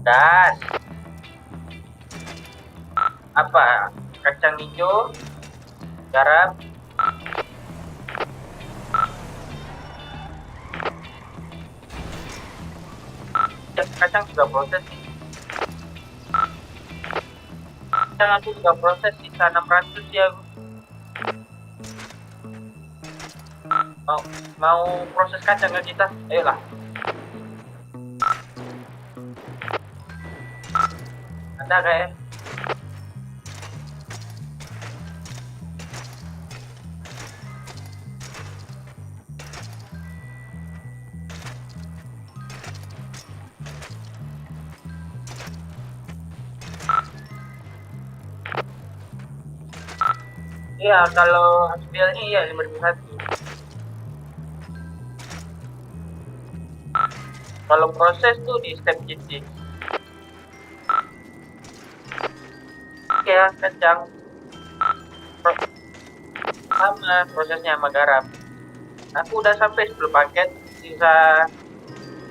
Das. Apa? Kacang hijau, garam. Kacang juga proses sih. Kacang aku juga proses sisa 600 ya. Mau proses kacang nggak kita? Ayolah. Ada kayak. Iya, kalau ambilnya iya 5.001. Kalau proses tuh di step GT. Ya, kacang. Sama prosesnya sama garam. Aku udah sampai 10 paket,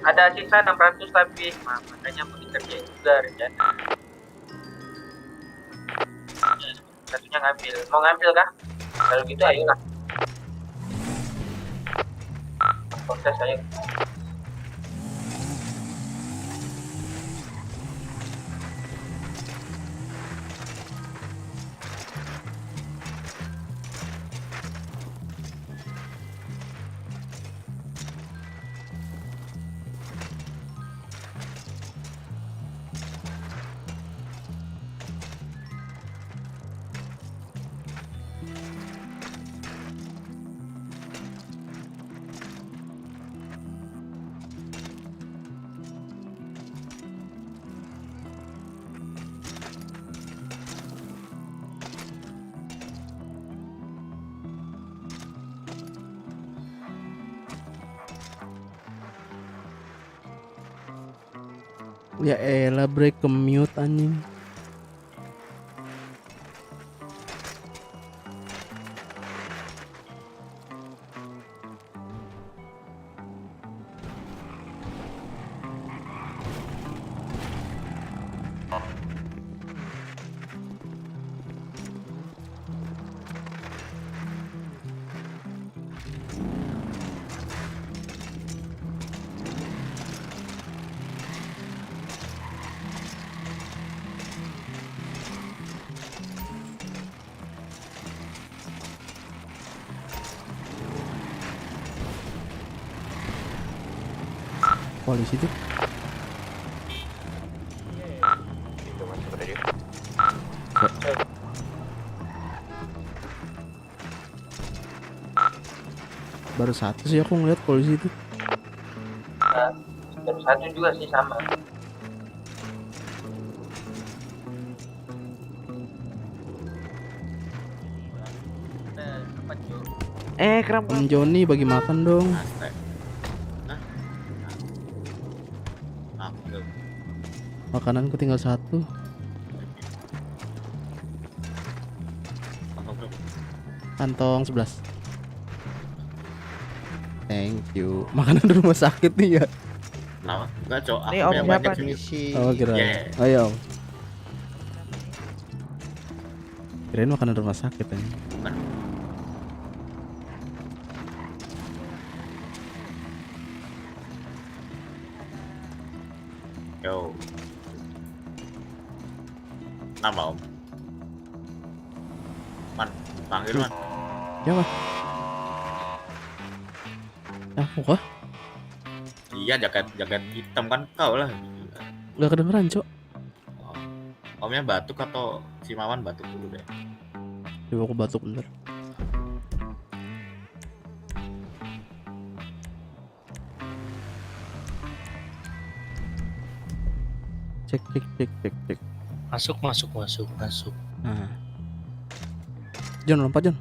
ada sisa 600 tapi makanya mau dikerjain juga rencana. Satunya ngambil. Mau ngambil kah? Kalau gitu ayolah. Proses ayo. Ya elah, break ke mute anjing. Polisi tuh. Baru satu sih aku ngeliat polisi itu. Step 1 juga sih sama. Kram. Om Joni bagi makan dong. Makananku tinggal satu. Kantong 11. Thank you. Makanan di rumah sakit nih ya. Nah, enggak cok, aku Ini om yang siapa banyak nih? misi. Oh kira. Yeah. Ayo om. Kirain makanan rumah sakit ya. Yo. Nama om. Man, panggil man. Siapa? Aku kah? Iya, jaket hitam kan kau lah. Gak kedengeran cok. Oh. Omnya batuk atau si Mawan batuk dulu deh. Coba aku batuk bentar. Cek. Masuk. Nah. John lompat John.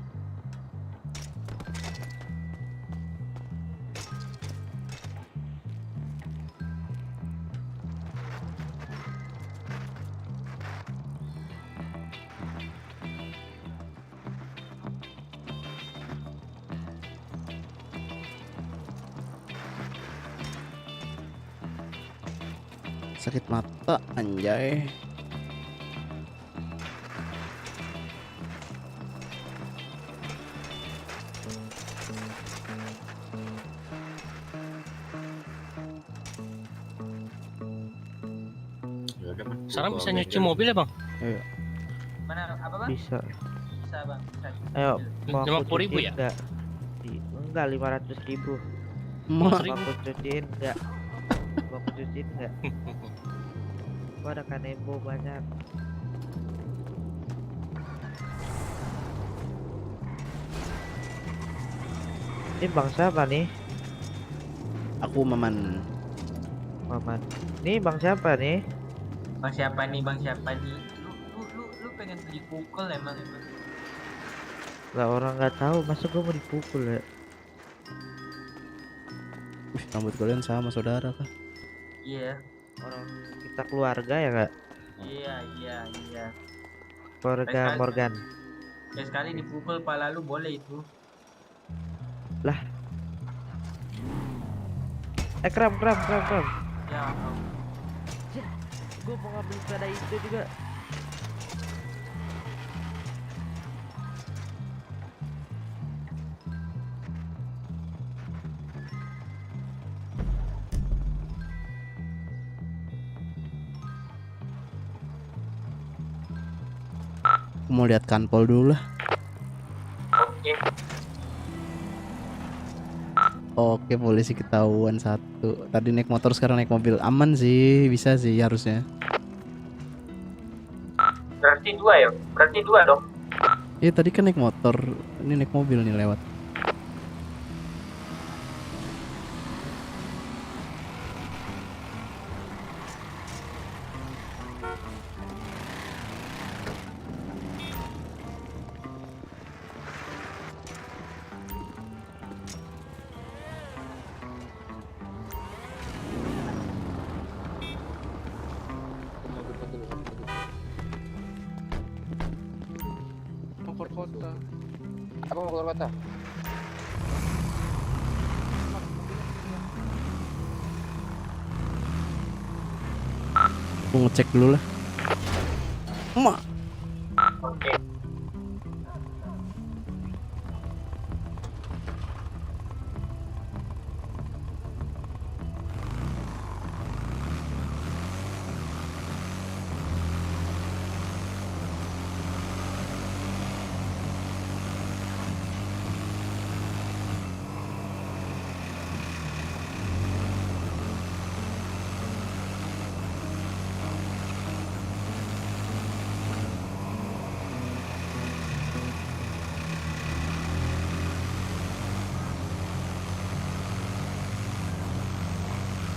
Sakit mata anjay. Ya udah, Man. Sekarang Gua bisa ambil nyuci aja. mobil ya bang? Mana apa bang? Bisa. Bisa bang. Bisa. Ayo, mau aku 50.000 cuciin ya? enggak? Enggak, 500.000. Emak, Mau aku cuciin enggak? Mau aku cuciin enggak? Gua ada kanebo banyak. Ini bang siapa nih? aku Maman. Maman. Nih bang siapa nih? Bang siapa nih? Bang siapa nih? Lu pengen beli pukul emang. Lah orang nggak tahu, masa gua mau dipukul ya? Wih, rambut kalian sama saudara kah? Iya. Orang kita keluarga ya nggak? Iya. Keluarga Sekali- Morgan. Sekali dipukul pala lu boleh itu. Kram. Ya. Gua mau ngambil sepeda itu juga. Aku mau lihat kanpol dulu lah. Oke. Oke, polisi ketahuan satu. Tadi naik motor, sekarang naik mobil. Aman sih, bisa sih harusnya. Berarti dua ya? Berarti dua dong. Iya, tadi kan naik motor, ini naik mobil nih lewat. Apa mau keluar kota? Aku ngecek dulu lah. Emak. Oke.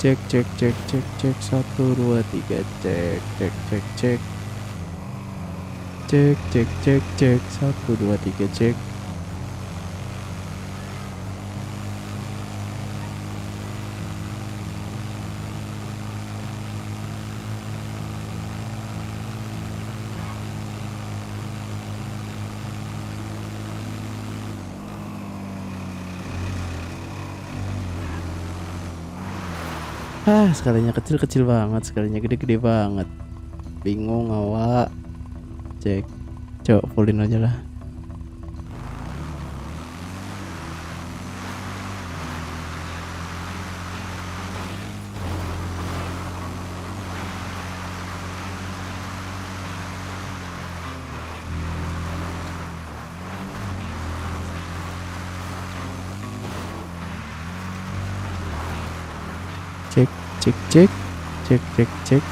Cek 1 2 3 cek 1 2 3 cek. Sekalinya kecil banget, sekalinya gede banget. Bingung awak. Cek. Coba fullin aja lah. Cek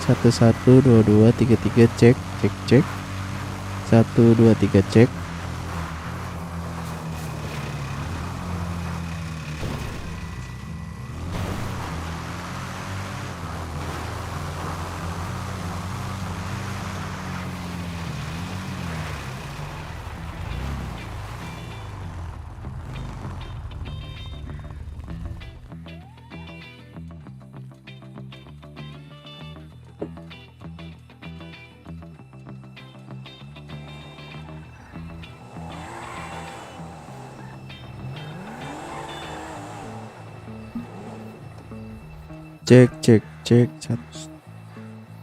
1 2 2 3 3 cek 1 2 3 cek. Cek 1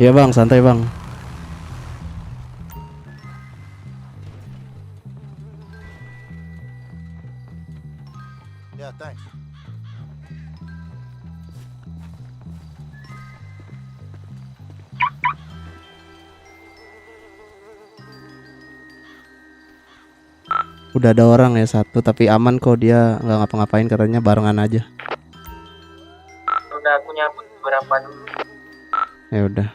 Iya bang, santai bang. Yeah, thanks. Udah ada orang ya satu, tapi aman kok, dia nggak ngapa-ngapain, katanya barengan aja. Udah aku nyabut beberapa dulu. Ya udah.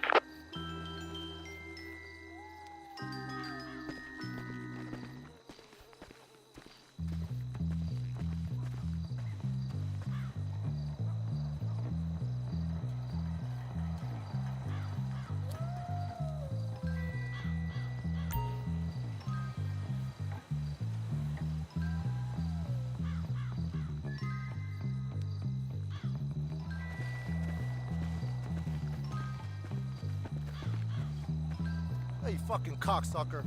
Hey, you fucking cocksucker.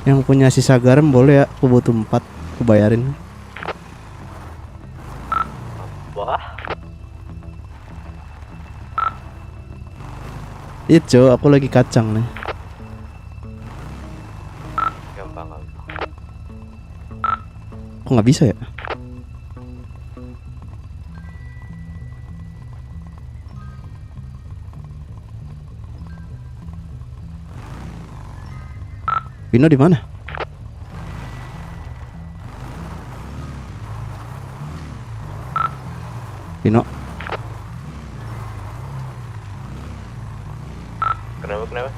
Yang punya sisa garam boleh ya, aku butuh 4, aku bayarin. Wah, Itu aku lagi kacang nih. gampang. Kok nggak bisa ya? Vino di mana? Vino, Kenapa?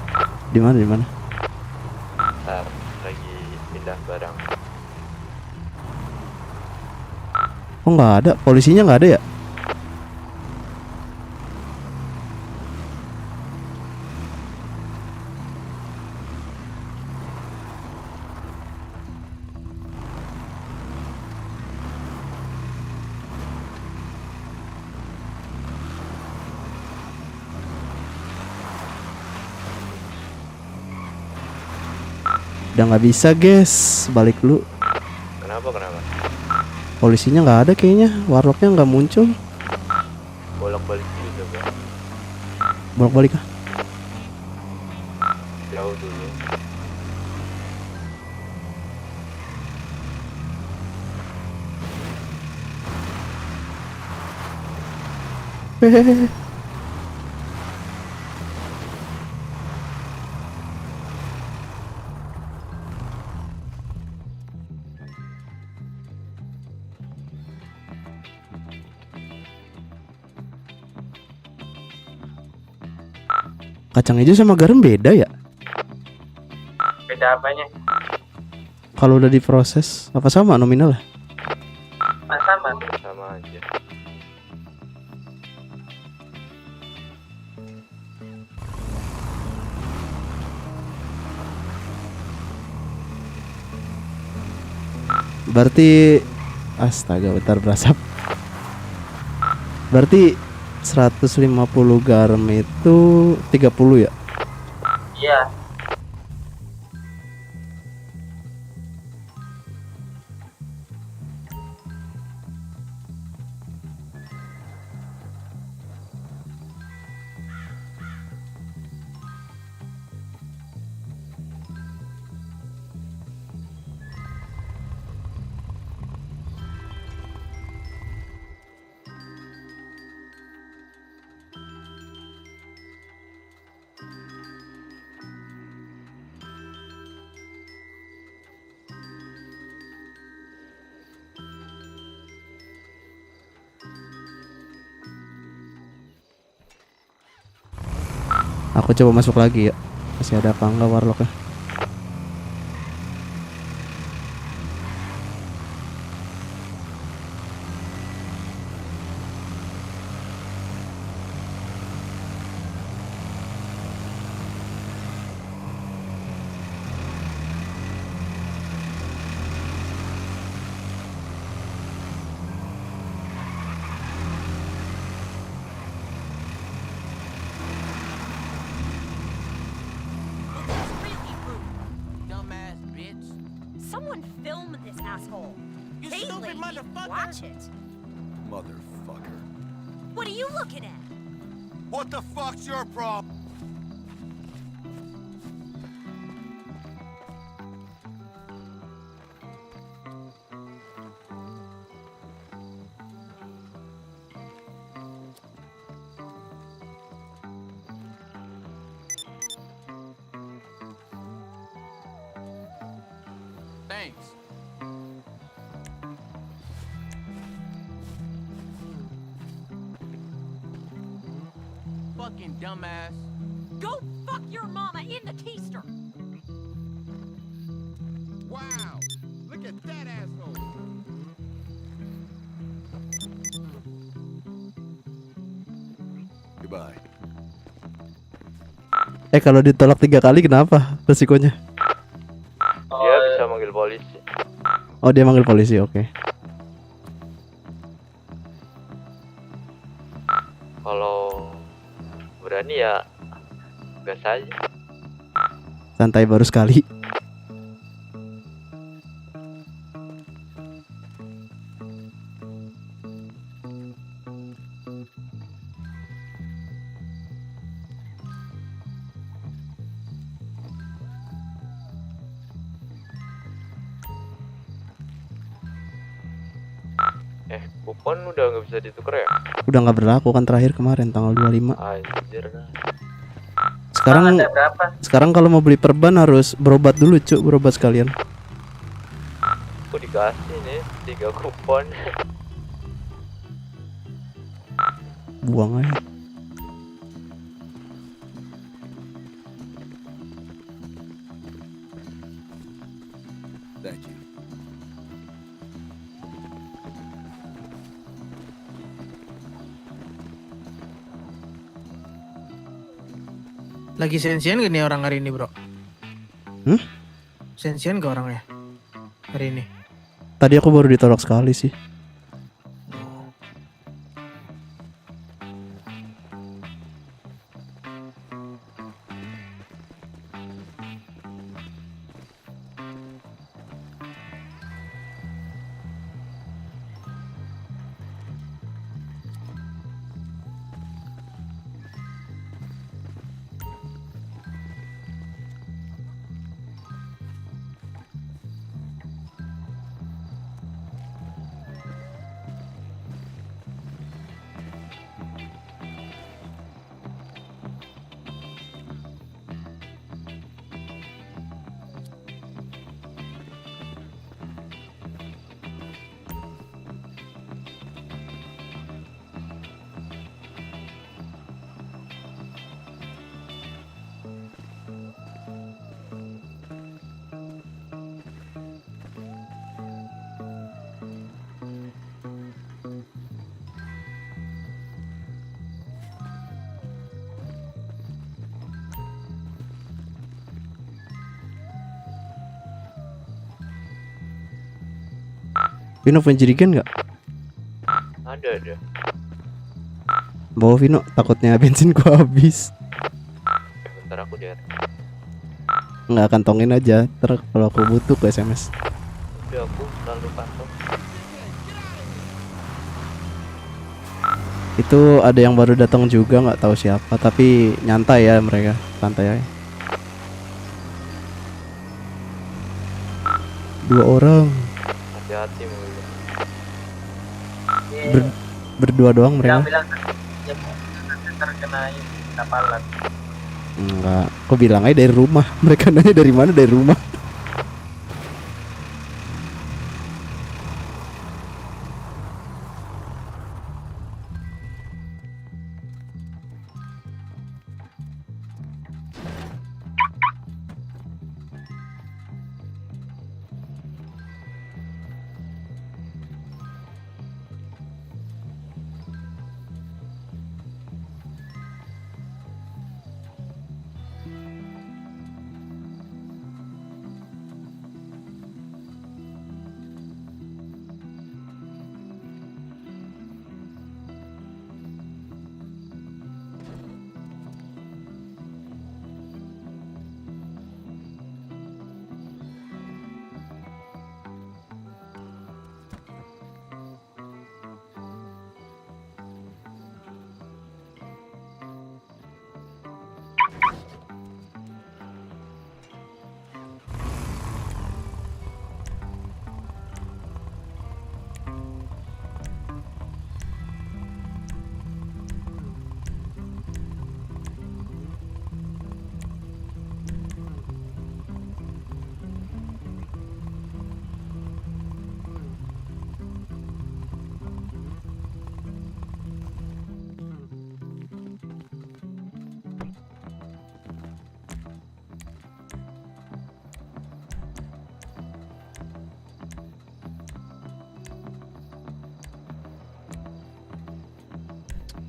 di mana di mana? Ntar lagi pindah barang. Oh nggak ada, polisinya nggak ada ya? Udah nggak bisa guys, balik dulu. Kenapa? Polisinya nggak ada kayaknya, warlocknya nggak muncul. Bolak-balik juga, Bang. Bolak-balik ah. Jauh dulu. Hehehe. Kacang hijau sama garam beda ya? Beda apanya? Kalau udah diproses apa sama nominal ya? Sama. Sama aja. Berarti astaga, bentar berasap. Berarti 150 garam itu 30 ya? Iya. Aku coba masuk lagi ya. Masih ada apa enggak warlocknya? Dumbass bitch. Someone film this asshole. You Hey, stupid lady, motherfucker. watch it. Motherfucker. What are you looking at? What the fuck's your problem? Thanks. Fucking dumbass. Go fuck your mama in the keister. Wow. Look at that asshole. Goodbye. Kalau ditolak 3 kali kenapa resikonya? Dia bisa manggil polisi. Oh, dia manggil polisi, oke. Kalau berani ya gas aja. Santai baru sekali. Kupon udah nggak bisa ditukar ya? Udah nggak berlaku kan terakhir kemarin tanggal 25. Anjir nah. Sekarang Ada berapa? sekarang kalau mau beli perban harus berobat dulu, Cuk. Berobat sekalian. Aku dikasih nih 3 kupon. Buang aja. Thank you. Lagi sensian gak nih orang hari ini, bro? Sensian gak orangnya hari ini? Tadi aku baru ditolak sekali sih. Vino punya jerigen nggak? Ada. Bawa Vino, takutnya bensin gua habis. Bentar aku lihat. Nggak, kantongin aja. Ntar kalau aku butuh ke SMS. Udah aku selalu kantong. Itu ada yang baru datang juga, nggak tahu siapa, tapi nyantai ya mereka, santai aja. 2 orang. Hati-hati mobilnya. Berdua doang mereka. Bilang ya terkena kapalan. Enggak, aku bilang aja dari rumah. Mereka nanya dari mana, dari rumah.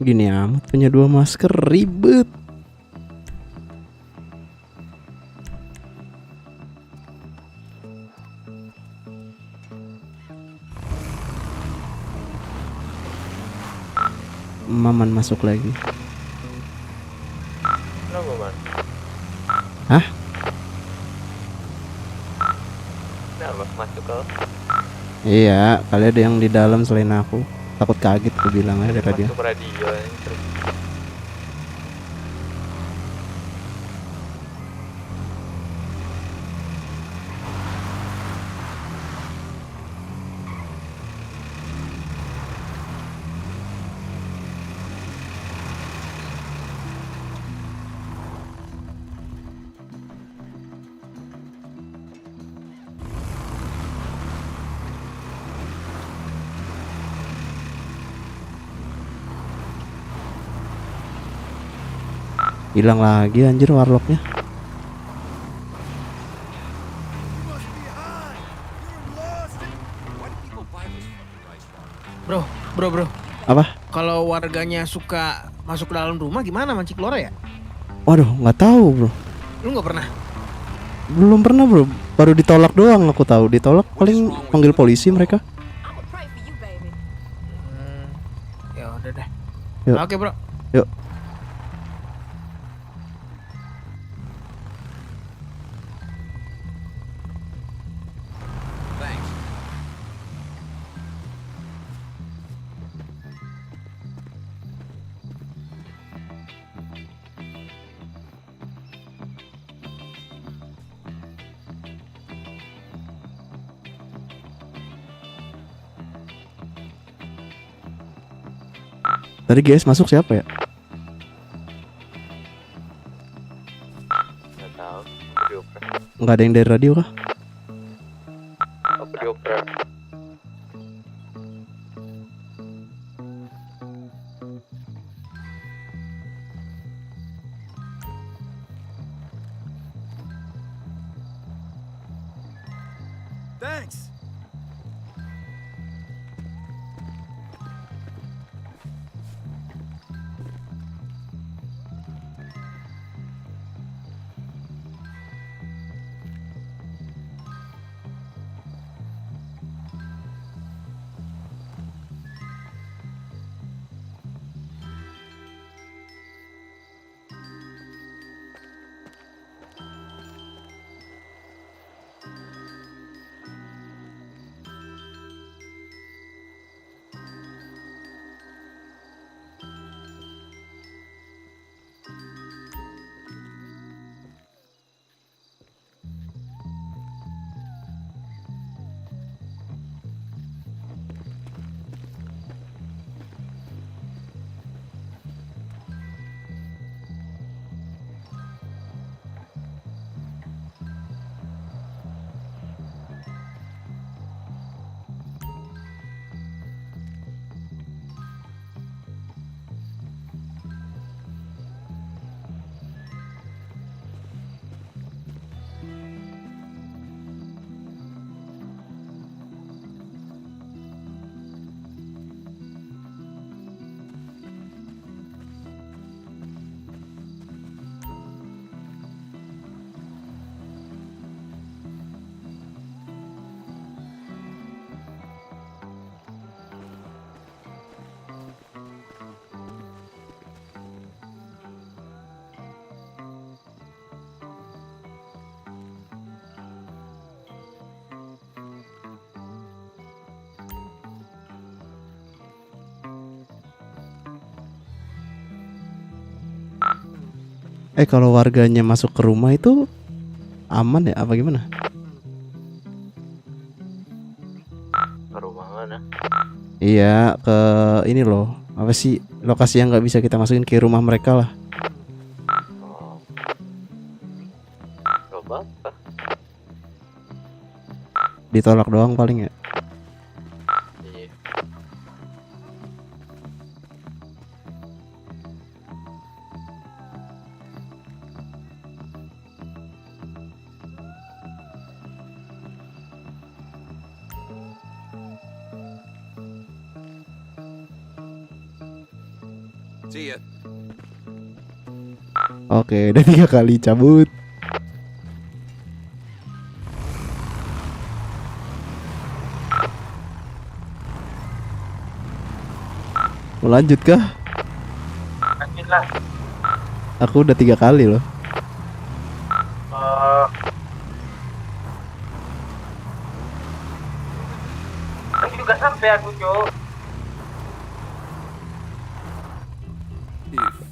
Gini amat punya 2 masker ribet. Maman masuk lagi. Kenapa man? Hah? Kenapa masuk kau? Iya, kali ada yang di dalam selain aku. Takut kaget aku bilang aja tadi. Masuk radio terus. Hilang lagi anjir warlocknya. You must be high. You're lost. Why do people buy this fucking rice water? Bro. Apa? Kalau warganya suka masuk ke dalam rumah gimana mancing keluar ya? Waduh, nggak tahu bro. Lu nggak pernah? Belum pernah bro. Baru ditolak doang aku tahu. Ditolak paling panggil polisi mereka. I'ma pray for you, baby. Ya udah deh. Yuk. Oke bro. Yuk. Thanks. Tadi guys masuk siapa ya? Nggak tahu. Aku dioper. Nggak ada yang dari radio kah? Aku dioper. Thanks. Kalau warganya masuk ke rumah itu aman ya apa gimana? Ke rumah mana? Iya ke ini loh. Apa sih lokasi yang nggak bisa kita masukin ke rumah mereka lah. Oh. Gak apa-apa. Ditolak doang paling ya. Iya. See ya. Oke, udah 3 kali cabut. Mau lanjut kah? Lanjut lah. Aku udah 3 kali loh. Aku juga sampai aku, Cok.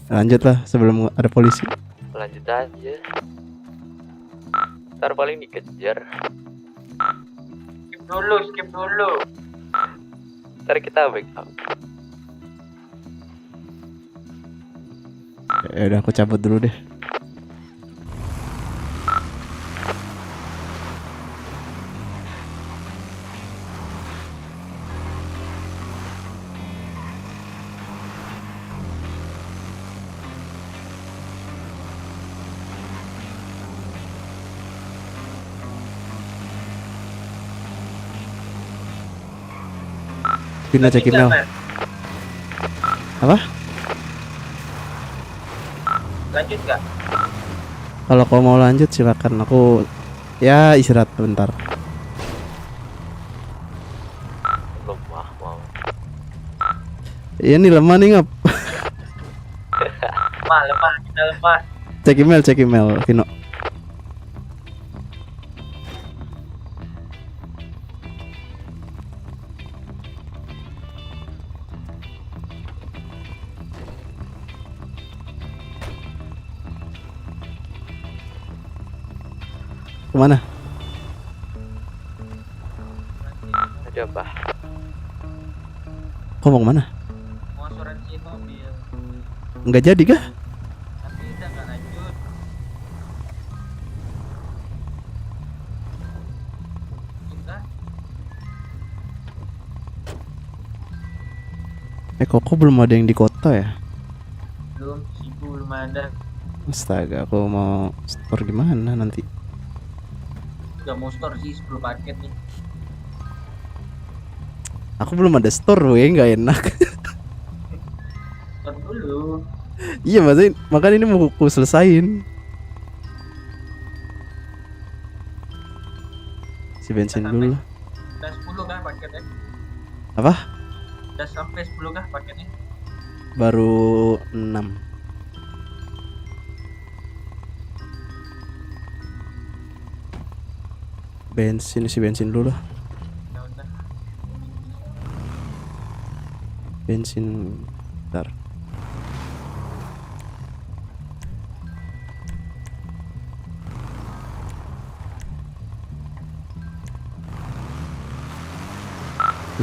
Lanjut lah sebelum ada polisi. Lanjut aja. Ntar paling dikejar. Skip dulu. Ntar kita backup. Ya udah aku cabut dulu deh. Pindah cek email. Apa? Lanjut nggak? Kalau kau mau lanjut silakan. Aku ya istirahat bentar. Lemah mau. Iya nih lemah nih ngap. Lemah, kita lemah. Cek email, Vino. Kemana? Ada apa? Kau mau kemana? Mau asuransi mobil. Nggak jadi kah? Tapi udah nggak lanjut. Udah. Kok belum ada yang di kota ya? Belum, belum ada. Astaga, aku mau store gimana nanti? Udah mau store sih 10 paket nih. Aku belum ada store, weh, nggak enak. Store dulu. Iya, makanya ini mau aku selesain. Si bensin dulu. Udah 10 kah paketnya? Apa? Udah sampai 10 kah paketnya? Baru 6. Isi bensin dulu lah. Ya udah. Bensin bentar.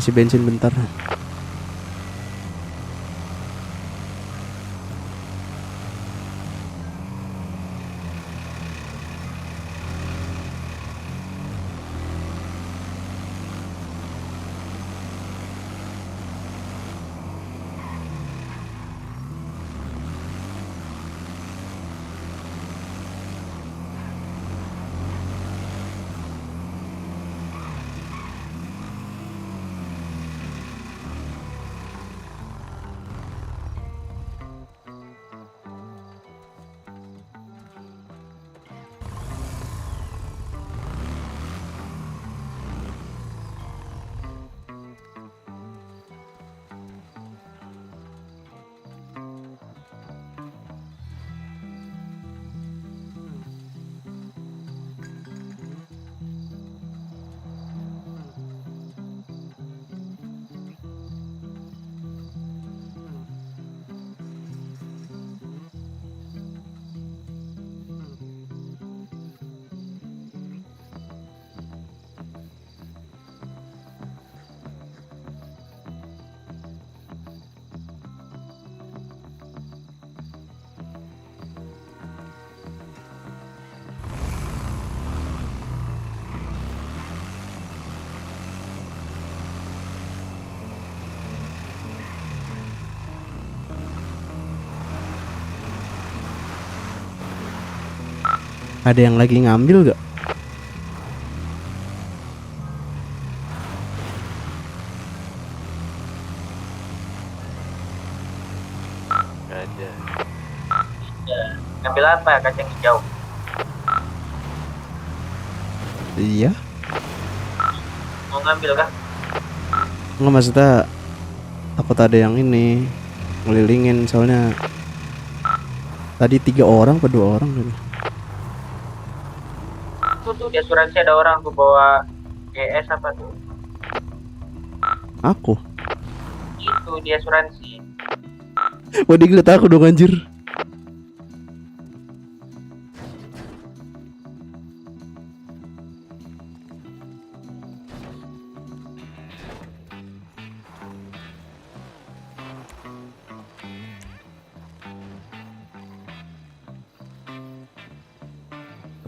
Isi bensin bentar. Ada yang lagi ngambil gak? Gak Ngambil apa? Kacang hijau. Iya. Mau ngambil kah? Nggak, maksudnya takut ada yang ini ngelilingin, soalnya tadi 3 orang apa 2 orang gitu. Tuh di asuransi ada orang tuh bawa GS apa tuh? Aku. Itu di asuransi. Wah, dia ngeliat aku dong anjir.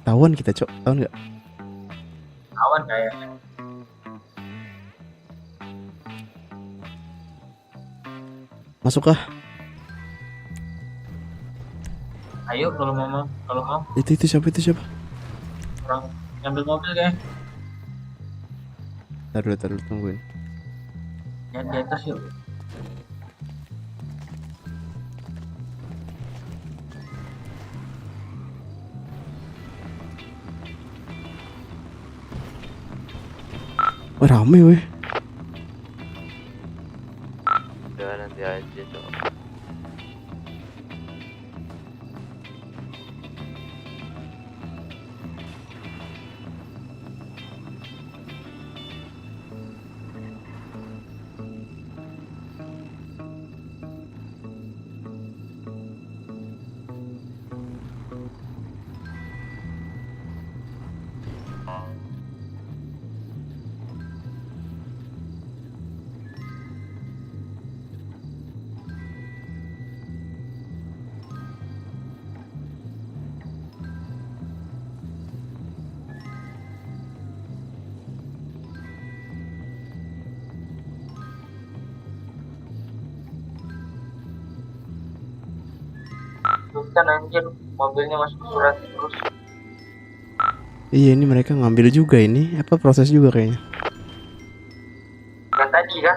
Ketahuan kita, Cok. Tahu nggak? Awan kayaknya. Masuk kah? Ayo kalau mau Itu siapa? orang ngambil mobil kayak. Taruh tungguin. Ya di atas yuk. Wah, rame weh. Udah nanti aja cok. Bukan anjir, mobilnya masuk surat terus. Iya, ini mereka ngambil juga ini. Apa proses juga kayaknya. Kan tadi kan?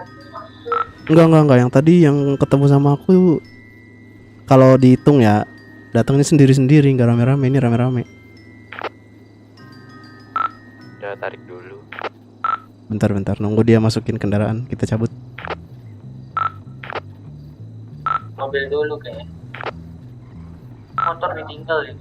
Enggak. Yang tadi yang ketemu sama aku, kalau dihitung ya, datangnya sendiri-sendiri, nggak rame-rame. Ini rame-rame. Udah tarik dulu. Bentar, nunggu dia masukin kendaraan, kita cabut. Mobil dulu kayaknya. Motor ditinggal ya.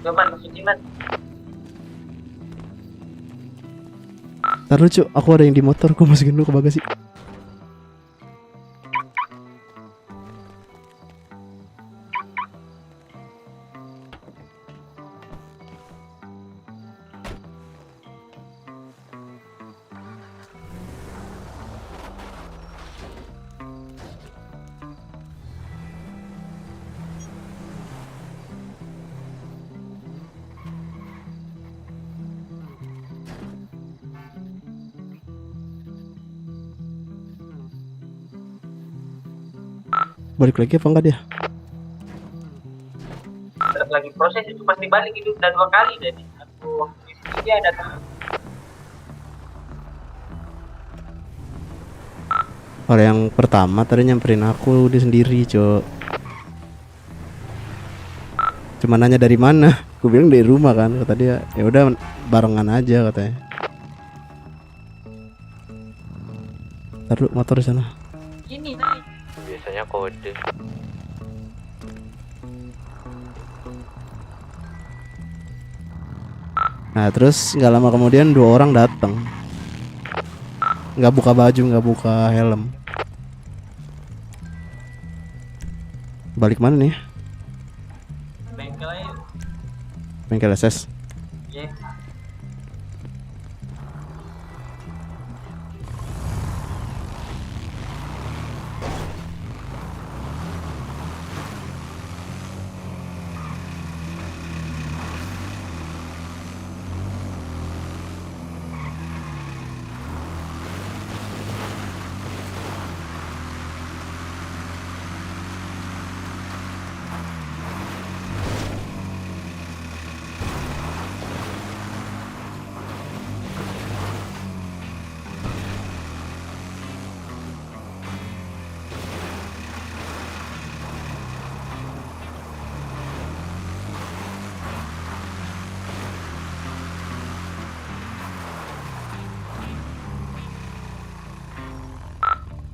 Coba masukin man. Taruh Cuk, aku ada yang di motor, aku masukin dulu ke bagasi. Balik lagi apa enggak dia? Tetap lagi proses itu pasti balik itu udah 2 kali dari aku di sini dia datang. Orang yang pertama tadi nyamperin aku, dia sendiri Cok. Cuma nanya dari mana, aku bilang dari rumah kan, kata dia ya udah barengan aja katanya. Taruh motor di sana. Ini naik. Biasanya kode. Nah terus nggak lama kemudian 2 orang datang, nggak buka baju, nggak buka helm. Balik mana nih? Bengkel aja. Bengkel SS. Iya.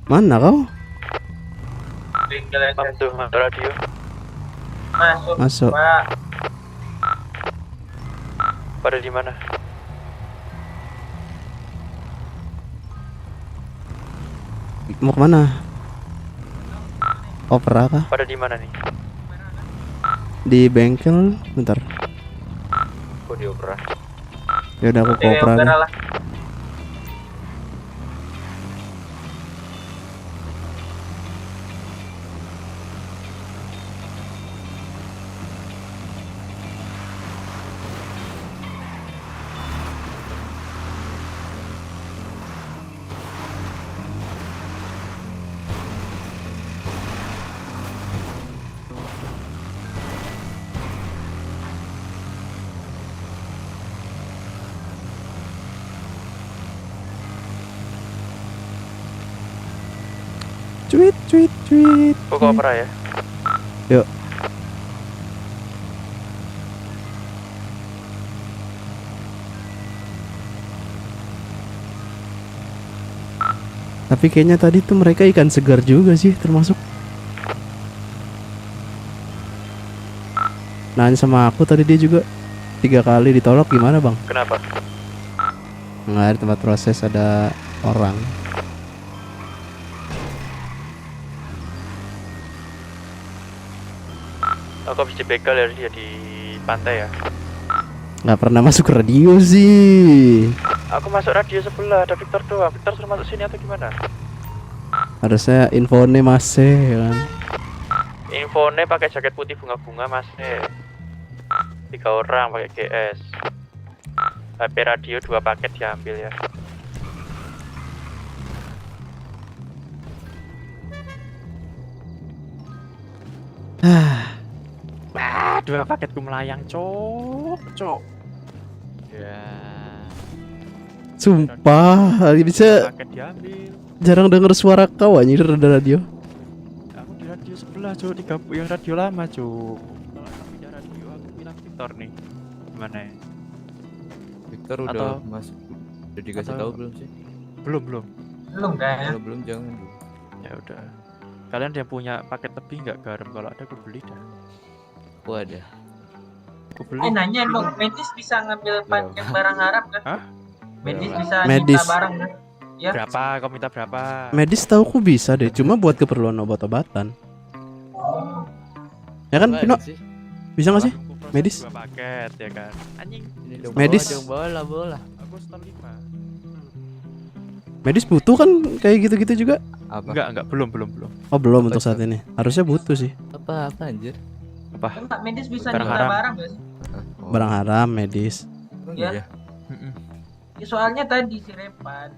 Mana kau? Bengkel Mam SS. tuh, radio. Masuk. Pak. Pada di mana? Mau kemana? Opera kah? Pada di mana nih? Di bengkel, bentar. Kok di opera? Ya udah aku ke Oke, opera opera nih. lah. Cuit, cuit, cuit. Kok ke opera ya? Yuk. Tapi kayaknya tadi tuh mereka ikan segar juga sih termasuk. Nanya sama aku tadi dia juga 3 kali ditolak, gimana bang? Kenapa? Nggak ada tempat proses, ada orang. Aku habis dibegal ya dia di pantai ya. Nggak pernah masuk radio sih. Aku masuk radio sebelah, ada Victor doang. Victor suruh masuk sini atau gimana? Harusnya infonya masih ya kan. Infonya pakai jaket putih bunga-bunga masih. 3 orang pakai GS. HP radio 2 paket diambil ya. Ah, 2 paketku melayang, cok. Ya. Sumpah, bisa Paket diambil. jarang denger suara kau anjir di radio. Aku di radio sebelah, cok, di kampung yang radio lama, cok. Kalau aku pindah radio, aku bilang Victor nih. Gimana ya? Victor udah Atau- masuk. Udah dikasih atau- tahu belum sih? Belum. Belum kan? Kalau belum jangan dulu. Ya udah. Kalian yang punya paket lebih nggak garam? Kalau ada aku beli dah. Aku ada. Aku beli. Nanya dong, medis bisa ngambil paket barang Arab kan? Hah? Medis Berapa? bisa Medis. minta barang kan? Ya. Berapa? Kau minta berapa? Medis tahu ku bisa deh, cuma buat keperluan obat-obatan. Ya kan, Apa Pino? sih? Bisa nggak sih? Aku proses Medis? 2 paket ya kan. Anjing. Ini dong Medis. bawa, dong, bola bola. Aku setor 5. Medis butuh kan kayak gitu-gitu juga? Apa? Enggak, belum. Oh belum Apa untuk saat itu? ini. Harusnya butuh sih. Apa anjir? Apa? Enggak, medis bisa Barang minta haram. barang gak sih? Oh, Barang haram medis. emang Ya. iya? Mm-mm. Ya, soalnya tadi si Repan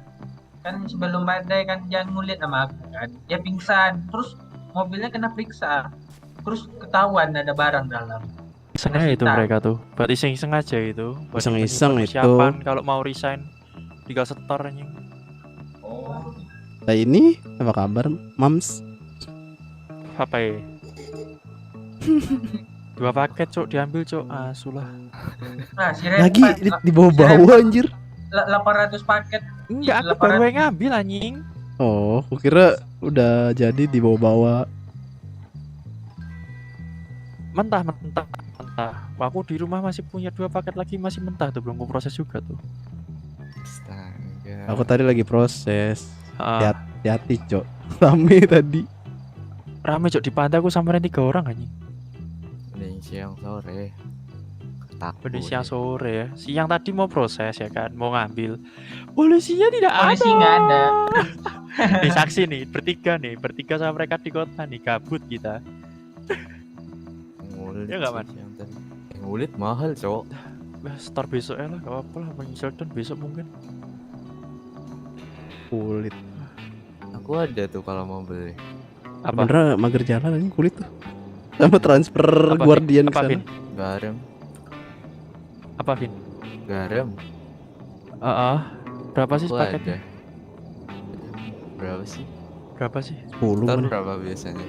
kan sebelum badai kan dia ngulit sama aku kan, dia pingsan, terus mobilnya kena periksa, terus ketahuan ada barang dalam. Sengaja itu Kita. mereka tuh. Buat iseng-iseng aja itu. Buat Iseng-iseng nyimpen itu. persiapan kalau mau resign. Tinggal setor anjing. Oh, Nah ini apa kabar, Mams? Apa ya? 2 paket, cok, diambil, cok. Asulah. nah si Repan Lagi di bawah-bawah anjir. 800 paket. Enggak, aku 800. baru yang ngambil anjing. Oh, aku kira udah jadi di bawah-bawah. Mentah. Aku di rumah masih punya 2 paket lagi, masih mentah tuh, belum aku proses juga tuh. Astaga. Aku tadi lagi proses. Ah, Hati-hati, Cok. Rame tadi. rame, cok, di pantai aku samperin 3 orang anjing. Mending siang sore. Takut. Pada siang sore ya. Siang tadi mau proses ya kan, mau ngambil. Polisinya tidak Polisi ada. nggak ada. Nih saksi nih, bertiga sama mereka di kota nih, kabut kita. Ngulit. Ya nggak, Man? sih siang tadi. Ngulit mahal, Cok. Start besok ya lah, gak apa-apa lah, menyusul dan besok mungkin. Kulit. Aku ada tuh kalau mau beli. Apa? Bener mager jalan anjing kulit tuh. Sama transfer Apa, Guardian Apa, ke sana. Vin? Garam. Apa, Vin? Garam. Berapa sih Aku paketnya? ada. Berapa sih? Berapa sih? 10 Tahu mana? berapa biasanya?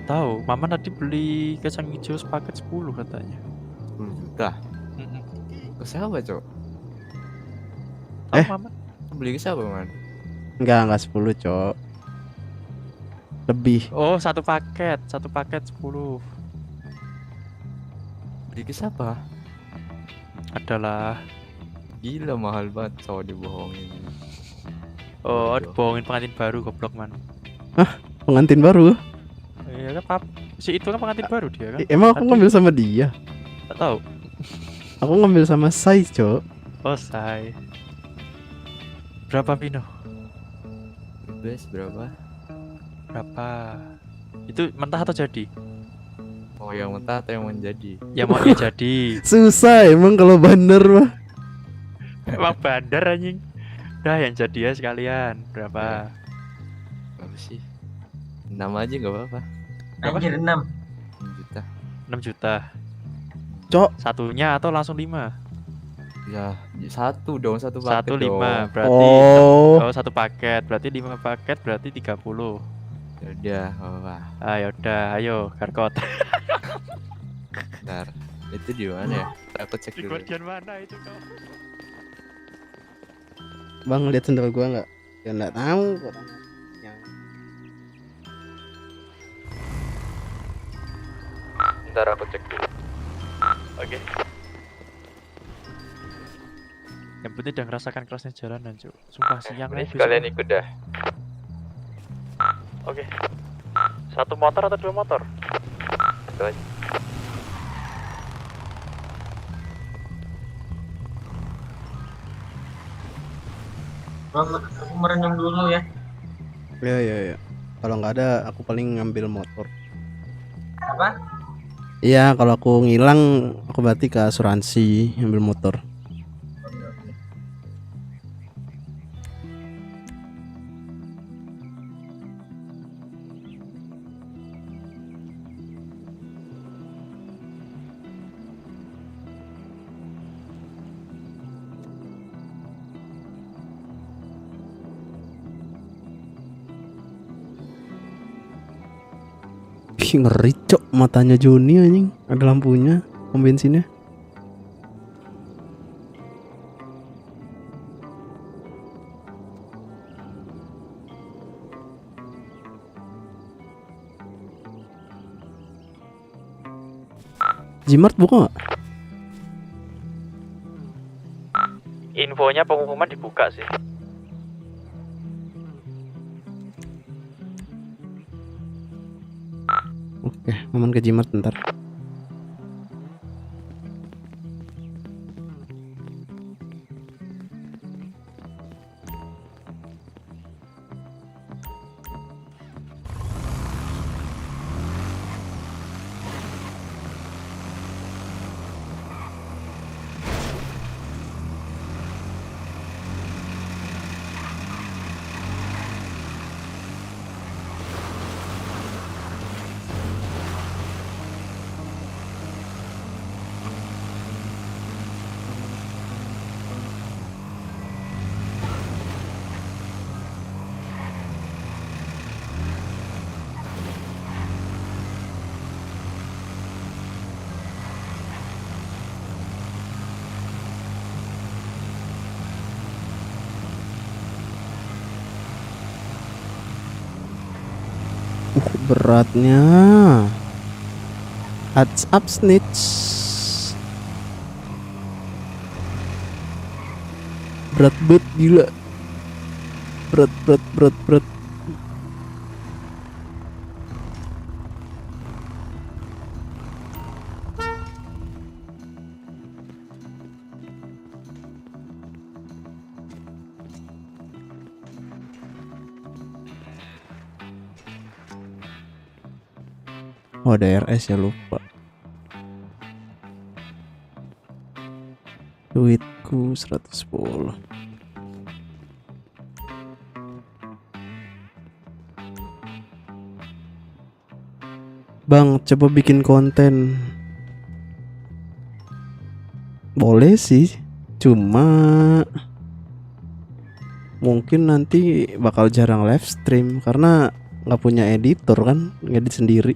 Tahu, Mama tadi beli kacang hijau sepaket 10 katanya. 10 juta. Mm-mm. Ke siapa, Cok? Tahu, Eh? Mama? Beli ke siapa, Man? Enggak 10, Cok. Lebih. Oh, satu paket 10. Beli ke siapa? Adalah Gila mahal banget cowok dibohongin. oh, Bodoh. bohongin pengantin baru goblok man. Pengantin baru. Iya kan, Pap. Si itu kan pengantin baru dia kan. Emang aku Tadi ngambil sama dia. tak tahu. Aku ngambil sama Sai, Cok. Oh, say. Berapa Pino? Bebas berapa? Berapa? Itu mentah atau jadi? Oh yang mentah atau yang menjadi? Ya mau ya jadi. Susah emang kalau bandar mah. Emang bandar anjing. Dah yang jadi ya sekalian. Berapa? Berapa sih? 6 aja nggak apa-apa. Berapa? Anjir 6. 6 juta. 6 juta. Cok. Satunya atau langsung 5? Ya satu dong, satu paket Satu 5 dong. berarti Oh. satu paket berarti 5 paket berarti 30. Ya udah, nggak apa-apa. Ah ya udah, ayo Garkot. Bentar. Itu di mana ya? Aku cek Di dulu. bagian mana itu kau? Bang lihat sendal gua enggak? Ya enggak tahu kok. Yang Ntar aku cek dulu. Oke. Yang penting udah ngerasakan kerasnya jalanan, Cuk. Sumpah siang Ini nih sekalian ikut dah. Oke. Satu motor atau 2 motor? Itu aja. Bang, aku merenung dulu ya. ya. Kalau nggak ada aku paling ngambil motor. Apa? Iya, kalau aku ngilang aku berarti ke asuransi ngambil motor. Ih, ngeri cok matanya Joni anjing. Ada lampunya, pom bensinnya. Gmart buka nggak? Infonya pengumuman dibuka sih. Oke, momen ke Gmart bentar. Beratnya. Heads up snitch. Berat bet gila. Berat. Oh ada RS ya, lupa. Duitku 110. Bang, coba bikin konten. Boleh sih, cuma mungkin nanti bakal jarang live stream karena nggak punya editor kan, ngedit sendiri.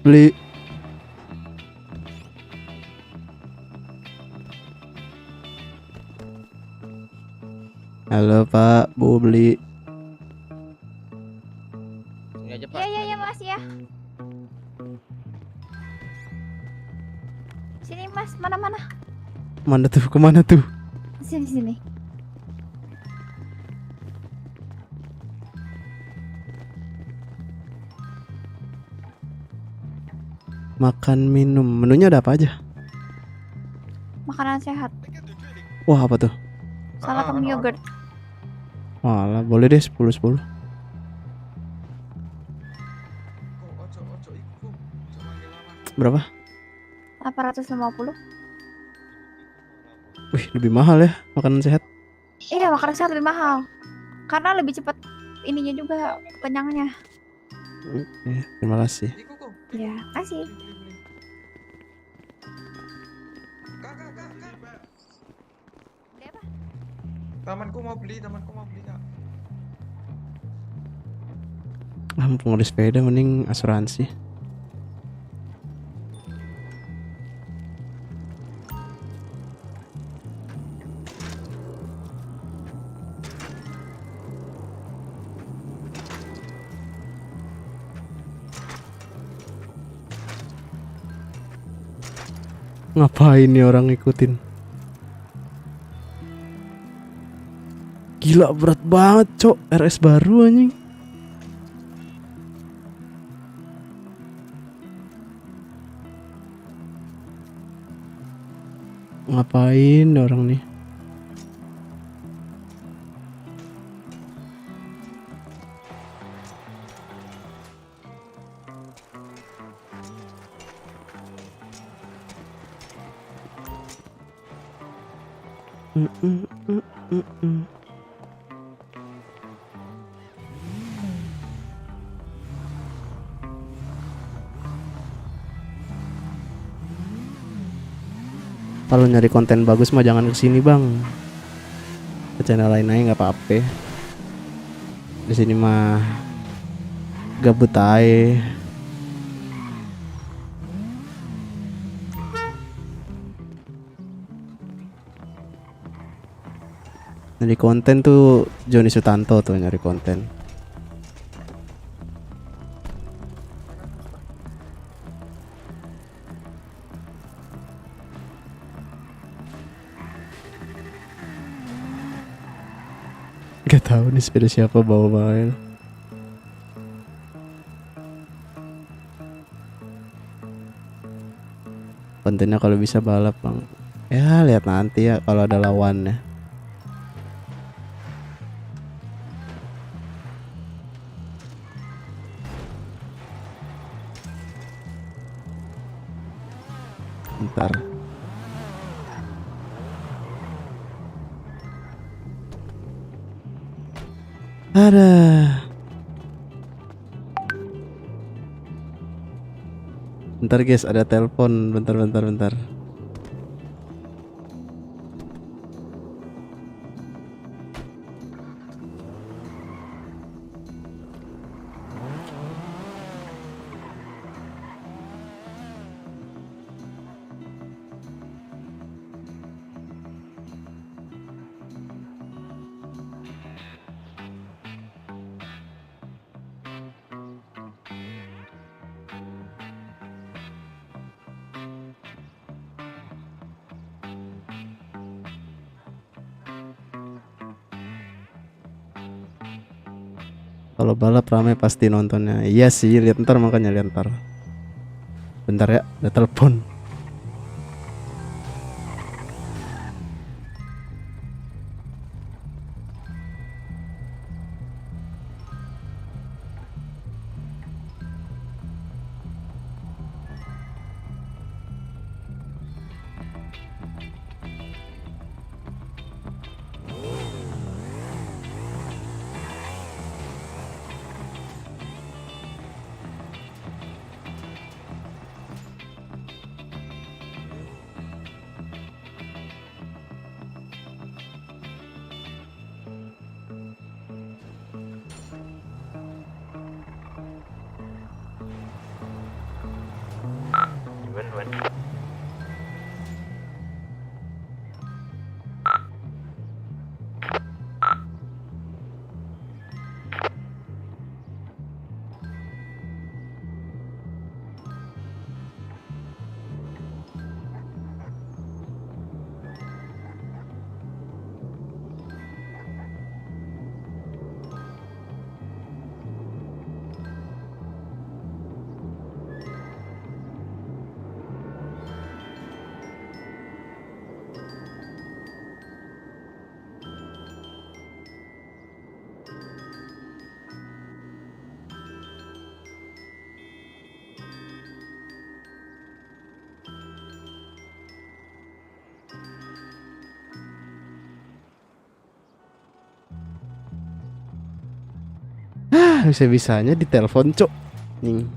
Beli. Halo Pak, Bu beli. Sini aja Pak. Iya Mas ya. Sini Mas, mana? Mana tuh? Kemana tuh? Sini. Makan minum. Menunya ada apa aja? Makanan sehat. Wah, apa tuh? Salad sama yogurt. Walah, boleh deh 10. Berapa? 850. Wih, lebih mahal ya makanan sehat. Iya, makanan sehat lebih mahal. Karena lebih cepat ininya juga kenyangnya. Oke, terima kasih. Ya, kasih. Temanku mau beli Kak. Mumpung ada sepeda mending asuransi. Ngapain nih orang ngikutin? Gila berat banget cok, RS baru anjing. Ngapain orang nih? Kalau nyari konten bagus mah jangan kesini bang, ke channel lain aja nggak apa-apa. Di sini mah gabut aja. Nyari konten tuh Joni Sutanto tuh nyari konten. Gak tahu nih sepeda siapa bawa. Kontennya kalau bisa balap bang. Ya lihat nanti ya kalau ada lawannya. Bentar. Ada. Bentar guys, ada telepon. Bentar. Kalau balap rame pasti nontonnya. Iya sih, lihat ntar makanya lihat ntar. Bentar ya, ada telepon. Bisa-bisanya ditelepon, Cok. Nih.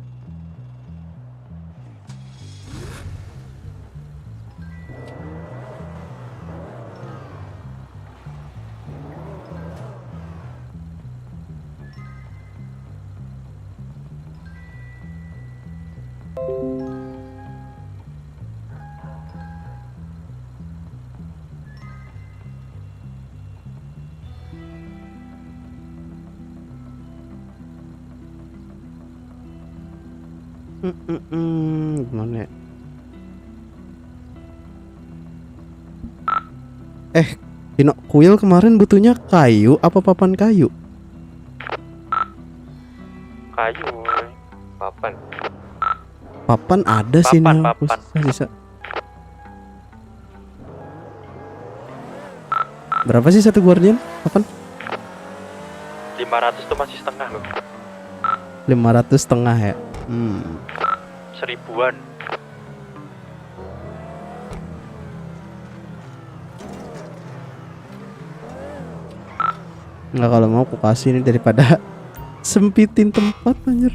Gimana ya? Dino kuil kemarin butuhnya kayu apa papan kayu? Kayu. Papan. Papan ada sih Papan, nih. papan. Sisa. Berapa sih satu guardian? Papan? 500 tuh masih setengah loh. 500 setengah ya. 1000-an. Nggak, kalau mau aku kasih ini daripada sempitin tempat anjir.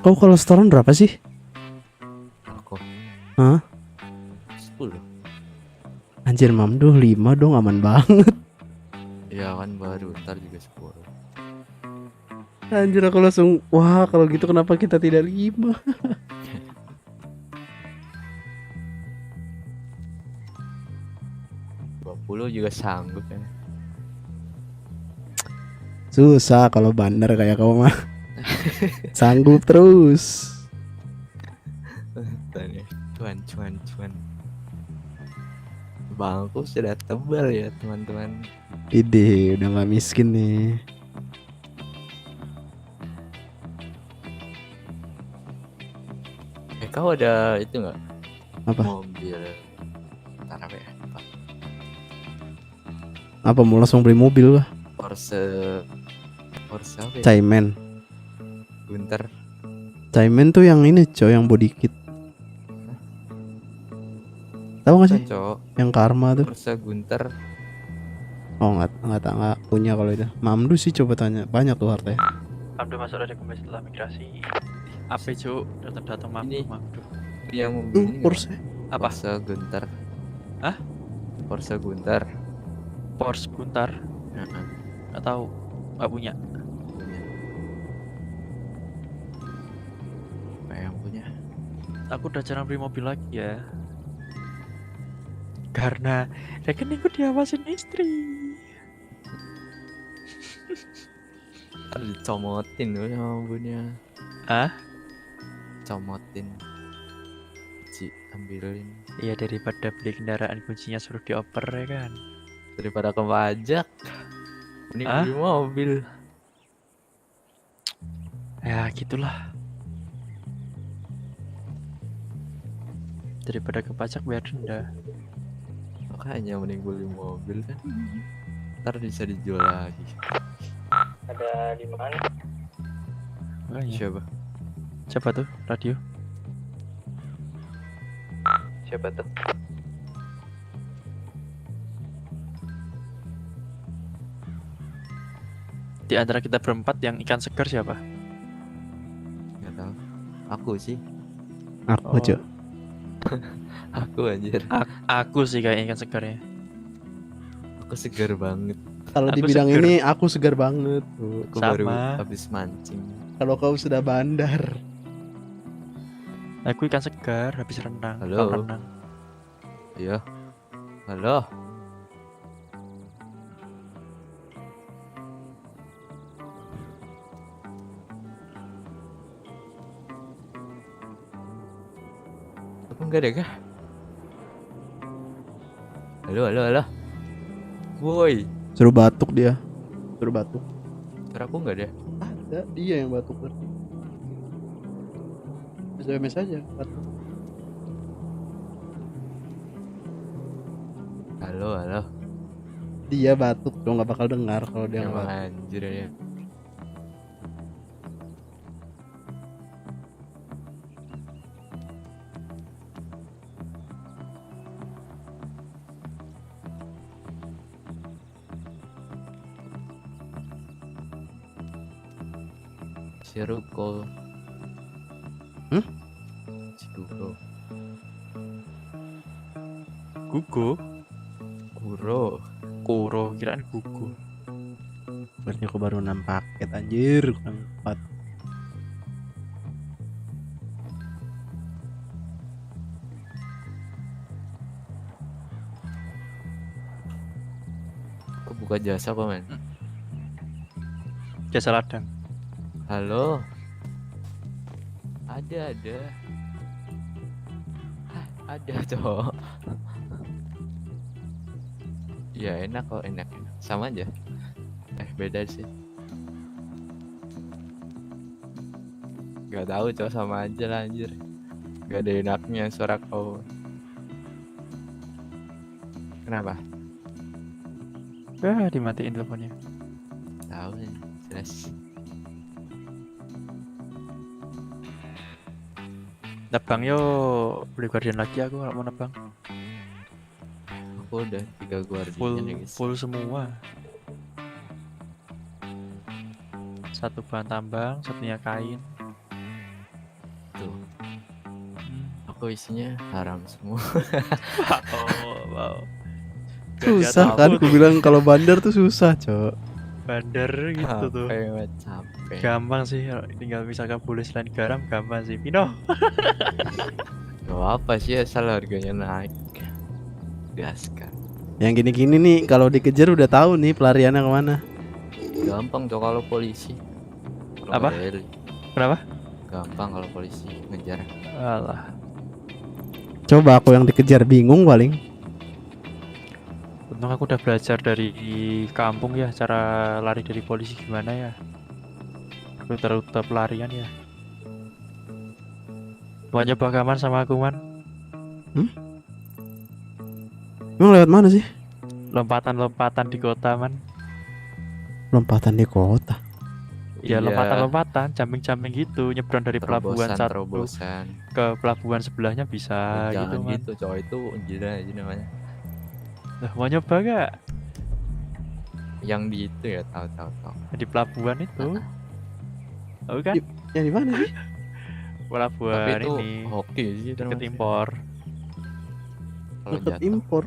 Kau kalau setoran berapa sih? Aku Hah? 10. Anjir Mamduh 5 dong, aman banget. Ya kan baru ntar juga 10. Anjir aku langsung, wah kalau gitu kenapa kita tidak 5? Puluh juga sanggup ya. Susah kalau bandar kayak kau mah. Sanggup terus. Cuan. Bangku sudah tebal ya teman-teman. Ide udah nggak miskin nih. Kau ada itu nggak? Apa? Mobil. Ntar apa ya? Apa mau langsung beli mobil lah? Porsche apa ya? Cayman. Gunter. Cayman tuh yang ini coy, yang body kit. Tahu nggak sih? Cocok. Yang Karma tuh. Porsche Gunter. Oh nggak punya kalau itu. Mamdu sih coba tanya, banyak tuh hartanya. Abdu masuk dari kembali setelah migrasi. Apa cu? Datang Ini. Abdu. Yang mobil ini nggak? Porsche. Apa? Porsche Gunter. Hah? Porsche Gunter. Porsche Guntar. Heeh. Nggak tahu. Nggak punya. Apa yang punya? Aku udah jarang beli mobil lagi ya. Karena rekeningku diawasin istri. Ntar dicomotin loh sama punya. Ah? Comotin. Ambilin. Iya, daripada beli kendaraan kuncinya suruh dioper ya kan. Daripada ke pajak. Mending beli mobil. Ya gitulah. Daripada ke pajak biar denda. Makanya mending beli mobil kan. Ntar bisa dijual lagi. Ada di mana? Siapa? Siapa tuh? Radio? Siapa tuh? Di antara kita berempat yang ikan segar siapa? Gak tahu. Aku sih. Aku, Cok. Aku anjir. Aku sih kayak ikan segarnya. Aku segar banget. Kalau di Aku bidang seger. ini aku segar banget. Tuh. Aku baru Sama. habis mancing. Kalau kau sudah bandar. Aku ikan segar habis renang. Halo. Kolam renang. Ayo. Halo. Aku enggak ada kah? Halo, halo, halo. Woi, Suruh batuk dia. Suruh batuk. suara aku enggak ada. Ada dia yang batuk berarti. SMS aja batuk. Halo, halo. Dia batuk, lo nggak bakal dengar kalau dia Emang nggak. anjir ya. Siruko. Cikuro. Gugu. Kuro. Kuro. Kiraan gugu. Berarti aku baru 6 paket anjir, kurang 4. Aku buka jasa kok, men. Jasa ladang. Halo. Ada. Hah, ada, cowok. Ya enak kok, enak. Sama aja. Beda sih. Gak tahu, cowok, sama aja lah anjir. Gak ada enaknya suara kau. Kenapa? Dimatiin teleponnya. Tahu nih, jelas. Nebang yo, beli guardian lagi aku kalau mau nebang. Aku udah 3 guardian Full ya, guys. full semua. Satu bahan tambang, satunya kain. Tuh. Aku isinya haram semua. Oh, wow. Susah kan, aku bilang kalau bandar tuh susah, Cok. Bandar gitu tuh. Capek banget, capek. Gampang sih, kalau tinggal misalkan boleh selain garam, gampang sih. Pino. Gak apa sih, asal harganya naik. Gaskan. Yang gini-gini nih kalau dikejar udah tahu nih pelariannya kemana. Gampang tuh kalau polisi. Kalau Apa? nggak ada heli. Kenapa? Gampang kalau polisi ngejar. Alah. Coba aku yang dikejar bingung paling. Untung aku udah belajar dari kampung ya, cara lari dari polisi gimana ya. Rute-rute pelarian ya. Mau nyoba kaman sama aku, Man? Emang lewat mana sih? Lompatan-lompatan di kota, Man. Lompatan di kota. Ya, Iya. lompatan-lompatan, jumping-jumping gitu, nyebrang dari pelabuhan satu Terobosan. ke pelabuhan sebelahnya bisa gitu, Jangan Man. gitu, cowok itu gila aja namanya. Lah, mau nyoba gak? Yang di itu ya, tahu. Di pelabuhan itu. Tahu kan? Yang di mana sih? Tapi Pelabuhan itu ini hoki sih deket namanya. impor. Kalau Deket jatuh. impor.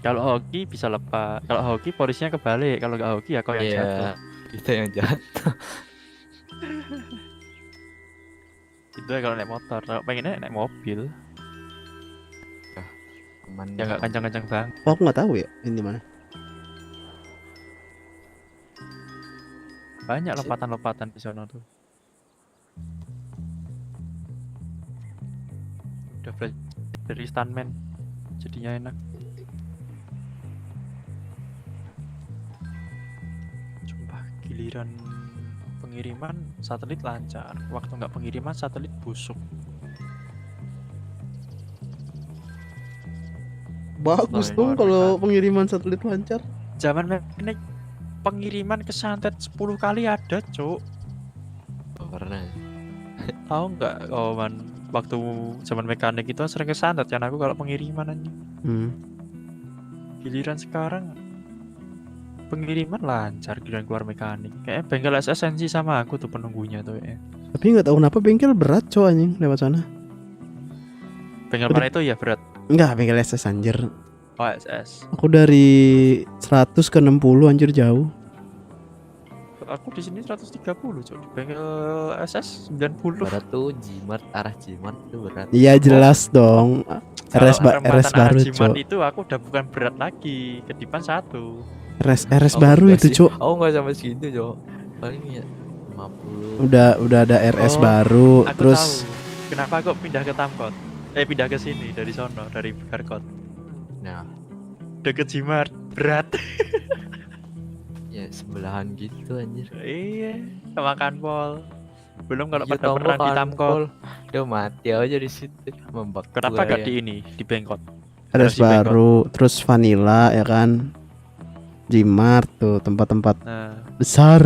Kalau hoki bisa lepas. Kalau hoki polisinya kebalik. Kalau nggak hoki ya kau yang Iya, jatuh. kita yang jatuh. Itu ya kalau naik motor. Kalau pengennya naik mobil, Aman. ya nggak kencang-kencang bang. Oh, aku nggak tahu ya ini mana. Banyak lompatan-lompatan di sana tuh. Udah belajar dari stuntman, jadinya enak. Coba giliran pengiriman satelit lancar, waktu nggak pengiriman satelit busuk. Bagus Lumayan dong luar kalau biasa. pengiriman satelit lancar. Zaman mekanik pengiriman ke santet 10 kali ada, Cuk. Oh, pernah. Tahu nggak? Oh man, waktu zaman mekanik itu sering ke santet kan aku kalau pengiriman anjing. Giliran sekarang pengiriman lancar, giliran keluar mekanik. Kayaknya bengkel SSN sih sama aku tuh penunggunya tuh ya. Tapi nggak tahu kenapa bengkel berat cowok anjing lewat sana. Bengkel mana itu ya berat? Enggak, bengkel SS anjir. Oh SS. Aku dari 100 ke 60 anjir jauh. Aku di sini 130 Cuk. Di bengkel SS 90. Berat tuh Gmart, arah Gmart tuh berat. Iya jelas dong. RS baru Jimat cok. itu aku udah bukan berat lagi, kedipan 1. RS baru itu cok. Oh nggak sampai segitu cok. Paling ya 50. Udah ada RS baru. Aku Terus tahu kenapa kok pindah ke Tamkot. Pindah ke sini dari sono, dari Garkot. Nah, Deket Jimat, berat. ya sebelahan gitu anjir. Iya, makan pol. Belum kalau Iya, pada tahu pernah di makan Tamkot. pol. Dia mati aja di situ. Membak. Kenapa gua gak ya. di ini, di Bengkot? RS Versi Bengkot. baru. Terus Vanilla ya kan. Gmart tuh tempat-tempat Nah, besar.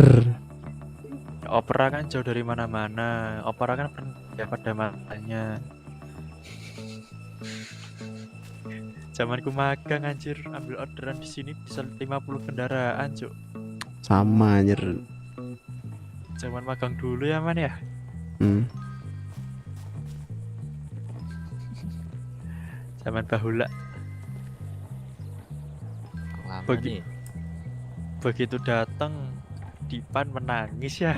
opera kan jauh dari mana-mana. Opera kan pernah ya pada matanya. Zamanku magang anjir, ambil orderan di sini bisa 50 kendaraan, Cuk. Sama anjir. Zaman magang dulu ya, Man ya. Zaman bahula. Lama Bagi- nih. Begitu datang Dipan menangis ya.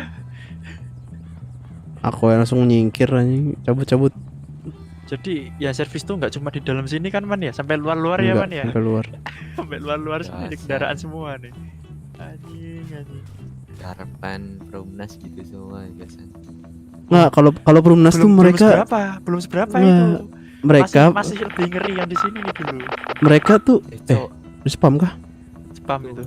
Aku yang langsung nyingkir anjing, cabut-cabut. Jadi ya servis tuh nggak cuma di dalam sini kan, Man ya, sampai luar-luar ya, Enggak, Man ya. sampai luar. Sampai luar-luar semua di Biasa. kendaraan semua nih. Anjing. Harapan Promnas gitu semua biasanya. Nggak, kalau Perumnas tuh mereka belum seberapa Nggak, itu. mereka masih lebih ngeri yang di sini nih dulu. mereka tuh Cok, di spam kah? Spam itu.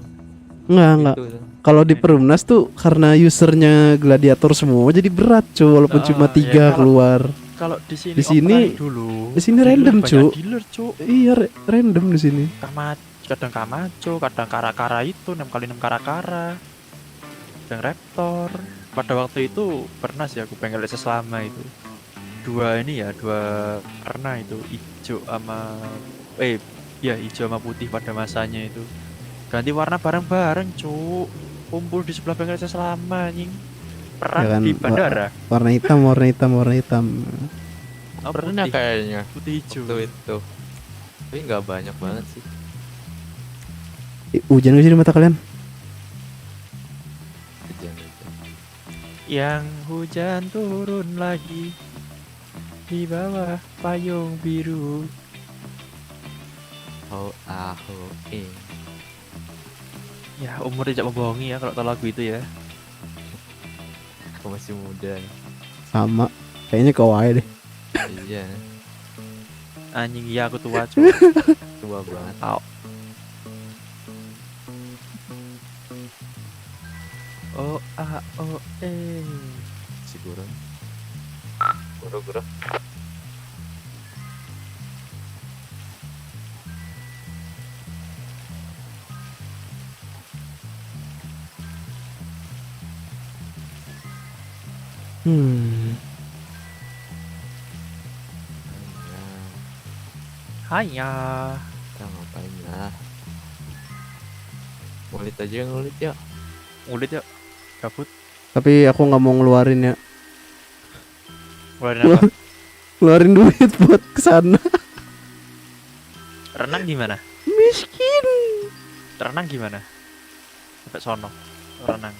Enggak. gitu tuh. Kalau di Perumnas tuh karena usernya gladiator semua jadi berat cuy, walaupun Ah, cuma 3 ya, kalau- keluar. Kalau di sini Di sini- operasi dulu. di sini dealer random, banyak Cuk. Dealer, Cuk. Iya, random di sini. Kadang Kamacho, kadang Kara-Kara itu 6x6 Kara-Kara. Kadang Raptor. Pada waktu itu pernah sih aku pengen SS lama itu. Dua warna itu, hijau sama hijau sama putih pada masanya itu. Ganti warna bareng-bareng, Cuk. Kumpul di sebelah bengkel SS lama anjing. Perang Ya kan, di bandara. Warna hitam. Oh, Pernah putih. kayaknya Putih hijau. waktu itu. Tapi nggak banyak banget sih. Hujan gak sih di mata kalian? Hujan itu. Yang hujan turun lagi di bawah payung biru. Ya umur tidak membohongi ya kalau tahu lagu itu ya. Aku masih muda. Sama. Kayaknya kau aja deh. Iya, Anjing iya aku tua cuy. tua banget. Oh ah oh Si Guru. Guru. Hanya. Kita ngapain lah? Ngulit aja ngulit ya. Ngulit ya. Gabut. Tapi aku nggak mau ngeluarin ya. Ngeluarin apa? Ngeluarin duit buat kesana. Renang gimana? Miskin. Renang gimana? Sampai sono. Renang.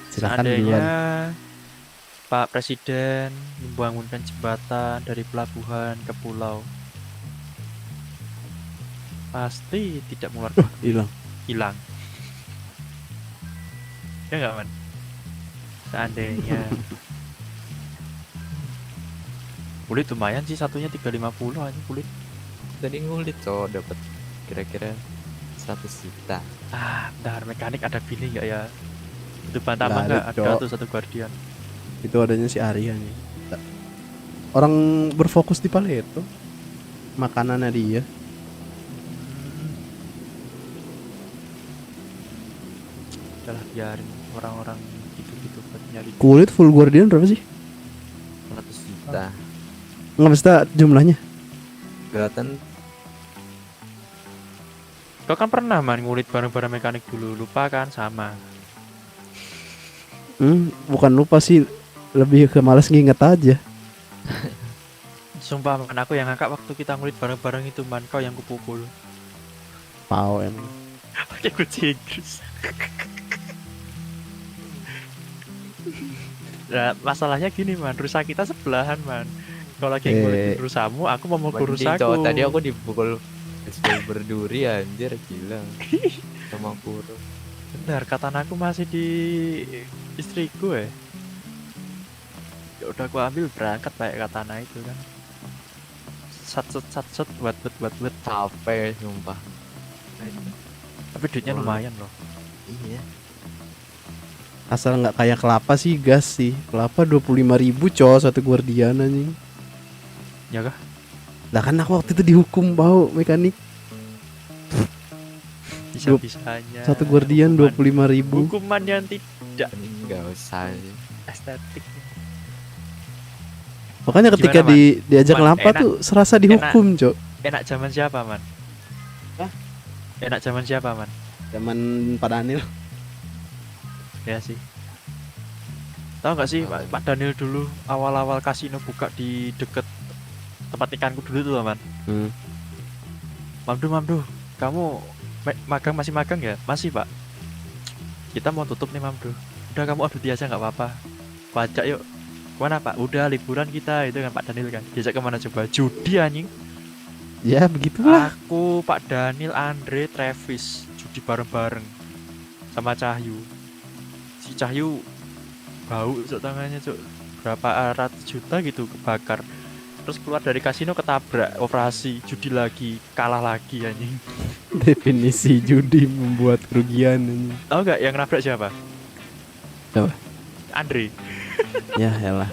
Silakan Seandainya duluan. Pak Presiden membangunkan jembatan dari pelabuhan ke pulau, pasti tidak mengeluarkan Hilang. ya nggak Man? Seandainya kulit lumayan sih, satunya 350 aja kulit. Tadi ngulit cowok dapat kira-kira 100 juta. Bentar, mekanik ada pilih nggak ya? Itu Bantama Nggak ada, nggak ada Cok. tuh satu Guardian. Itu adanya si Arya nih. Orang berfokus di Paleto. Makanannya dia. udahlah biarin orang-orang gitu-gitu buat nyari Kulit full guardian berapa sih? 100 juta. Nggak mesti jumlahnya. Kelihatan kau kan pernah man ngulit barang-barang mekanik dulu, lupa kan? Sama. Bukan lupa sih, lebih ke males nginget aja. Sumpah man, aku yang ngangkat waktu kita ngulit barang-barang itu man, kau yang kupukul Pau emang. pakai kunci Inggris. Nah, masalahnya gini man, rusa kita sebelahan man. Kalau lagi ngulitin rusamu, aku mau mukul mending, rusaku. cowok, tadi aku dipukul baseball berduri anjir, gila. Sama kuro. Benar, katanaku masih di istriku ya. Ya udah aku ambil berangkat pakai katana itu kan. Sat buat Capek sumpah. tapi duitnya lumayan loh. Iya. Asal nggak kayak kelapa sih gas sih. Kelapa 25.000 cowok satu guardian anjing. Ya kah? Lah kan aku waktu itu dihukum bau mekanik. Bisa-bisanya. Satu guardian 25.000. Hukuman yang tidak Enggak usah. estetik. Makanya ketika Gimana, Man? diajak Man, kelapa enak. tuh serasa dihukum, Cok. Enak zaman siapa man? Hah? Enak zaman siapa man? Zaman Pak Daniel. Ya sih. Tahu nggak sih Pak Daniel dulu awal-awal kasino buka di deket tempat ikanku dulu tuh man. Mamdu, kamu masih magang ya? Masih pak. Kita mau tutup nih Mamdu. Udah kamu audit aja nggak apa-apa. Pajak yuk. Kemana pak? Udah liburan kita itu kan Pak Daniel kan. Diajak kemana coba? Judi anjing. Ya begitulah. Aku, Pak Daniel, Andre, Travis judi bareng-bareng sama Cahyu. Si Cahyu bau cok tangannya cok, berapa ratus juta gitu kebakar. Terus keluar dari kasino ketabrak, operasi judi lagi, kalah lagi anjing. Definisi judi membuat kerugian anjing. Tahu nggak yang nabrak siapa? Siapa? Andre. Ya elah.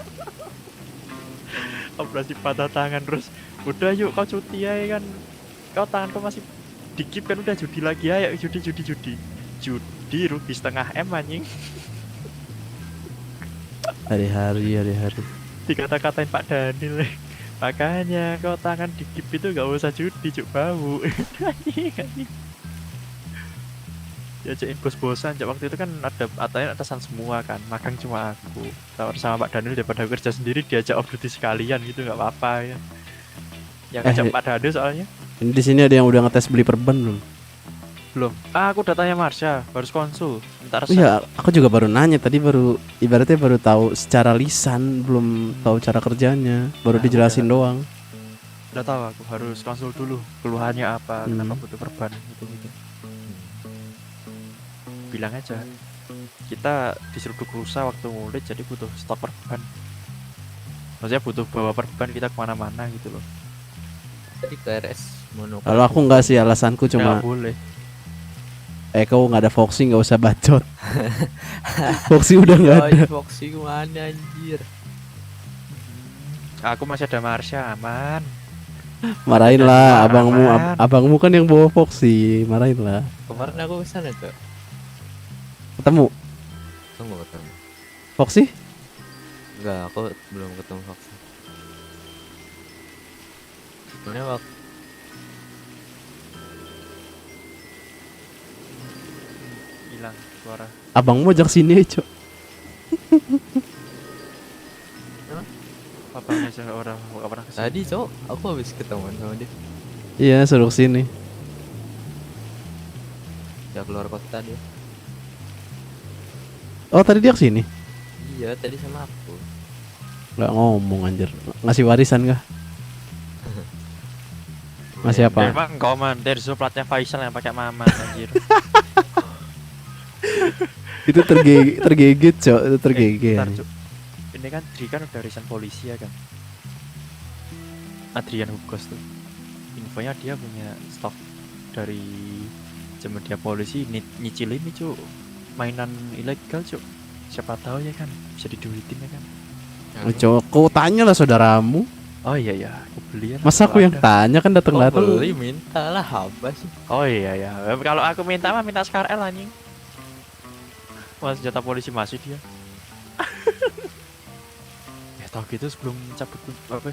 Operasi patah tangan terus. Udah yuk kau cuti aja kan. Kau tangan kau masih dikip kan, udah judi lagi ayo judi. Judi rugi setengah M anjing. Hari-hari. Dikata-katain Pak Daniel. Makanya kau tangan dikip itu gak usah judi cuk, bau. Anjing. Ya cek bos-bosan cek, waktu itu kan ada atasan semua kan, magang cuma aku. Tawar sama Pak Daniel daripada kerja sendiri diajak off duty sekalian gitu, nggak apa-apa ya. Yang ngajak Pak Daniel soalnya. Ini di sini ada yang udah ngetes beli perban belum? Belum. Aku udah tanya Marsha, harus konsul. Ntar Iya, aku juga baru nanya tadi, ibaratnya baru tahu secara lisan, belum tahu cara kerjanya, baru dijelasin doang. Udah tahu aku harus konsul dulu keluhannya apa, kenapa butuh perban gitu. Bilang aja kita diseruduk rusa waktu ngulit, jadi butuh stok perban. Maksudnya butuh bawa perban kita kemana-mana gitu loh. Tadi ke RS Mono. Kalau aku nggak sih, alasanku cuma nggak boleh. Kau nggak ada Foxy nggak usah bacot. Foxy udah nggak ada. Foxy kemana anjir? Aku masih ada Marsha, aman. Marahin lah abangmu kan yang bawa Foxy, marahin lah. Kemarin aku kesana tuh. Ketemu Foxy? Enggak, aku belum ketemu Foxy. Sebenarnya waktu hilang suara. Abangmu ajak sini aja, Cok. Papanya aja orang gak pernah kesini. tadi cok, aku habis ketemuan sama dia. Iya, suruh sini. Ya keluar kota dia. Oh, tadi dia kesini? Iya, tadi sama aku. Nggak ngomong anjir. Ngasih warisan kah? Ngasih apa? Emang kau man, dari platnya Faisal yang pakai Maman anjir. Itu tergigit, Cok. Itu tergigit. Bentar, Cuk. Ini kan Dri kan udah resign polisi ya kan. Adrian Hugos tuh. Infonya dia punya stok dari zaman dia polisi, nyicilin nih Cuk. Mainan ilegal Cuk. Siapa tahu ya kan bisa diduitin ya kan. Cok, kau tanya lah saudaramu. Oh iya ya, aku beli ya. Masa aku yang tanya kan datang-datang. Beli minta lah, apa sih? Oh iya ya. Kalau aku minta mah minta SKRL anjing. Mas senjata polisi masih dia. Ya tau gitu sebelum cabut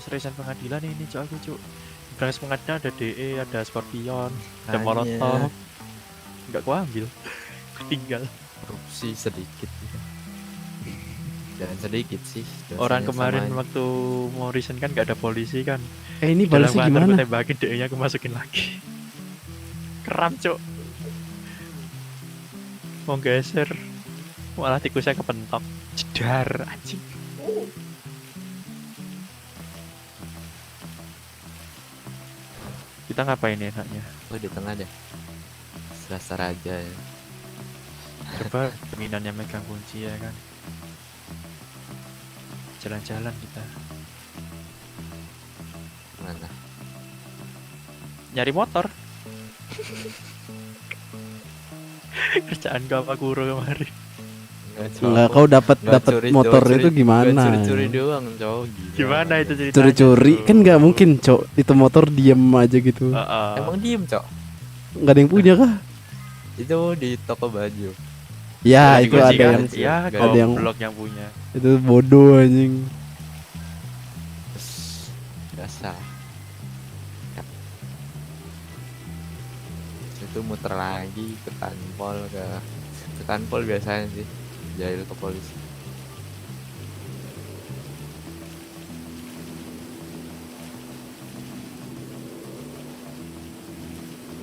resign pengadilan ini cok aku cok. Berangkas pengadilan ada DE, ada Scorpion, ada Hanya. Molotov. Enggak ku ambil. Ketinggal. Korupsi sedikit gitu. Jangan sedikit sih. Orang dosanya kemarin sama aja. waktu mau resign kan gak ada polisi kan. Ini Dalam balasnya kantor gimana? aku tembakin DE-nya aku masukin lagi. Keram cok. Mau geser. Malah tikusnya kepentok. Jedar anjing. Kita ngapain ya enaknya? Oh di tengah deh. Serasa raja ya. Coba dominannya megang kunci ya kan. Jalan-jalan kita. Mana? Nyari motor. Kerjaan gak apa kuro kemarin. Enggak, kau dapat motor itu gimana? Curi-curi doang, cowok. Gimana itu ceritanya? Curi-curi tuh? kan nggak mungkin, Cok. Itu motor diem aja gitu. Emang diem, cok? Nggak ada yang punya kah? Itu di toko baju. Ya, Ada itu kunci ada kan? yang Ya, ada yang goblok yang punya. itu bodoh anjing. Biasa. Itu muter lagi ke Tanpol biasanya sih. Jahil ke polisi.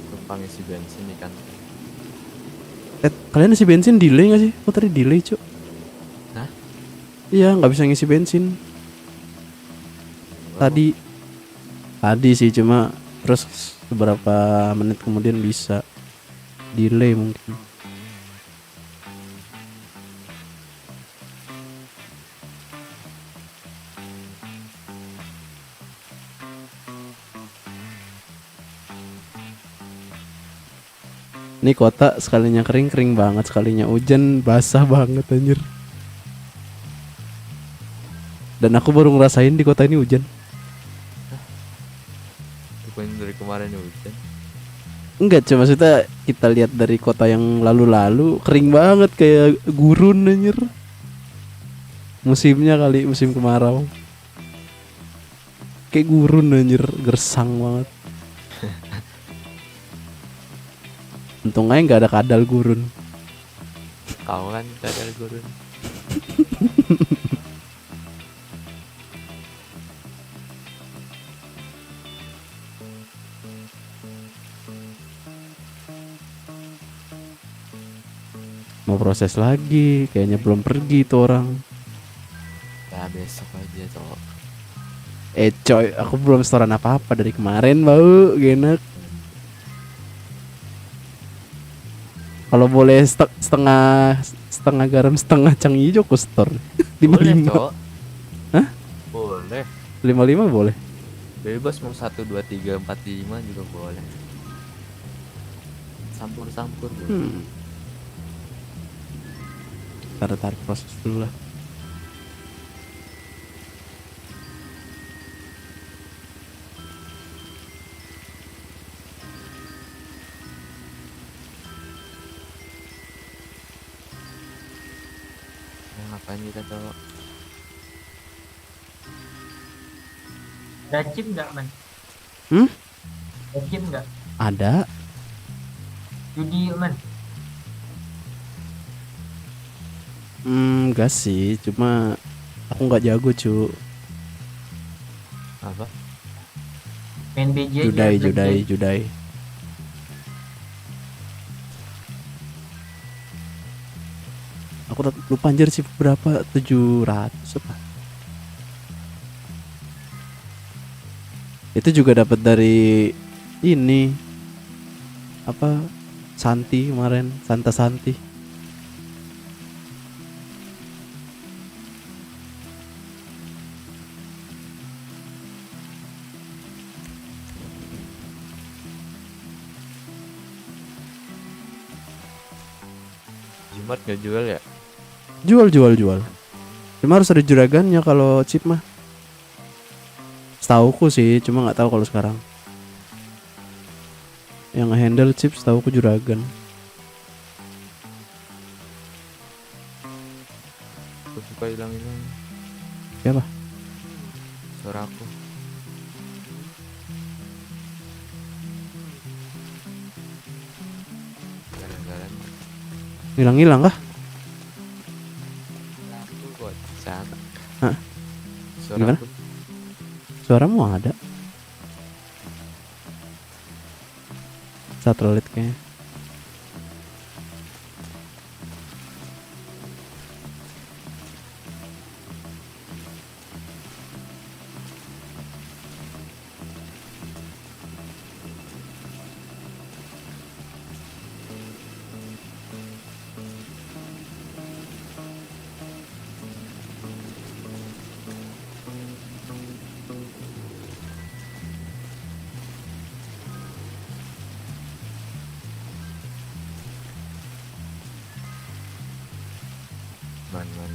Numpang isi bensin nih kan. Kalian isi bensin delay nggak sih? Oh tadi delay, Cok. Hah? Iya, nggak bisa ngisi bensin. Tadi sih cuma terus beberapa menit kemudian bisa delay mungkin. Ini kota sekalinya kering banget, sekalinya hujan basah banget anjir. Dan aku baru ngerasain di kota ini hujan. Bukan dari kemarin hujan. Enggak, cuma maksudnya kita lihat dari kota yang lalu-lalu kering banget kayak gurun anjir. Musimnya kali, musim kemarau. Kayak gurun anjir, gersang banget. Untung aja nggak ada kadal gurun. Kau kan kadal gurun. Mau proses lagi, kayaknya belum pergi tuh orang. Ya besok aja cowok. Coy, aku belum setoran apa-apa dari kemarin, bau, enak. Kalau boleh setengah garam setengah cang hijau aku store. 55. Cowok. Hah? Boleh. 55 boleh. Bebas mau 1, 2, 3, 4, 5 juga boleh. Campur-campur boleh. Tarik proses dulu lah. Ngapain kita cowok? Ada chip nggak, Man? Hmm? Ada chip nggak? Ada. Judi, Man. Enggak sih, cuma aku nggak jago, cu. Apa? Main BJ aja. Judai. Aku lupa anjir sih berapa, 700 apa. Itu juga dapat dari ini apa Santi kemarin, Santa Santi. Jumat gak jual ya? Jual. Cuma harus ada juragannya kalau chip mah. Setauku sih, cuma nggak tahu kalau sekarang. Yang handle chip setauku juragan. suka hilang-hilang. Siapa? Suara aku. Jalan-jalan. Hilang-hilang kah? Aku kok sana. Hah? Suara Gimana? aku. Suaramu ada. Satelit kayaknya.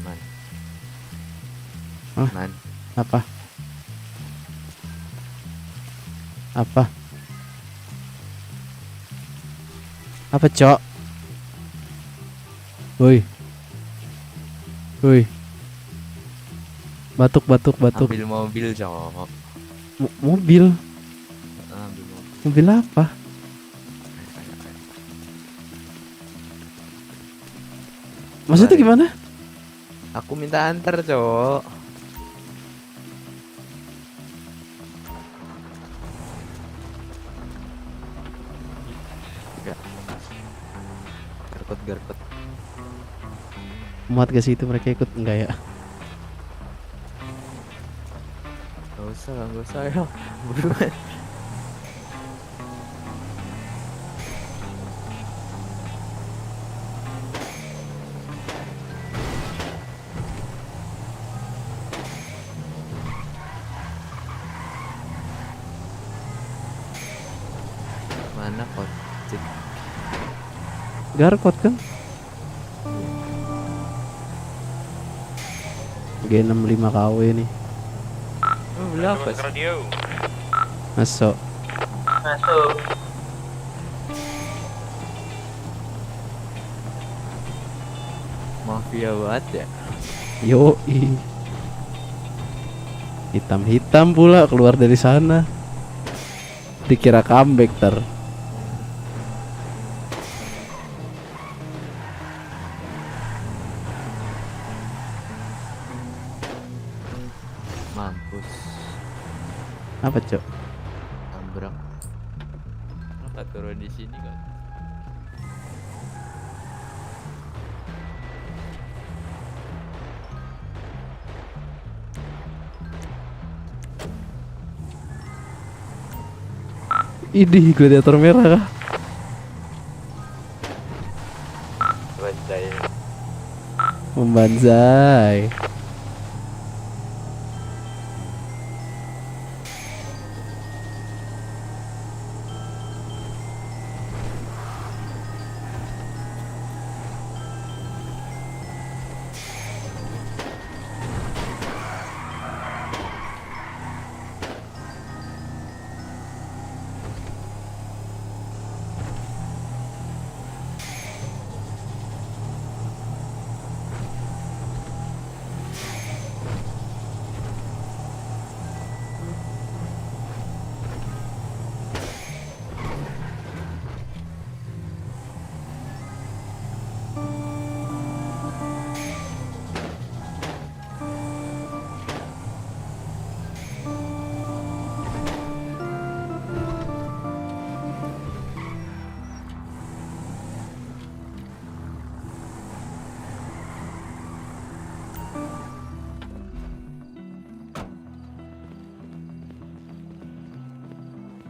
Man. Hah? Man. Apa? Apa? Apa, Cok? Woi. Woi. Batuk. Ambil mobil, Cok. Mobil. Ambil mobil. Mobil apa? Maksudnya gimana? Aku minta antar, Cok. Enggak. Garkot. Muat gak sih itu mereka ikut? Enggak ya? Gak usah ya. Buruan. Mana kocik? Garkot kan? G65 KW nih. Oh, beli apa sih? Masuk. Mafia banget ya. Yoi. Hitam pula keluar dari sana. Dikira comeback ter. Mampus. Apa, Cok? Ambrak. Kenapa turun di sini kan? Idih, gladiator merah kah? Banjai. Membanzai.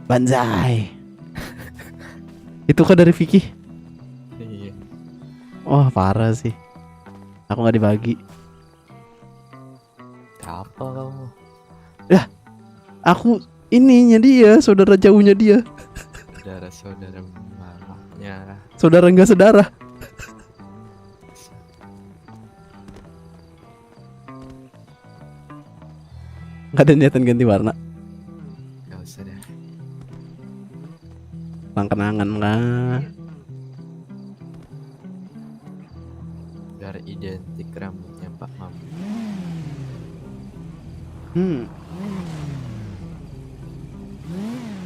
Banzai. Itu kan dari Vicky. Iya. Wah, parah sih. Aku nggak dibagi. Apa kamu? Aku ininya dia, saudara jauhnya dia. Saudara mamanya. Saudara enggak saudara. Nggak ada niatan ganti warna. Gak usah deh. Kenangan kah? Biar identik rambutnya Pak Mam.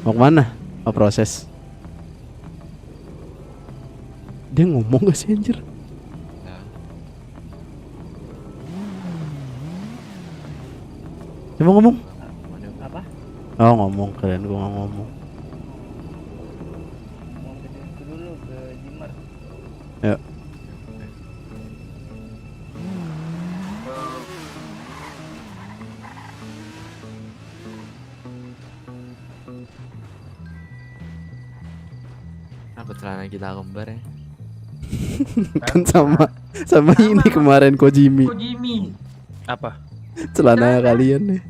Mau kemana? Mau proses. Dia ngomong gak sih anjir? Nah, Coba ngomong. mana Apa? Oh ngomong, kalian gua nggak ngomong. Mau ke situ dulu ke Jimmer. Ya. Kenapa celana kita kembar ya? Kan sama ini kemarin Kojimi. Jimmy Apa? Celana kalian nih.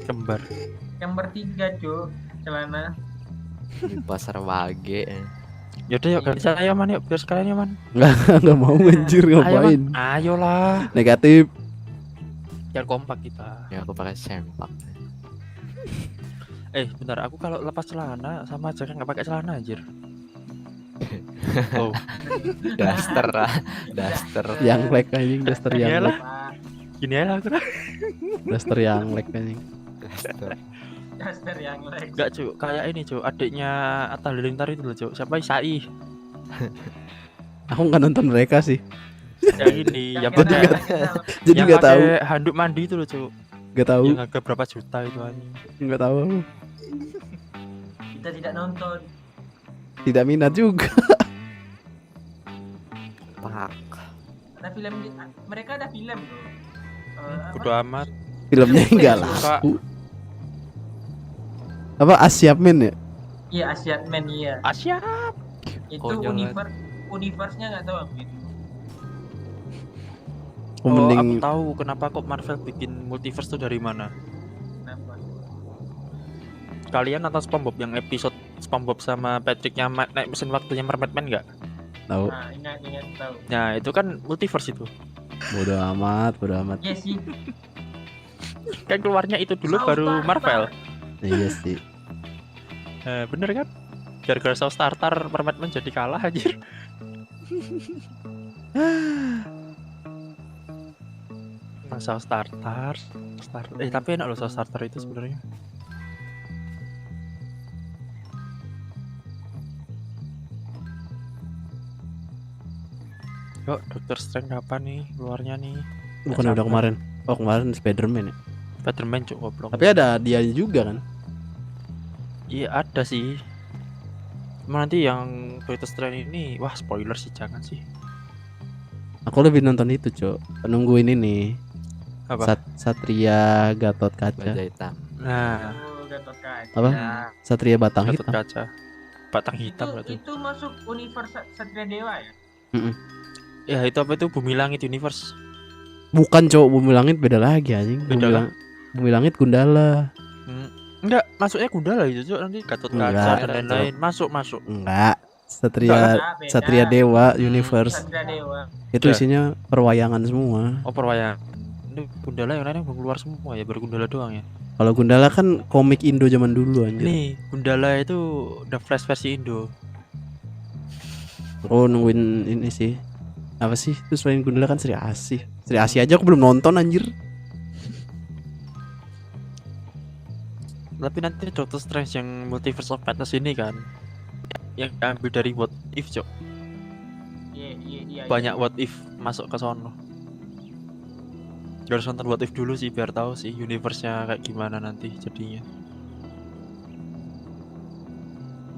Kembar. yang bertiga cu celana. Di pasar Wage. Yaudah yuk ganti saya man yuk biar sekalian ya man. Nggak mau anjir, ngapain? Ayo, man. Ayolah. Negatif. Biar kompak kita. Ya aku pakai sempak. Bentar, aku kalau lepas celana sama aja kan nggak pakai celana anjir. Oh, Daster lah, daster. Yang lag anjing, daster yang Iyalah. lag. Gini aja lah aku dah. Daster yang lag anjing. Daster. Daster yang Lex. Enggak cu, kayak ini cu, adiknya Atta Halilintar itu loh cu. Siapa Isai? Aku nggak nonton mereka sih. Yang ini, yang Jadi pakai Jadi yang nggak tahu. pakai handuk mandi itu loh cu. Nggak tahu. Yang harga berapa juta itu anjing. Nggak tahu. Aku. Kita tidak nonton. Tidak minat juga. Pak. Ada film mereka ada film tuh. Bodo amat. Filmnya nggak Suka. laku. Apa Asia Men ya? Iya Asian Man iya. Asia. Itu Konyol universe-nya nggak tahu aku itu. Oh, Aku mending tahu kenapa kok Marvel bikin multiverse tuh dari mana. Kenapa? Kalian nonton SpongeBob yang episode SpongeBob sama Patrick yang naik mesin waktunya Mermaid Man nggak? tahu. Nah, ingat tahu. Nah itu kan multiverse itu. Bodo amat, bodo amat. Iya sih. Kan keluarnya itu dulu South baru Park. Marvel. Iya sih. Bener kan? Gara-gara South Starter Mermaid Man jadi kalah anjir. South Starter. Tapi enak loh South Starter itu sebenarnya. Yuk, Doctor Strange kapan nih keluarnya nih? Bukan udah kemarin. Oh kemarin Spider-Man ya. Spider-Man cuk goblok. Tapi ada dia juga kan. Iya ada sih. Cuma nanti yang Doctor Strange ini, wah spoiler sih jangan sih. Aku lebih nonton itu, Cok. Nungguin ini. Apa? Satria Gatot Kaca. Baja hitam. Nah, Oh, Gatot Kaca. Apa? Satria Batang Gatot Hitam. Kaca. Batang hitam berarti. Itu masuk universe Satria Dewa ya? Ya itu apa itu Bumi Langit Universe. Bukan, Cok. Bumi Langit beda lagi anjing. Beda kan? Bumi Langit Gundala. Enggak, masuknya Gundala itu cuk nanti Gatot Kaca Enggak. dan lain-lain. Masuk. Enggak. Beda. Satria Dewa Universe. Satria Dewa. Itu Ya. isinya perwayangan semua. Oh perwayang. Ini Gundala yang lainnya belum keluar semua ya, baru Gundala doang ya. Kalau Gundala kan komik Indo zaman dulu anjir. Nih, Gundala itu The Flash versi Indo. Aku nungguin ini sih. Apa sih? Itu selain Gundala kan Sri Asih. Sri Asih aja aku belum nonton anjir. Tapi nanti Doctor Strange yang Multiverse of Madness ini kan yang ambil dari What If, Cok. Iya. Banyak What If masuk ke sono. Harus nonton What If dulu sih biar tahu sih universe-nya kayak gimana nanti jadinya.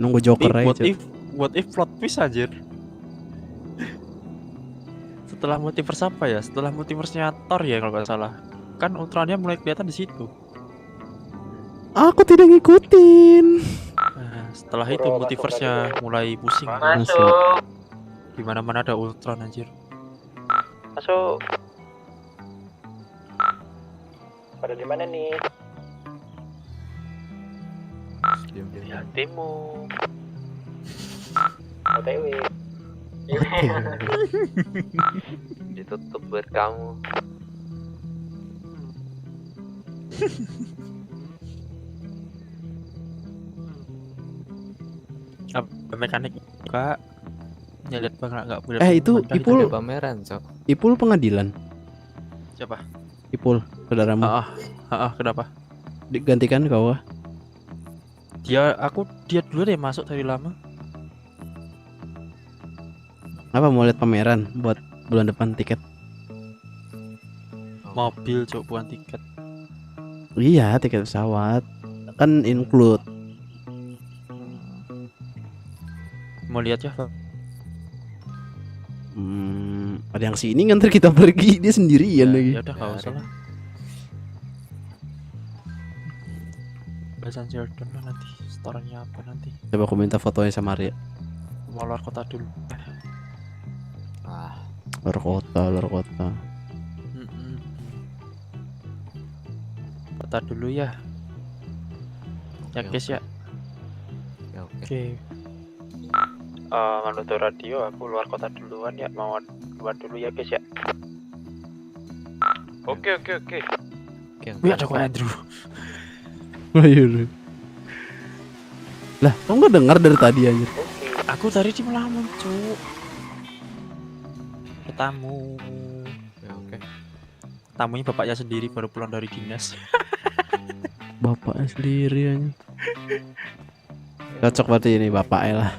Nunggu Joker aja. What if plot twist anjir. Setelah multiverse apa ya? Setelah multiverse-nya Thor ya kalau nggak salah. Kan Ultronnya mulai kelihatan di situ. Aku tidak ngikutin. Nah, setelah itu multiverse-nya mulai pusing. Masuk. Di mana-mana ada Ultron anjir. Masuk. Pada di mana nih? Diam-diam. Di hatimu. OTW. Ditutup buat kamu. Apa mekanik juga? Ya lihat bang nggak boleh. Itu main kali Ipul Ada pameran, Cok. Ipul pengadilan. Siapa? Ipul, saudaramu. Kenapa? Digantikan kau. Dia dulu deh masuk dari lama. Apa mau lihat pameran buat bulan depan tiket? Mobil cok, bukan tiket. Iya, tiket pesawat kan include. Mau lihat ya, Pak? Ada yang sini nganter kita pergi, dia sendirian lagi. Ya udah enggak usah lah. Bahasan Jordan lah nanti. Story-nya apa nanti? Coba aku minta fotonya sama Arya. Mau luar kota dulu. Luar kota. Kota dulu ya. Ya guys ya. Oke. Menutup radio, aku luar kota duluan ya. Mau keluar dulu ya guys ya. Oke. Wih, ada kok Andrew. Ayo. Lah, kamu nggak dengar dari tadi anjir? Aku tadi di melamun, cuk. Tamu. Oke. Tamunya bapaknya sendiri baru pulang dari dinas. Bapaknya sendiri anjir. Cocok berarti ini bapaknya lah.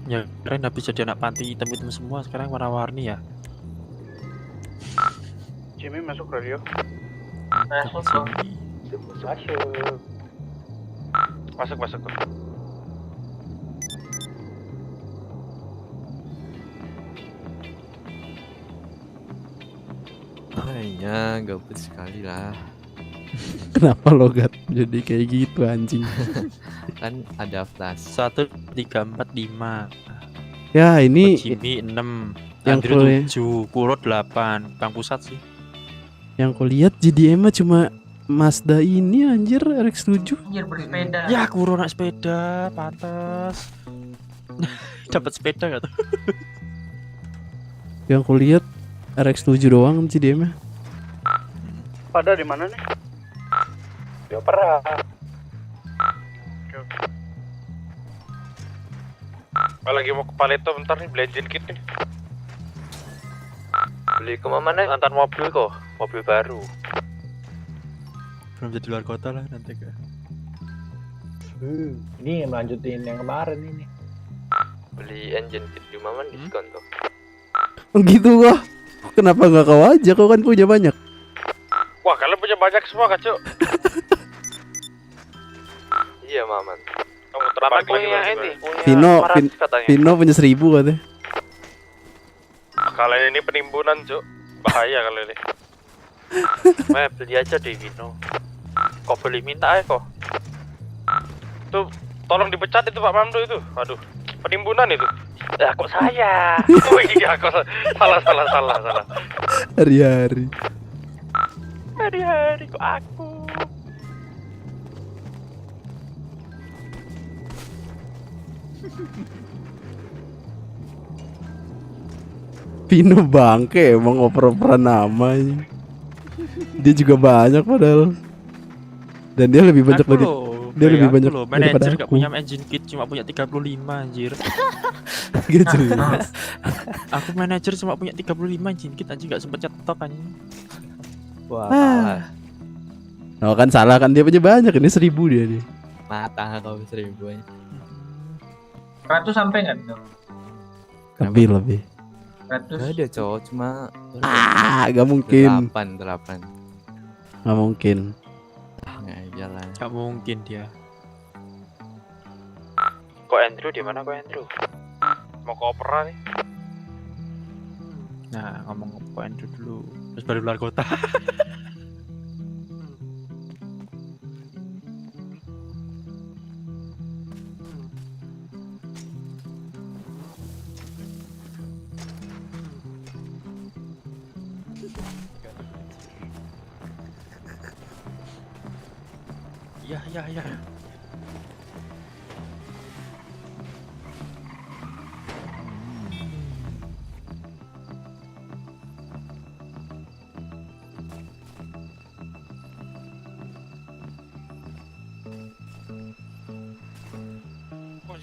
Ya, keren habis jadi anak panti hitam-hitam semua, sekarang warna-warni ya. Jimmy masuk radio. Masuk. Kayaknya gabut sekali lah. Kenapa logat jadi kayak gitu anjing? Kan ada flash. 1, 3, 4, 5. Ya ini Jimmy 6, yang Andrew kuliah. 7, Puro 8, Bang Pusat sih. Yang kulihat JDM cuma Mazda ini anjir RX-7. Anjir bersepeda. Ya, Kuro naik sepeda, pantas. Dapat sepeda gak tuh? Yang kulihat RX-7 doang JDM-nya. Pada di mana nih? Dia pernah. Lagi mau ke Paleto bentar nih, beli engine kit nih. Beli ke mana? Antar mobil kok, mobil baru. Belum jadi luar kota lah nanti ke. Ini melanjutin yang kemarin ini. Beli engine kit di Maman diskon tuh. Gitu kok. Kenapa nggak kau aja? Kau kan punya banyak. Wah, kalian punya banyak semua kan, Cuk? Iya Maman. Kamu terpakai punya ini, Vino punya 1000 katanya. Kalian ini penimbunan, Cuk. Bahaya kalian ini. Beli aja di Vino. Kok beli minta aja kok. Tuh, tolong dipecat itu Pak Mamdu itu. Aduh, penimbunan itu. Ya kok saya? Oh iya, kok salah. Hari-hari. Hari-hari kok aku. Vino bangke emang oper-operan namanya. Dia juga banyak padahal. Dan dia lebih banyak dari dia lebih banyak daripada manajer gak aku. punya engine kit, cuma punya 35 anjir. Gitu. Aku manajer cuma punya 35 engine kit anjir, gak sempet nyetok anjing. Wah, Oh kan salah kan, dia punya banyak, ini 1000 dia nih. mata kau 1000 aja. 100 sampai nggak tuh? Lebih. 100. Gak ada cowok, cuma Gak mungkin. 8. Gak mungkin. Nggak jalan. Gak mungkin dia. Kok Andrew di mana kok Andrew? Mau ke opera nih. Nah, ngomong kok Andrew dulu. Terus baru luar kota. Ya.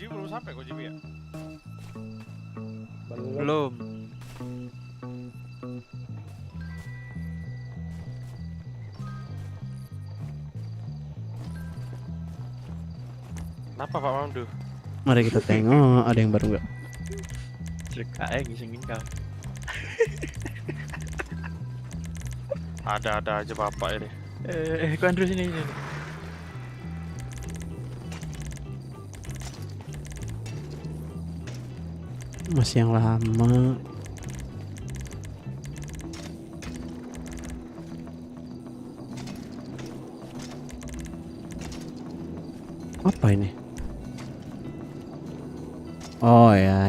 Koji belum sampai Koji ya? Belum. Kenapa Pak Mamdu? Mari kita tengok ada yang baru nggak? Kayak gisingin kau. Ada aja Bapak ini. Kau Andrew sini. Masih yang lama. Apa ini? Oh ya.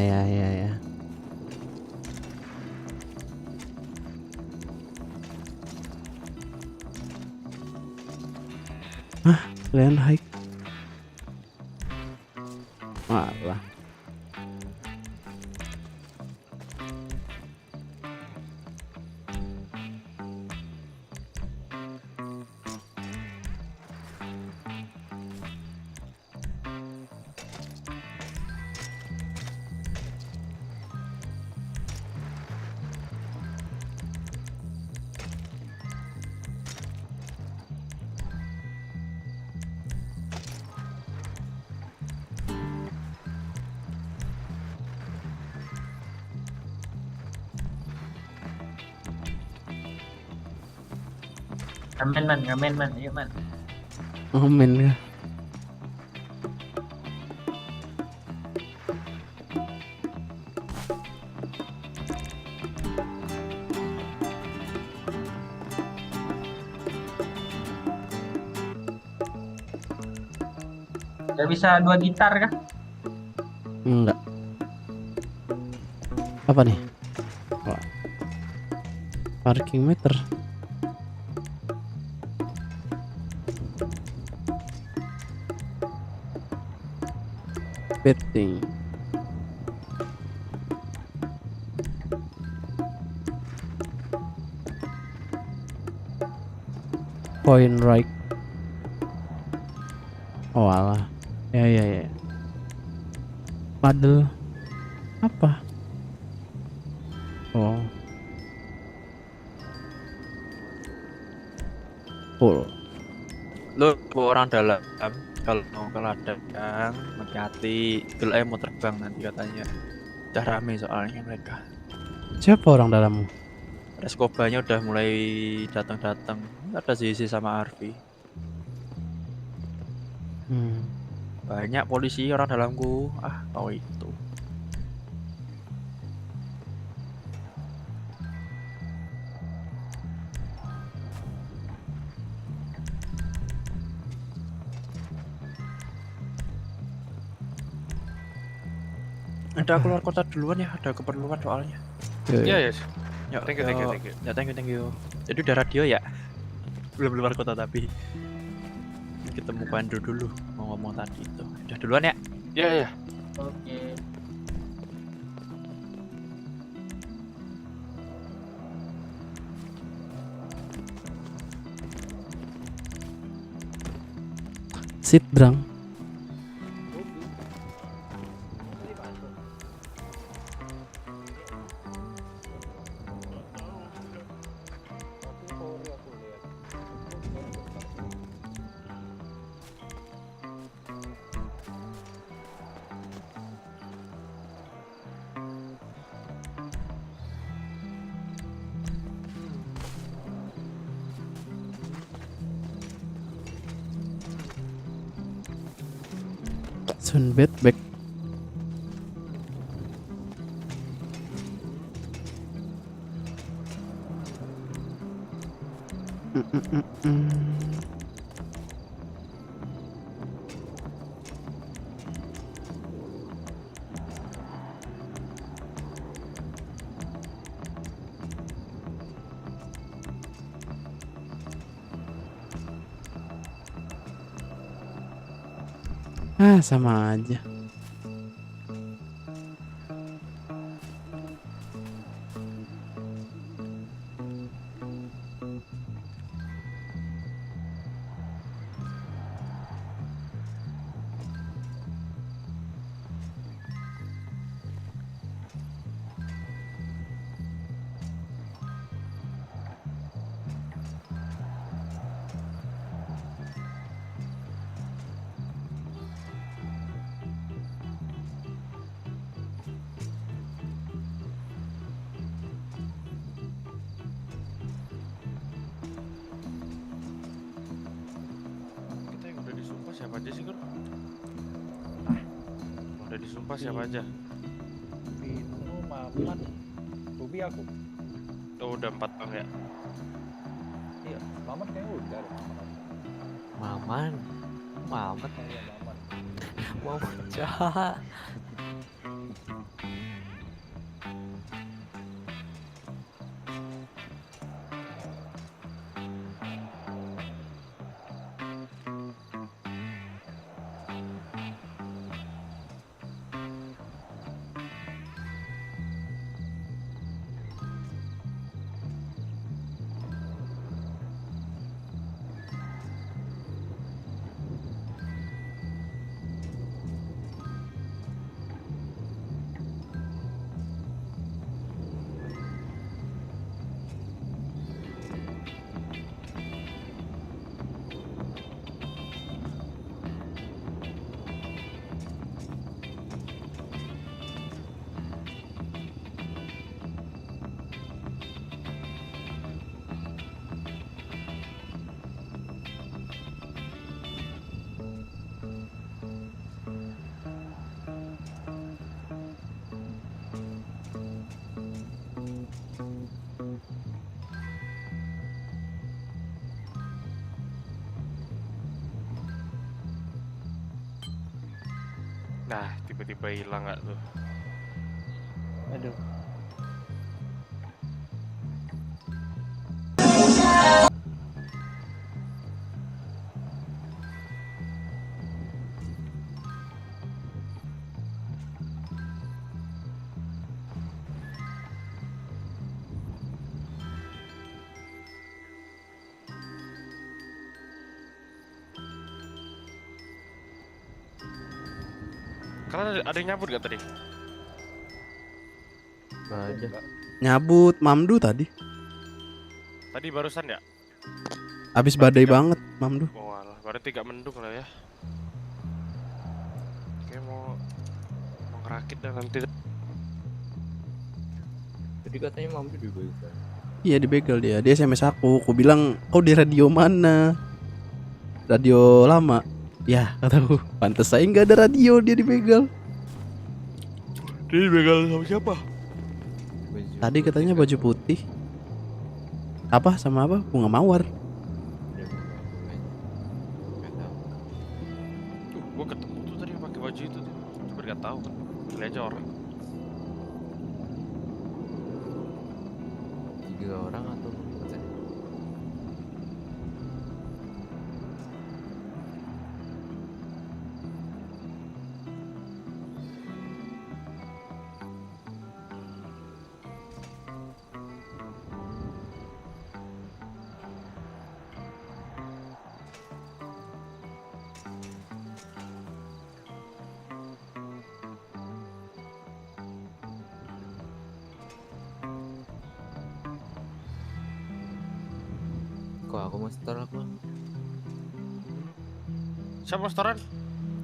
Land hike. Malah. Ngamen man, ayo man. Oh men ya. Gak bisa 2 gitar kah? Enggak. Apa nih? Wah. Parking meter. Betting. Point right. Oh alah. Ya. Paddle. Apa? Oh. Full. Lo orang dalam kalau mau ke ladang hati-hati, dulu mau terbang nanti katanya. Udah rame soalnya mereka. Siapa orang dalammu? Reskobanya udah mulai datang-datang. Ada Zizi sama Arfi. Banyak polisi orang dalamku. Tahu itu. Ada keluar kota duluan ya, ada keperluan soalnya. Iya. Yuk, Thank you. Ya, thank you. Jadi udah radio ya? Belum keluar kota tapi. Ketemu Pandu dulu mau ngomong tadi itu. Udah duluan ya? Iya. Oke. Sit Brang. Sunbed back. Sama aja. siapa aja sih, Gur? Udah disumpah siapa aja? Vino, Mamat, Ruby aku. Oh, udah 4 bang ya? Iya, Mamat kayaknya udah deh. Maman. Mamat. Iya, Mamat. Maman jahat. Nah, tiba-tiba hilang nggak tuh? Aduh. Kalian ada yang nyabut gak tadi? Nggak ada. Nyabut Mamdu tadi. Tadi barusan ya? Abis badai banget Mamdu. Oh alah, berarti gak mendung lah ya. Kayak mau ngerakit dan nanti. Jadi katanya Mamdu juga bisa. Iya dibegal dia. Dia SMS aku bilang kau di radio mana? Radio lama. Ya kataku, pantes saya nggak ada radio, dia dibegal. Dia dibegal sama siapa? Tadi katanya baju putih. Apa sama apa? Bunga mawar. Gua ketemu tuh tadi pakai baju itu tuh. Cuma gak tahu kan. Lihat aja orang. 3 orang atau berapa? Kok aku mau store aku? Siapa restoran?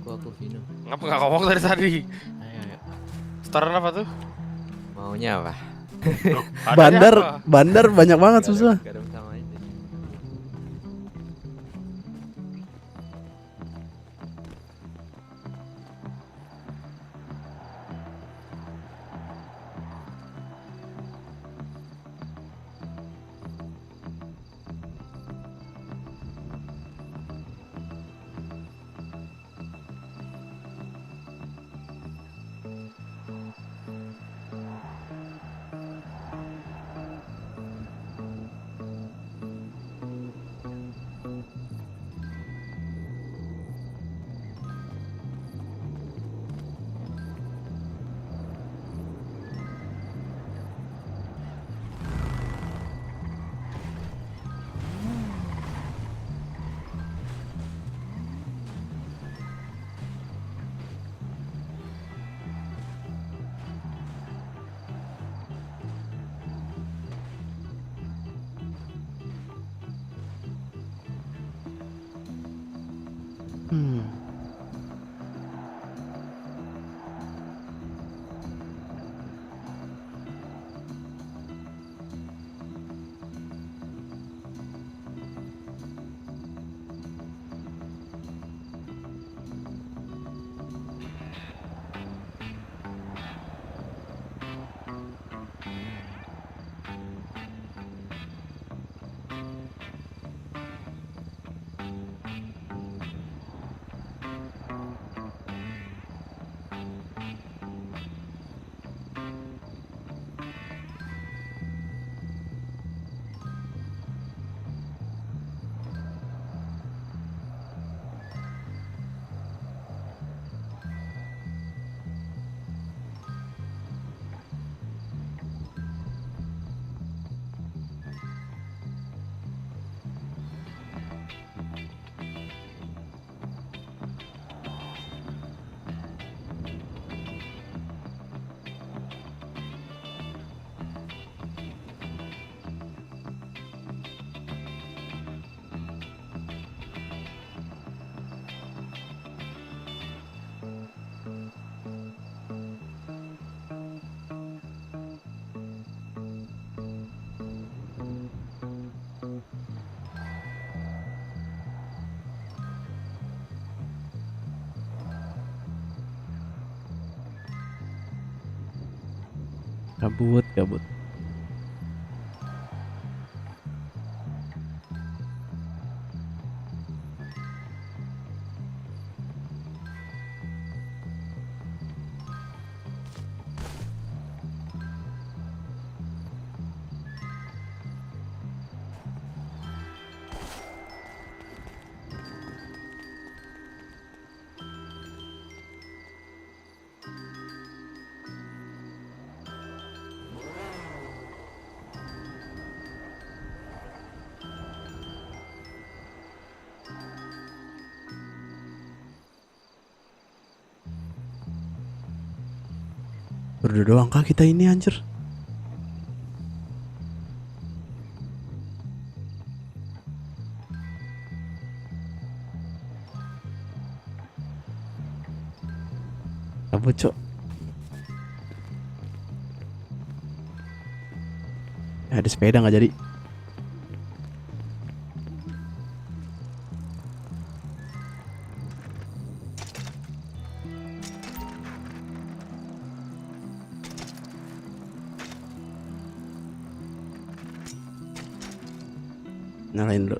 Aku Vino. Ngapa gak ngomong dari tadi? Ayo. Restoran apa tuh? Maunya apa? Adanya apa? Bandar banyak banget susah. Garam sama aja. Kabut, kabut. Berdua doang kah kita ini anjir? Kabut cok. Ada sepeda nggak jadi. Nyalain dulu.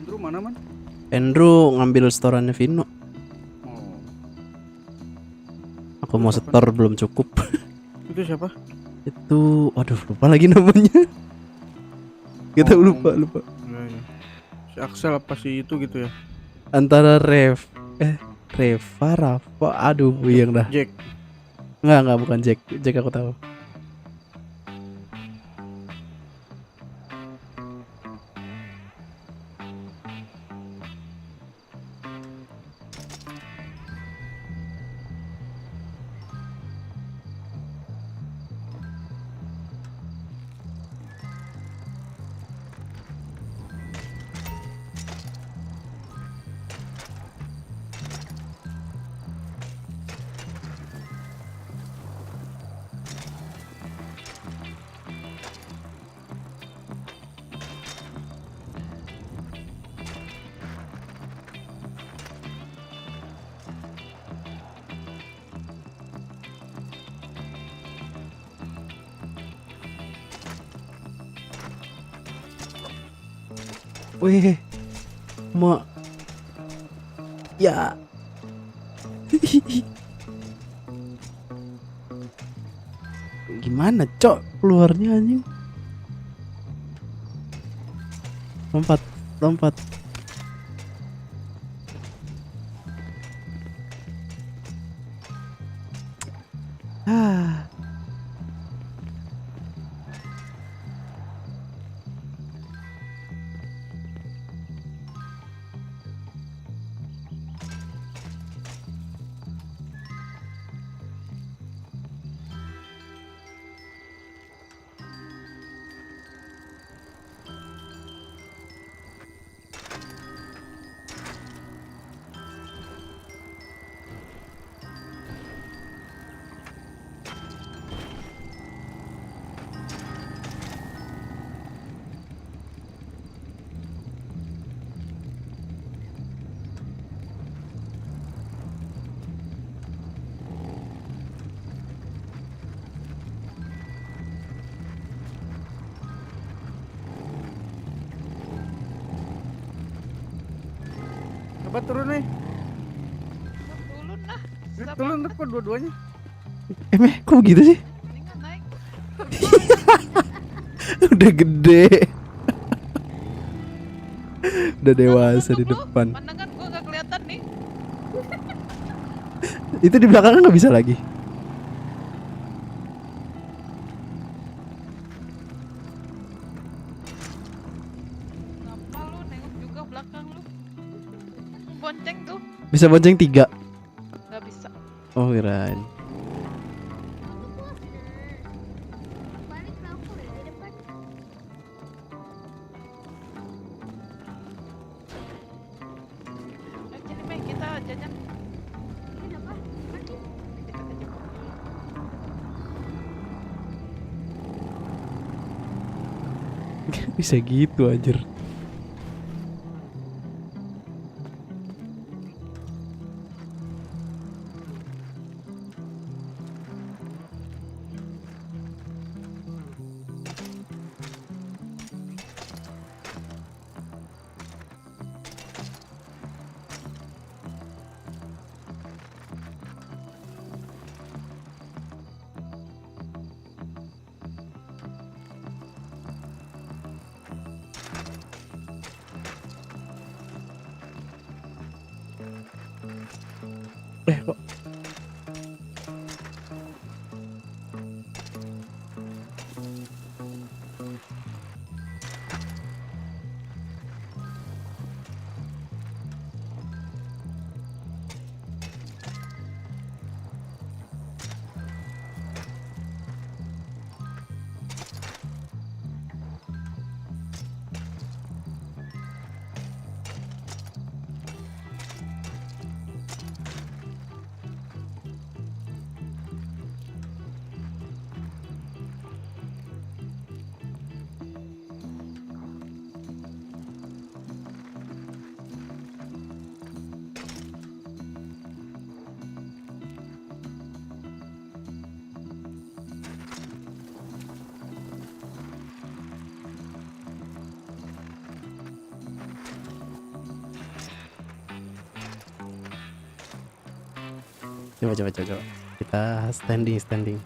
Andrew mana man? Andrew ngambil storannya Vino. Oh. Aku mau setor belum cukup. Itu siapa? Itu, aduh lupa lagi namanya. Kita lupa. Ya, ya. Si Axel apa sih itu gitu ya? Antara Reva, Rafa, aduh buyang dah. Jack. Enggak bukan Jack. Jack aku tahu. Weh, mak, ya, gimana cok keluarnya anjing? Lompat. Ah. Coba turun nih. Turun lah. Turun kok dua-duanya. Meh, kok gitu sih? Udah gede. Udah dewasa di depan. Mana kan gua nggak kelihatan nih. Itu di belakang nggak bisa lagi. Ngapa lu nengok juga belakang lu? Bonceng tuh. Bisa bonceng 3. Nggak bisa. Oh, kirain. Jadi Mei, kita jajan. Bisa gitu anjir. Kok coba. Kita standing.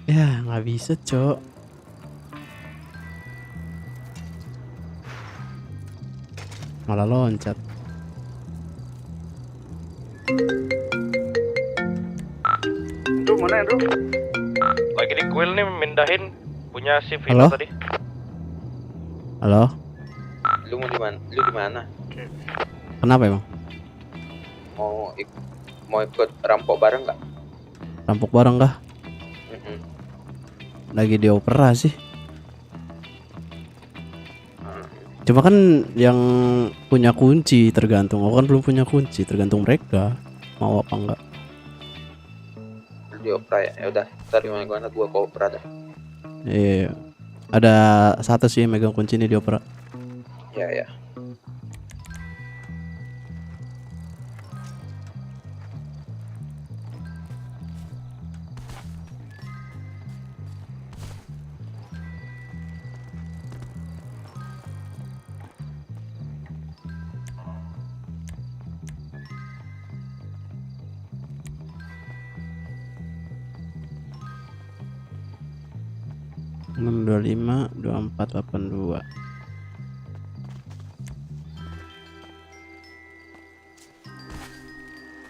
Ya, nggak bisa, Cok. Malah loncat. Andrew, mana Andrew? Lagi di kuil nih mindahin punya si Vino Halo? tadi. Halo? Lu mau di mana? Lu di mana? Kenapa emang? Mau ikut rampok bareng nggak? Rampok bareng kah? Lagi dioperasi sih. Cuma kan yang punya kunci tergantung. Aku kan belum punya kunci, tergantung mereka mau apa enggak. Lu dioper ya? Ya udah, ntar gimana gua kooper dah. Iya. Ada satu sih yang megang kunci ini dioper. Ya. Enam 25 24 82.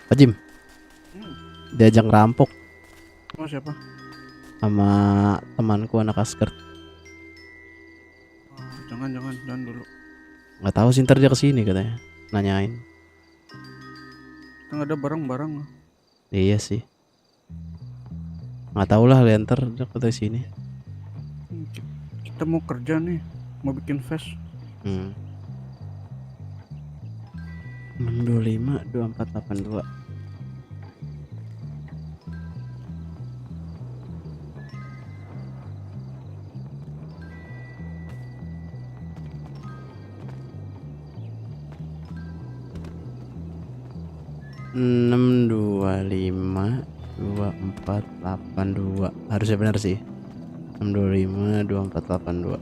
Pak Jim, diajak ngerampok Sama siapa? sama temanku anak asker. Jangan dulu. Nggak tahu sih, ntar dia kesini katanya, nanyain. Kita nggak ada barang-barang. Iya sih. Nggak tahu lah, lihat ntar dia ke sini. Kita mau kerja nih, mau bikin fest. 625 2482. Enam 25 2482. Harusnya benar sih. 625 2482.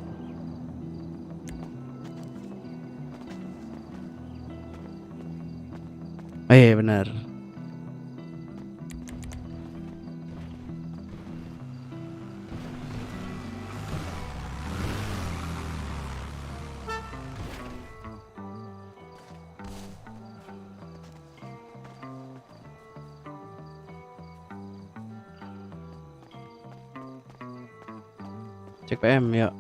Oh iya benar. Cek PM ya.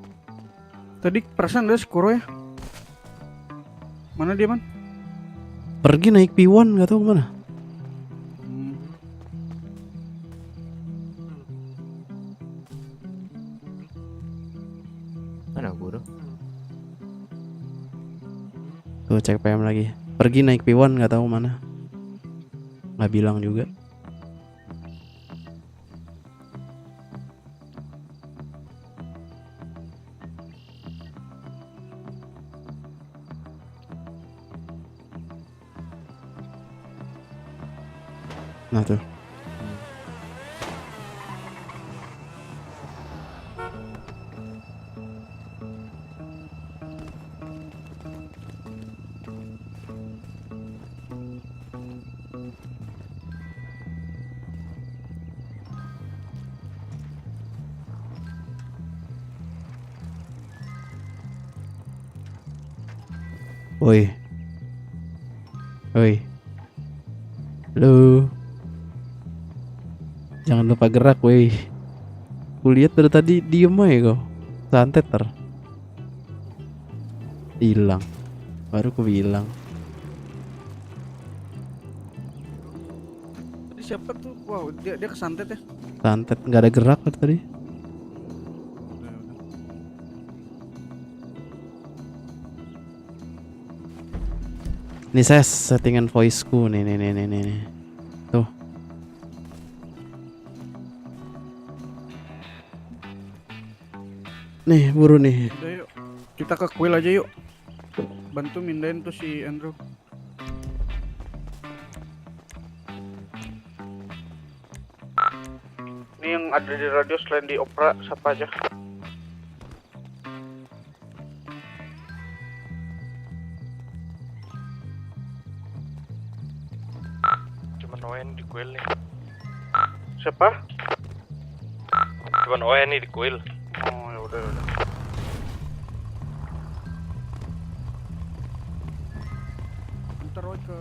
Tadi perasaan ada Skoro ya. Mana dia, Man? Pergi naik P1 nggak tahu kemana. Mana guru? Tuh cek PM lagi. Pergi naik P1 nggak tahu mana. Nggak bilang juga. Nah tuh. Woi. Woi. Halo. Jangan lupa gerak, woi. Kulihat dari tadi diem aja kau. Santet ter. Hilang. Baru ku bilang. Siapa tuh? Wow, dia kesantet ya. Santet nggak ada gerak dari tadi. Nih saya settingan voiceku nih. Tuh. Nih buru nih. Udah yuk. Kita ke kuil aja yuk. Bantu mindahin tuh si Andrew. Ini yang ada di radio selain di Opera siapa aja? Cuman Owen di kuil nih. Siapa? Cuman Owen nih di kuil. Oh ya udah. Ntar Roy ke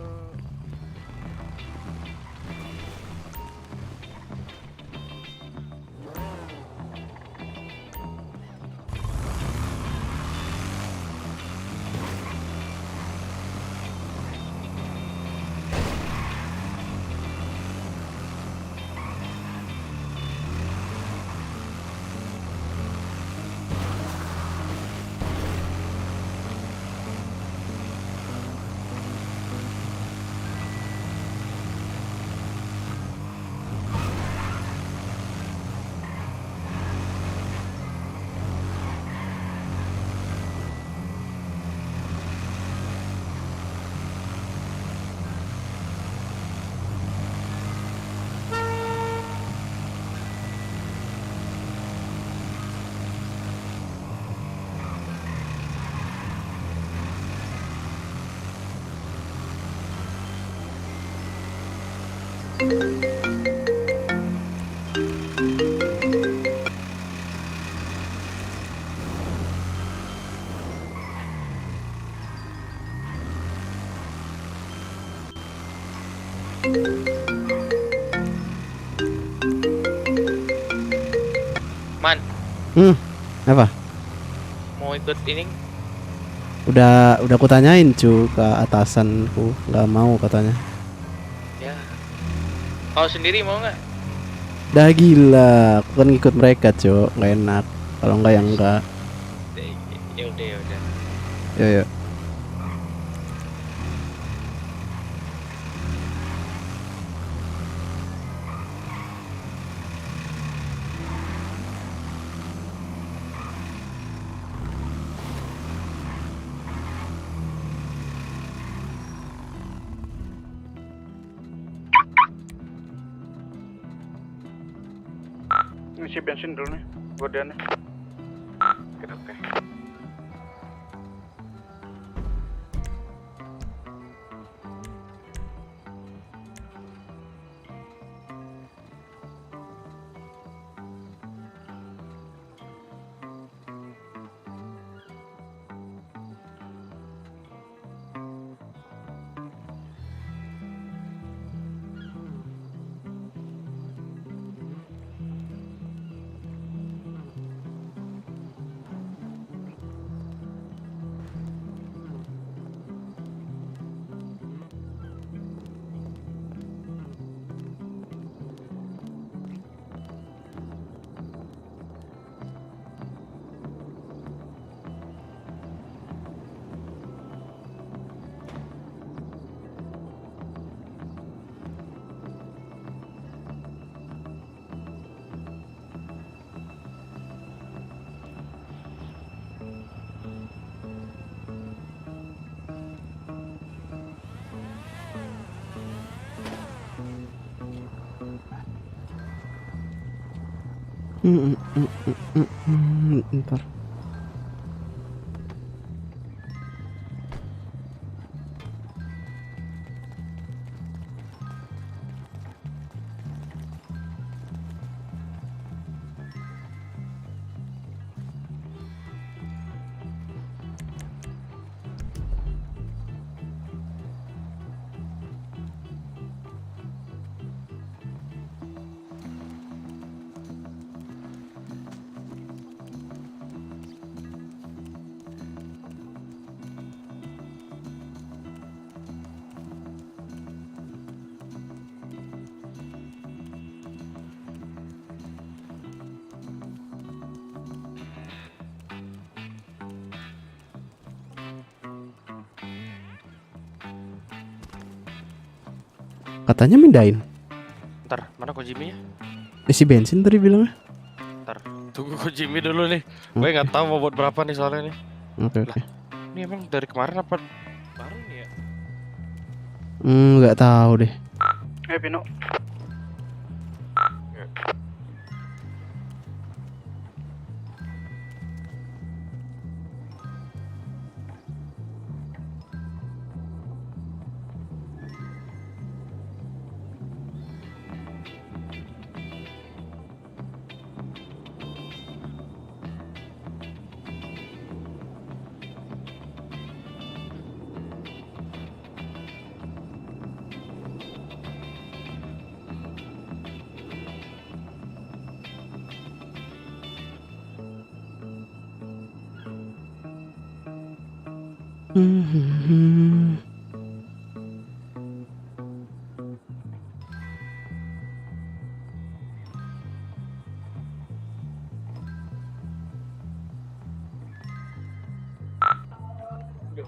Man, Apa? mau ikut ini? Udah ku tanyain cu ke atasanku, nggak mau katanya. Ya. Kau sendiri mau nggak? Dah gila, aku kan ngikut mereka cu, nggak enak. Kalau nggak ya enggak. Ya udah. Yo. isi bensin dulu nih, gordiannya. Oke. Ntar. Katanya mindahin. Ntar, mana Kojimi-nya? Isi bensin tadi bilangnya. Ntar, tunggu Kojimi dulu nih. Gue nggak tahu mau buat berapa nih soalnya nih. Oke. Ini emang dari kemarin apa baru nih ya? Nggak tahu deh. Pino.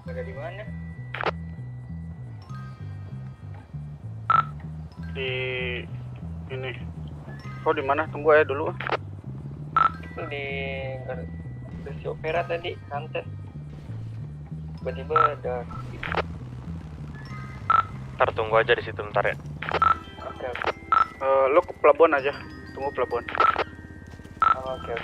Ada di mana? Di ini. Kau di mana? Tunggu aja dulu. Itu di Garasi Opera tadi, santet. Tiba-tiba ada. Ntar tunggu aja di situ bentar ya. Oke. Lo ke pelabuhan aja. Tunggu pelabuhan. Oke.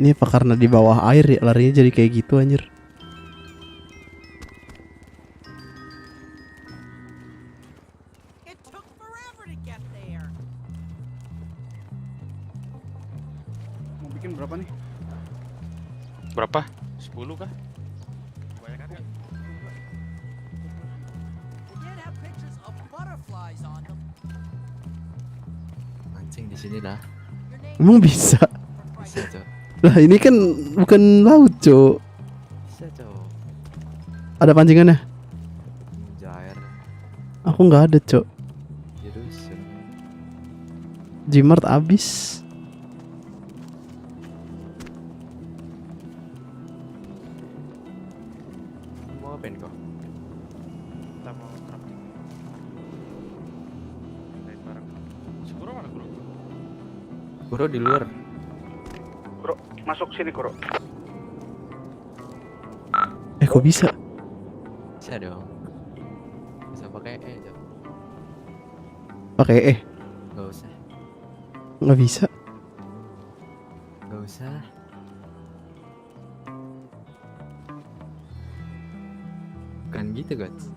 Ini apa karena di bawah air ya larinya jadi kayak gitu anjir. Mau bikin berapa nih? Berapa? 10 kah? Kebanyakan kan? Mancing di sini lah. Emang bisa? Bisa, Cok. Lah ini kan bukan laut, Cok. Bisa, Cok. Ada pancingannya? Jair. Aku nggak ada, Cok. Ya rusuh. Gmart abis. Mau ngapain kok? Kita mau crafting. Main bareng. Si Kuro mana Kuro? Kuro di luar. Kuro, masuk sini Kuro. Kok bisa? Bisa dong. Bisa pakai Cok. Pakai Gak usah. nggak bisa. Gak usah. Bukan gitu guys.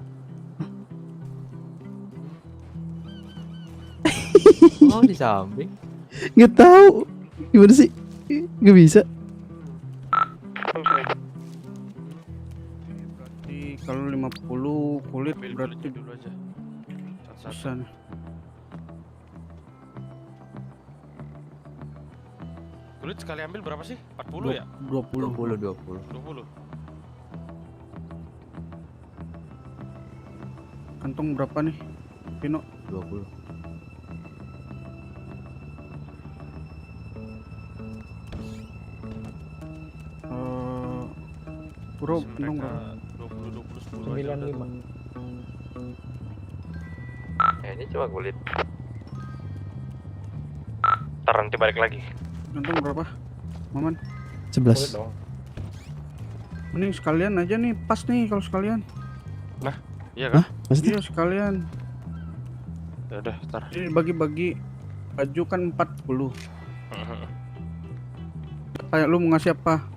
Oh di samping. Nggak tahu gimana sih, nggak bisa. Berarti kalau 50 kulit Ambil berarti kulitnya dulu aja. Satu-satu. susah nih. Kulit sekali ambil berapa sih? 40 ya? 20. 20. Kantong berapa nih, Pino? 20. Bro, Terus kantong mereka berapa? 20, 10 aja udah tuh. Ya ini cuma kulit. Ntar nanti balik lagi. Kantong berapa, Maman? 11. Ini sekalian aja nih, pas nih kalau sekalian. Nah, iya kan? Hah? Maksudnya? Iya sekalian. Ya udah, ntar. Jadi bagi-bagi baju kan 40. Kayak lu mau ngasih apa?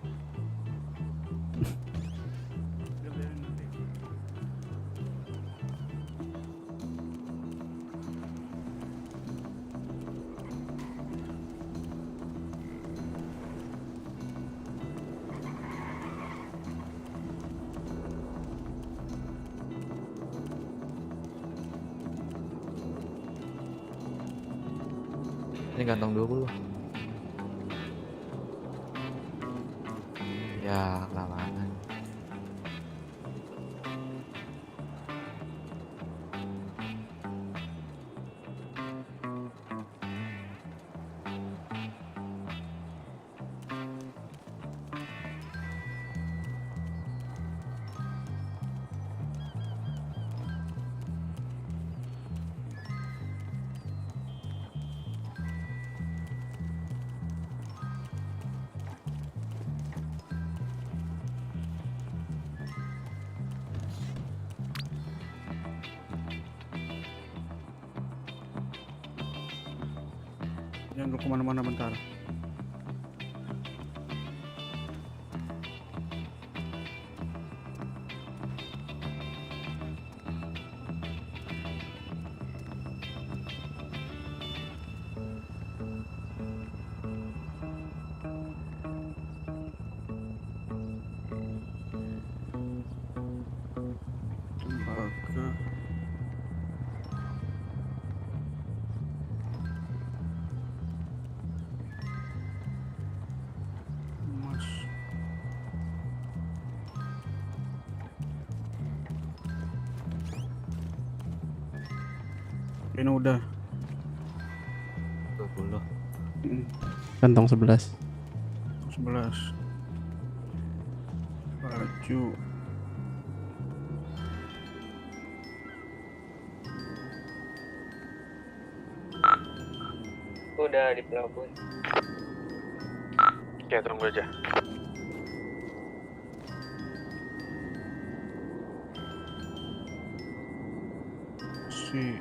Ini kantong 20. Ya kelamaan. Jangan lu kemana-mana bentar. Tembaga. Emas. Ini udah. 20. Kantong 11. 11. Baju. Udah di pelabuhan. Oke, tunggu aja. Si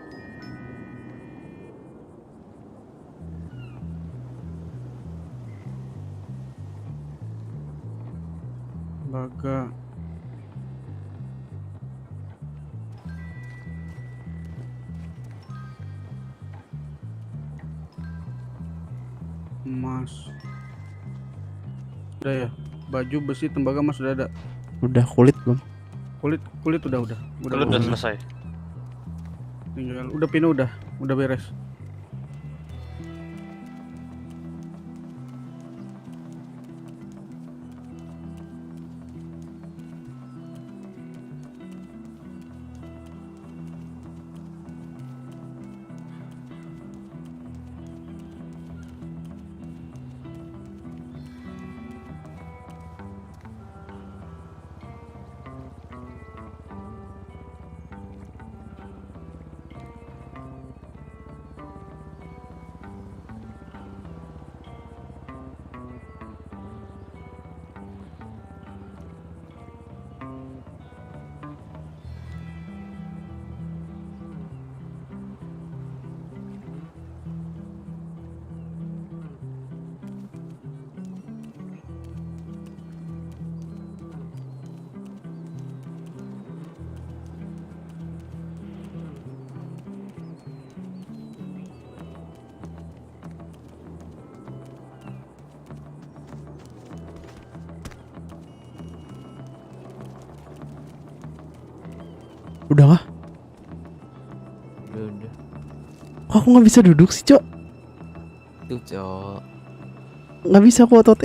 Baga. Emas. Udah ya. Baju, besi, tembaga mas udah ada. Udah. Kulit belum? Kulit udah. Kulit udah selesai. Tinggal udah Pino udah beres. Udah kah? Udah. Kok aku nggak bisa duduk sih, Cok? Tuh, Cok. Nggak bisa aku otot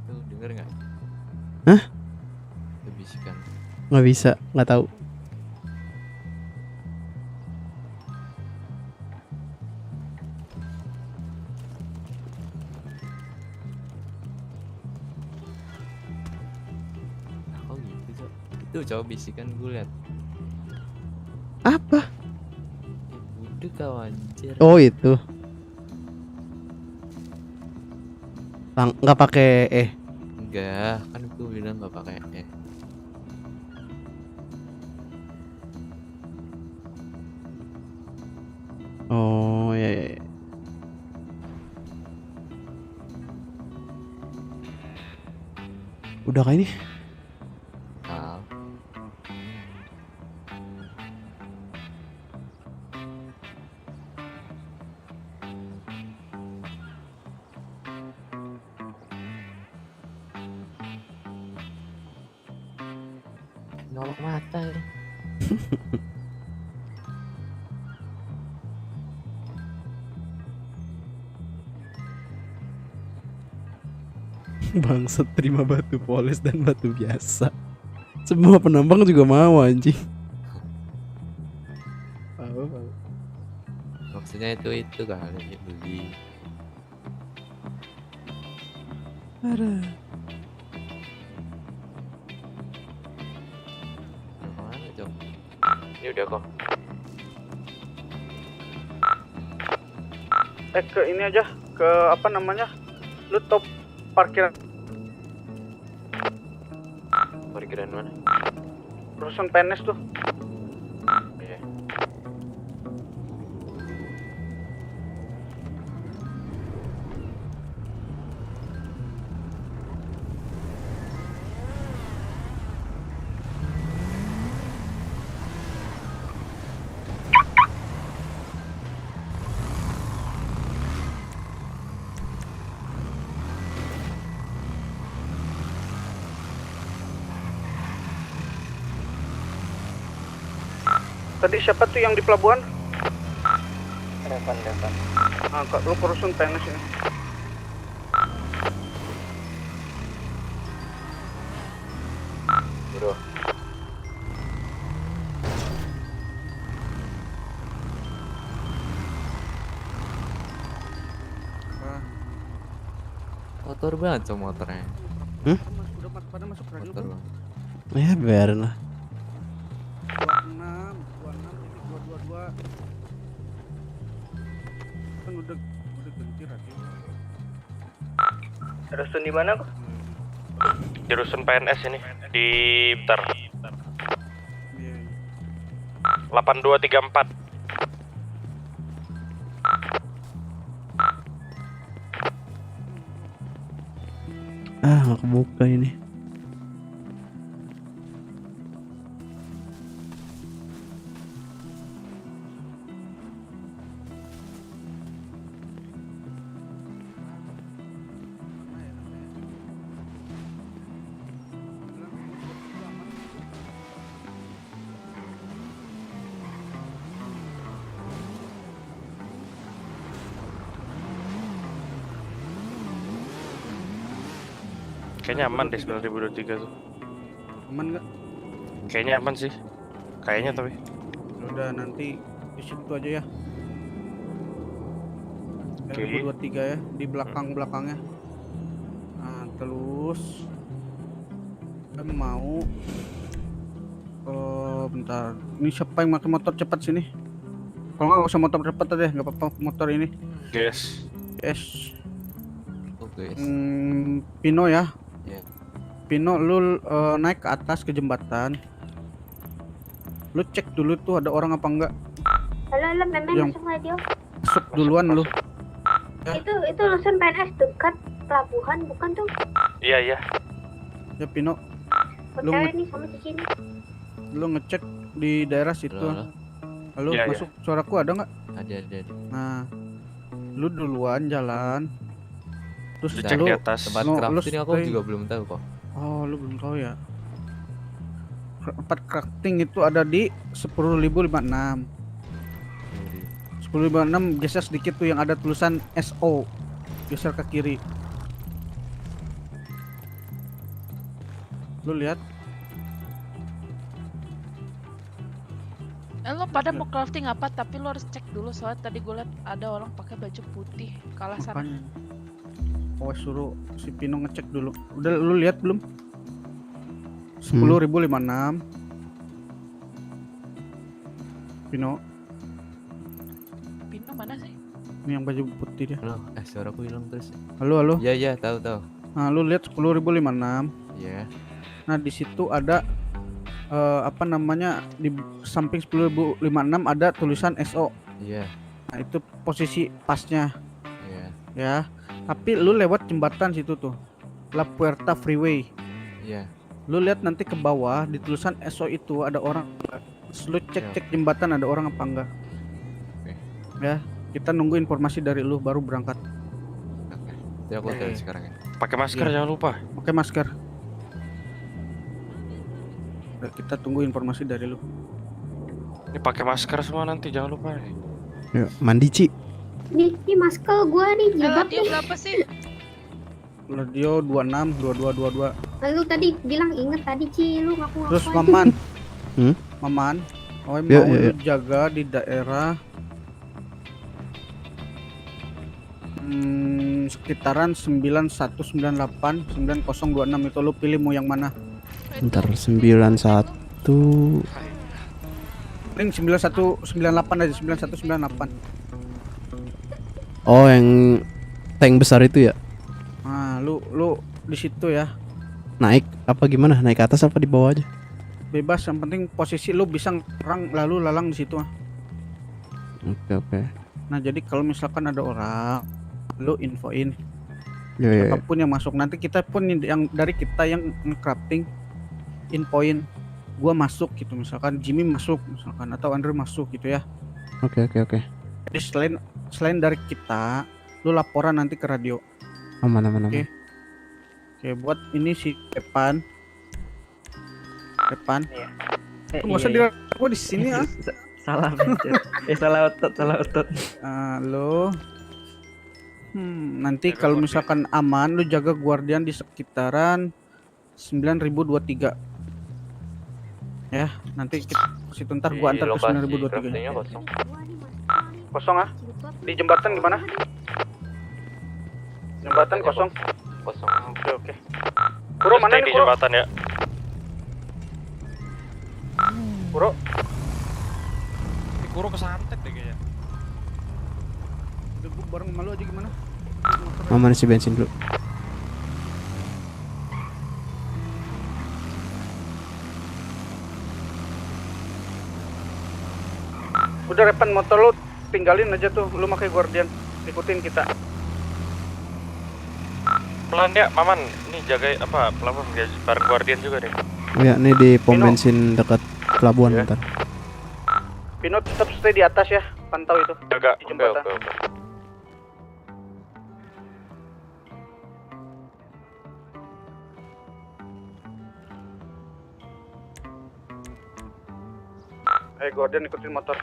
Tuh, denger nggak? Hah? Itu bisikan. Nggak bisa, nggak tahu. Oh gitu, Cok. Itu, Cok, bisikan gue liat. Apa? Udah kau anjir. Oh itu. Nggak pakai Enggak, kan gue bilang nggak pakai Oh ya. Udah kah ini? Nah. Nyolok mata ya. Bangsat, terima batu poles dan batu biasa. Semua penambang juga mau anjing. Maksudnya itu kali ya, beli. Parah. Mana, Cok? Ini udah kok. Ke ini aja, ke apa namanya? Lu top parkiran. Parkiran mana? Rusun PNS tuh. Iya. Tadi siapa tuh yang di pelabuhan? Depan. Ah, kok lu ke rusun PNS ini. Bro. Kotor banget, Cok, motornya. Udah pada masuk radio. Kotor banget. Ya biarin lah. 26.222 kan udah ganti radio. Rusun di mana kok? Di rusun PNS ini di bentar. 8234. Nggak kebuka ini. Kayaknya aman deh 9023 tuh. Aman nggak? Kayaknya aman sih. Kayaknya tapi. Udah nanti di situ aja ya. Oke. 2023 ya di belakangnya. Nah, terus kan mau bentar. Ini siapa yang pakai motor cepat sini? Kalau nggak usah motor cepat aja, nggak apa-apa motor ini. Yes. Oke. Pino ya. Iya. Pino, lu naik ke atas ke jembatan. Lu cek dulu tuh ada orang apa enggak. Halo, Memen Yang- masuk radio. Masuk duluan lu. Itu rusun PNS dekat pelabuhan bukan tuh? Iya. Ya Pino, lu Hotel ini sama di sini. lu ngecek di daerah situ. Udah. Halo, Iya, iya. masuk suaraku ada nggak? Ada. Nah, lu duluan jalan. Terus Lu cek di atas. Tempat lu crafting aku stay. juga belum tahu kok. Oh, lu belum tahu ya. Tempat crafting itu ada di 10.056. 10.056 geser sedikit tuh yang ada tulisan SO. Geser ke kiri. Lu lihat? Lo pada mau crafting apa? Tapi lo harus cek dulu soalnya tadi gue liat ada orang pakai baju putih kalah sana. Makanya. Oh, suruh si Pino ngecek dulu. Udah lu lihat belum? 10.056. Pino, Pino mana sih? ini yang baju putih dia. Halo, suaraku hilang terus. Halo. Iya, tahu. Nah, lu lihat 10.056. Iya. Nah, di situ ada apa namanya, di samping 10.056 ada tulisan SO. Iya. Nah, itu posisi pasnya. Iya. Ya. Tapi lu lewat jembatan situ tuh. La Puerta Freeway. Iya. Lu lihat nanti ke bawah di tulisan SO itu ada orang. Terus lu cek jembatan ada orang apa enggak. Oke. Ya, kita nunggu informasi dari lu baru berangkat. Oke. Jadi aku jalan sekarang ya. Pakai masker Iya. jangan lupa. Pakai masker. Udah, kita tunggu informasi dari lu. Ini pakai masker semua nanti jangan lupa nih. Yuk, mandi Ci. Nih masker gua nih jilbab Dia nih. berapa sih? Radio 26 2222. Lu tadi bilang inget tadi Ci, lu ngaku-ngaku. Terus aja. Maman. Hmm? Maman, mau Ya, ya. lu jaga di daerah sekitaran 9198 9026 itu lu pilih mau yang mana? Ntar 91. Paling 9198 aja, 9198. Oh, yang tank besar itu ya? Nah, lu di situ ya. Naik apa gimana? Naik ke atas apa di bawah aja? Bebas, yang penting posisi lu bisa orang lalu lalang di situ. Oke. Nah, jadi kalau misalkan ada orang, lu infoin Ya. siapapun yang masuk. Nanti kita pun yang dari kita yang nge-crafting infoin gua masuk gitu, misalkan Jimmy masuk misalkan, atau Andrew masuk gitu ya. Oke. Jadi selain dari kita, lu laporan nanti ke radio. Aman. Oke, buat ini si Epan. Nggak usah Iya. gua di sini ah. Salah pencet. salah otot. Lo nanti kalau misalkan aman, lu jaga guardian di sekitaran 9023. Ya, nanti kita situ ntar gua antar ke 9023. Kosong ah? Di jembatan gimana? Jembatan kosong. Oke. Kuro mana Stay nih di Kuro? jembatan ya. Kuro. Ini Kuro kesantet deh kayaknya. Udah gua bareng sama lu aja gimana? Aman isi bensin dulu. Udah Repan, motor lu tinggalin aja tuh, lu pakai guardian, ikutin kita. Pelan ya, Maman. Ini jaga apa? Pelabuhan bareng guardian juga deh. Oh ya, ini di pom Pino. bensin dekat pelabuhan Ya. bentar. Pino tetap stay di atas ya, pantau itu. Jaga. Di jembatan. Oke. Guardian ikutin motor.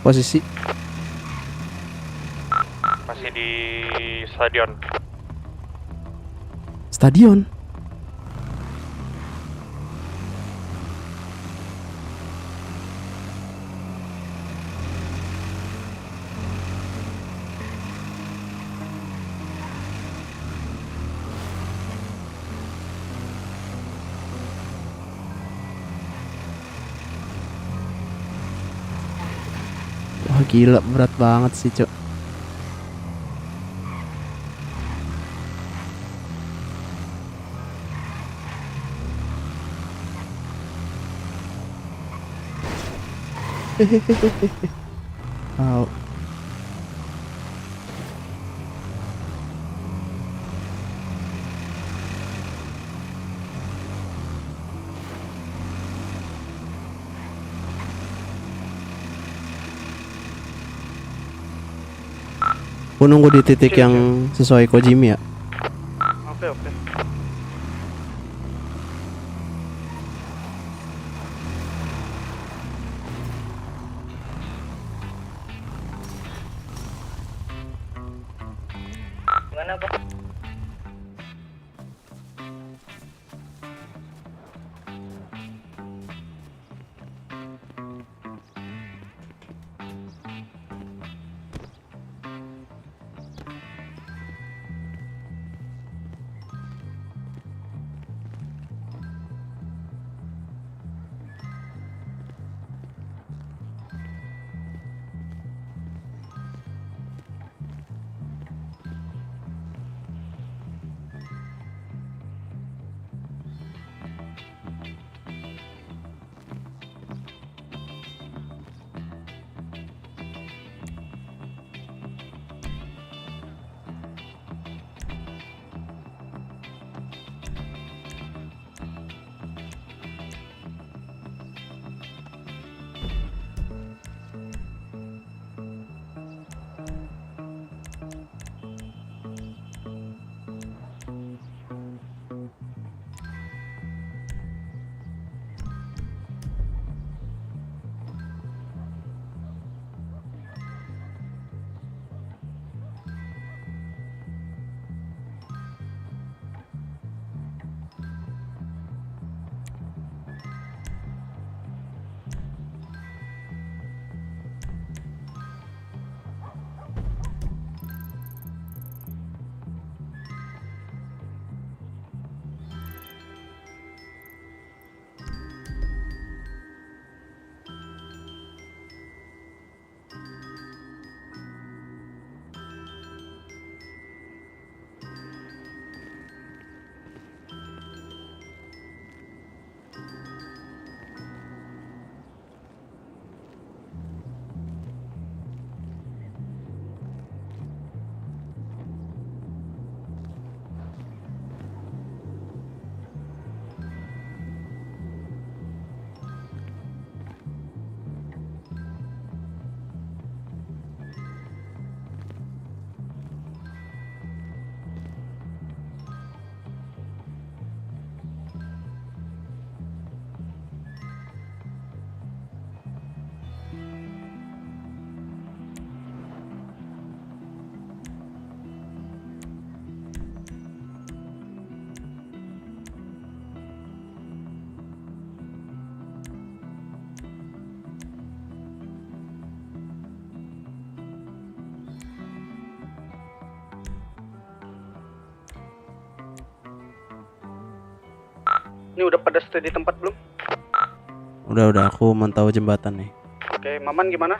Posisi Masih di stadion. stadion. Wah gila, berat banget sih Cok. Au. Aku nunggu di titik yang sesuai Kojimi ya. Oke. Gimana Pak? Ini udah pada stay di tempat belum? Udah aku mantau jembatan nih. Oke, Maman gimana?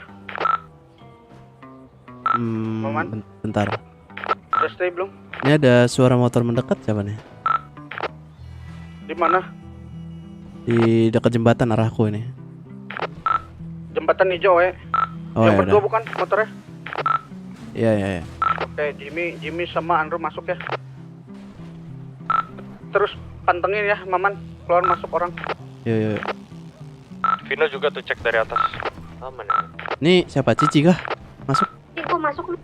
Maman? Bentar. Udah stay belum? Ini ada suara motor mendekat siapa nih? Di mana? Di dekat jembatan arahku ini. Jembatan hijau ya? Oh, yang ya berdua udah. bukan motornya? Iya. Oke, Jimmy sama Andrew masuk ya. Terus pantengin ya, Maman. Keluar masuk orang. Yo. Vino juga tuh cek dari atas. Aman ya. Nih siapa Cici kah? Masuk. Ih, gua masuk lu.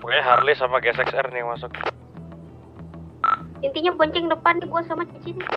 Pokoknya Harley sama GSXR nih yang masuk. Intinya bonceng depan nih gua sama Cici nih.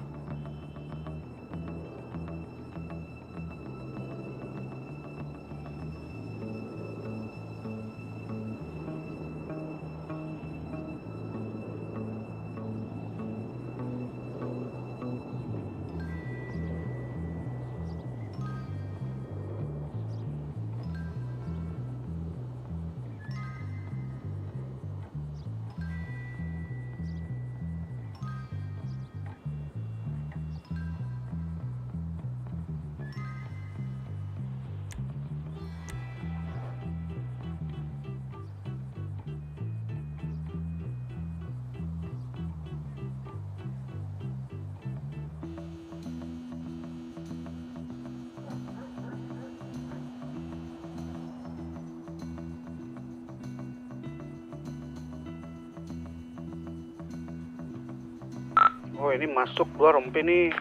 Oh ini masuk 2 rompi nih.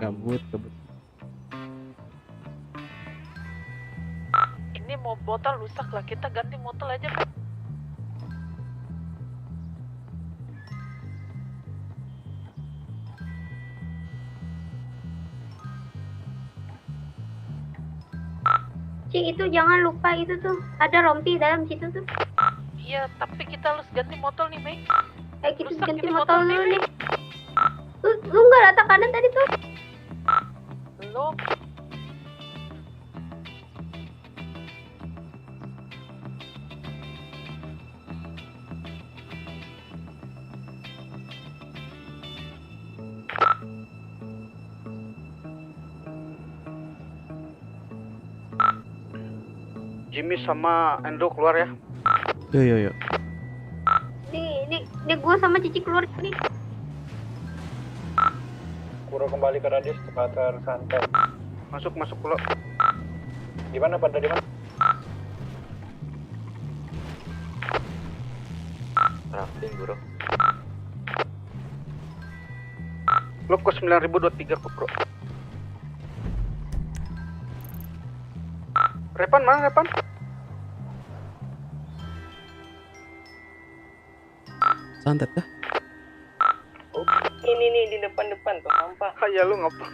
Kabut. Ini mau botol rusak lah, kita ganti botol aja kan. Cik, itu jangan lupa itu tuh ada rompi dalam situ tuh. Iya, tapi kita harus ganti botol nih, Mei. Kita Rusak ganti ini motor motor dulu nih, nih. Lu nggak rata kanan tadi tuh? Belum. Jimmy sama Endo keluar ya. Yuk. Nih gua sama Cici keluar nih. Kuro kembali ke radius sekitar santai. Masuk keluar. Di mana pada di mana? Rafting bro. Lo ke 9023 kok bro. Repan mana Repan? Santet kah? Ini nih di depan tuh nampak. Ya lu ngapa?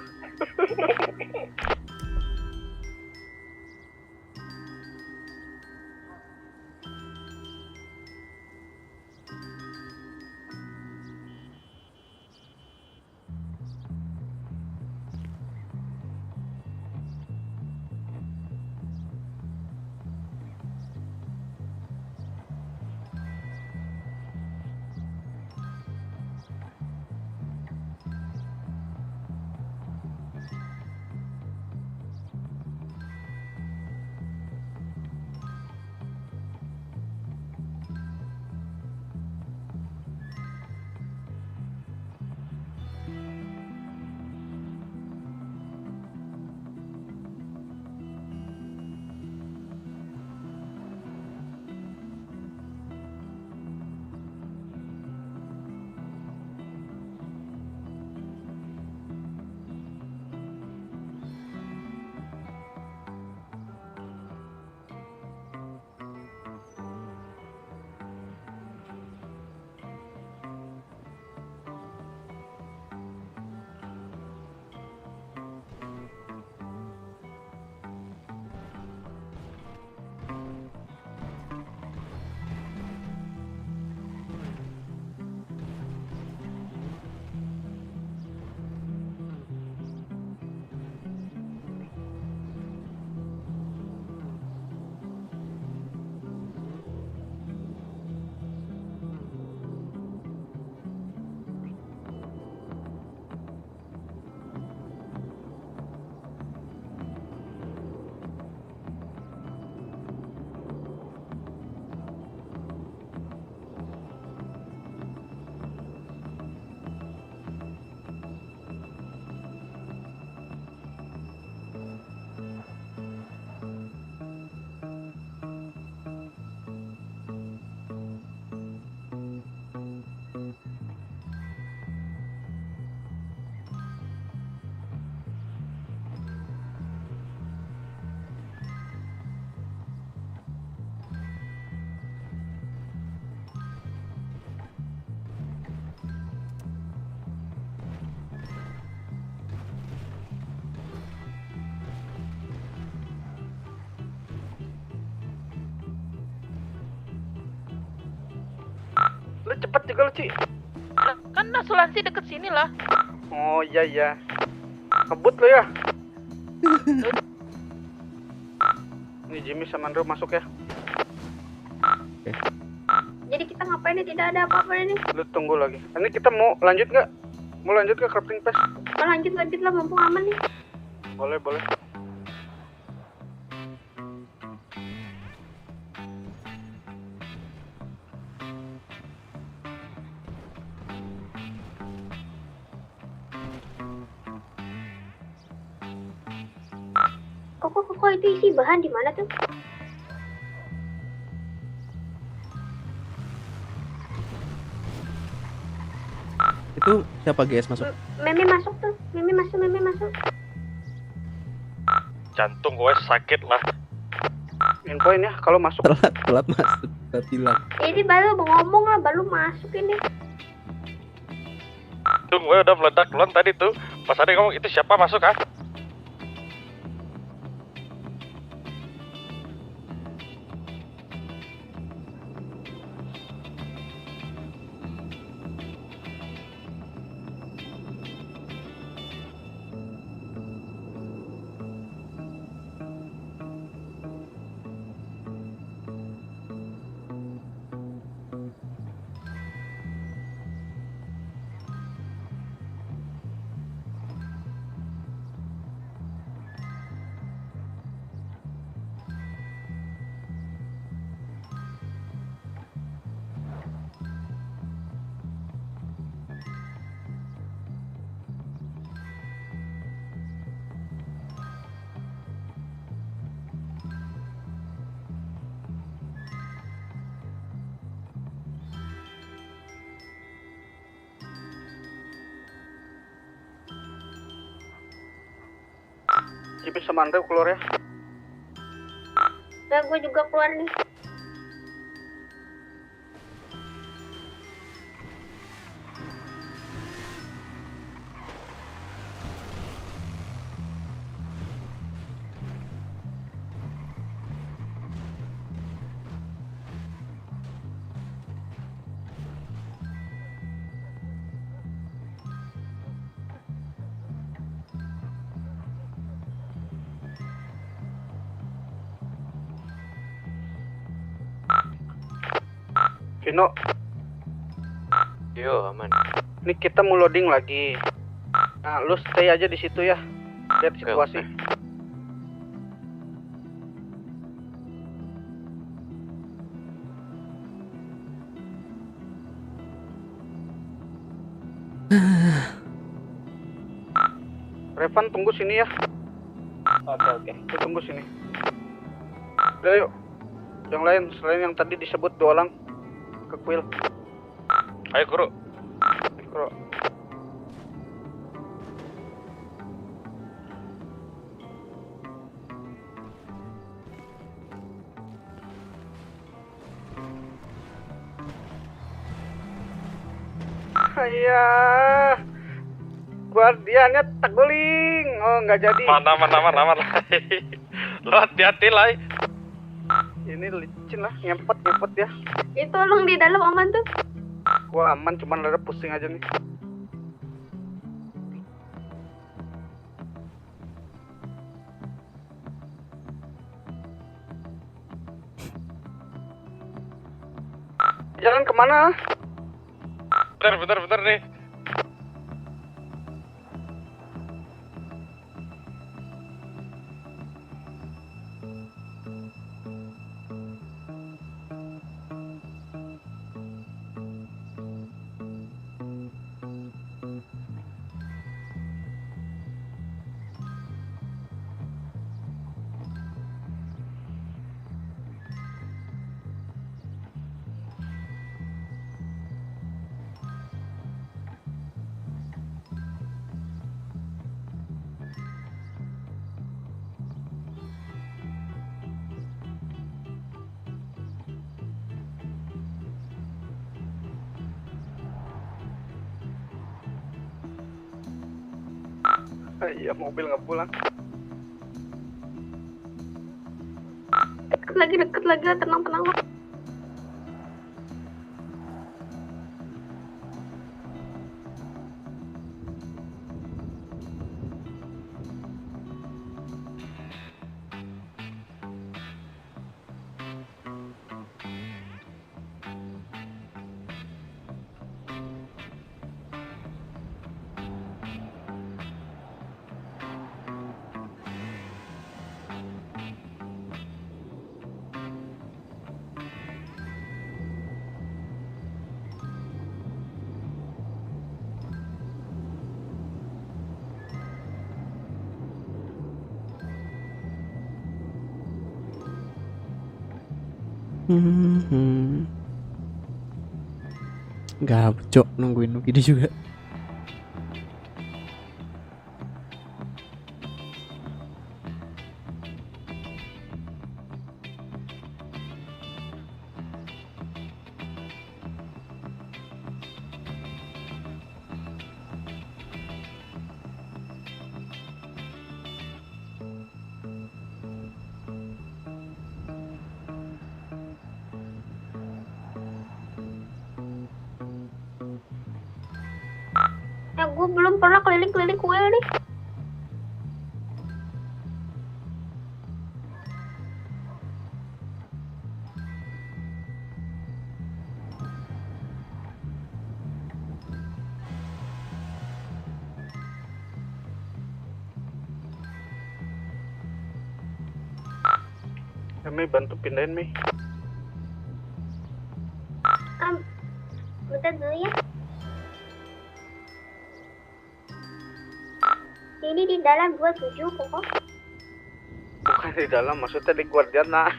Lu cepet juga lu, Ci. Kan asuransi deket sini lah. Oh iya. Kebut lu ya. Nih Jimmy sama Andrew masuk ya. Jadi kita ngapain nih? Tidak ada apa-apa nih. Lu tunggu lagi. Ini kita mau lanjut nggak? Mau lanjut ke crafting pass? Lanjut lah, mumpung aman nih. Boleh. kok itu isi bahan di mana tuh? Itu siapa GS masuk? Meme masuk tuh, meme masuk. Jantung gue sakit lah. Infoin ya kalau masuk. Telat masuk, telat hilang. Ini baru ngomong lah, baru masuk ini. Tuh gue udah meledak duluan tadi tuh. Pas ada ngomong itu siapa masuk ah? Cipi sama Andre keluar ya. Nah, gue juga keluar nih. Vino, Yo, aman. ini kita mau loading lagi. Nah, lu stay aja di situ ya. Lihat situasi. Revan tunggu sini ya. Oke. Lu tunggu sini. Udah yuk. Yang lain selain yang tadi disebut 2 orang ke kuil. Ayo Guru. Bro. Ayah, guardiannya teguling. Oh, nggak jadi. Aman. Lo hati-hati lah. Ini licin lah, ngempet ya. Itu tolong di dalam aman tuh. Gua aman, cuman ada pusing aja nih. Jalan kemana? Bentar nih. Iya, mobil nggak pulang. Deket lagi, tenang lah. Gabut cok nungguin Nukidi juga. Gue belum pernah keliling-keliling kuil nih. Mei bantu pindahin Mei. Bentar dulu ya. Ini di dalam 27 kok. Bukan di dalam, maksudnya di Guardian nah.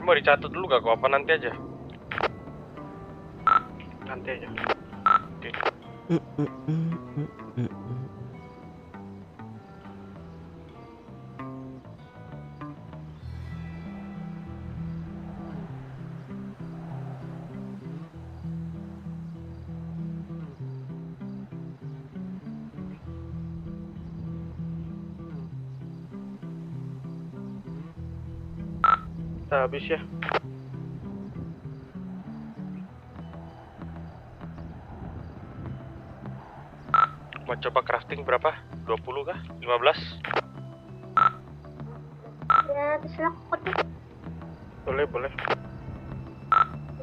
Mau dicatat dulu gak kok apa nanti aja? Nanti aja. Oke. Kita habis ya. Mau coba crafting berapa? 20 kah? 15? Ya, terserah kok deh. Boleh, boleh.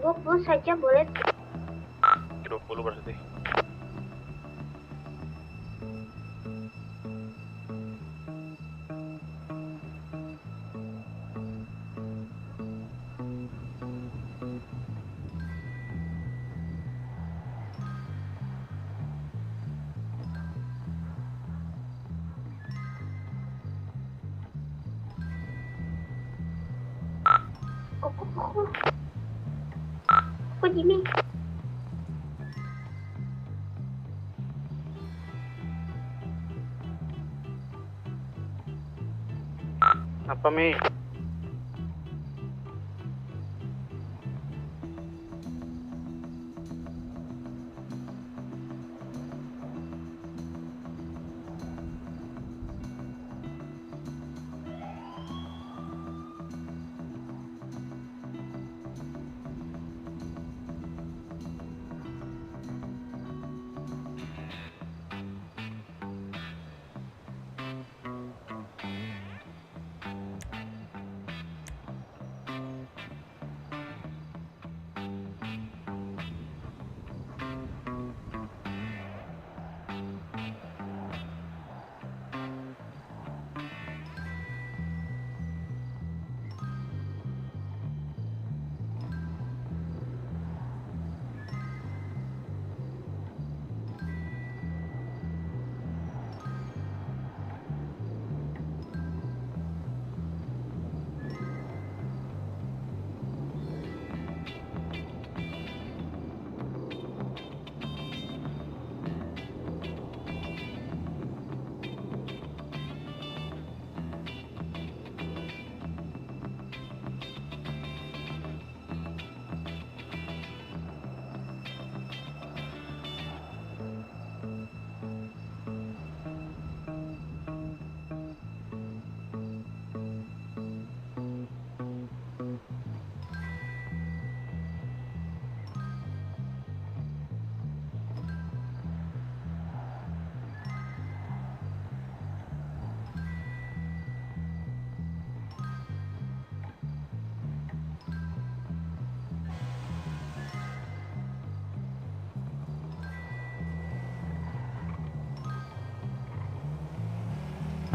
20 saja boleh. 20 berarti. Kok gini? Apa Mi?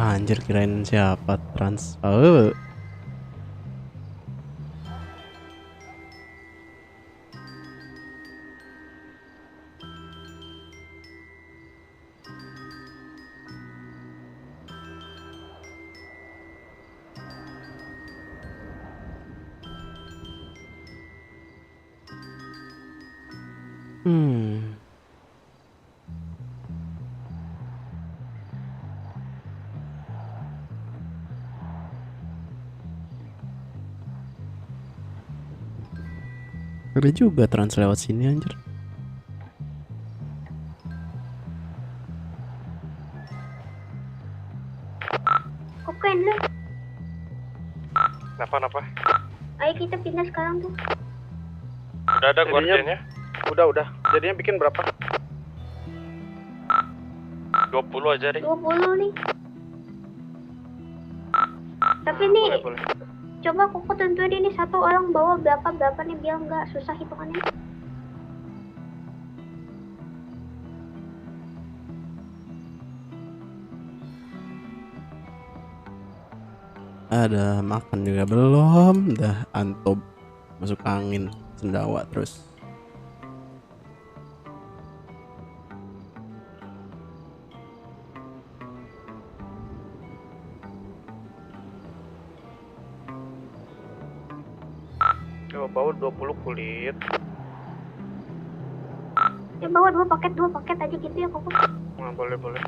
Anjir, kirain siapa trans. Oh. Ngeri juga trans lewat sini anjir. Oke, lu. Kenapa? Ayo kita pindah sekarang tuh. Udah ada guardiannya? Udah. Jadinya bikin berapa? 20 aja deh. 20 nih. Tapi nih, Boleh. coba Koko tentuin ini satu orang bawa berapa nih biar nggak susah hitungannya. Ada makan juga belum, dah antob masuk angin sendawa terus. Coba bawa 20 kulit. Ya bawa dua paket aja gitu ya Koko. Nah, boleh.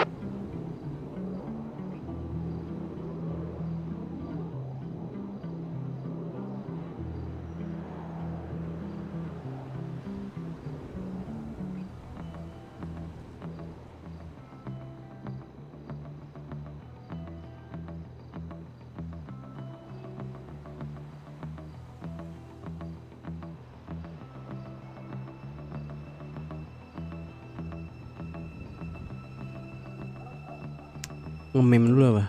Nge-meme dulu apa?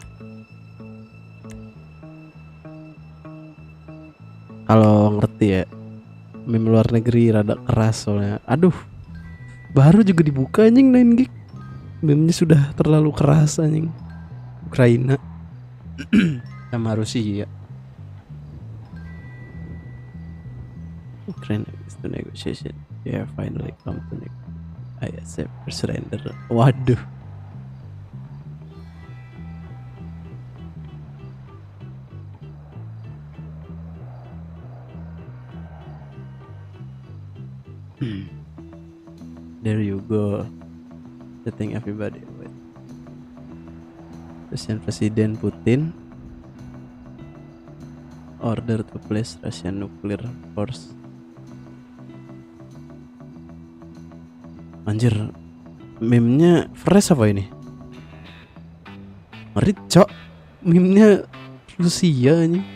Kalau ngerti ya, meme luar negeri rada keras soalnya. Aduh, baru juga dibuka anjing 9 gig. Meme-nya sudah terlalu keras anjing. Ukraina sama Rusia. Ukraine is to negotiation. Yeah, finally come to I accept surrender. Waduh. There you go. I think everybody wait. Russian President Putin order to place Russian nuclear force. Anjir, meme-nya fresh apa ini? Ngeri cok, meme-nya Rusia anjing.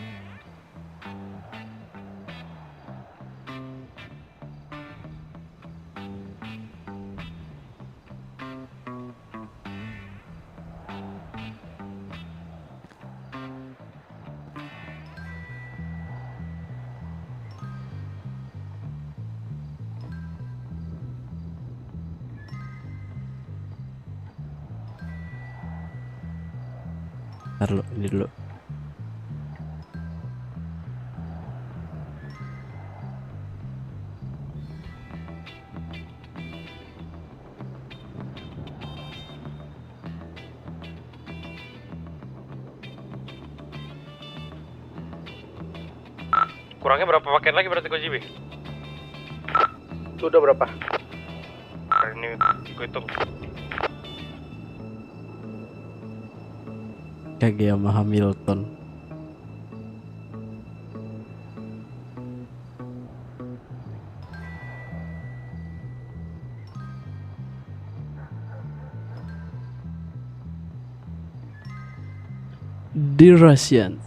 Ntar lo, ini dulu. Kurangnya berapa paket lagi berarti Ko JB? Itu udah berapa? Ini gue hitung. Kage sama Hamilton. The Russians.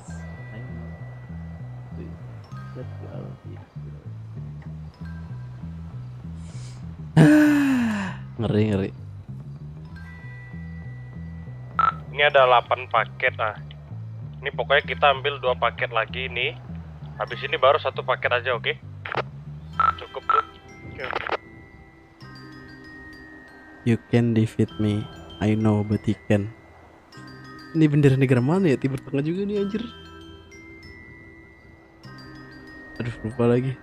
Ngeri. Ini ada 8 paket ah. Ini pokoknya kita ambil 2 paket lagi nih. Habis ini baru 1 paket aja, oke? Cukup tuh. You can defeat me. I know, but he can. Ini bendera negara mana ya? Timur Tengah juga nih anjir. Aduh, lupa lagi.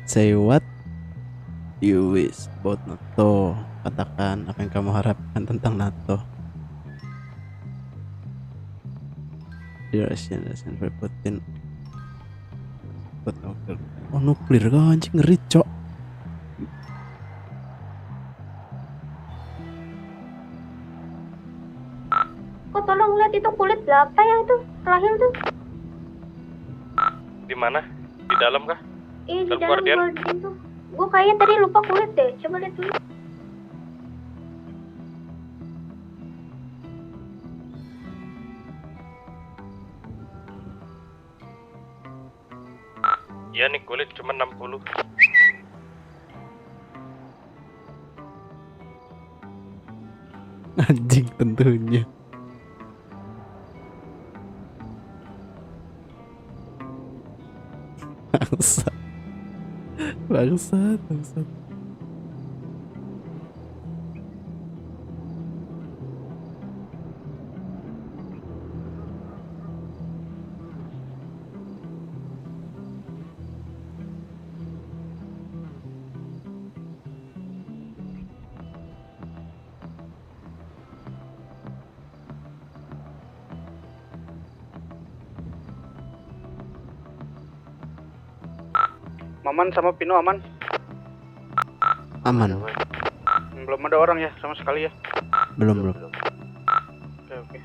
Say what you wish about NATO. Katakan apa yang kamu harapkan tentang NATO. Dear Asian Putin. Oh, nuklir kah anjing, ngeri cok. Kok tolong lihat itu kulit berapa ya itu terakhir tuh? Di mana? Di dalam kah? Di Dalam dalam Guardian? Guardian tuh. Gue kayaknya tadi lupa kulit deh. Coba lihat dulu. Iya nih kulit cuma 60. Anjing tentunya. Bangsat. Bangsat. Maman sama Pino aman? Aman. Belum ada orang ya sama sekali ya? Belum. Oke.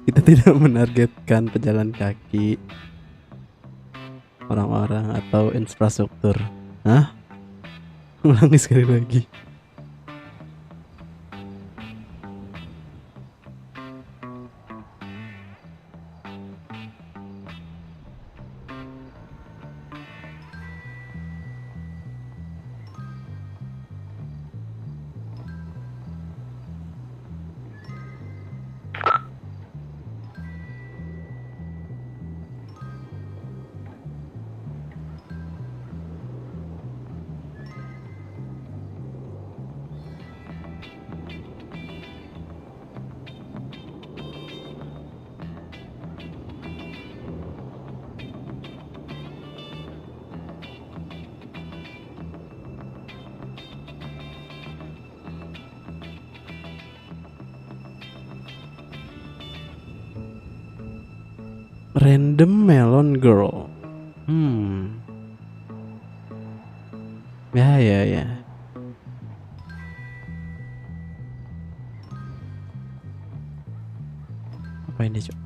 Kita tidak menargetkan pejalan kaki, orang-orang atau infrastruktur. Hah? Ulangi sekali lagi. Random melon girl. Ya. Apa ini, Cok?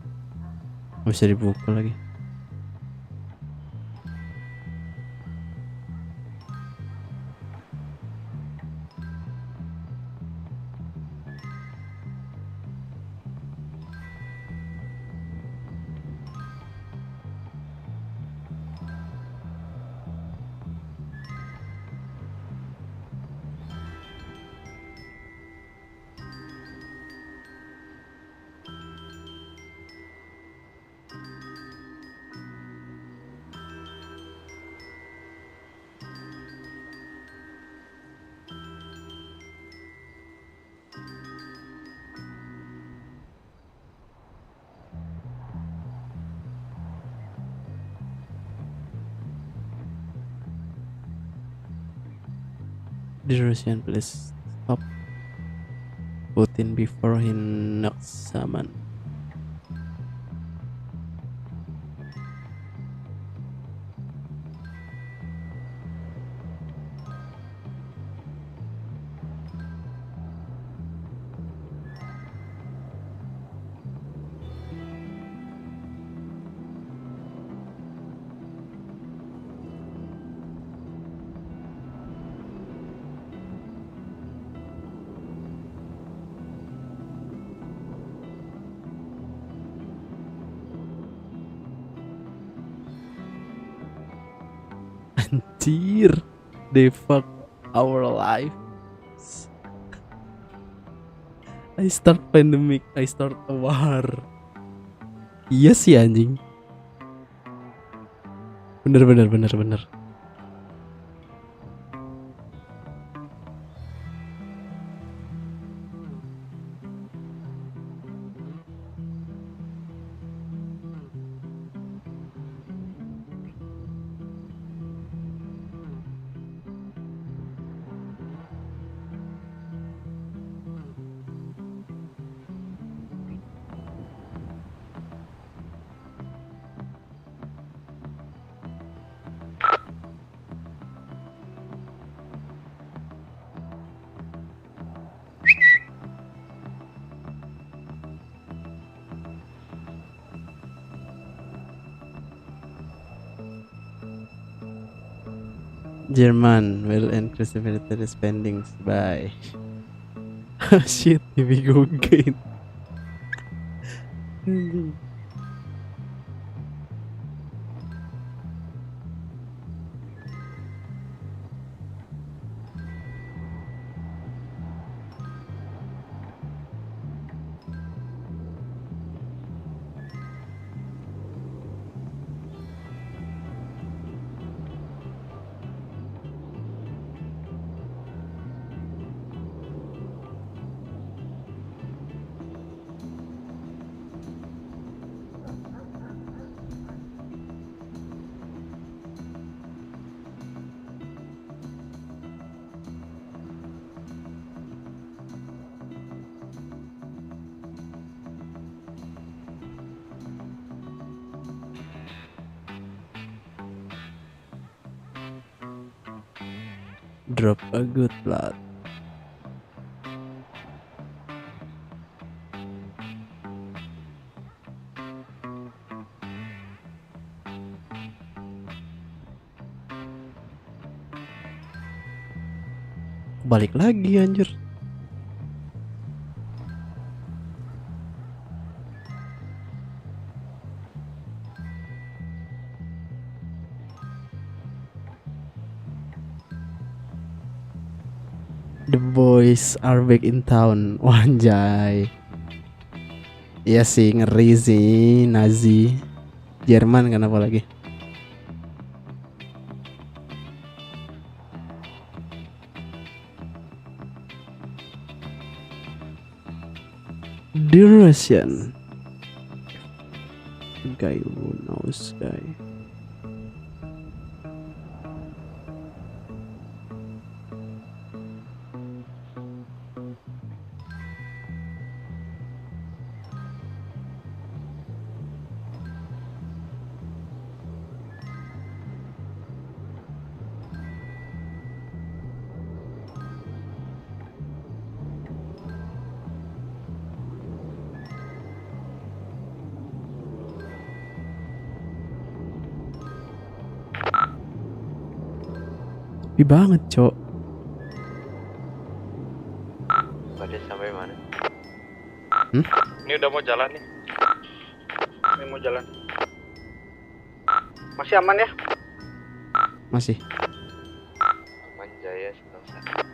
Bisa dibuka lagi. The Russian, please stop Putin before he knocks someone. Anjir, they fuck our lives. I start pandemic, I start a war. Iya sih anjing. Bener. Jerman will increase military spending by shit, here we go again. Drop a good plot. Balik lagi anjir. The boys are back in town. Wanjay. Iya sih, ngeri sih. Nazi Jerman kan apa lagi. The Russian guy who knows guy. Sepi banget, Cok. Pada sampai mana? Hmm? Ini udah mau jalan nih. Ini mau jalan. Masih aman ya? Masih. Aman Jaya 91.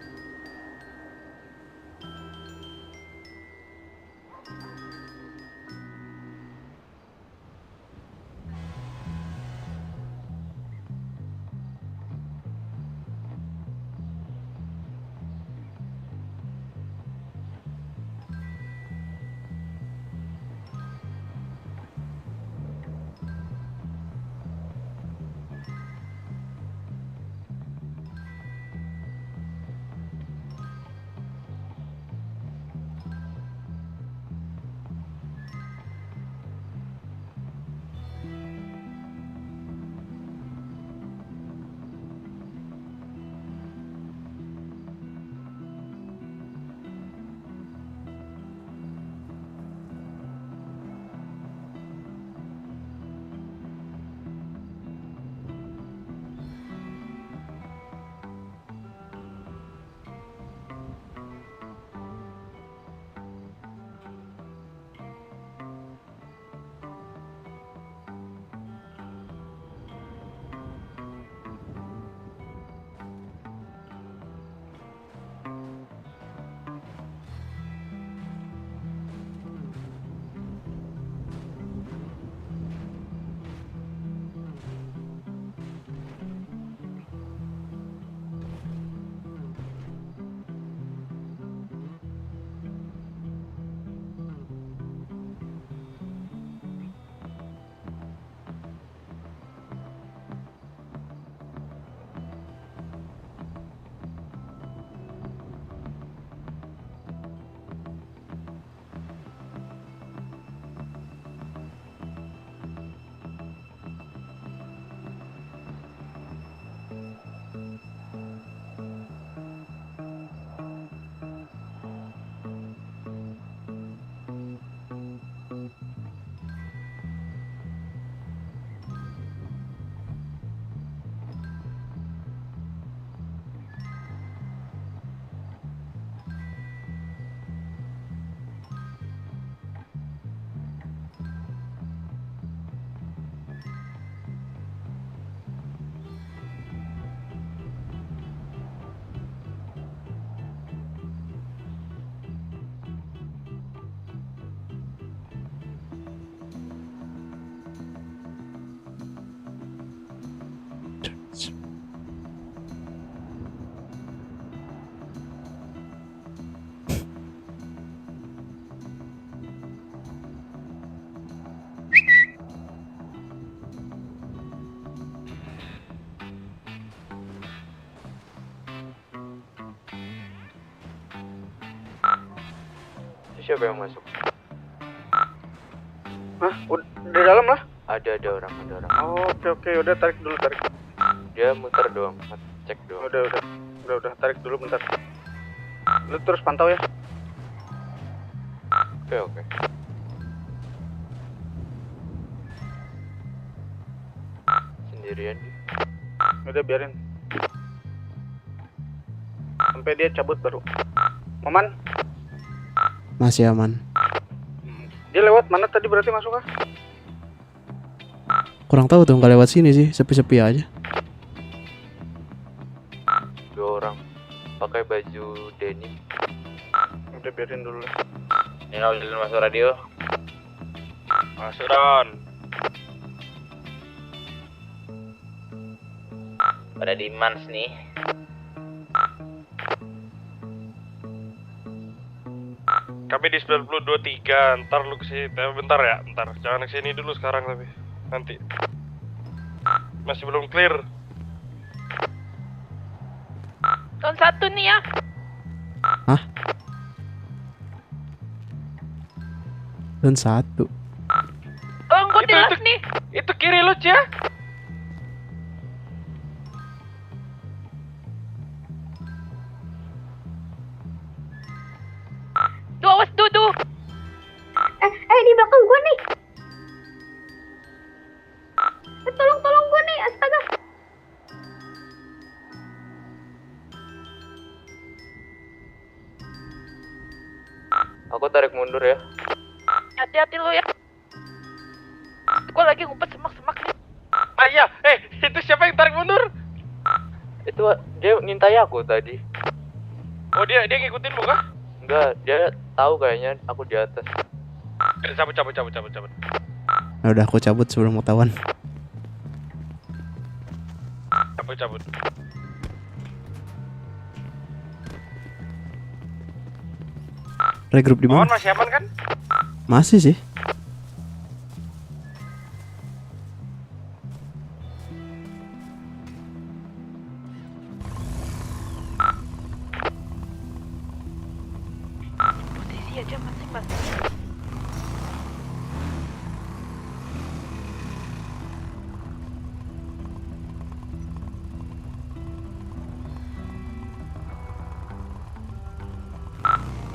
Siapa yang masuk? Hah? Di dalam lah? Ada orang. Oh, oke, udah tarik dulu, tarik. Dia muter doang, cek doang. Udah, tarik dulu bentar. Lu terus pantau ya. Oke. Sendirian dia. Udah biarin. Sampai dia cabut baru. Maman, Masih aman. dia lewat mana tadi berarti masuk kah? Kurang tahu tuh, nggak lewat sini sih, sepi-sepi aja. 2 orang pakai baju denim. Udah biarin dulu. Ini udah masuk radio. Masuk Don. Pada di Mans nih. Kami di 9023. Ntar lu kesini. Bentar ya, bentar. Jangan kesini dulu sekarang tapi. Nanti. Masih belum clear. Zone 1 nih ya. Hah? Zone 1. Tolong gue jelas nih. Itu kiri lu, Cia. Awas Dudu. Di belakang gua nih. Tolong gua nih, astaga. Aku tarik mundur ya. Hati-hati lu ya. Gue lagi ngumpet semak-semak nih. Iya, itu siapa yang tarik mundur? Itu dia ngintai aku tadi. Oh, dia ngikutin lu kah? Enggak, dia tahu kayaknya aku di atas. Cabut. Nah, udah aku cabut sebelum ketahuan. Cabut. Regroup di mana? Masih aman kan? Masih sih. Posisi aja masing-masing.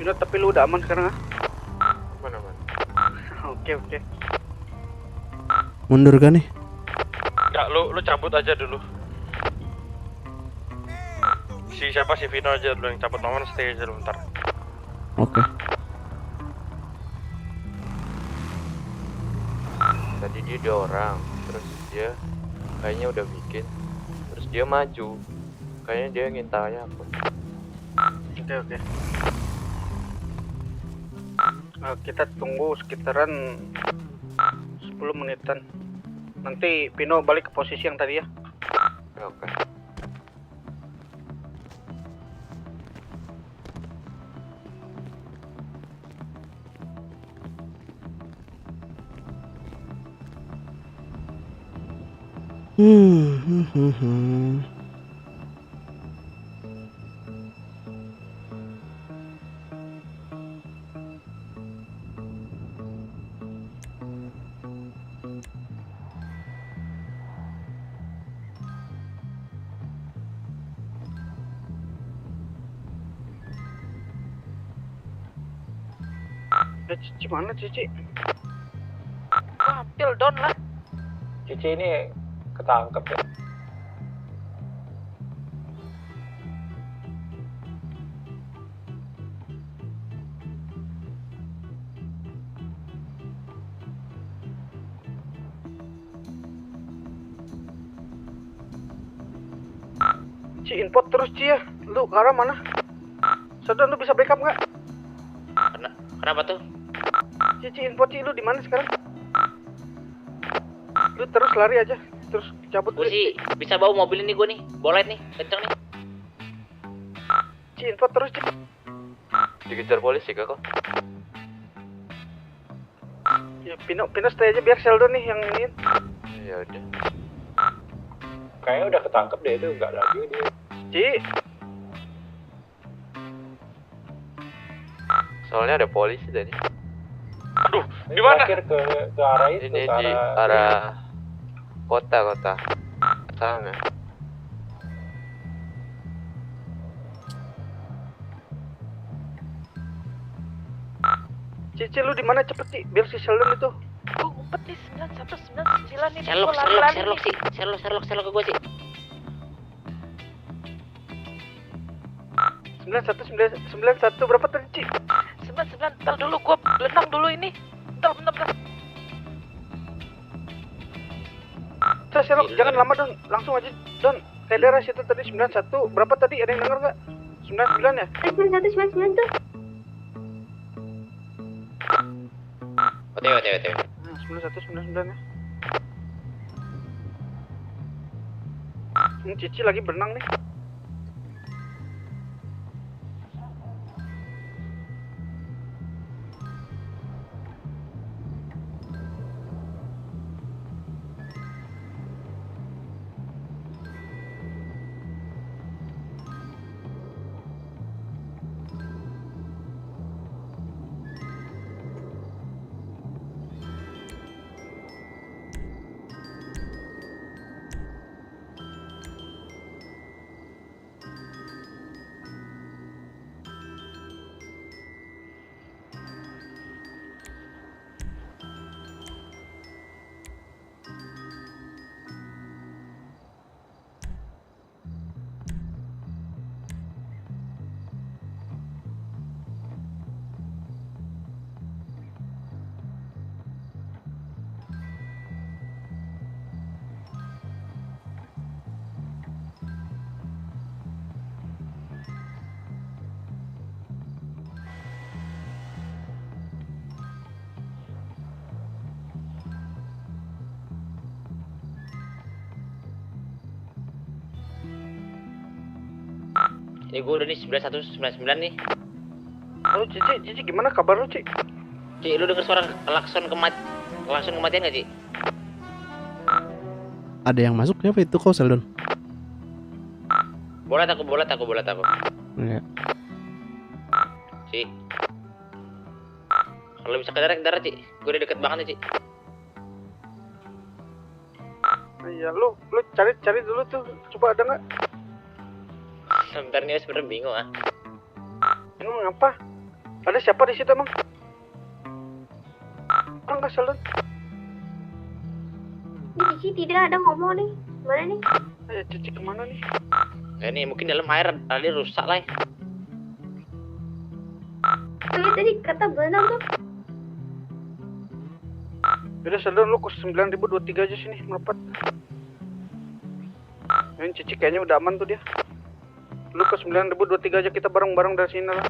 Udah, tapi lu udah aman sekarang ah? Aman. Oke. Mundur kan nih? Enggak, lu cabut aja dulu. Si Vino aja dulu yang cabut. Maman stay aja dulu bentar. Oke. Tadi dia 2 orang, terus dia kayaknya udah bikin, terus dia maju. Kayaknya dia ngintai aku. Oke. Kita tunggu sekitaran 10 menitan. Nanti Pino balik ke posisi yang tadi ya. Oke. Cici mana Cici? Hampir Don lah. Cici ini ketangkep ya. Ci input terus Ci ya. Lu ke arah mana? Saudara lu bisa backup nggak? Kenapa tuh? Cici info Ci, lu di mana sekarang? Lu terus lari aja. terus cabut. Gue sih bisa bawa mobil ini gue nih, bolet nih, kenceng nih. Ci, info terus, Ci. Dikejar polisi kok. Ya, Pino stay aja biar Sheldon nih yang ini. Ya udah. Kayaknya udah ketangkep deh itu, enggak lagi dia. Ci. Soalnya ada polisi tadi. Aduh, di mana? Terakhir ke arah itu, Ini ke di arah kota. Sana. Ci, lu di mana cepet Ci, biar si Sheldon itu. Gue ngumpet nih 9199 ini. Sherlock ke gue sih. 91 berapa tadi, Ci? 99, ntar dulu gue berenang dulu ini. Bentar. Terus Sheldon, jangan lama Don, langsung aja Don. Kayak daerah situ tadi 91, berapa tadi, ada yang denger nggak? 99 ya? 9199 tuh. OTW. Nah, 9199 ya. Ini Cici lagi berenang nih. Ini gue udah nih 9199 nih. Halo Cici gimana kabar lu, Ci? Ci, lu denger suara klakson kematian gak, Ci? Ada yang masuk siapa itu kau Sheldon? Bolet aku. Iya. Ci. Kalau bisa ke darat, Ci. Gue udah deket banget nih, Ci. Iya, lu cari dulu tuh. Coba ada nggak? Sebentar nih, sebenernya bingung ah. Emang apa? Ada siapa di situ emang? Orang nggak Sheldon? Ini Cici tidak ada ngomong nih. Mana nih? Ayo Cici kemana nih? Ini mungkin dalam air tadi rusak lah. Kayak tadi kata berenang tuh. Udah Sheldon, lu ke 9023 aja sini merapat. Ini Cici kayaknya udah aman tuh dia. Lu ke 9023 aja, kita bareng-bareng dari sini lah.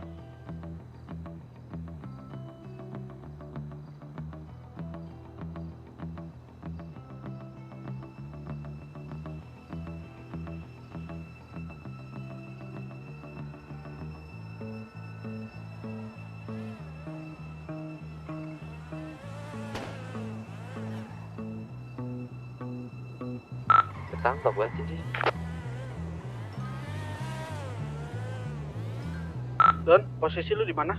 Ketangkap kan Cici? Don, posisi lu di mana?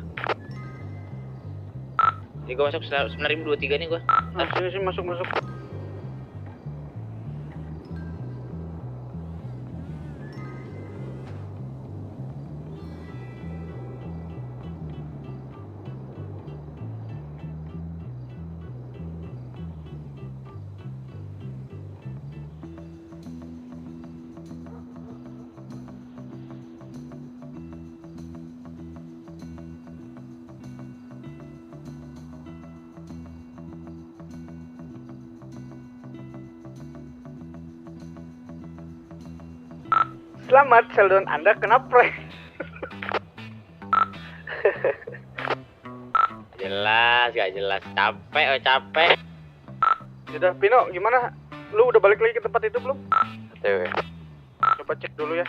Ini gue masuk 9023 nih gue. Nah, sini masuk. Selamat Sheldon, Anda kena prank. Jelas, gak jelas. Capek. Udah, Pino, gimana? lu udah balik lagi ke tempat itu belum? TW. Coba cek dulu ya.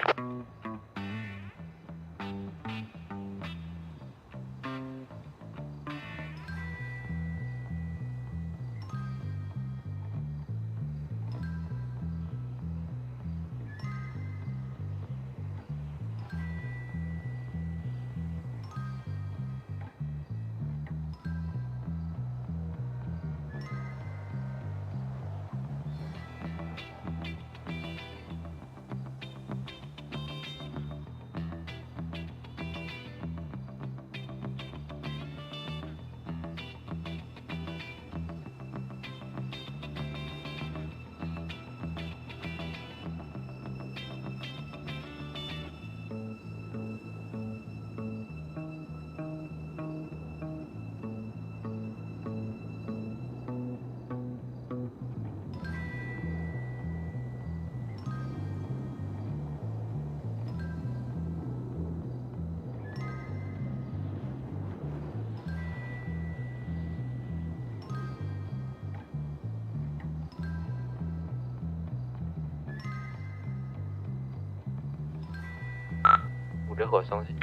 Udah kosong sih.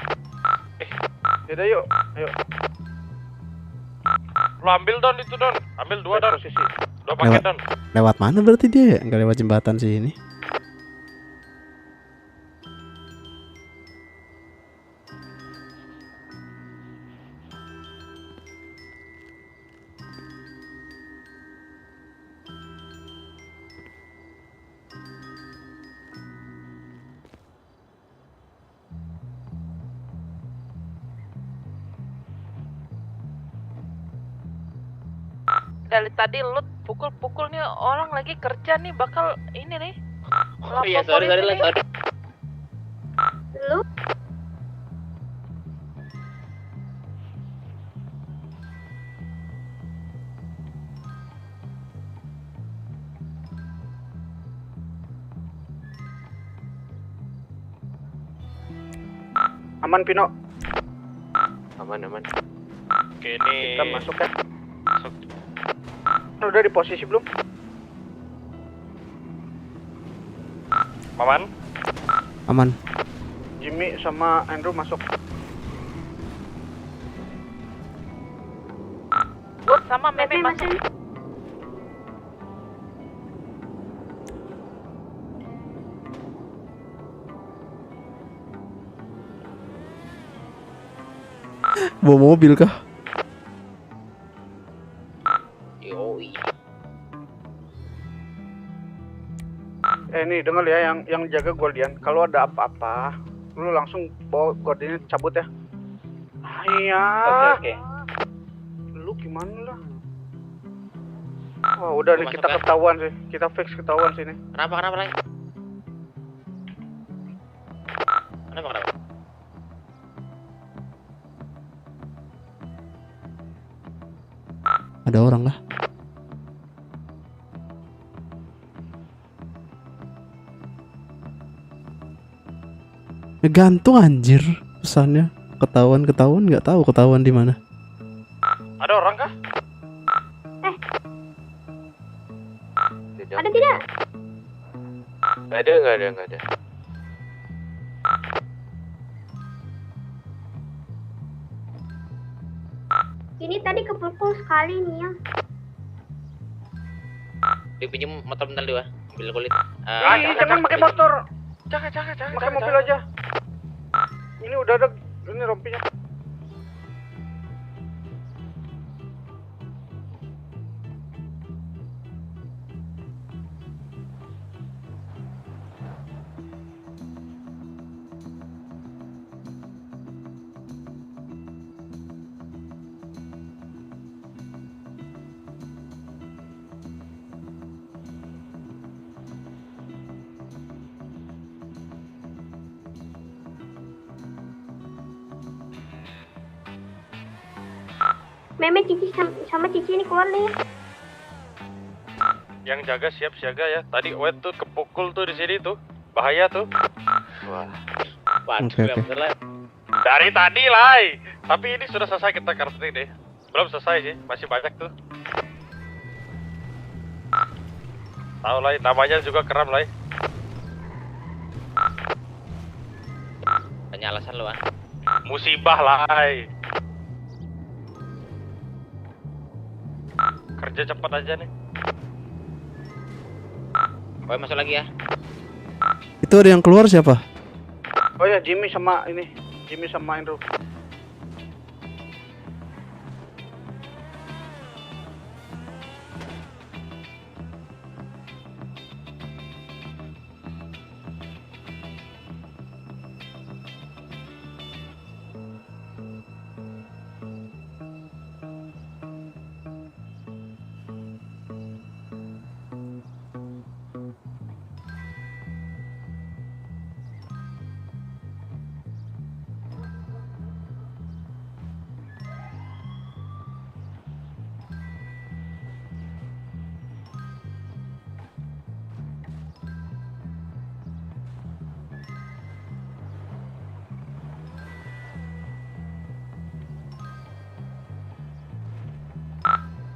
Yaudah yuk, ayo. Lo ambil Don itu Don. Ambil 2 Don. 2 paket Don. Lewat mana berarti dia ya? Nggak lewat jembatan sih ini. Dari tadi lu pukul-pukul nih orang lagi kerja nih, bakal ini nih. Oh iya, sorry lah, sorry. Lu? Aman Pino. Aman. Oke, ini Kita masuk ya. masuk. Udah di posisi belum? Maman. Aman. Jimmy sama Andrew masuk. Sama Meme masuk. Bawa mobil kah? Yoi. Nih dengar ya, yang jaga Guardian. Kalau ada apa-apa, lu langsung bawa Guardiannya cabut ya. Iya. Oke. Lu gimana lah? Wah udah nih, kita ketahuan sih. Kita fix ketahuan sini. Kenapa lagi? Kenapa? Ada orang kah? Gantung anjir pesannya. Ketahuan nggak tahu ketahuan di mana. Ada orang kah? Ada tidak? Nggak ada. Ini tadi kepukul sekali nih ya. Dipinjam motor bentar dulu ya. Ambil kulit. Jangan pakai motor. Jangan. Pakai mobil aja. Ini udah ada, ini rompinya. Meme Cici sama Cici ini keluar nih. Yang jaga siap siaga ya. Tadi Wet tuh kepukul tuh di sini tuh. Bahaya tuh. Wah. Oke. Dari tadi lah. Tapi ini sudah selesai kita karting deh. Belum selesai sih, masih banyak tuh. Tahu lah, namanya juga keren lah. Tanya alasan lu ah. Musibah lah. Kerja cepat aja nih. Boy masuk lagi ya. Itu ada yang keluar siapa? Oh ya, Jimmy sama Andrew.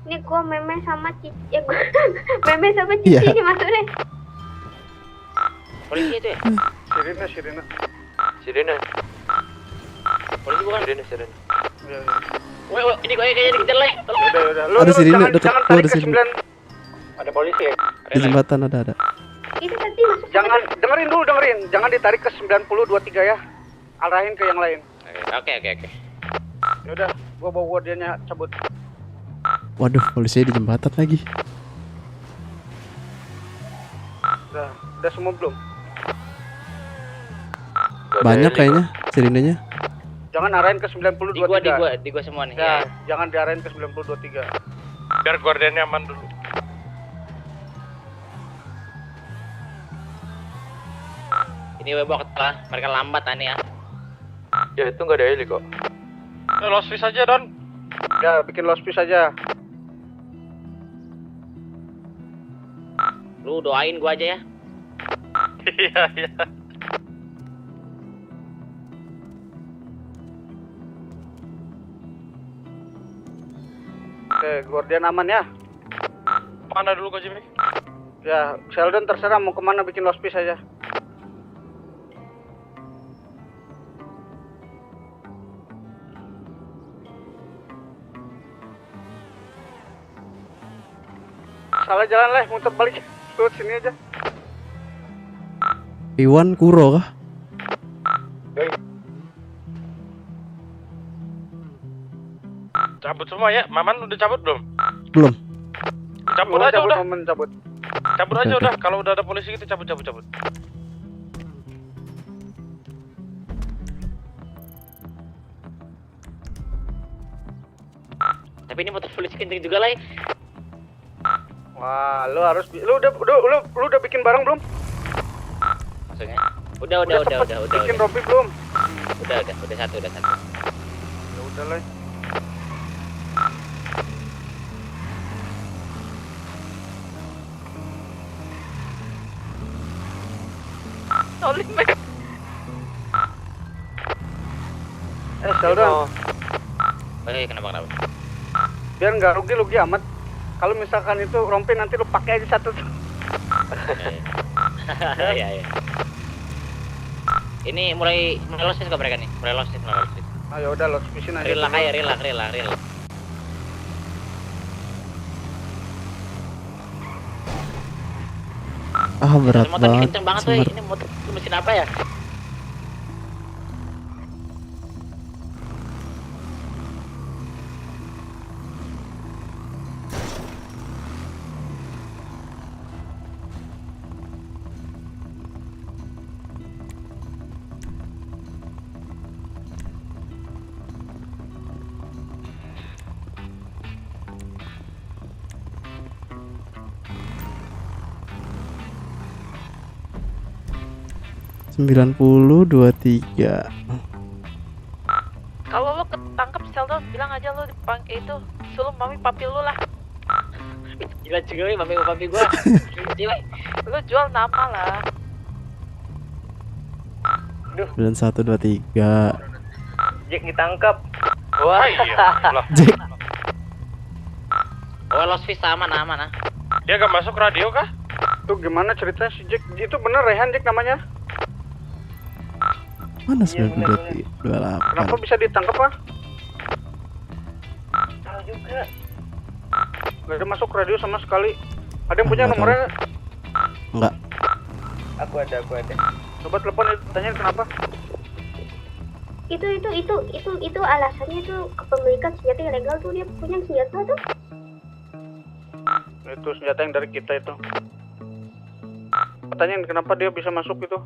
Ini gua meme sama Cici. Ya gua meme sama Cici Iya. ini masuk deh. Polisi itu ya? Sirena. Polisi bukan? Sirena. Woi, ini gue kayaknya dikejar leh. Udah. Ada sirine dekat gua, ada sirine. Ada polisi ya? Di jembatan ada. Itu tadi masuk. Jangan dengerin. Jangan ditarik ke 9023 ya. Arahin ke yang lain. Oke. Ya udah, gua bawa guardiannya cabut. Waduh, polisinya di jembatan lagi. Udah semua belum? Banyak kayaknya sirinenya. Jangan arahin ke 9023. Di gua semua nih. Ya, jangan diarahin ke 9023. Biar guardiannya aman dulu. Ini gue bawa ke tengah. Mereka lambat aneh ya. Ya itu nggak ada heli kok. Lost fish aja Don. Ya, bikin lost piece aja. Lu doain gua aja ya. Iya. Oke, guardian aman ya. Mana dulu kok Jimmy? Ya, Sheldon terserah mau kemana bikin lost piece aja. Salah jalan lah, muter balik. Lewat sini aja. Iwan Kuro kah? Cabut semua ya. Maman udah cabut belum? Belum. Cabut aja udah. Cabut. Cabut aja udah. Kalau udah ada polisi kita cabut. Tapi ini motor polisi kenceng juga lah. Wah, lu udah bikin barang belum? Maksudnya? Udah. Bikin rompi belum? Udah satu. Ya udah lah. Tolong Mek. Sheldon. Kenapa? Biar nggak rugi amat. Kalau misalkan itu rompi nanti lu pakai aja satu. Iya. Ini mulai lost ke mereka nih. Mulai lost. Ayo udah lost piece-in aja. Relax. Berat motor banget. kenceng banget tuh. Ini motor mesin apa ya? Sembilan 9023. Kalau lo ketangkep Sheldon, bilang aja lo itu suruh mami papi lo lah. Gila juga mami papi gua. Lo jual nama lah. 9123. Jack ditangkap. Wah iya. Jack. Oh, lost fish aman ah. Dia gak masuk radio kah? Tuh gimana ceritanya si Jack? Itu bener Rehan Jack namanya? Mana 92 28? Kenapa bisa ditangkap ah? Tahu juga. Gak ada masuk radio sama sekali. Ada yang punya nomornya? Enggak. Aku ada. Coba telepon tanyain kenapa? Itu alasannya tuh kepemilikan senjata ilegal tuh, dia punya senjata tuh. Itu senjata yang dari kita itu. Tanyain kenapa dia bisa masuk itu.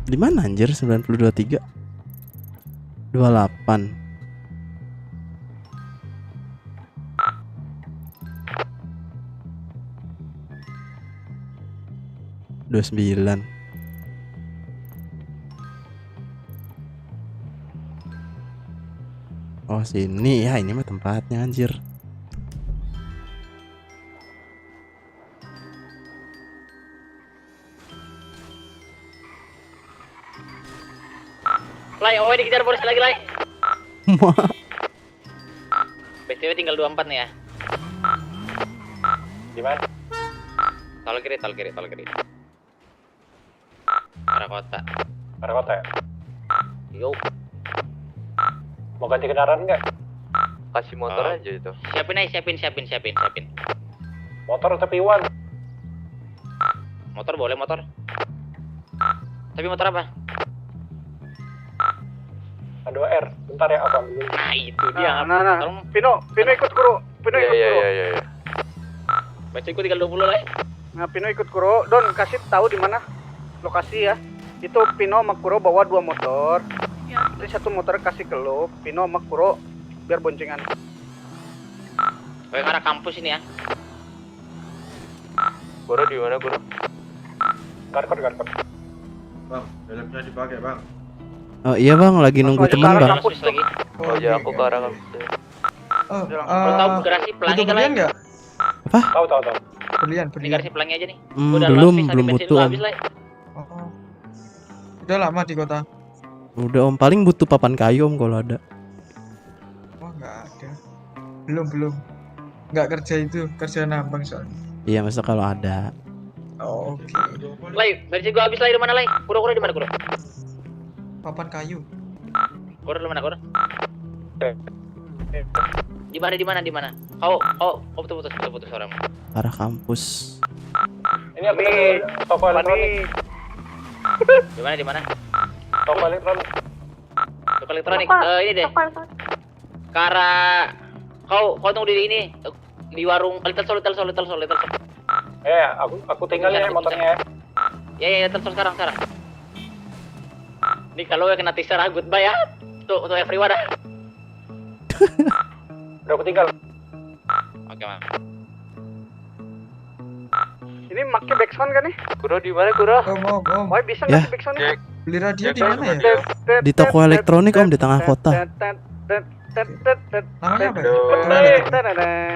Di mana anjir 92.3? 28. Dua 29. Oh sini ya, ini mah tempatnya anjir. Lai, dikejar polisi lagi, Lai. BTW tinggal 24 nih ya. Gimana? Tol kiri. Arah kota. Arah kota ya? Yo. Mau ganti kendaraan nggak? Kasih motor aja itu. Siapin. Motor tapi Iwan. Motor boleh motor. Tapi motor apa? A2R. Bentar ya, aku ambil dulu. Nah itu dia. Nah. Pino ikut Kuro. Iya. Baca ikut tinggal 20 lah. Nah, Pino ikut Kuro. Don, kasih tahu di mana lokasi ya. Itu Pino sama Kuro bawa 2 motor. Jadi 1 motor kasih ke lo, Pino sama Kuro biar boncengan. Gue ngarah kampus ini ya. Kuro di mana, Kuro? Garkot. Bang, helmnya dipakai, Bang. Oh iya bang, lagi nunggu teman bang. Oh iya, aku ke arah kampus. Lo tahu garasi pelangi kan? Nggak? Apa? Tahu. Ini garasi pelangi aja nih. Belum butuh om. Udah lama di kota. Udah om, paling butuh papan kayu om kalau ada. Wah nggak ada. Belum. Nggak kerja nambang soalnya. Iya masa kalau ada. Oh, oke. Lai, bensin gua habis Lai, di mana Lai? Kuro di mana Kuro? Papan kayu. Kuro di mana Kuro? Di mana? Kau putus suaramu. Arah kampus. Ini aku toko elektronik. Di mana? Toko elektronik. Toko elektronik. Ini deh. Ke arah kau tunggu di ini di warung Little Sol. Aku tinggalnya motornya. Ya, Little Sol sekarang. Ini kalau kena teaser goodbye ya. Tuh everyone dah. Udah aku tinggal. Oke, Mas. Ini make backsound kan nih? Kuro di mana, Kuro? Om. Wah, bisa nggak backsound nih? Beli radio di mana ya? Di toko elektronik om, di tengah kota. Namanya apa?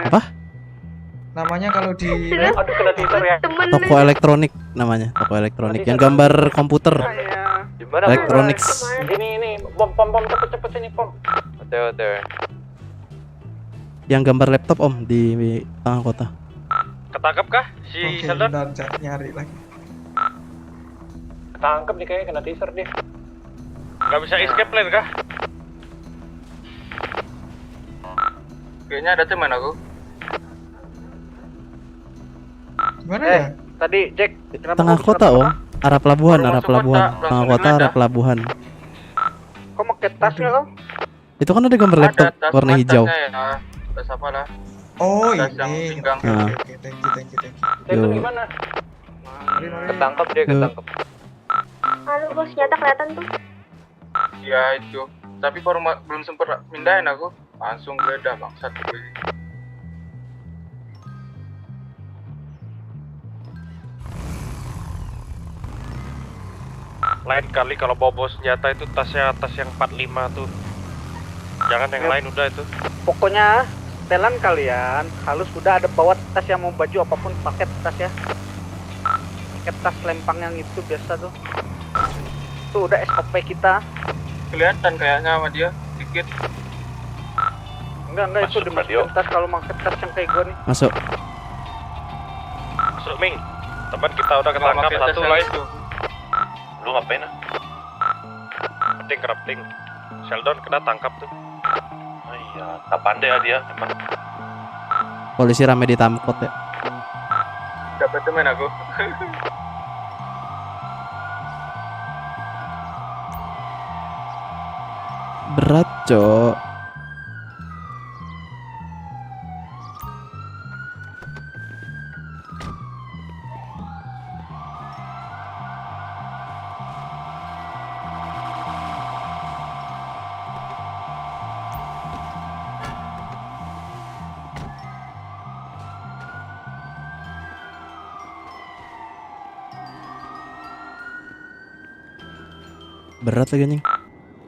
Apa? Namanya kalau di Aduh, kena teaser ya. Toko elektronik namanya, toko elektronik yang gambar komputer. Di mana? Electronics. Ini pom cepet sini pom. Oke. Yang gambar laptop om di tengah kota. Ketangkep kah si Sheldon? Bentar, nyari lagi. Ketangkep nih kayaknya kena teaser dia. Gak bisa escape plan kah? Kayaknya ada teman aku. Gimana ya? Tadi Jack, kenapa Tengah kota om, arah pelabuhan. Tengah kota arah pelabuhan. Kau mau ke tas nggak kau? Itu kan ada gambar laptop warna hijau. Ya. Tas apa lah? Oh Tas ini. yang pinggang. Nah. Oke, thank you. Itu Yo. gimana? Ketangkep dia, ketangkep. Halo bos, senjata kelihatan tuh. Ya itu. Tapi belum sempet pindahin aku. Langsung geledah bangsat gue. Lain kali kalau bawa senjata itu tas yang 45 tuh. Jangan yang lain udah itu. Pokoknya setelan kalian halus udah ada bawa tas yang mau baju apapun paket tas ya. Paket tas lempang yang itu biasa tuh. Tuh udah SOP kita. Kelihatan kayaknya sama dia dikit. Enggak itu dimasukin tas kalau mau tas yang kayak gue nih. Masuk. Masuk Ming. Teman kita udah ketangkap satu lah itu. Lu ngapain ah? Crafting. Sheldon kena tangkap tuh. Oh iya, tak pandai ya dia emang. Polisi rame di Tamkot ya. Dapat temen aku. Berat, Cok. Berat lagi anjing.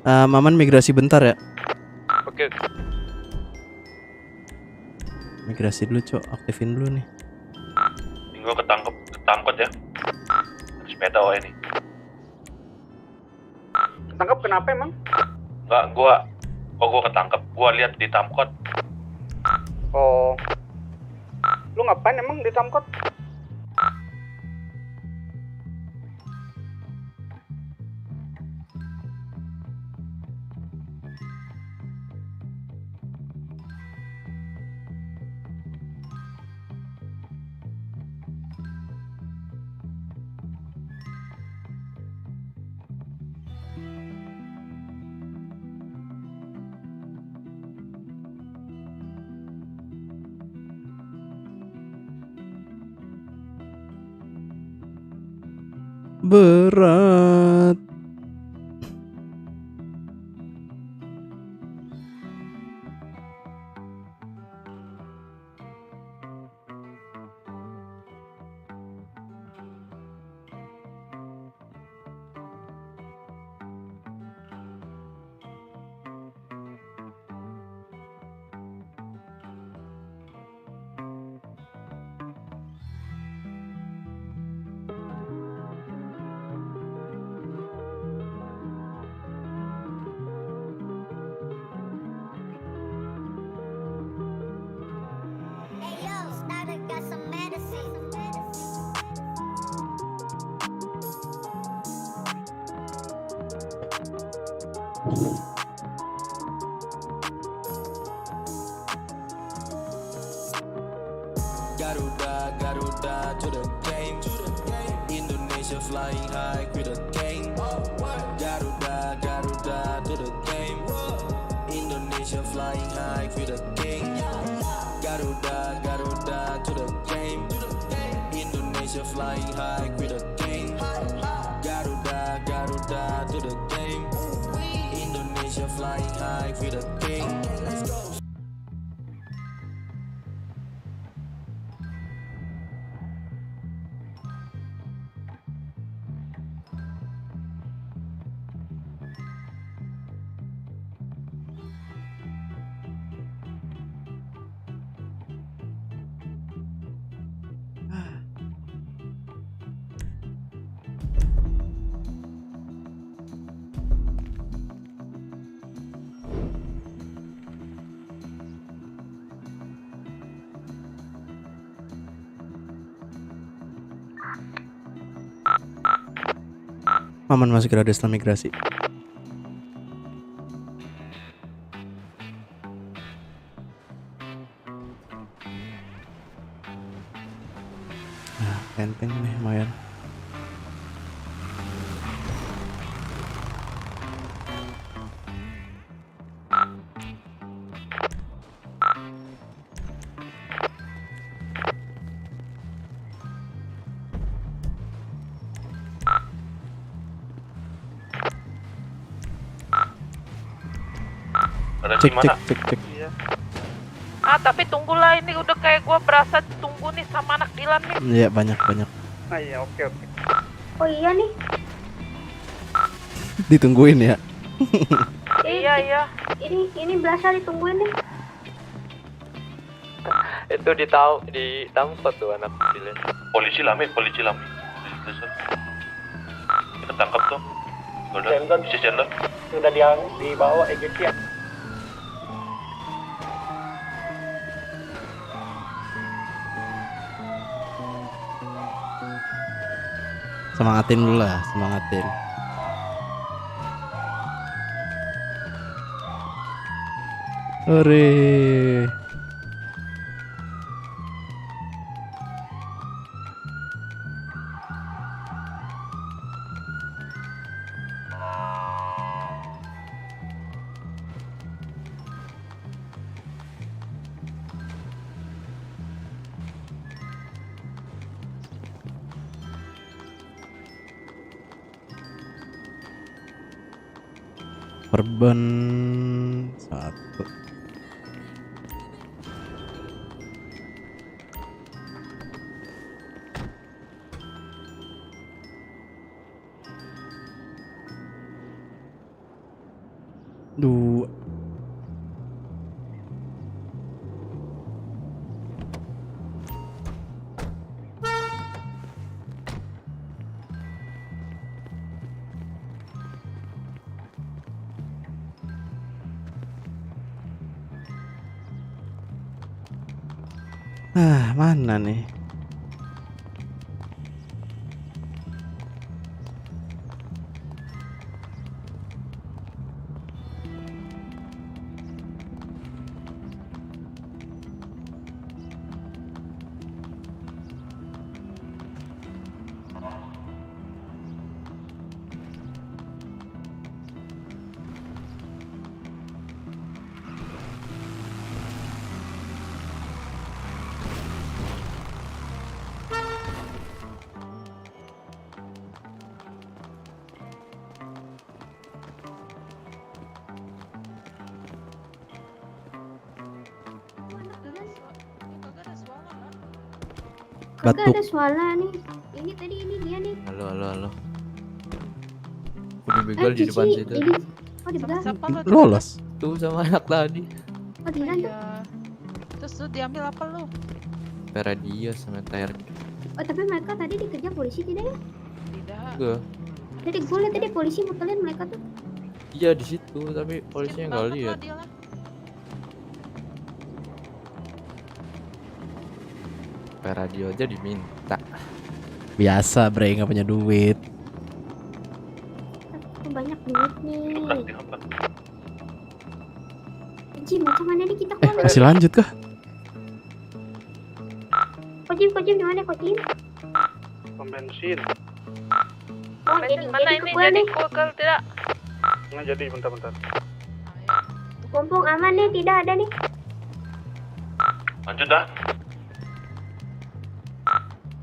Maman migrasi bentar ya. Oke. Migrasi dulu, Cok. Aktifin dulu nih. Gue ketangkep ya. Sepeda oh ini. Ketangkap kenapa emang? Enggak, gua ketangkep. Gua lihat di Tamkot. Oh. Lu ngapain emang di Tamkot? Berat. Garuda, Garuda to the game. Indonesia flying high with a king. Garuda, Garuda to the game. Indonesia flying high with a king. Garuda, Garuda to the game. Indonesia flying high with a king. Garuda, Garuda to the game. Indonesia flying high with a king. Let's go. Maman masuk ke radar migrasi. Nah, enteng nih, lumayan. Cek. Iya. Tapi tunggulah, ini udah kayak gua berasa tunggu nih sama anak Dilan nih. Iya, banyak. Ah iya, oke. Oh iya nih. Ditungguin ya. Iya. Ini berasa ditungguin nih. Itu di Tamkot tuh anak Dilan. Polisi lame. Kita tangkap tuh. Sheldon sudah dibawa EGC ya. Semangatin dulu lah, semangatin. Hore. Perban 1. Dua. Mana nih? Kagak ada suara nih. Ini tadi ini dia nih. Halo. Udah begal di depan situ. Oh, di belakang. Lolos. Tuh sama anak tadi. Oh, di belakang tuh. Terus lu diambil apa lu? Radio sama tire. Oh, tapi mereka tadi dikejar polisi tidak ya? Tidak. Enggak. Tadi gue liat tadi polisi mukulin mereka tuh. Iya di situ, tapi polisinya nggak lihat. Radio aja diminta. Biasa bre, nggak punya duit. Aku banyak duit nih. Ji, macam mana nih kita keluar? Masih lanjut kah? Kojim di mana Kojim? Pom bensin. Oh, Mana ini jadi kukel tidak? Nggak jadi, bentar. Mumpung aman nih, tidak ada nih. Lanjut dah.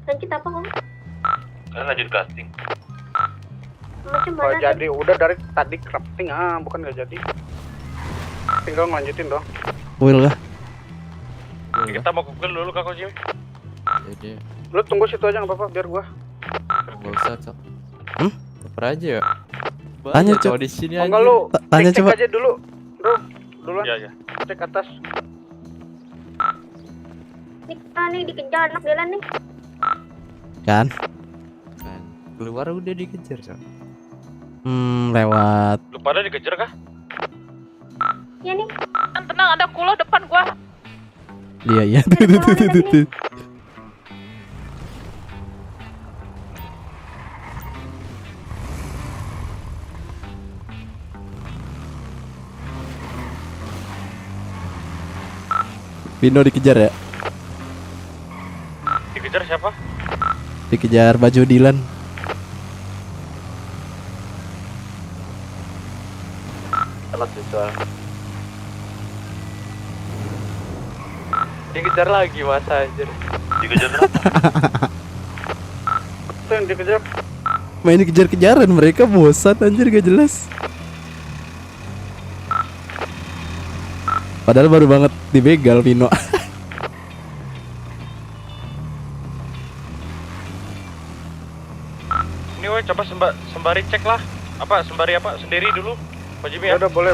Lanjut apa Om? Kalian lanjut casting. Macam Kalau mana? jadi udah dari tadi crafting bukan nggak jadi. Tinggal ngelanjutin dong. Will kah? Kita mau kukel dulu Kak Kojim. Jadi Lu tunggu situ aja nggak apa-apa biar gua. nggak usah cok. Cover aja ya. Tanya, Banyak, Cok. di sini Oh, aja. enggak lu Tanya cek coba. aja dulu. Duluan. Iya. Cek atas. Kita nih dikejar anak jalan nih. Kan? Keluar udah dikejar cok. Lewat. Lu pada dikejar kah? Ya nih. Tenang, ada kulo depan gua. Iya. Tuh. Vino dikejar ya? Dikejar siapa? Dikejar baju Dylan. Telat visual. Dikejar lagi masa anjir. Dikejar berapa? Itu yang dikejar. Main dikejar-kejaran mereka bosan anjir gak jelas. Padahal baru banget dibegal Vino. Ini woi coba sembari cek lah. Sendiri dulu. Pak Jimmy ya. Udah boleh.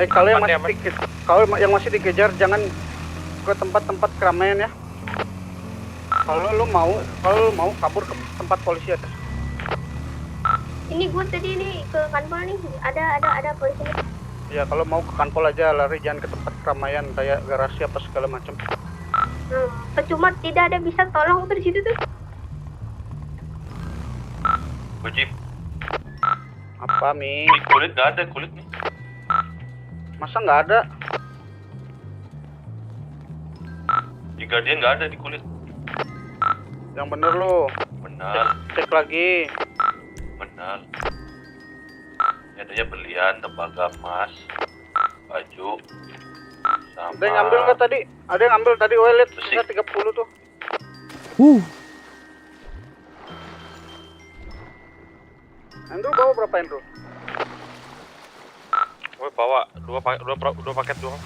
Kalau yang masih dikejar jangan ke tempat-tempat keramaian ya. Kalau lu mau kabur ke tempat polisi aja. Ini gue tadi nih ke kantor nih. Ada polisi nih. Ya kalau mau ke kantor aja lari, jangan ke tempat keramaian kayak garasi apa segala macam. Percuma tidak ada bisa tolong tuh di situ tuh. Gojip. Apa, Mi? Di kulit nggak ada kulit nih. Masa nggak ada? Di Guardian nggak ada di kulit. Yang bener lu. Benar. Cek lagi. Benar. Ini adanya berlian, tembaga emas, baju, sama. Ada yang ngambil nggak tadi? Ada yang ngambil tadi, gue liat sisa 30 tuh. Andrew bawa berapa, Andrew? Gue bawa dua paket doang.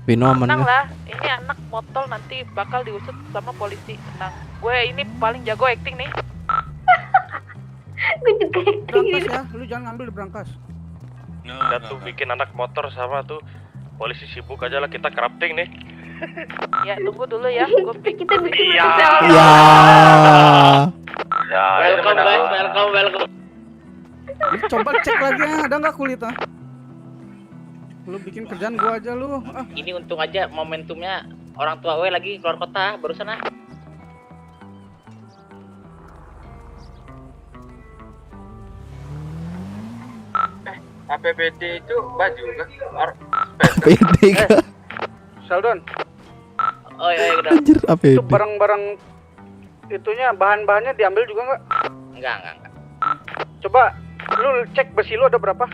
Vino aman Tenang nggak? lah, ini anak botol nanti bakal diusut sama polisi. Tenang, gue ini paling jago acting nih. Gue juga Berangkas ya, lu jangan ngambil di berangkas. Udah tuh bikin anak motor sama tuh polisi sibuk aja lah, kita crafting nih. Ya tunggu dulu ya, gue kita bikin Iya. Ya. Ya. Welcome guys, welcome. Lu coba cek lagi ada nggak kulit ah? Lu bikin kerjaan gua aja lu. Ah. Ini untung aja momentumnya orang tua gue lagi keluar kota barusan ah. APBD itu baju kan? APD kah? Sheldon. Oh iya, udah. Anjir, APD. Itu barang-barang itunya bahan-bahannya diambil juga nggak? Enggak. Coba lu cek besi lu ada berapa?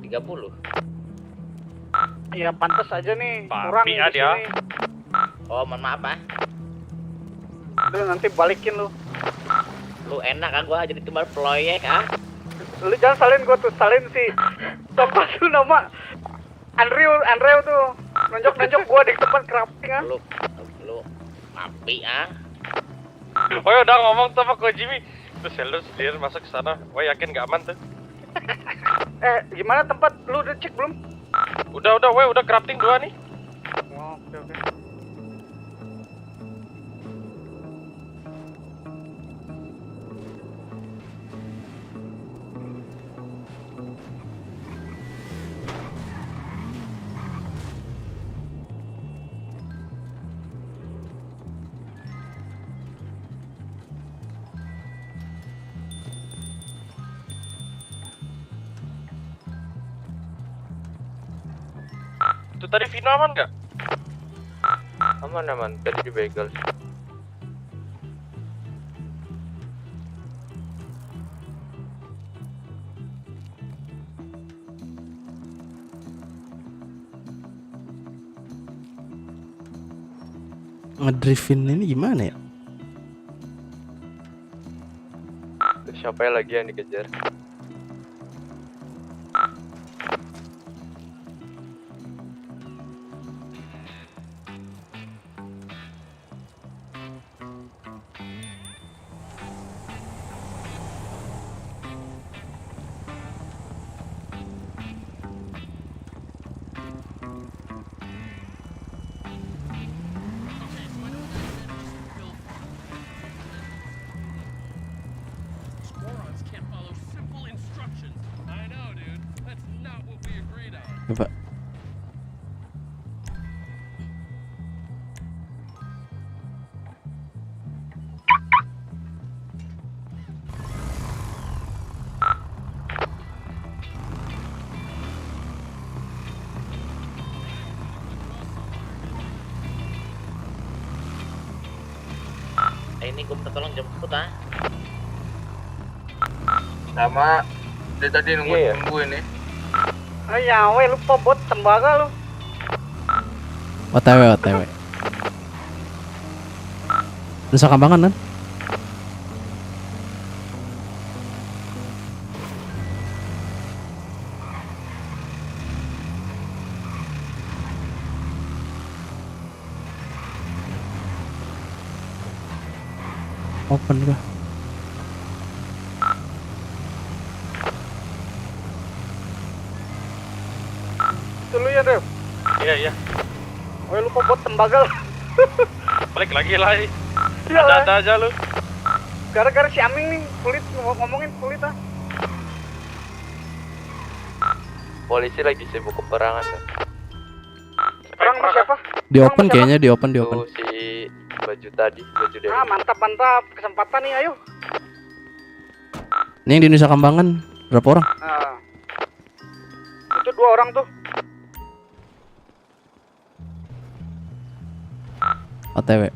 30. Iya pantas aja nih, kurang Tapi di ada. sini. Oh, mohon maaf ah. Lu nanti balikin lu. Lu enak ah gua jadi timbal proyek ah. Lu jangan salin gua tuh, salin si siapa tuh nama Andrew tuh. Nonjok gua di tempat crafting ah. Lu api ah. Oh ya udah ngomong tuh sama Ko Jimmy. Terus Sheldon sendiri masuk ke sana. Wah yakin gak aman tuh. Gimana tempat lu udah cek belum? Udah, udah crafting 2 nih. Oh, oke. Itu tadi Vino aman gak? Aman, tadi di begal. Ngedriftin ini gimana ya? Siapa lagi yang dikejar? Coba. Ini gue minta tolong jemput ah. Sama dia tadi nunggu ini. Oh ya, lupa bot tembaga lu. OTW. Nusa Kambangan kan? Open gua. Itu lu ya, Dev? Iya. Oh, lupa bot tembaga. Balik lagi lah. Iya, Ada aja lu. Gara-gara si Aming nih, ngomongin kulit ah. polisi lagi sibuk peperangan kan. Perang sama siapa? Di open kayaknya, di open. Tuh si baju tadi, baju dari. Mantap mantap, kesempatan nih, ayo. Ini yang di Nusa Kambangan berapa orang? Nah, itu 2 orang tuh. OTW.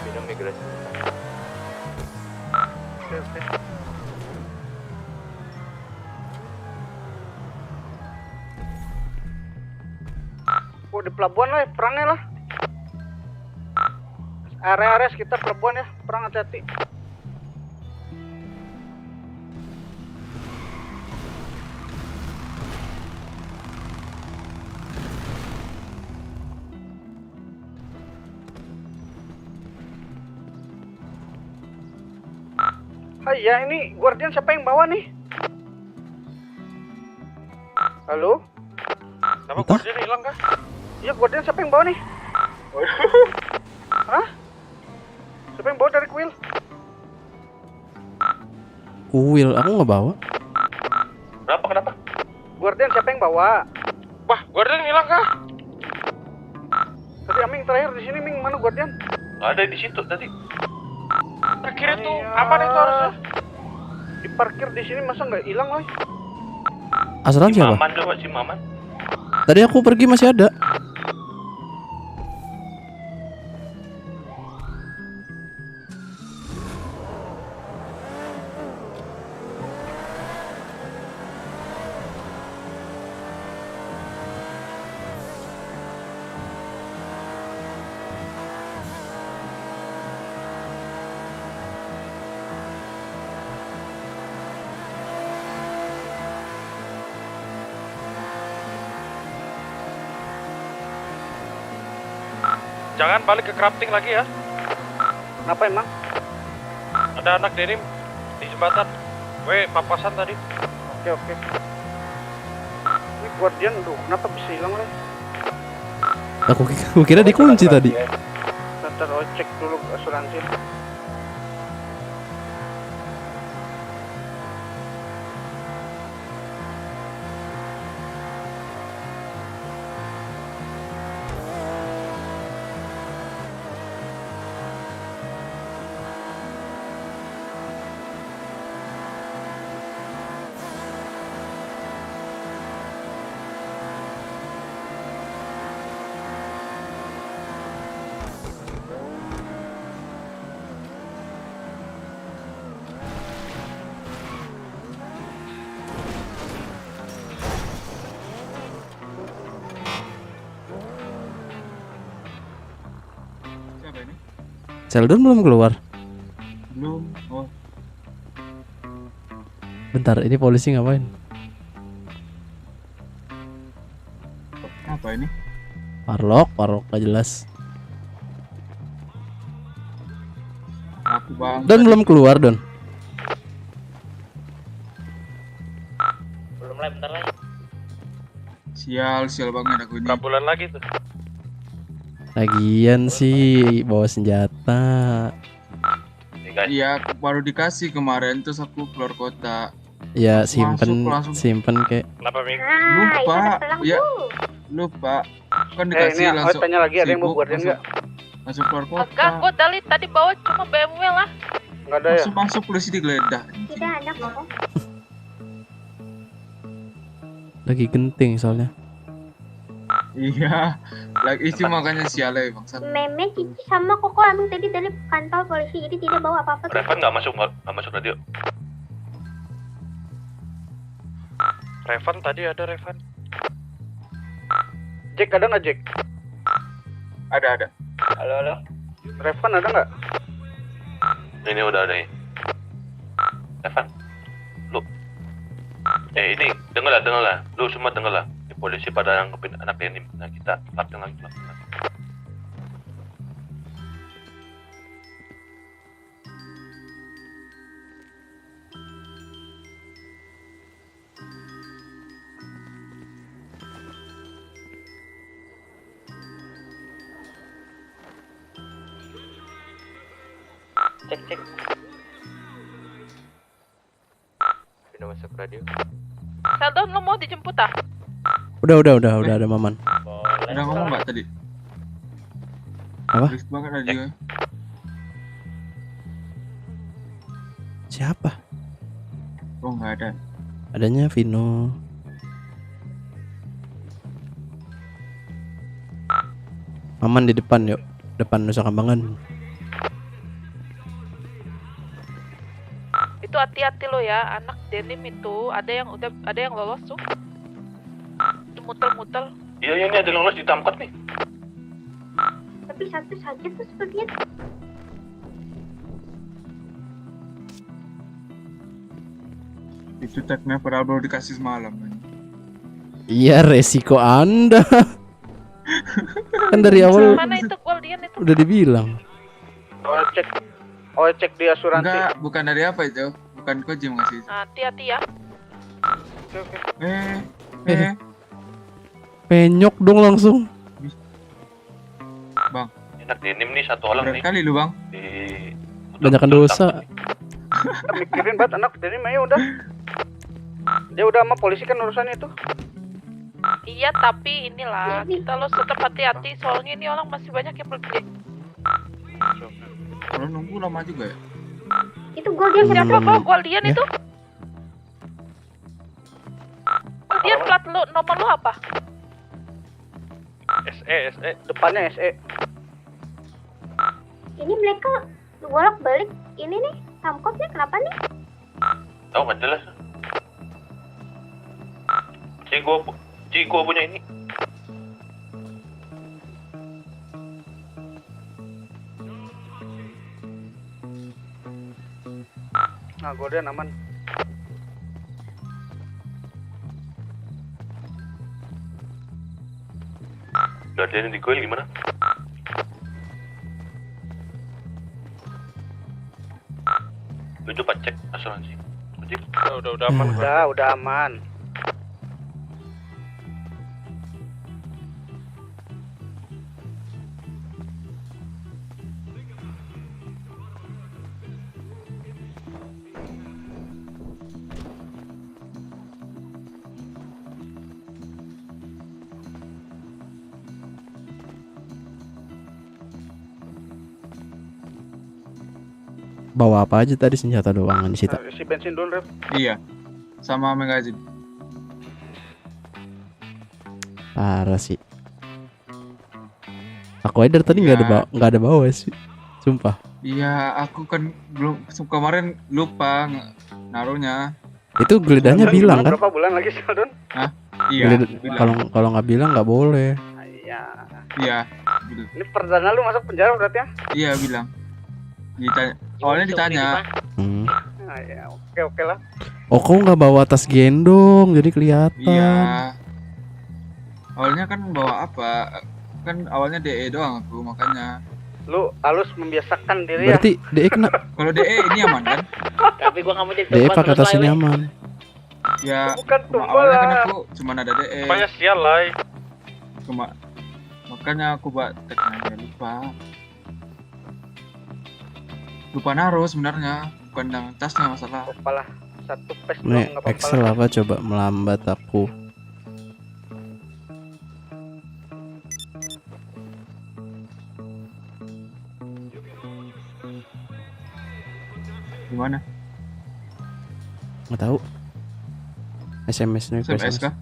Minum migrasi. Oke. Oh, di pelabuhan lah, perangnya lah. Area-area sekitar pelabuhan ya, perang hati-hati. Hai ya, ini Guardian siapa yang bawa nih? Halo? Nama Guardian hilang kah? Iya, Guardian siapa yang bawa nih? Hah? Siapa yang bawa dari kuil? Kuil, aku nggak bawa. Kenapa? Guardian siapa yang bawa? Wah, Guardian hilang kah? Tadi Aming terakhir di sini, Ming, mana Guardian? Ada di situ tadi. Terakhir itu apa nih itu harusnya? Diparkir di sini masa nggak hilang lah? Aslan siapa? Maman coba si Maman. Tadi aku pergi masih ada. Jangan balik ke crafting lagi ya. Kenapa emang? Ada anak denim di jembatan. Papasan tadi. Oke. Ini Guardian, aduh, kenapa bisa hilang lah? Aku kira dikunci tadi. Ntar cek dulu asuransi. Sheldon belum keluar. Belum. Oh. Bentar, ini polisi ngapain? Apa ini? Parlok gak jelas. Aku bang. Don belum keluar, Don. Belum lah, bentar lagi. Sial banget aku ini. Berapa bulan lagi tuh? Lagian sih bawa senjata. Iya, aku baru dikasih kemarin terus aku keluar kota. Ya Langsung. simpen kayak. Kenapa Ming? Lupa. Ya, lupa. Kan dikasih ini langsung. tanya lagi, ada yang mau Guardian nggak? Langsung keluar kota. Enggak, gue tadi bawa cuma BMW lah. Nggak ada ya? Masuk polisi digeledah. Tidak ada kok. Lagi genting soalnya. Iya, lagi itu makanya sialnya bangsa. Meme, Cici sama Koko Aming tadi dari kantor polisi, jadi tidak bawa apa-apa. Revan nggak masuk radio. Revan tadi ada Revan. Jack ada nggak Jack? Ada. Halo. Revan ada nggak? Ini udah ada ya. Revan, lu. Ini dengarlah. Lu semua dengarlah. Polisi pada nangkepin anak denim. Nah kita lapang lagi. Cek. Vino masuk radio. Sheldon, lo mau dijemput ah? Udah ada Maman. Udah ngomong nggak tadi? Apa? Berisik banget radio. Siapa? Oh nggak ada. Adanya Vino. Maman di depan yuk. Depan Nusa Kambangan. Itu hati-hati lo ya, anak denim itu ada yang lolos tuh. Itu muter-muter. Iya, ini ada lolos ditangkap nih. Tapi satu saja tuh sepertinya. Itu tagnya padahal baru dikasih semalam. Iya, resiko Anda. Kan dari awal Mana itu Guardian itu? udah dibilang. Cek di asuransi. Enggak, bukan dari apa itu? Bukan Koji ngasih. Hati-hati ya. Penyok dong langsung. Bang. Enak denim nih satu orang nih. Kali lu bang. Banyakan dosa. Mikirin banget anak dari Maya udah. Dia udah sama polisi kan urusannya itu. Iya, tapi inilah kita lo tetap hati-hati soalnya ini orang masih banyak yang pergi. Kalau nunggu lama juga ya. Itu Guardian Siapa bawa Guardian itu? Guardian plat lo, nomor lo apa? SE. Depannya SE. Ini mereka bolak-balik ini nih, samkotnya kenapa nih? Tahu nggak jelas. Ci gua punya ini. Nah, Guardian aman. Guardian di goil gimana? Lu coba cek asuransi. Udah aman. Udah aman. Bawa apa aja tadi, senjata doang disita. Si bensin dulu, Rep. Iya. Sama magazine. Parah sih. Aku aja dari tadi nggak ada bawa sih. Sumpah. Iya, aku kan belum kemarin lupa naruhnya. Itu geledahnya bilang kan? Berapa bulan lagi sih, Don? Hah? Iya. Kalau nggak bilang nggak boleh. Iya. Ini perdana lu masuk penjara berarti ya? Iya, bilang. Awalnya ditanya. Nah, ya, oke lah. Oh, kau nggak bawa tas gendong, jadi kelihatan. Iya. Awalnya kan bawa apa? Kan awalnya DE doang aku, makanya. Lu halus membiasakan diri Berarti DE kena. Kalau DE ini aman kan? Tapi gua nggak mau jadi DE pakai tas ini aman. Ya, bukan awalnya kan aku cuma ada DE. Pokoknya sial lah. Makanya aku buat tagnya lupa naruh sebenarnya, bukan dengan tasnya masalah. Kepala satu pes Nih, doang, nggak Excel apa coba melambat aku. Gimana? Nggak tahu. SMS-nya ke SMS kah?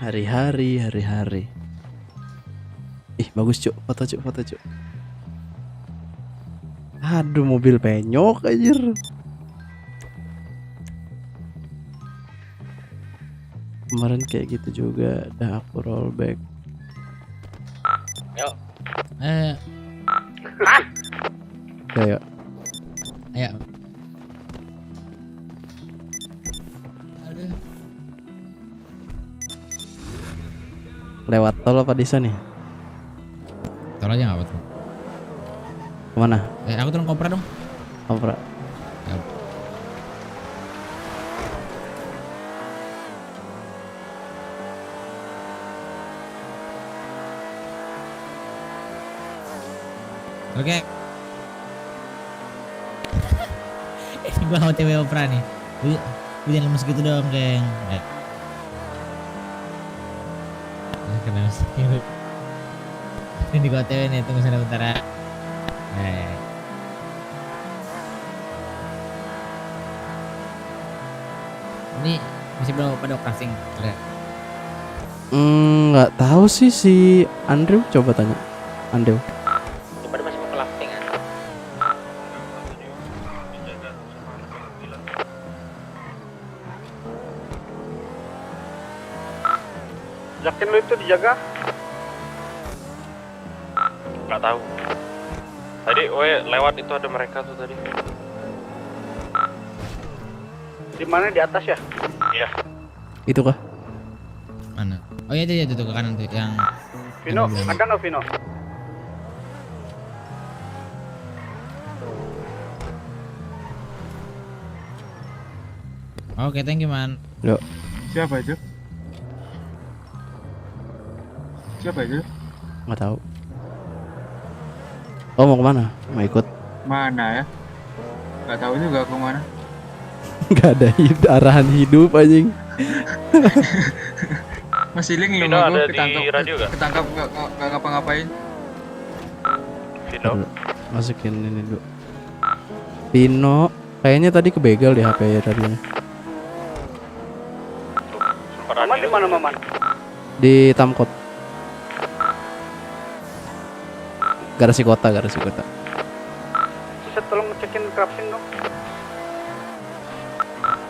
Hari-hari. Ih, bagus cuk, foto cuk. Aduh, mobil penyok anjir. Kemarin kayak gitu juga, dah aku rollback. Yuk. Ayo. Lewat tol apa desa nih? Tol aja nggak apa-apa. Kemana? Aku turun kopra dong. Kopra. Ya. Oke. Ini gua OTW opera nih. Lu jangan lemes gitu dong, geng. Kena masuk. Ini gua OTW nih, tunggu sana bentar ya. Ini masih belum pada crafting. Nggak tahu sih si Andrew, coba tanya Andrew. Pada masih mau crafting kan? Yakin lu itu dijaga? Nggak tahu. Tadi lewat itu ada mereka tuh tadi. Di mana, di atas ya? Iya. Itu kah? Mana? Oh iya itu tuh ke kanan tuh yang Vino, ada nggak Vino? Oke, thank you man. Yuk. Siapa itu? Nggak tahu. Oh, mau kemana? Mau ikut? Mana ya? Gak tahu juga aku mana. Gak ada arahan hidup anjing. Masih link Vino lu ada aku di radio gak? ketangkap gak ngapa-ngapain. Vino. Masukin ini dulu. Vino kayaknya tadi kebegal di HP radionya. Maman di mana Maman? Di Tamkot. Garasi kota. Bisa tolong ngecekin crafting dong.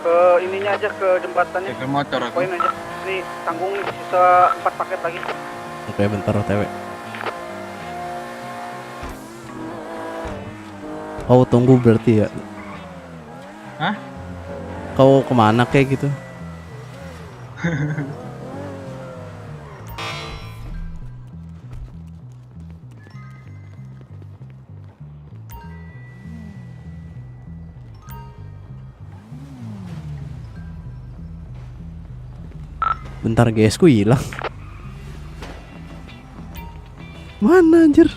Ke ininya aja, ke jembatannya. Ke motor aku. Poin aja. Nih tanggung nih, sisa 4 paket lagi. Oke, bentar OTW. Kau tunggu berarti ya? Hah? Kau kemana kayak gitu? Bentar guys, ku hilang. Mana anjir?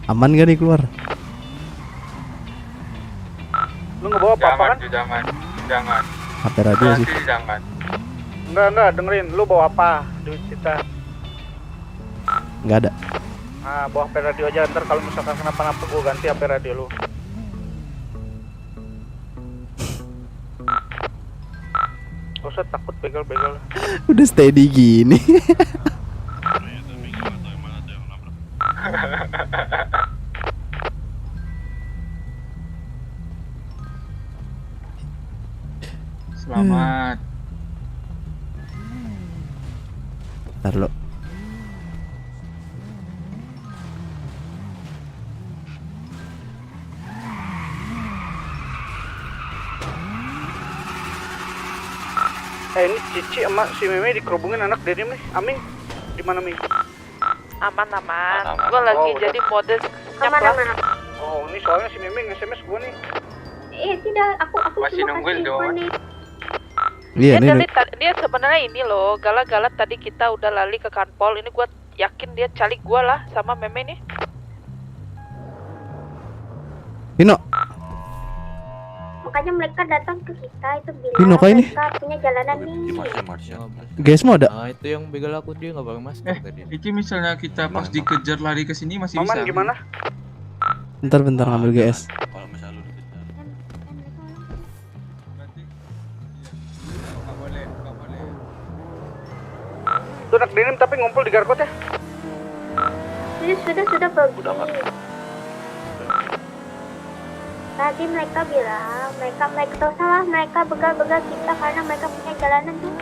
Aman gak nih keluar? Lu nggak bawa apa-apa kan? Jangan. HP radio sih. Jangan. Enggak, dengerin. Lu bawa apa? Duit kita. Nggak ada. Nah, bawa HP radio aja. Ntar kalau misalkan kenapa-napa gua ganti HP radio lu. Gak usah takut begal-begal. Udah steady gini. Selamat. Ntar lo. Ini Cici sama si Meme dikerubungin anak Denim nih. Amin, di mana Ming? Aman. Gua lagi jadi mode senyap lah. Oh, ini soalnya si Meme nge-SMS gua nih. Tidak, aku Masih cuma nungguin kasih dong. info nih. Iya Dia nih. dia sebenarnya ini loh, galak-galak tadi kita udah lali ke kanpol. Ini gua yakin dia calik gua lah sama Meme nih. Vino. Makanya mereka datang ke kita itu Vino, bilang kok ini? mereka punya jalanan nih. Guys mau ada? Nah, itu yang begal aku, dia nggak pakai masker tadi. Iki misalnya kita pas dikejar lari ke sini masih Maman bisa. gimana? Bentar ngambil GS. Tuh anak denim tapi ngumpul di Garkot ya. Sudah bagus. Tadi mereka bilang mereka tahu salah, mereka begal-begal kita karena mereka punya jalanan tuh.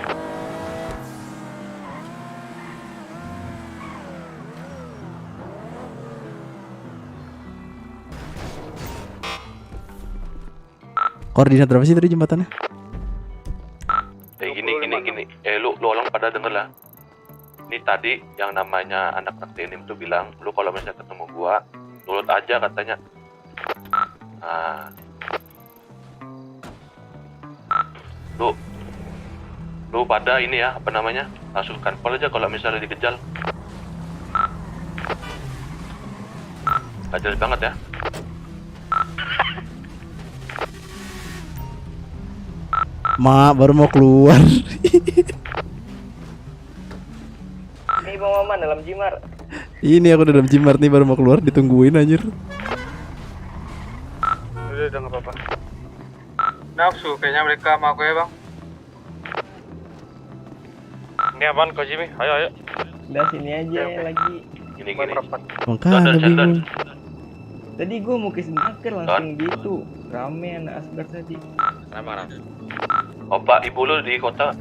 Koordinat berapa sih tadi jembatannya? Gini. Lu orang pada denger lah. Ini tadi yang namanya anak-anak denim tuh bilang, lu kalau misalnya ketemu gua, nurut aja katanya. Nah. Lu pada ini ya, apa namanya? Langsung kanpol aja kalau misalnya dikejar. Gak jelas banget ya. Mak baru mau keluar. Nih Bang Maman dalam Jimar. Ini aku dalam Jimar nih baru mau keluar, ditungguin anjir. Udah nggak apa-apa. Nafsu kayaknya mereka mau ya bang. Ini apaan Ko Jimmy? Ayo. Udah sini aja lagi. Gini. Makanya bingung. Tadi gue mau ke snaker langsung gitu. Rame anak Asgar tadi. Rame. Opa, ibu lu di kota.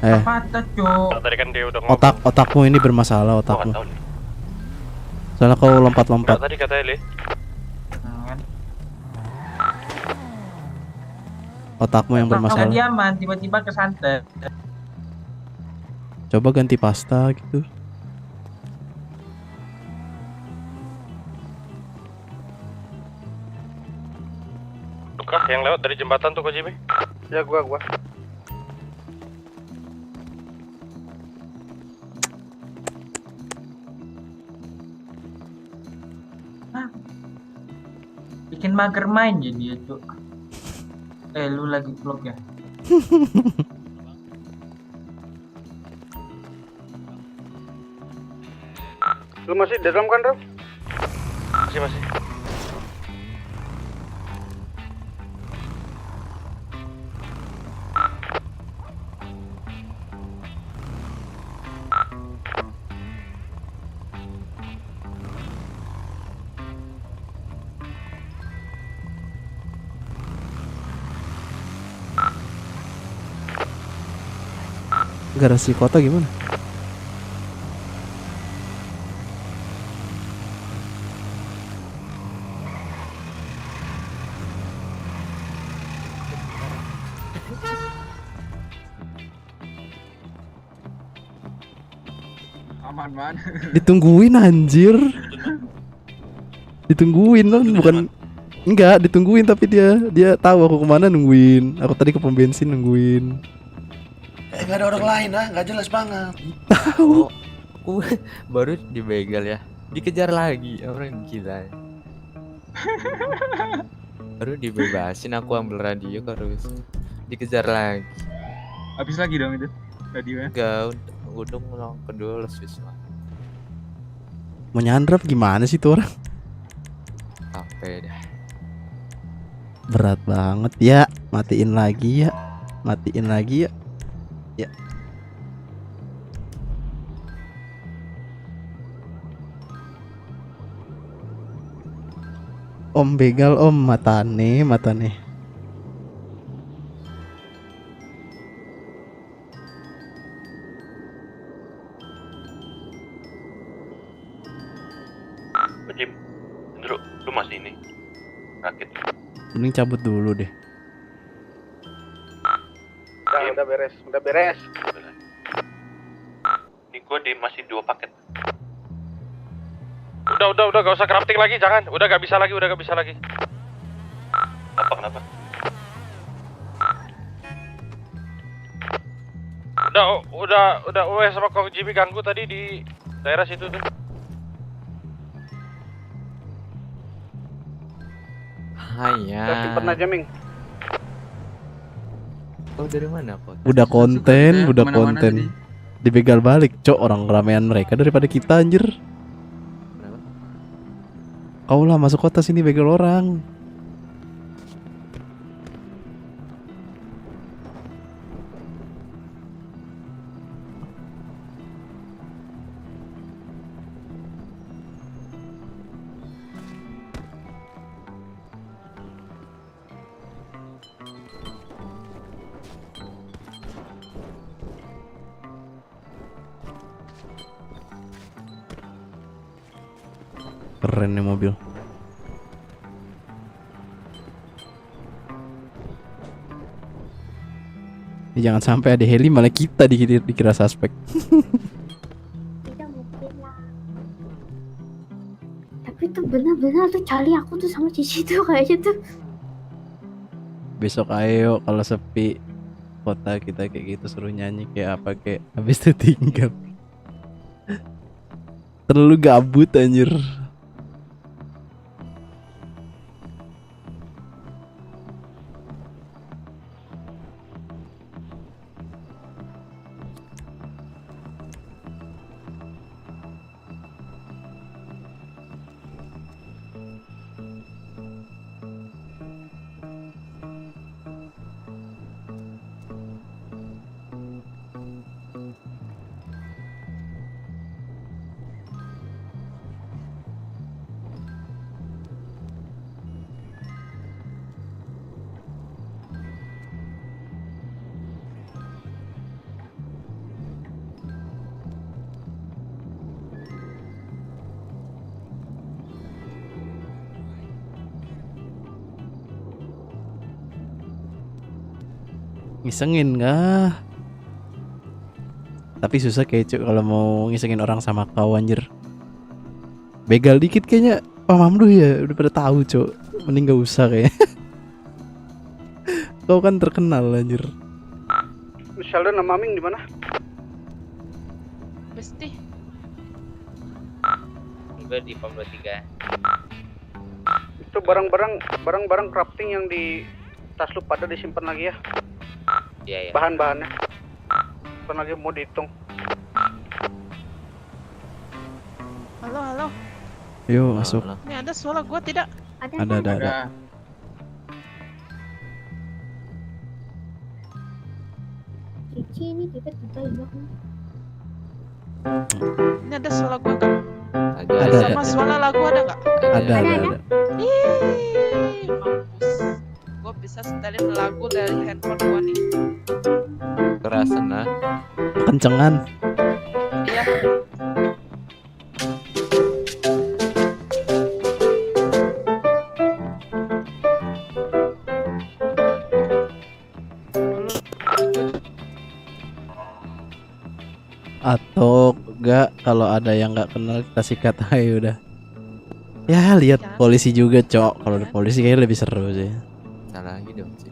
Patah, Cuk. Tadi kan dia udah ngomong. Otakmu ini bermasalah otakmu. Soalnya kau lompat-lompat. Tadi katanya Le. Otakmu yang bermasalah. Dia aman, tiba-tiba kesantet. Coba ganti pasta gitu. Kah yang lewat dari jembatan tuh Ko Jimmy? Ya gua. Bikin mager main jadi itu. Lu lagi vlog ya? Lu masih di dalam kan, Rob? Masih. Garasi kota gimana? Aman man. Ditungguin anjir. Ditungguin kan bukan. Enggak, ditungguin tapi dia tahu aku kemana nungguin. Aku tadi ke pom bensin nungguin. Gak ada orang lain lah, gak jelas banget. Tahu. Baru dibegal ya, dikejar lagi orang gila. Baru dibebasin, aku ambil radio terus dikejar lagi. Habis lagi dong itu radionya. Enggak, udah ngulang kedua lesus lah. Mau nyandrap gimana sih tuh orang? Capek dah. Berat banget ya. Matiin lagi ya. Ya. Om begal om, matane. Jim, lu masih ini rakit. Mending cabut dulu deh. Udah beres. Ini gua masih 2 paket. Udah gak usah crafting lagi, jangan. Udah gak bisa lagi. Kenapa? Udah sama Kong Jimmy ganggu tadi di daerah situ tuh. Hanya. Simpen aja, Ming. Oh, dari mana kok? Udah konten. Dibegal balik, cok, orang ramean mereka daripada kita anjir. Kau lah masuk kota sini begal orang. Keren nih mobil. Jangan sampai ada heli malah kita dikira suspek. Tidak mungkin lah. Tapi tuh benar-benar tuh Charlie aku tuh sama Cici tuh kayaknya tuh. Besok ayo kalau sepi kota kita kayak gitu suruh nyanyi kayak apa kayak habis itu tinggal. Terlalu gabut anjir. Ngisengin kah? Tapi susah kayak cuk kalau mau ngisengin orang sama kau anjir. Begal dikit kayaknya Pak Mamdu ya udah pada tahu cuk. Mending gak usah kayak. Kau kan terkenal anjir. Sheldon sama Aming di mana? Besti. Gue di form 23. Itu barang-barang crafting yang di tas lu pada disimpan lagi ya. Iya, iya. Bahan-bahannya. Simpan lagi mau dihitung. Halo. Yuk masuk. Ini ada suara gua tidak? Ada. Cici ini tiba-tiba hilang. Ini ada suara gua kan? Ada. Sama suara lagu ada nggak? Ada. Ih, mampus. Gua bisa setelin lagu dari handphone gua nih. Kerasan lah. Kencengan. Iya. Atau enggak kalau ada yang nggak kenal kita sikat aja udah. Ya lihat polisi juga cok. Kalau ada polisi kayaknya lebih seru sih. Salah lagi dong sih.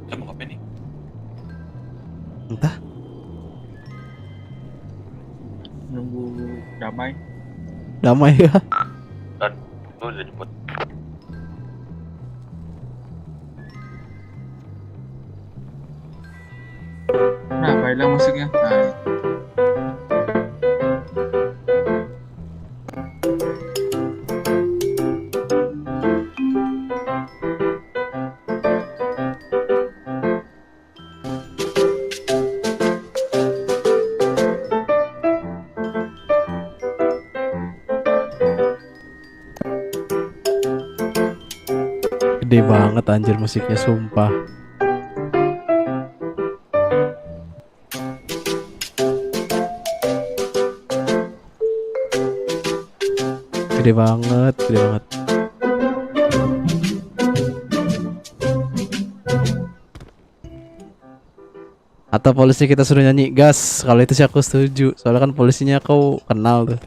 Kita mau ngapain nih? Entah. Nunggu damai. Damai ya. Dan gue udah jemput. Nah, baiklah musiknya. Nah. Gede banget anjir musiknya sumpah. Gede banget. Atau polisi kita suruh nyanyi gas. Kalau itu sih aku setuju. Soalnya kan polisinya kau kenal tuh.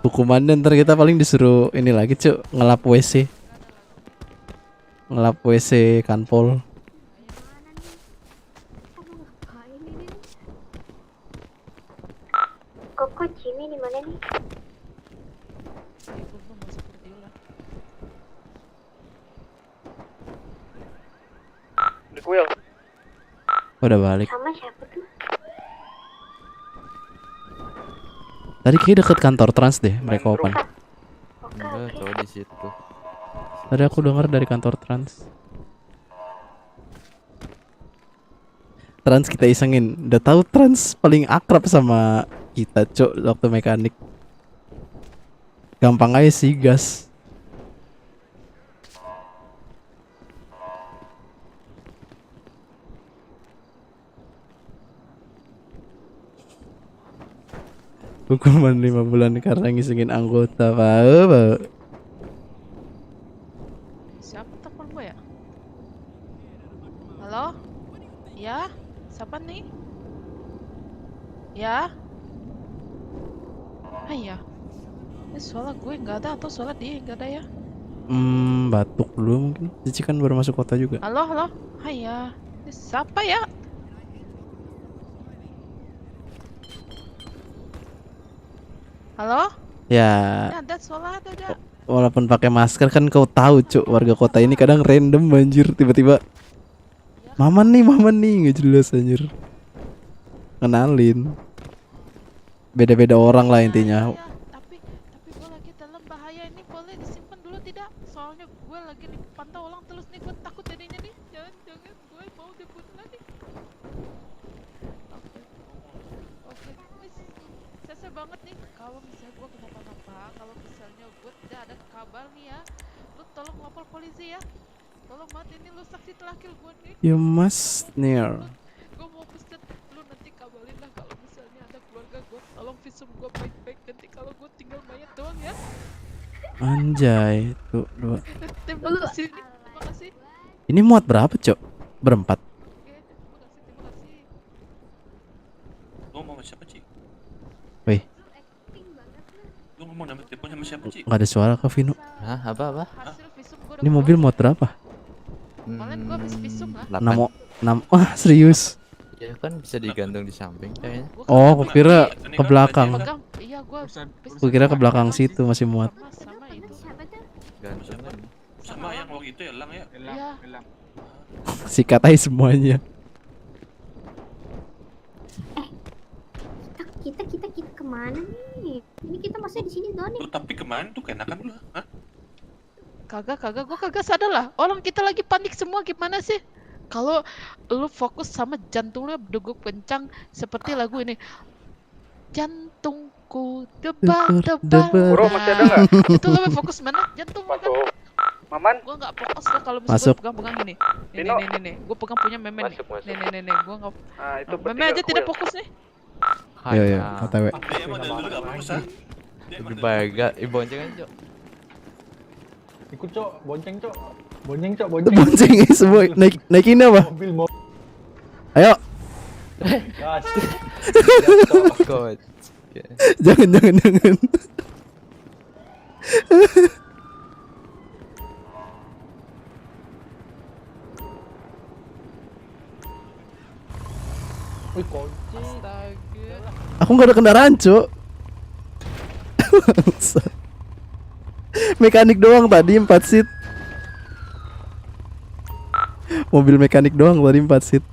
Hukumannya ntar kita paling disuruh ini lagi cuk, ngelap WC. Ngelap WC kanpol. Koko Jimmy di mana nih? Di kuil. Udah balik. Sama siapa tuh? Tadi kayak deket kantor Trans deh mereka open. Enggak, cowok di situ. Tadi aku dengar dari kantor Trans. Trans kita isengin. Udah tahu Trans paling akrab sama kita, cok, waktu mekanik. Gampang aja sih, gas. Hukuman 5 bulan karena ngisengin anggota, Pak. Siapa telepon gue ya? Halo? Ya? Siapa nih? Ya? Ah iya. Ini soalnya gue nggak ada atau soalnya dia nggak ada ya? Batuk dulu mungkin. Cici kan baru masuk kota juga. Halo, halo. Ah iya. Ini siapa ya? Halo? Ya, Ini ada soalnya ada. walaupun pakai masker kan kau tahu, Cuk, warga kota ini kadang random anjir, tiba-tiba Maman nih, nggak jelas anjir. Kenalin. Beda-beda orang lah intinya. Tapi gue lagi dalam bahaya ini, boleh disimpan dulu tidak? Soalnya gue lagi dipantau orang terus nih, gue takut jadinya nih. Jangan gue mau debut lagi. Oke, saya banget nih. Kalau misalnya gue kenapa-napa, kalau misalnya gue tidak ada kabar nih ya, lu tolong lapor polisi ya. Tolong mati ini, lu saksi terakhir gue nih. You must near. Gue mau pesan lu nanti kabarin lah kalau misalnya ada keluarga gue. Tolong visum gue baik-baik, nanti kalau gue tinggal mayat doang ya. Anjay, tuh 2. Terima kasih. Terima kasih. Ini muat berapa, Cok? Berempat. Lu ngomong sama siapa, Ci? Wih, Lu ngomong nama telepon sama siapa, Ci? nggak ada suara ke Vino. Hah, apa? Ini mobil muat berapa? Kemarin gue habis visum lah. 6. Wah, serius. Ya kan bisa digantung di samping kayaknya. Oh, kukira ke belakang. Iya, gue Kukira ke belakang situ masih muat. sama itu. Gantungan. Sama yang waktu itu Elang ya? Iya. Sikat aja semuanya. Kita kemana nih? Ini kita masih di sini doang nih. Lu tapi kemarin tuh keenakan lu, hah? Kagak, gue kagak sadar lah. Orang kita lagi panik semua, gimana sih? Kalau lu fokus sama jantungnya berdegup kencang seperti lagu ini. Jantungku debar-debar. Bro, masih ada nggak? Itu lebih fokus mana? Jantung kan? Maman? Gua nggak fokus lah kalau misalnya Masuk. gua pegang-pegang gini. Vino. Nih. Gua pegang punya memen nih. Nih. Gua nggak. Ah, itu berarti Meme aja nggak tidak cool. fokus nih. Iya, iya, OTW. Dia emang dari dulu gak fokus, ah? Berbaga, boncengan, Cok. Ikut, Cok. Bonceng, Cok. Bonceng. Bonceng semua naikin apa? Mobil. Ayo. Gas. Coach. Jangan. Wih, kunci. Aku nggak ada kendaraan, Cuk. Mekanik doang tadi 4 seat. Mobil mekanik doang tadi 4 seat.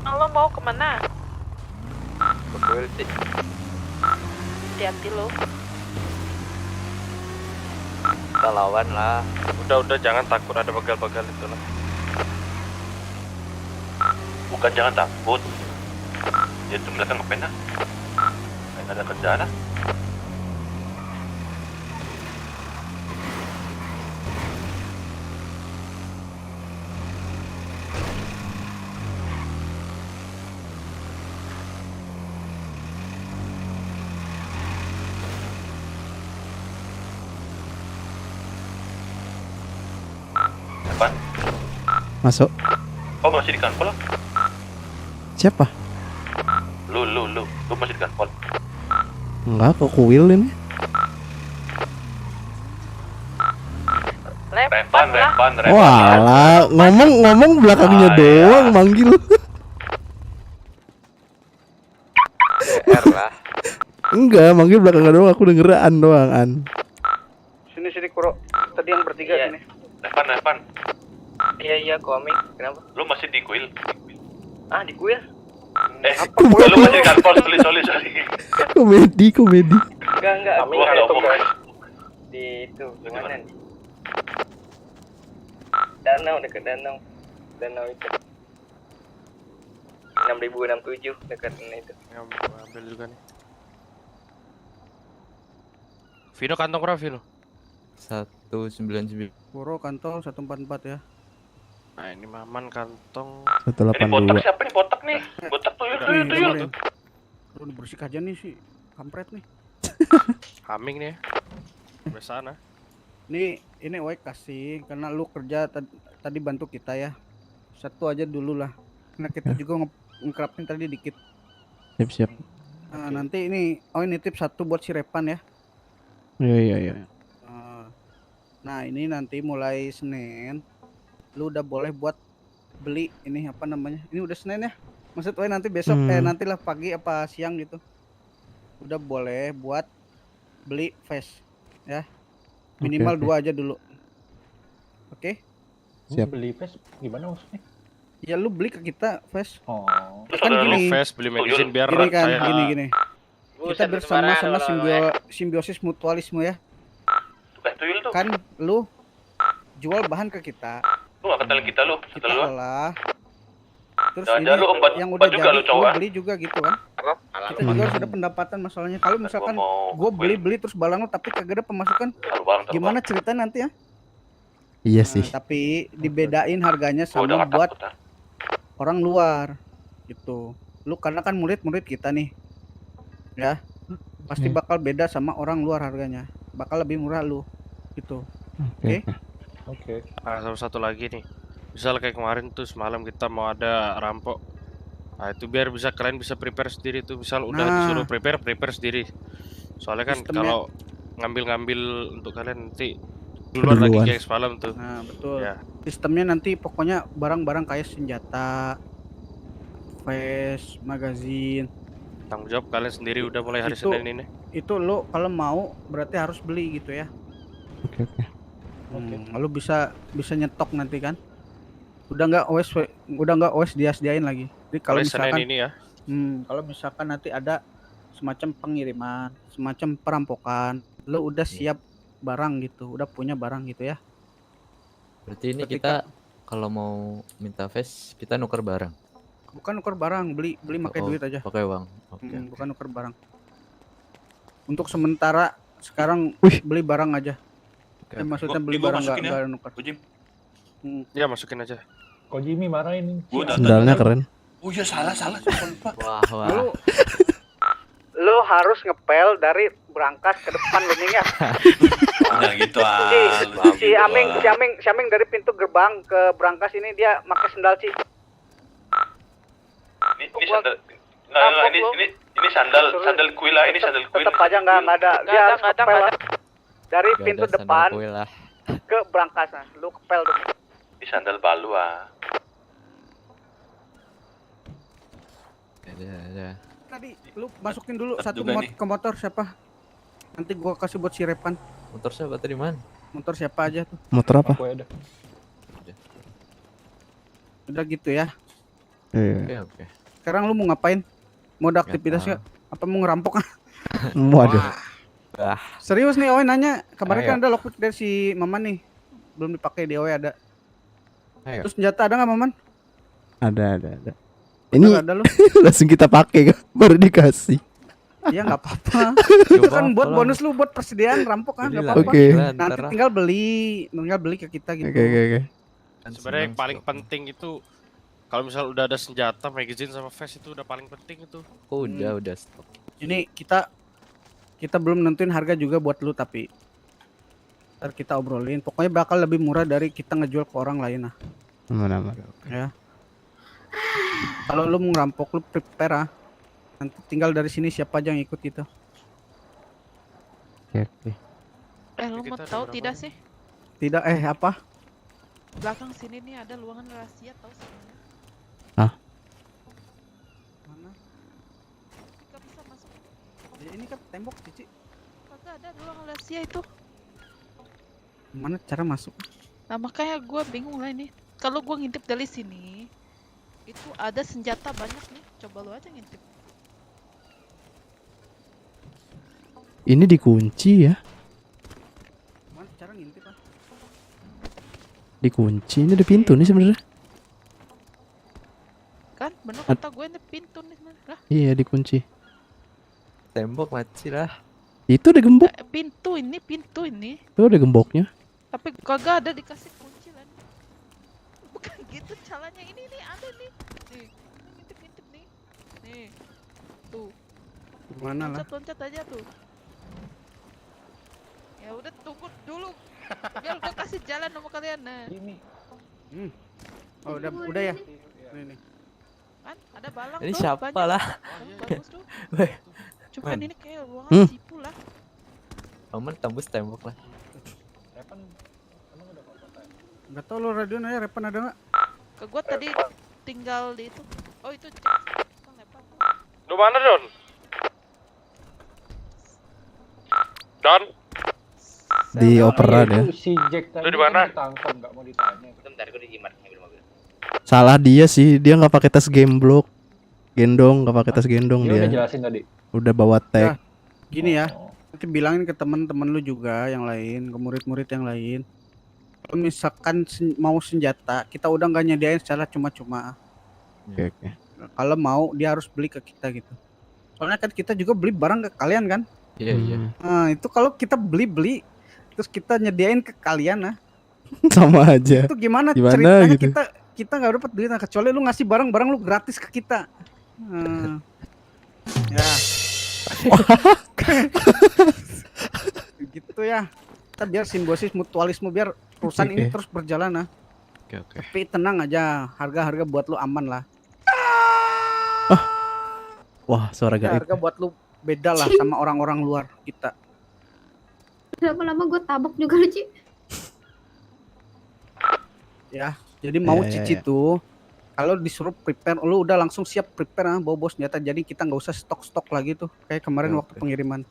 Lo mau kemana? Betul, Ci. Hati-hati lo. Kita lawan lah. Udah, jangan takut ada begal-begal itu lah. Bukan jangan takut. Ya itu mereka ngapain lah? Nggak ada kerjaan lah. Apaan? Masuk. Kau masih di kantor? Siapa? Lu masih di kantor? Enggak, kok kuil ini. Repan. Walah, ngomong belakangnya doang manggil. R lah. Enggak, manggil belakangnya doang, aku denger an doang, An. Sini Kuro. Tadi yang bertiga sini. Repan. Iya, komik. Kenapa? Lu masih di kuil? Ah, di kuil? Lu masih di kantor, sorry. Komedi. Enggak. Gua nggak ngomong. Di itu, gimana nih? Danau, dekat danau. Danau itu. 6067 dekat itu. Ambil juga nih. Vino kantong berapa, Vino? 199. Boro kantong 144 ya. Nah ini Maman kantong. Ini botak 182. siapa nih botak nih? Botak tuyul. Udah bersih aja nih si kampret nih. Haming nih. Bersana. Ini Oek kasih karena lu kerja tadi bantu kita ya. Satu aja dulu lah. Karena kita juga ngekrapin tadi dikit. Siap. Nah, nanti ini nitip satu buat si Repan ya. Iya. Nah, ini nanti mulai Senin lu udah boleh buat beli ini apa namanya? Ini udah Senin ya. Maksud Oek nanti besok nantilah pagi apa siang gitu. Udah boleh buat beli face ya. Minimal Oke. 2 aja dulu. Oke? Siap. Beli face gimana maksudnya? Ya lu beli ke kita face. Oh. Kan gini. Face beli magazine biar Gini kan, saya gini. Kita bersama-sama simbiosis mutualisme ya. Tuyul tuh. Kan lu jual bahan ke kita. Lu gak kenal kita lu. Kita olah. Terus Jangan-jangan lu obat- yang obat udah juga jadi lu, cowok. lu beli juga gitu kan. Kita juga harus ada pendapatan masalahnya. Kalau misalkan gue beli terus barang lu tapi kagak ada pemasukan, gimana ceritanya nanti ya? Iya sih. Tapi dibedain harganya sama buat orang luar gitu. Lu karena kan murid-murid kita nih. Ya. Pasti bakal beda sama orang luar harganya. Bakal lebih murah lu. Gitu. Oke. Oke. Ah, sama satu lagi nih. Misal kayak kemarin tuh semalam kita mau ada rampok. Nah, itu biar bisa kalian bisa prepare sendiri tuh. Misal udah Nah. disuruh prepare sendiri. Soalnya kan Sistemnya- kalau ngambil untuk kalian nanti duluan lagi kayak semalam tuh. Nah, betul. Ya. Sistemnya nanti pokoknya barang-barang kayak senjata, face, magazine. Tanggung jawab kalian sendiri udah mulai hari Senin ini. Itu lo kalau mau berarti harus beli gitu ya. Oke. Lalu bisa nyetok nanti kan. Udah nggak OS dia-sediain lagi. Jadi kalau Mulai Senin misalkan ini ya. kalau misalkan nanti ada semacam pengiriman, semacam perampokan, lo udah siap barang gitu, udah punya barang gitu ya. Berarti ini Ketika- kita kalau mau minta face kita nuker barang. Bukan nuker barang, beli pakai Oh, duit aja. pakai uang. Oke. Bukan nuker barang. Untuk sementara sekarang beli barang aja. Maksudnya beli barang nggak nuker. Ya masukin aja. Kok Jimmy marahin? Sendalnya keren. Oh iya salah lupa. Wah. Lu harus ngepel dari berangkas ke depan bening ya. Udah gitu Si Aming dari pintu gerbang ke berangkas ini dia pakai sendal Ci. Ini sandal. Nah, ini sandal kuila, ini sandal kuila. Tetap aja nggak ada. Dia harus ngepel dari Gak pintu ada depan sandal kue lah. ke berangkas. Nah, lu kepel tuh. Ini sandal balu ah. Ada. Tadi lu masukin dulu satu juga nih. ke motor siapa? Nanti gua kasih buat si Repan. Motor siapa tadi man? Motor siapa aja tuh? Motor apa? Udah gitu ya. Iya. Oke. Sekarang lu mau ngapain? Mau ada aktivitas tahu. gak? Apa mau ngerampok? Waduh. Serius nih Owe nanya. Kemarin Ayo. kan ada lockpick dari si Maman nih. Belum dipakai di Owe ada. Ayo. Terus senjata ada nggak Maman? Ada. Ini ada lu. langsung kita pakai kan, baru dikasih. Iya nggak apa-apa. Itu kan buat bonus lu buat persediaan rampok kan nggak apa-apa. Oke. Nanti tinggal beli ke kita gitu. Oke. Sebenarnya yang paling penting itu kalau misal udah ada senjata, magazine sama vest itu udah paling penting itu. Oh, udah stop. Ini kita belum nentuin harga juga buat lu tapi ntar kita obrolin. Pokoknya bakal lebih murah dari kita ngejual ke orang lain lah. Aman. Ya. Kalau lu mau ngerampok lu prepare ah. Nanti tinggal dari sini siapa aja yang ikut gitu. Oke. Lu mau tahu tidak sih? Tidak apa? Belakang sini nih ada ruangan rahasia tahu sebenarnya. Hah? Mana? Gak bisa masuk. Ya, ini kan tembok Cici. Kagak ada ruangan rahasia itu. Mana cara masuk? Nah makanya gue bingung lah ini. Kalau gue ngintip dari sini, itu ada senjata banyak nih. Coba lu aja ngintip. Ini dikunci ya? Mana cara ngintip ah? Dikunci. Ini ada pintu nih sebenarnya. Kan bener kata gue ini pintu nih sebenarnya. Lah, Iya dikunci. Tembok mati lah. Itu ada gembok. pintu ini. Itu ada gemboknya. Tapi kagak ada dikasih kunci lah. Bukan gitu caranya. Ini nih ada nih. Nih, ngintip nih. Nih. Tuh. Mana lah? Loncat aja tuh. Ya udah tunggu dulu. Biar gua kasih jalan sama kalian. Nah. Oh, udah ya. Nih. Kan ada balang Ini tuh. siapa banyak. lah? Bagus tuh. Weh, Cuman Man. ini kayak ruangan sipu lah. Aman tembus tembok lah. Gak tau lo radio ya, Repan ada nggak? Ke gua tadi tinggal di itu. Oh itu Lu mana Don? Don? Di opera deh. Si Jack tadi Lu di mana? ditangkap, nggak mau ditanya. Bentar, gue di Jimat ngambil mobil. Salah dia sih, dia nggak pakai tes game block. Gendong, nggak pakai tes gendong Dia udah dia. jelasin tadi. Udah bawa tag. Gini ya, nanti bilangin ke teman-teman lu juga yang lain, ke murid-murid yang lain. Kalau misalkan mau senjata, kita udah nggak nyediain secara cuma-cuma. Oke. Kalau mau dia harus beli ke kita gitu. Soalnya kan kita juga beli barang ke kalian kan. Iya. Nah itu kalau kita beli terus kita nyediain ke kalian nah. Sama aja. Itu gimana Gimana ceritanya gitu. kita nggak dapat duit nah, kecuali lu ngasih barang-barang lu gratis ke kita. Ya. Gitu ya. Kita biar simbiosis mutualisme biar perusahaan ini Oke. terus berjalan nah. Oke. Tapi tenang aja, harga-harga buat lu aman lah. Wah, suara gaib. Harga buat lu beda lah sama orang-orang luar kita. Lama-lama gue tabok juga lu, Ci. Ya, jadi mau Ya. Cici tuh kalau disuruh prepare, lu udah langsung siap prepare bawa senjata. Jadi kita nggak usah stok-stok lagi tuh kayak kemarin waktu pengiriman.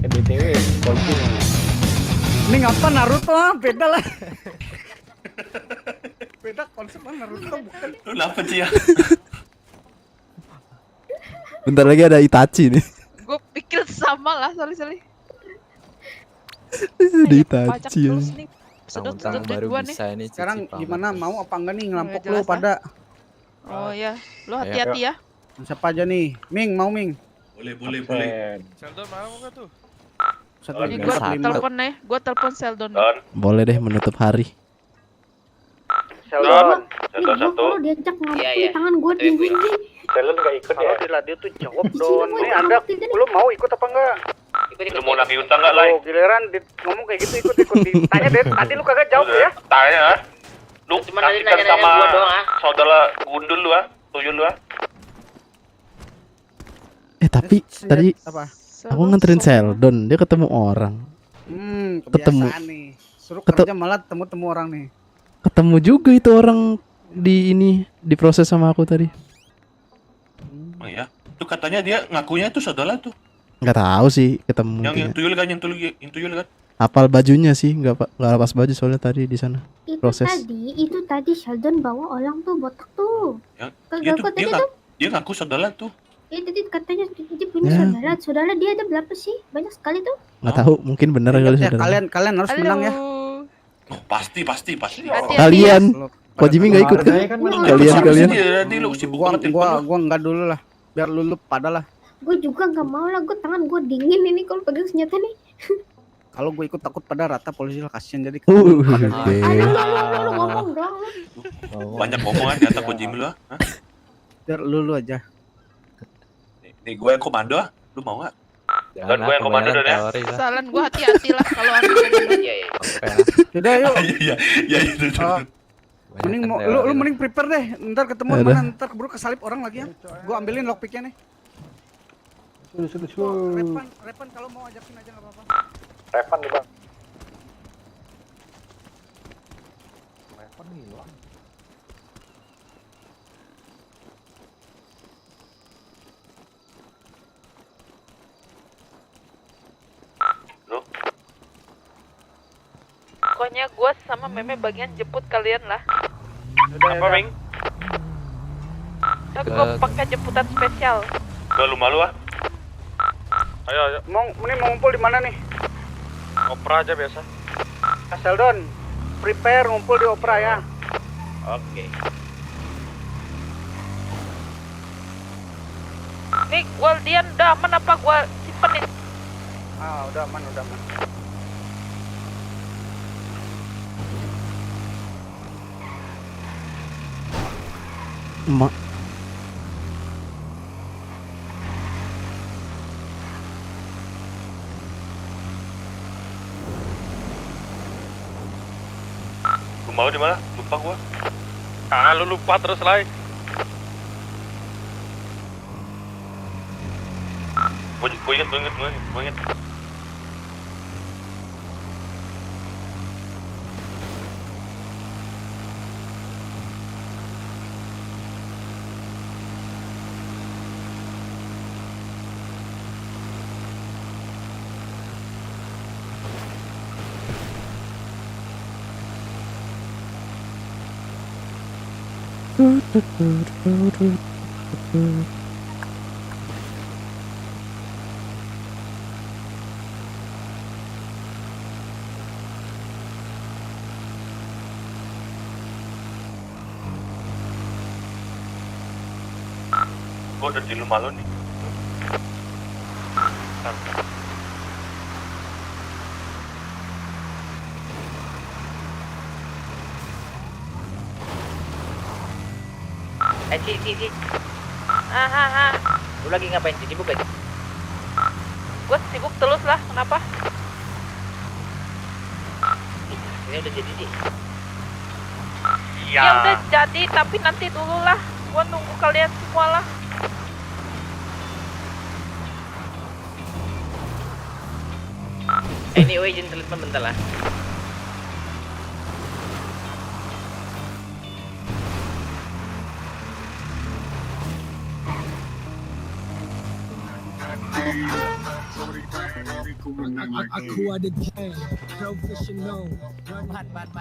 BTW, polisi. Ini ngapa Naruto beda lah. Beda konsep Naruto bukan. Lu dapet sih ya. Bentar lagi ada Itachi nih. Gue pikir sama lah, sorry. Ada Pajak Itachi. terus Ya. nih. Tang-tang baru Sedot-sedot bisa nih. Sekarang Cici gimana, mau apa enggak nih ngelampok Jelas lu pada? Oh ya, lu hati-hati ya. Siapa aja nih? Ming, mau Ming? Boleh. Sheldon mau nggak tuh? Satu Ini lima, gue satu lima. telepon nih, gue telepon Sheldon. Boleh deh menutup hari. Sheldon. Sheldon satu. Kalau diajak ngambek Iya, di iya. tangan gue dingin. Sheldon nggak ikut ya? Di radio tuh jawab Cici, Don. lu Nih mau ada, ikut tidak? lu mau ikut apa enggak? Lu mau nagih utang nggak, Lai? Oh, giliran ngomong kayak gitu ikut. Ditanya deh, tadi lu kagak jawab ya? Tanya, ah. Lu Cuma tadi kasihkan nanya-nanya sama gua doang, ah. saudara Gundul lu, ah. Tuyul lu, ah. Tapi tadi Apa? aku nganterin Sheldon, dia ketemu orang. Ketemu. Kebiasaan nih. Suruh Ketu- kerja malah temu orang nih. Ketemu juga itu orang di diproses sama aku tadi. Oh iya. Tuh katanya dia ngakunya itu saudara tuh. Nggak tahu sih ketemu. Yang dia. tuyul kan, yang tuyul kan. Apal bajunya sih, nggak lepas baju soalnya tadi di sana. Proses. Itu tadi Sheldon bawa orang tuh botak tuh. Yang Kagak dia tuh ikut dia, tadi tuh. dia ngaku saudara tuh. Tadi katanya dia punya Ya. saudara. Saudara dia ada berapa sih? Banyak sekali tuh. Nggak tahu, mungkin bener kali Ya, saudara. kalian harus menang ya. Oh, pasti. Kalian, Kok Jimmy nggak ikut kan? Kalian. Nanti lu sibuk banget. Gua enggak dulu lah. Biar lu pada lah. Gue juga nggak mau lah. Gue tangan gue dingin ini kalau pegang senjata nih. Kalau gue ikut takut pada rata polisi lah, kasihan jadi. Oke. Lu ngomong dong. Banyak omongan kata Ko Jimmy lu, ah. Hah? Biar lu aja. Nih gue yang komando, ah. Lu mau nggak? Jangan Don, gue yang komando Don ya. Salan gue hati-hati lah kalau ambil Iya, iya. Yaudah yuk. Iya itu. Mending lu mending prepare deh. Ntar ketemu Ada. mana ntar keburu kesalip orang lagi ya. Gua ambilin lockpicknya nih. Repan kalau mau ajakin aja nggak apa-apa. Revan nih bang. Revan hilang. Pokoknya gue sama Meme bagian jemput kalian lah. Apa, Ming? Tapi gue pakai jemputan spesial. Gak lu malu, ah. Ayo. Ini mau ngumpul di mana nih? Opera aja biasa. Sheldon, prepare ngumpul di opera ya. Oke. Nih, Guardian udah aman apa gue simpen nih? Ah, udah aman. Emak. Rumah lu di mana? Lupa gua. Ah, lu lupa terus lah. Gua inget. Gua udah di rumah lu nih. Ci. Lu lagi ngapain sih? Sibuk aja. Gua sibuk terus lah, kenapa? Ini udah jadi sih. Iya. Ya udah jadi, tapi nanti dulu lah. Gua nunggu kalian semua lah. Anyway, izin telepon bentar lah. Aku ada gang, professional. Ban.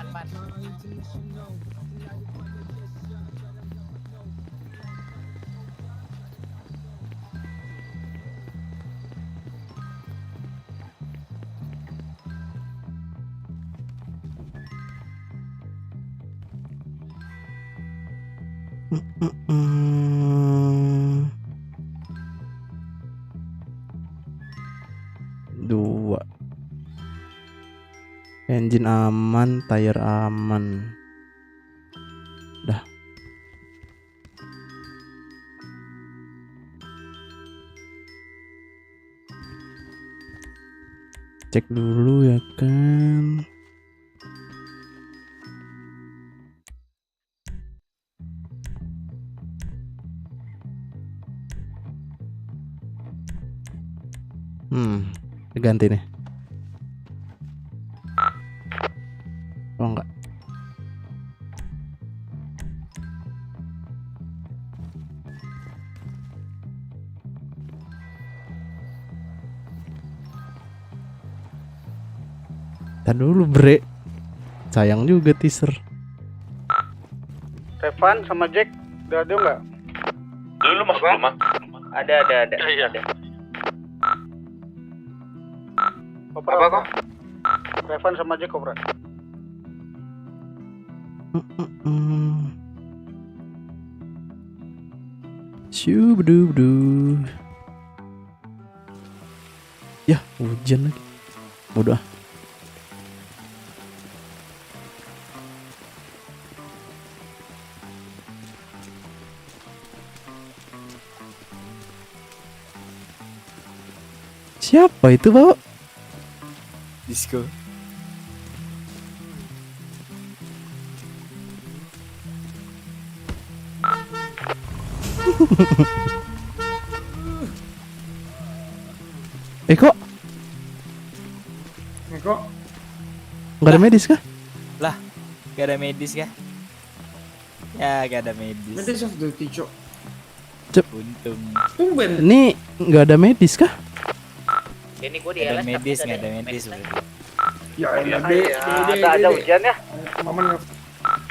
Dua. Engine aman, tire aman. Dah. Cek dulu ya kan. Ganti nih. Oh enggak. Tar dulu bre. Sayang juga teaser. Revan sama Jack udah ada nggak? Lu masuk rumah? Ada. Iya. Apa kok? Revan sama Jack Kopra. Shubdudu. Ya hujan lagi. Bodoh. Siapa itu, Bapak? Disco. Kok? Nggak ada medis kah? Lah, gak ada medis kah? Ya, gak ada medis. Medis of the teacher. Untung. Ini nggak ada medis kah? Ini gua di Ada LS medis, nggak ada medis. Ya, ada hujan ya. Maman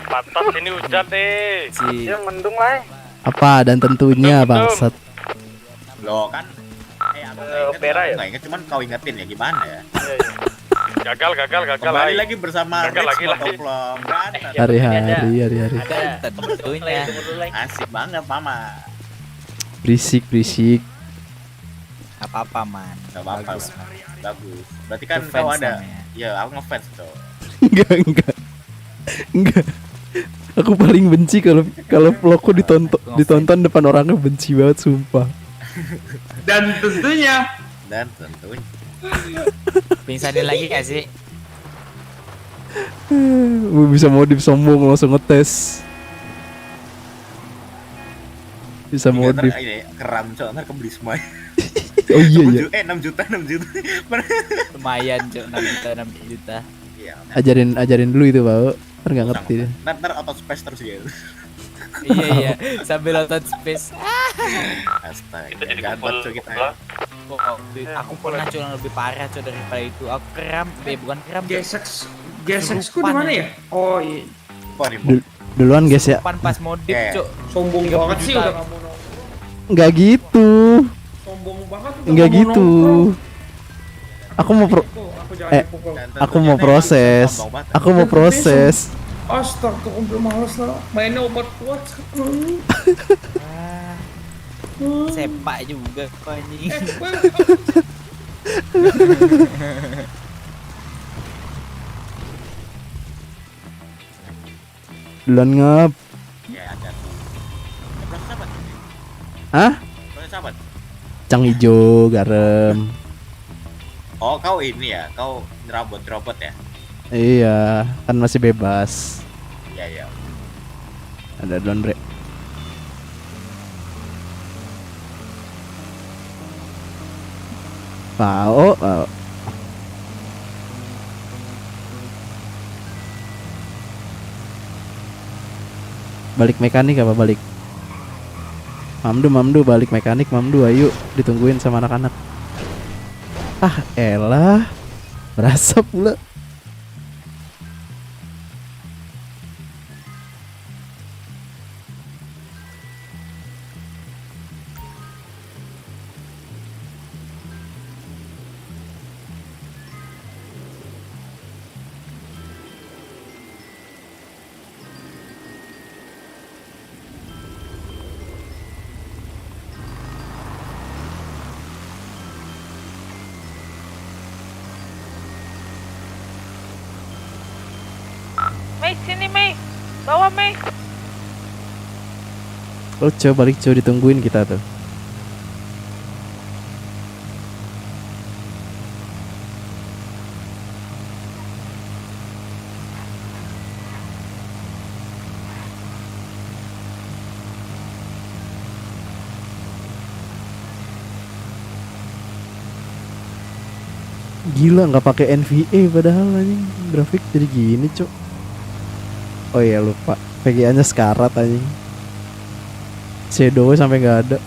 Pantas ini hujan deh. Yang mendung lah. Apa dan tentunya bangsat. Lo kan Opera ya? Nggak inget, cuman kau ingetin ya gimana ya. Gagal. Kembali lagi bersama Gagal Rex lagi. Motovlog. Hari-hari. Ada tentunya. Asik banget mama. Berisik. Gak apa-apa, man. Gak apa-apa. Bagus. Berarti kan Ngefans kau ada. namanya. Iya, aku ngefans tuh. Enggak. Aku paling benci kalau vlogku ditonton depan orangnya, benci banget sumpah. Dan tentunya Pingsanin lagi gak sih? Bisa modif sombong langsung ngetes. Bisa modif. Ini keram cok, ntar kebeli semua. Oh iya iya. 6 juta. Lumayan cok, 6 juta. Iya. Ajarin dulu itu, Pak. Kan nggak ngerti deh. Ntar auto space terus ya. Iya sambil nonton space. Astaga. Kita jadi Gatot kumpul cok kita. Aku pernah cok yang lebih parah cok daripada itu. Aku kram, bukan kram. Gesexku di mana ya? Oh iya. Duluan guys ya. Pas modif cok. Sombong banget sih udah kamu Nggak gitu. sombong banget. Nggak gitu. Aku mau proses. Aku mau proses. Astaga, udah males lah. Mainnya obat kuat. Sepak juga kok anjing. Duluan ngap. Ya ada. Berapa sahabat? Hah? Berapa sahabat? Cang ijo, garam. Oh, kau ini ya, kau robot ya? Iya, kan masih bebas. Iya. Ada Dondre. Pao. Balik mekanik apa balik? Mamdu balik mekanik, Mamdu ayo ditungguin sama anak-anak. Ah, elah. Berasa pula. Mei, sini Mei. Bawa Mei. Oh, coba balik coba ditungguin kita tuh. Gila nggak pakai NVA padahal anjing grafik jadi gini cok. Oh iya lupa VGA-nya sekarat anjing. Shadow sampai nggak ada.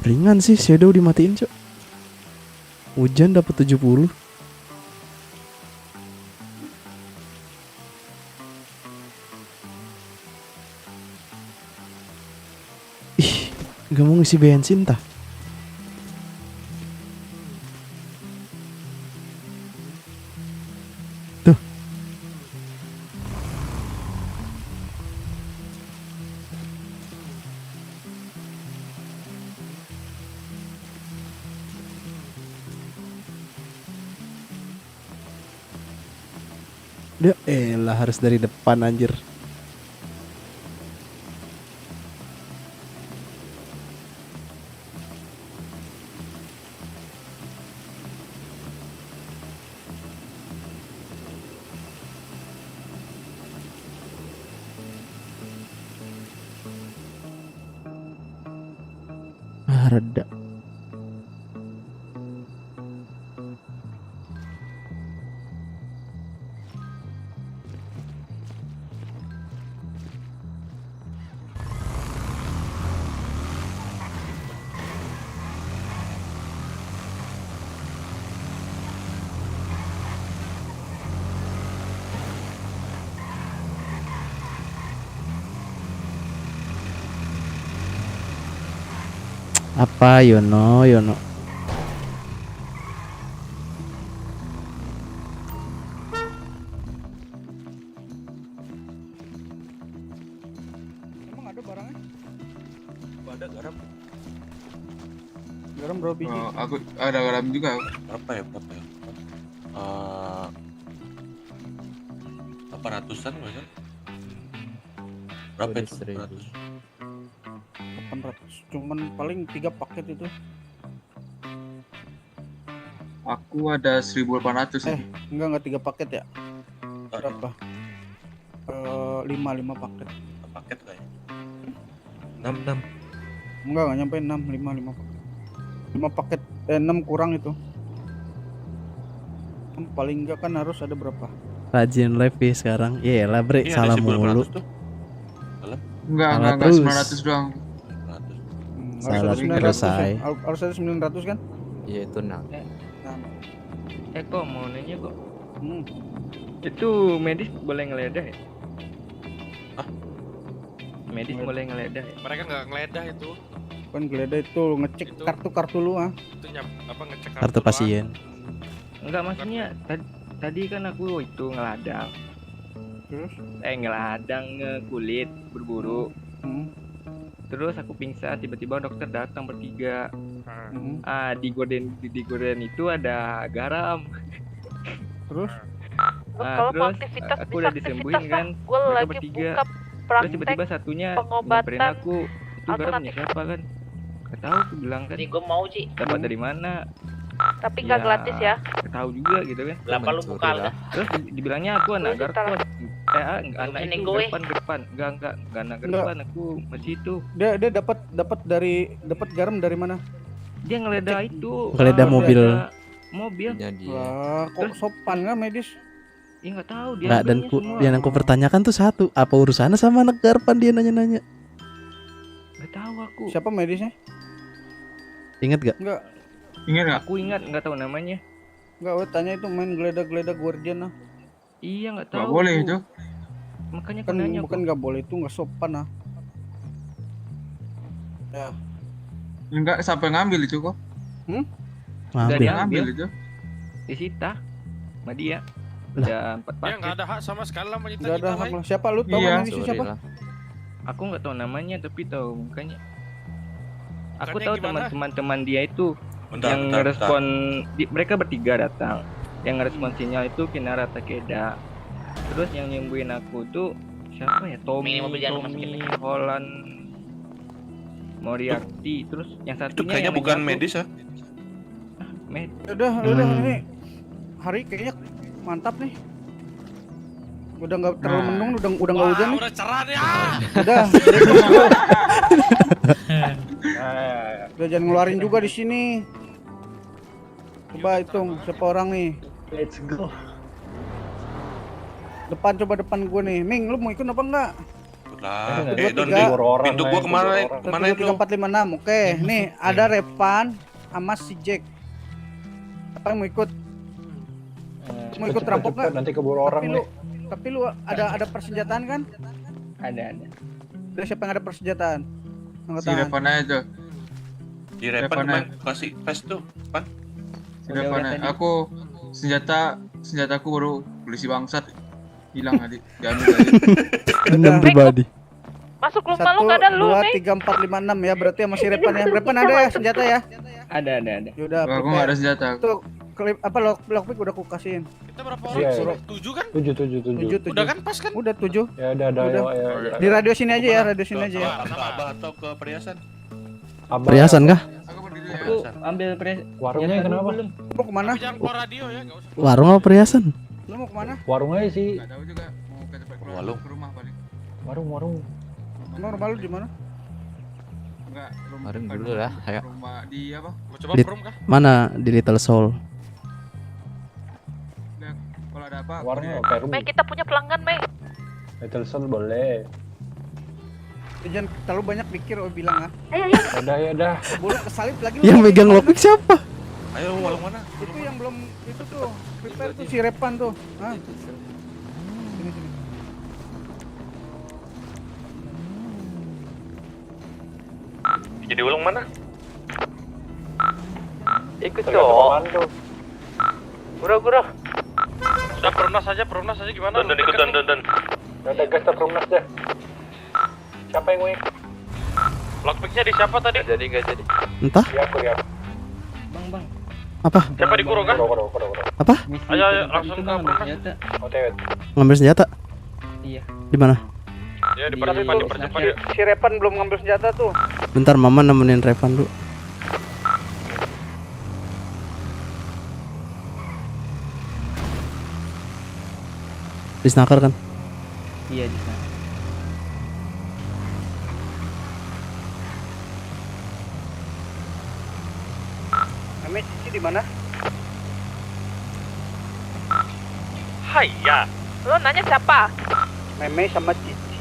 Ringan sih shadow dimatiin cok. Hujan dapat 70. Ih, gak mau ngisi bensin tah. Tuh. Dia elah harus dari depan anjir. Reda. Apa Yono? ada garam? Garam berapa biji? Aku ada garam juga. Berapa ya? 800-an nggak sih? Berapa itu? 800. Cuman paling 3 paket itu. Aku ada 1.800. Enggak 3 paket ya? Berapa? 5 paket. Paket kayaknya. 6. Enggak nyampe 6, 5 paket. 5 paket 6 kurang itu. Paling enggak kan harus ada berapa? Rajin live ya sekarang. Iya lah bre, Iya, salah ada mulu. 1.800 tuh. Enggak 900 doang. Salah Harus ada 900 selesai. ya? Harus ada 900 kan? Iya itu nah. Kok mau nanya kok. Itu medis boleh ngeledah ya? Medis boleh ngeledah ya? Mereka nggak ngeledah itu. Kan geledah itu ngecek kartu lu ah. Itu ngecek Kartu pasien. Enggak, maksudnya tadi kan aku itu ngeladang. Terus? Ngeladang kulit berburu. Terus aku pingsan, tiba-tiba dokter datang bertiga. Di gorden itu ada garam. Terus? Kalau Terus aktivitas aku udah disembuhin kan. Gue Mereka lagi bertiga. buka Terus praktek tiba-tiba satunya pengobatan nyamperin aku. Itu garamnya siapa kan? Gak tahu, aku bilang kan. Gue mau Ci. Dapat dari mana? Tapi nggak gratis ya. Tahu juga gitu kan. Kenapa lu buka lah? Terus dibilangnya aku anak garpon. Anak Ini itu gue. depan. Enggak anak garpan, aku masih itu. Dia dapat garam dari mana? Dia ngeledah itu. Ngeledah mobil. Mobil. Wah, kok sopan nggak medis? Ya nggak tahu dia. Nggak, dan yang aku pertanyakan tuh satu, apa urusannya sama anak garpan dia nanya-nanya? Nggak tahu aku. Siapa medisnya? Ingat gak? Enggak. Ingat nggak? Aku ingat, nggak tahu namanya. Enggak, gue tanya itu main geledah guardian lah. Iya nggak tahu. Nggak boleh itu. Makanya Kan aku nanya. bukan nggak boleh, itu nggak sopan ah. Ya. Enggak sampai ngambil itu kok. Nggak Ngambil. diambil itu. disita sama dia. Ada 4 Dia paket. nggak ada hak sama sekali lah menyita Nggak ada kita, hak Lai. lah. Siapa lu tahu Iya. medisnya siapa? Aku nggak tahu namanya tapi tahu mukanya. Aku Mukanya tahu gimana? teman-teman dia itu Bentar, yang bentar, ngerespon mereka bertiga datang. Yang ngerespon sinyal itu Kinara Takeda. Terus yang nyembuhin aku tuh siapa ya? Tommy, Ini mobil jangan masukin. Holland, Moriarty. Terus yang Itu satunya kayaknya yang bukan nanya aku, medis ya? Udah ini hari kayaknya mantap nih. Udah nggak terlalu mendung, udah nggak hujan nih. Udah cerah ya. Udah. Udah jangan ngeluarin juga di sini. Coba hitung siapa orang nih. Let's go. Coba depan gue nih. Ming, lu mau ikut apa enggak? Lah, Dua, Don tiga. pintu gua kemana itu? 1, 2, 3, 4, 5, 6. Oke, nih ada Repan sama si Jack. Apa yang mau ikut? Mau ikut rampok nggak? Nanti keburu orang nih. Tapi lu ada persenjataan kan? Ada. Udah siapa yang ada persenjataan? Angkat Si tangan. Revan aja. Di Repan Repan kemarin kasih vest tuh, Pan. Si Revan aja. Aku senjataku baru polisi bangsat hilang tadi. Diambil tadi. Dendam pribadi. Masuk rumah lu nggak ada lu, 1, Mei. 2, 3, 4, 5, 6 ya. Berarti sama si Repan ya. Repan ada ya senjata ya? Ada. Yaudah, Aku nggak ada senjata. Tuh, klip apa lockpick udah aku kasihin. Kita berapa Iya, orang? iya. 7 kan? 7. Udah kan pas kan? Udah 7. Ya udah Udah. ya. Di radio sini aja ya, radio sini aja ya. Ke Abah atau ke perhiasan? Perhiasan kah? Aku ambil Warungnya kenapa? belum. Lu kemana? Jangan keluar radio ya, nggak usah. Warung apa perhiasan? Lu mau kemana? Warung aja sih. Nggak tahu juga mau ke tempat Walung. ke rumah paling. Warung. Emang rumah lu di mana? Enggak, Warung dulu lah, ayo. Rumah di apa? Mau coba Di, perum kah? mana di Little Soul? Udah, kalau ada apa? Warungnya kayak rumah. Mei, kita punya pelanggan, Mei. Little Soul boleh. Jangan terlalu banyak pikir, bilang ah. Ayo. Ya udah. Bulu kesalip lagi lu. Yang megang lockpick siapa? Ayo, walung mana? Itu yang belum itu tuh. Prepare tuh si Repan tuh. Hah? Sini. Jadi walung mana? Ikut Apaan tuh? Gura. Sudah perumnas aja gimana? Don ikut Don. Udah gas ke rumah deh. Siapa yang mau ikut? Lockpicknya di siapa tadi? Nggak jadi. Entah. Iya, aku lihat. Bang. Apa? Siapa di Kuro kan? Apa? Ayo langsung ke Perumnas. OTW. Ngambil senjata? Iya. Di mana? Ya dipercepat yuk. Si Repan belum ngambil senjata tuh. Bentar, Mama nemenin Revan dulu. Di snaker kan? Iya di sana. Meme Cici di mana? Hai ya. Lo nanya siapa? Meme sama Cici.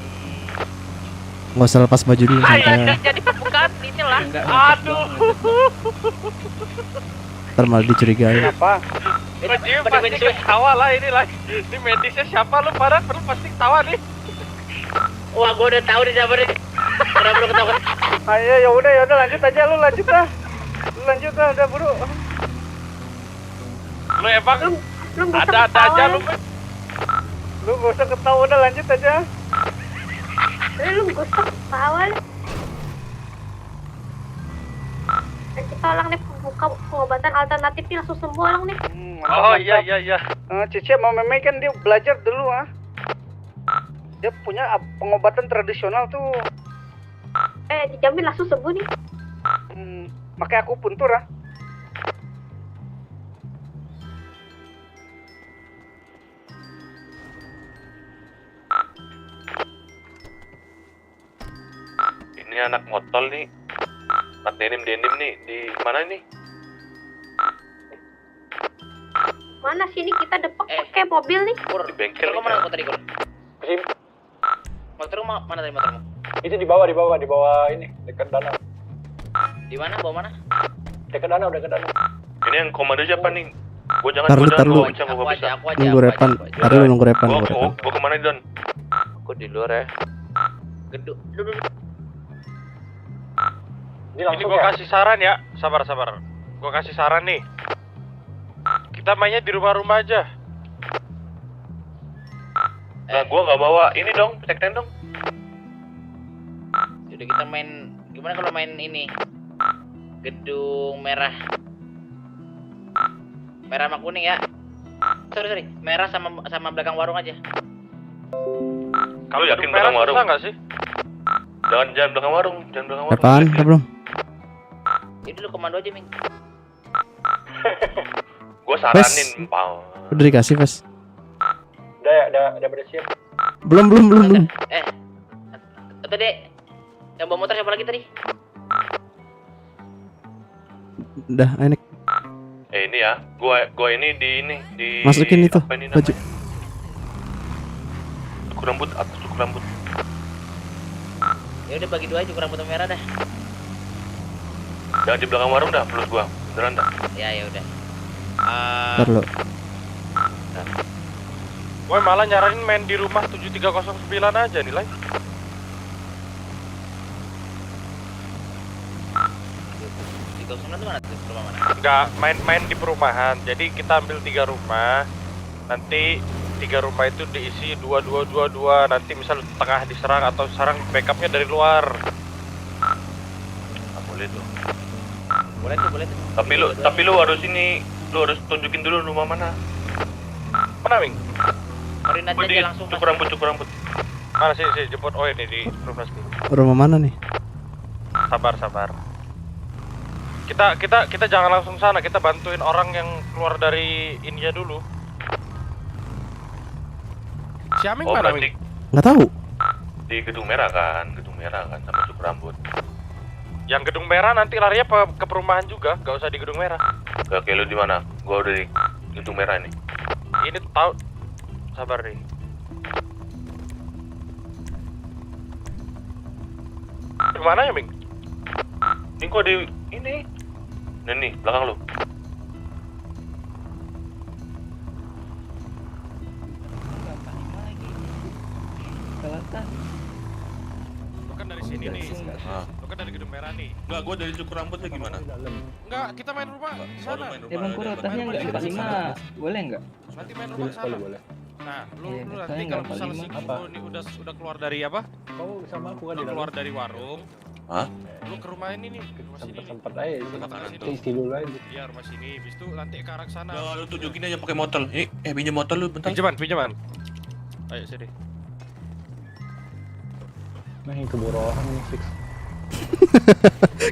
Nggak usah lepas baju dulu Hai, santai. jadi bukan inilah. Aduh. Ntar malah dicurigai. Kenapa? Baju pasti ketawa lah ini lah. Ini medisnya siapa lu pada? Lu pasti ketawa nih. Wah, gua udah tahu di siapa nih. Udah buru ketawa. Ayo ya udah lanjut aja lu lanjut ah. Lu lanjut ah udah buru. Lu emang ada-ada aja lu. Lu gak usah ketawa udah lanjut aja. Lu gak usah ketawa. Nanti tolong nih buka pengobatan alternatif nih langsung sembuh orang nih. Oh iya. Cici sama Meme kan dia belajar dulu ah. Dia punya pengobatan tradisional tuh. Dijamin langsung sembuh nih. Makanya aku puntur ah. Ini anak motor nih. Anak denim nih di mana nih? Mana sini kita depok pakai mobil nih. Di bengkel. Motor mana tadi, Kur? Sim. Motor mana tadi motormu? Itu di bawah ini, dekat danau. Di mana? Bawa mana? Dekat danau. Ini yang komando siapa nih? Gua jangan Tar lu. Aku aja. Nunggu Repan. Tar lu nunggu Repan. Gua kemana Don? Aku di luar ya. Gedung. Ini gua kasih saran ya. Sabar. Gua kasih saran nih. Kita mainnya di rumah-rumah aja. Nah, gua nggak bawa ini dong, sekten dong. Udah kita main gimana kalau main ini? Gedung merah. Merah sama kuning ya. Sorry. Merah sama belakang warung aja. Kalau yakin belakang warung enggak sih? Jangan belakang warung, Repan, belum? Jadi lu komando aja, Ming. Gua saranin, Pau. Udah dikasih, Ves. Udah siap. Belum. Tadi yang bawa motor siapa lagi tadi? Udah, enak. Ini ya, gua ini di Masukin itu apa ini baju. Cukur rambut. Ya udah bagi dua aja, kurang merah dah. Jangan di belakang warung dah, plus gua. Beneran dah. Ya udah. Ntar lu. Gue malah nyaranin main di rumah 7309 aja nih, Lai. Enggak, main di perumahan. Jadi kita ambil 3 rumah. Nanti 3 rumah itu diisi 2-2-2-2. Nanti misal tengah diserang atau serang backupnya dari luar. Boleh tuh. Boleh tuh. Tapi lu harus tunjukin dulu rumah mana. Mana, Ming? Koordinat aja langsung. Cukur rambut. Mana sih jemput? Oh ini di Perumnas. Rumah mana nih? Sabar. Kita jangan langsung sana, kita bantuin orang yang keluar dari India dulu. Si Aming mana, Ming? Nggak tahu. Di gedung merah kan sama cukur rambut. Yang gedung merah nanti larinya ke perumahan juga, gak usah di gedung merah. Oke, lu di mana? Gua udah di gedung merah nih. Ini tahu. Sabar nih. Di mana ya, Ming? Ini kok di ini. Nih, belakang lu. Lu kan dari sini nih. Lu kan dari gedung merah nih. Enggak, gua dari cukur rambutnya gimana? Enggak, kita main rumah di sana. Bang Kur, atasnya enggak 45. Boleh enggak? Nanti main rumah sana. Boleh. Nah, lu nanti kalau misalnya si Kuku ini udah keluar dari apa? Kau sama aku kan udah keluar dari warung. Hah? Lu ke rumah ini nih, ke rumah sini. Sempet aja sih. Isi dulu aja. Iya, rumah sini. Habis itu nanti ke arah sana. Ya, lu tunjukin aja pakai motor. Pinjam motor lu bentar. Pinjaman. Ayo sini. Nah, yang keburu orang nih fix.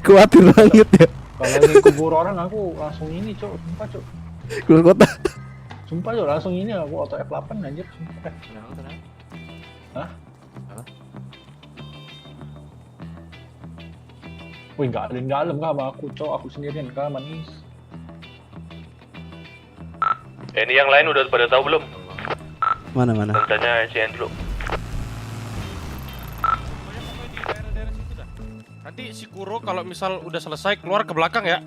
Khawatir banget ya. Kalau yang keburu orang aku langsung ini, Cok. Sumpah, Cok. Keluar kota. Sumpah, Cok, langsung ini aku auto F8 anjir, sumpah. Hah? Wih, nggak ada di dalam kah sama aku, Cok. Aku sendirian kah, manis. Ini yang lain udah pada tahu belum? Mana? Tanya CN dulu. Nanti si Kuro kalau misal udah selesai keluar ke belakang ya.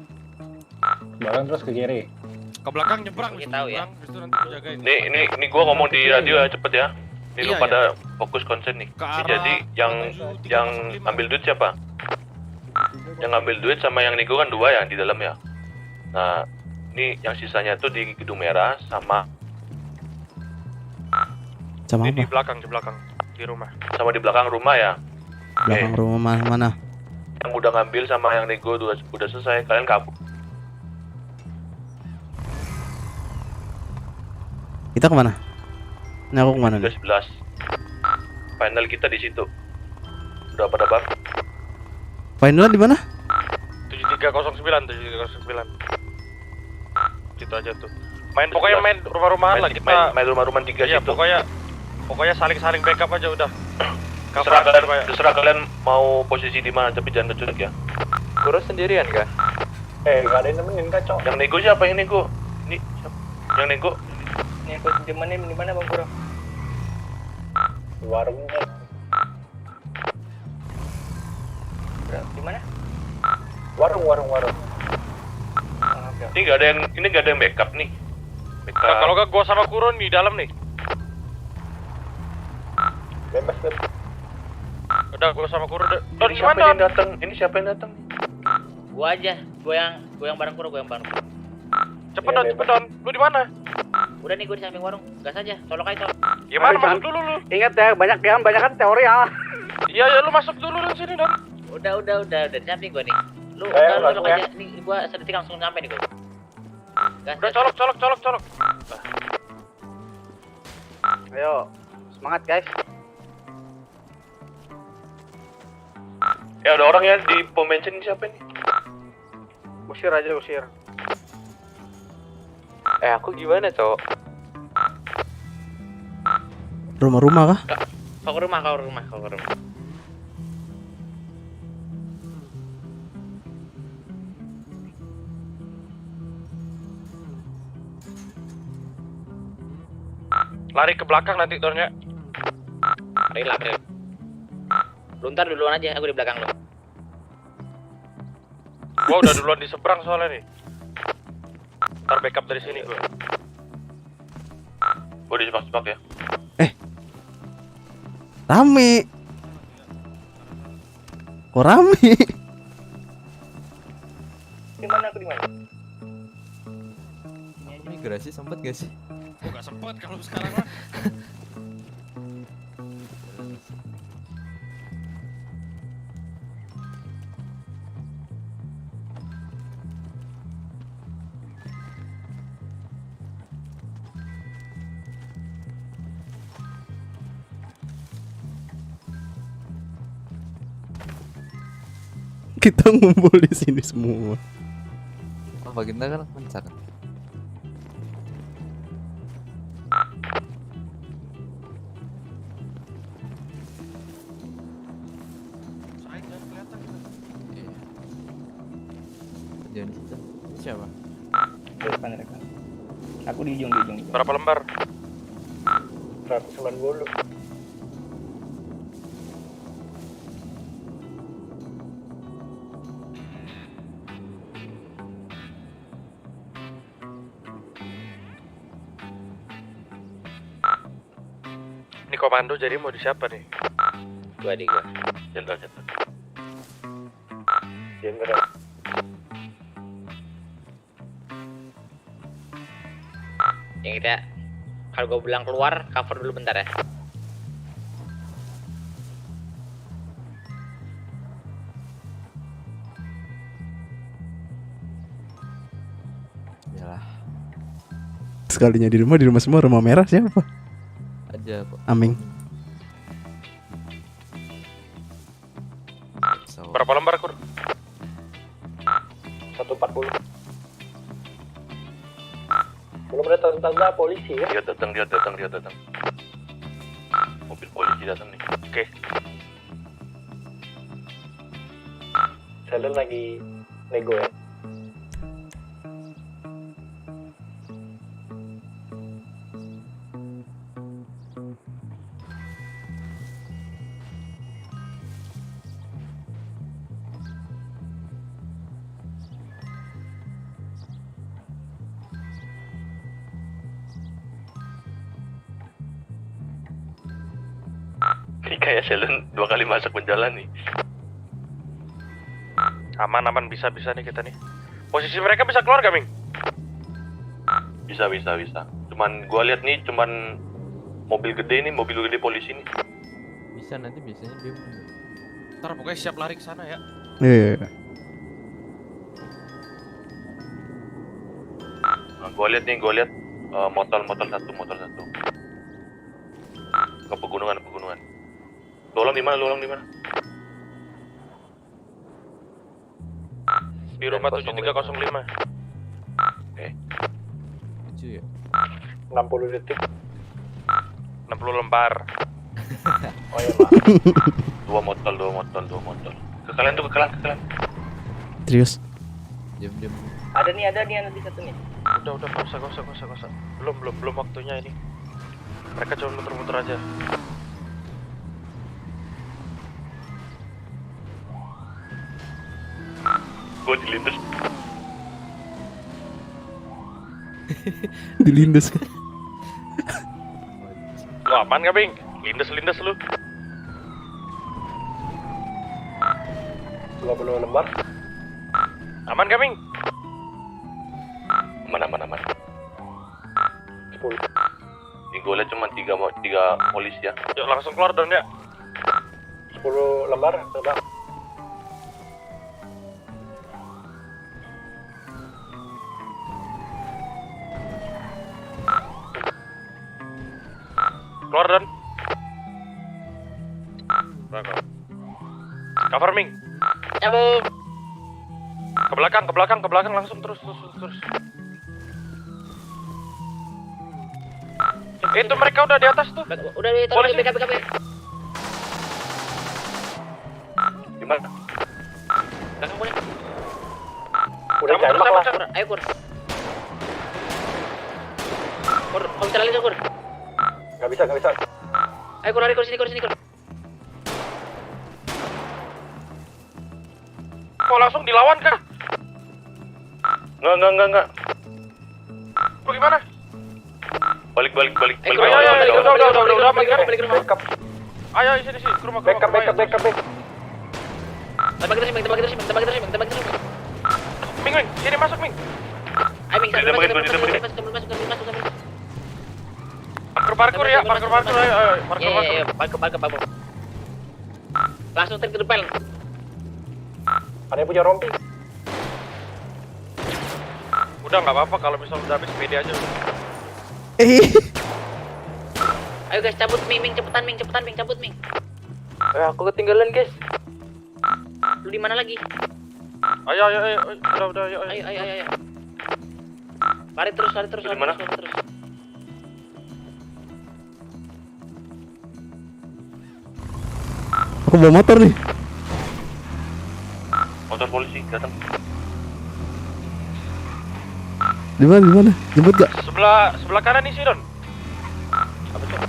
Belakang terus ke kiri. Ke belakang nyebrang. Kita tahu ya. Habis itu nanti gua jagain. Ini gua ngomong di radio ya, cepet ya. Ini lu Iya, pada fokus konsen nih. Jadi yang ambil duit siapa? Yang ngambil duit sama yang nego kan 2 ya di dalam ya. Nah, ini yang sisanya tuh di gedung merah sama Di belakang di rumah. Sama di belakang rumah ya. Belakang rumah mana? Yang udah ngambil sama yang nego udah selesai, kalian kabur. Kita kemana? Ini aku kemana nih? 11. Final kita di situ. Udah pada bang. Final di mana? 7309. Gitu aja tuh. Pokoknya main rumah-rumahan lah kita. Main rumah-rumahan 3 iya, situ. Pokoknya saling backup aja udah. Terserah kalian mau posisi di mana, tapi jangan keculik ya. Kurus sendirian kah? Gak ada yang nemenin kah, Cok? Yang nego siapa yang nego? Ini siapa? Yang nego? Nih aku temenin di mana Bang Kuro? Di warungnya. Di mana? Warung. Ini nggak ada yang backup nih. Nah, kalau gak gua sama Kuro di dalam nih. Bebas. Udah gua sama Kuro. Ini siapa yang datang? Ini siapa yang datang? Gua aja, gua yang bareng Kuro, Cepet Don. Lu di mana? Udah nih gua di samping warung. Gas aja, colok aja colok. Gimana masuk dulu lu? Ingat ya, banyak kan teori ya. Iya, lu masuk dulu di sini Don. Udah di samping gua nih. Lu colok aja. Nih gua sedetik langsung nyampe nih gua. Gas. Udah colok. Ayo, semangat guys. Ya ada orang ya di pom bensin siapa nih? Usir aja. Aku gimana, Cok? Rumah-rumah kah? Kau ke rumah. Lari ke belakang nanti Donnya. Relax. Lu ntar duluan aja, aku di belakang lu. Gua udah duluan di seberang soalnya nih. Ntar backup dari sini gua. Gua di sepak ya. Rame. Kok rame? Di mana aku di mana? Migrasi sempet gak sih? Gua gak sempet kalau sekarang mah. Kita ngumpul di sini semua. Apa kita kan mencak. Jangan di situ. Siapa? Depan mereka. Aku di ujung. Berapa lembar? 190. Ini komando jadi mau di siapa nih? Gua di gua. Jenderal. Yang kita kalau gua bilang keluar, cover dulu bentar ya. sekalinya di rumah semua rumah merah siapa? Aja kok. Aming. Berapa lembar, Kur? 140. Belum ada tanda-tanda polisi ya? Dia datang. Mobil polisi datang nih. Oke. Selen lagi nego ya. Ini kayak Selen 2 kali masuk penjalan nih. Aman, bisa nih kita nih. Posisi mereka bisa keluar gak, Ming? Bisa. Cuman gua lihat nih cuman mobil gede polisi nih. Bisa nanti biasanya dia. Ntar pokoknya siap lari ke sana ya. Iya. Nah, gua lihat motor satu. Ke pegunungan. Lolong di mana? Di rumah 7305. Oke. Lucu ya. 60 detik. 60 lembar. Oh iya, Pak. 2 motor. Ke kalian. Serius. Diam. Ada nih nanti satu nih. Udah, gak usah. Belum waktunya ini. Mereka cuma muter-muter aja. Gua dilindas. Dilindas kan. Lu aman gak, Bing? Lindes lu. 20 lembar. Aman gak, Bing? Aman. 10. Ini gua lihat cuma 3 polisi ya. Yuk langsung keluar dong ya. 10 lembar, coba. Keluar dan. Cover, Ming. Cabut. Ke belakang langsung terus. Itu mereka udah di atas tuh. Udah di Polisi. BKB. Gimana? Belakang boleh. Udah jambak lah. Ayo, Kur. Kau bisa lari, Kur. Gak bisa. Ayo, Kur, lari, Kur, sini, Kur. Kok langsung dilawan kah? Enggak. Lu gimana? Balik. Ayo, udah, balik ke rumah. Ayo, sini, ke rumah. Backup. Tembak terus, Ming. Ming, sini masuk, Ming. Ayo, Ming, masuk. Parkur ya, parkur. Ayo, Iya, parkur. Langsung ke depan. Ada yang punya rompi. Udah nggak apa-apa kalau misal udah habis pede aja. Ayo guys, cabut Ming, cepetan Ming, cabut Ming. Aku ketinggalan, guys. Lu di mana lagi? Ayo. Udah, ayo. Ayo. Lari terus. Di mana? Terus. Aku bawa motor nih. Motor polisi datang. Di mana? Jemput gak? Sebelah kanan isi, Don. Apa tuh?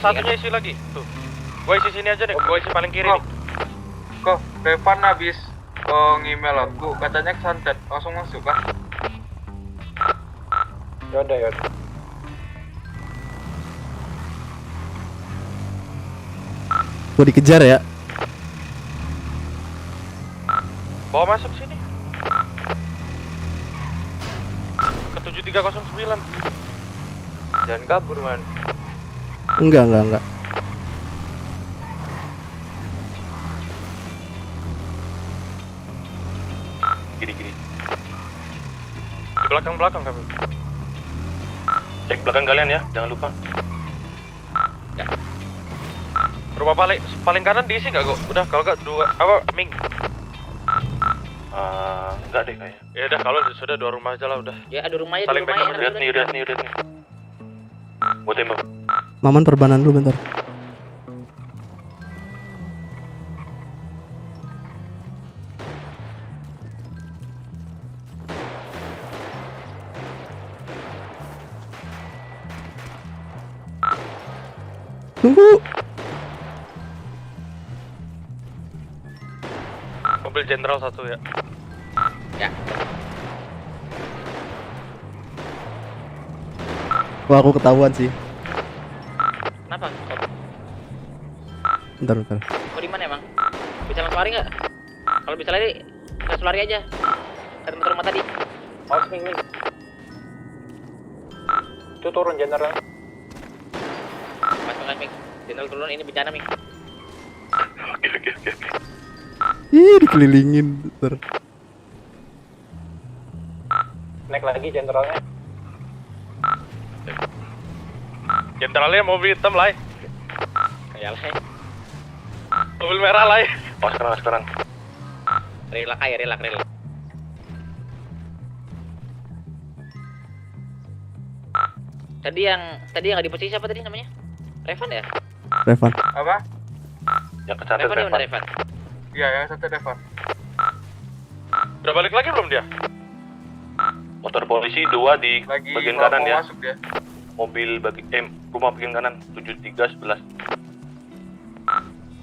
Satunya isi lagi. Tuh. Gua isi sini aja deh. Gua isi paling kiri nih. Kok Devan habis nge-email aku katanya kesantet, langsung masuk kan? Yaudah. Gua dikejar ya. Bawa masuk sini. Ke 7309. Jangan kabur, man. Enggak. Kiri. Di belakang kami. Cek belakang kalian ya, jangan lupa. Rumah paling kanan diisi nggak kok? Udah kalau nggak dua apa Ming? Enggak deh kayaknya. Ya udah kalau sudah 2 rumah aja lah udah. Ya ada rumahnya, Saling di rumahnya. Lihat nih. Gua tembak. Maman perbanan dulu bentar. Tunggu. Mobil jenderal 1 ya. Ya. Wah, aku ketahuan sih. Kenapa? Bentar. Kau di mana emang? Bisa langsung lari nggak? Kalau bisa lari, langsung lari aja. Ke tempat rumah tadi. Awas Ming. Itu turun jenderal. Mas Ming. Jenderal turun, ini bencana Ming. Oke. Ih, dikelilingin. Bentar. Naik lagi jenderalnya. Jenderalnya mobil hitam lah. Kayak lah. Mobil merah lah. Oh sekarang. Relak. Tadi yang nggak di posisi siapa tadi namanya? Revan ya? Revan. Apa? Yang kecatet Revan ya, Revan. Iya ya, satu Devan. Udah balik lagi belum dia? Motor polisi 2 di Lagi bagian mau kanan ya. masuk dia. Mobil rumah bagian kanan 7311.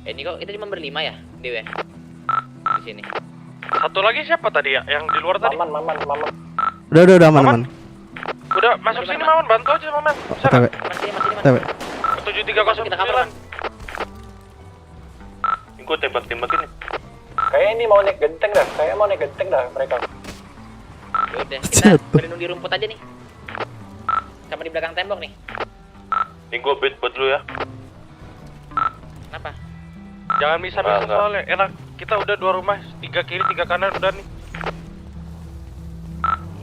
Ini kok kita cuma berlima ya, Dewe? Di sini. Satu lagi siapa tadi ya? Yang di luar tadi? Maman. Udah aman. Udah masuk sini Maman, bantu aja Maman. Bisa TW. nggak? 7309. Gue tembakin nih. Kayak ini mau naik genteng dah. Mereka. Ya udah, kita berlindung di rumput aja nih. Sama di belakang tembok nih. Ini gue bed buat dulu ya. Kenapa? Jangan bisa soalnya enak. Kita udah 2 rumah, 3 kiri 3 kanan udah nih.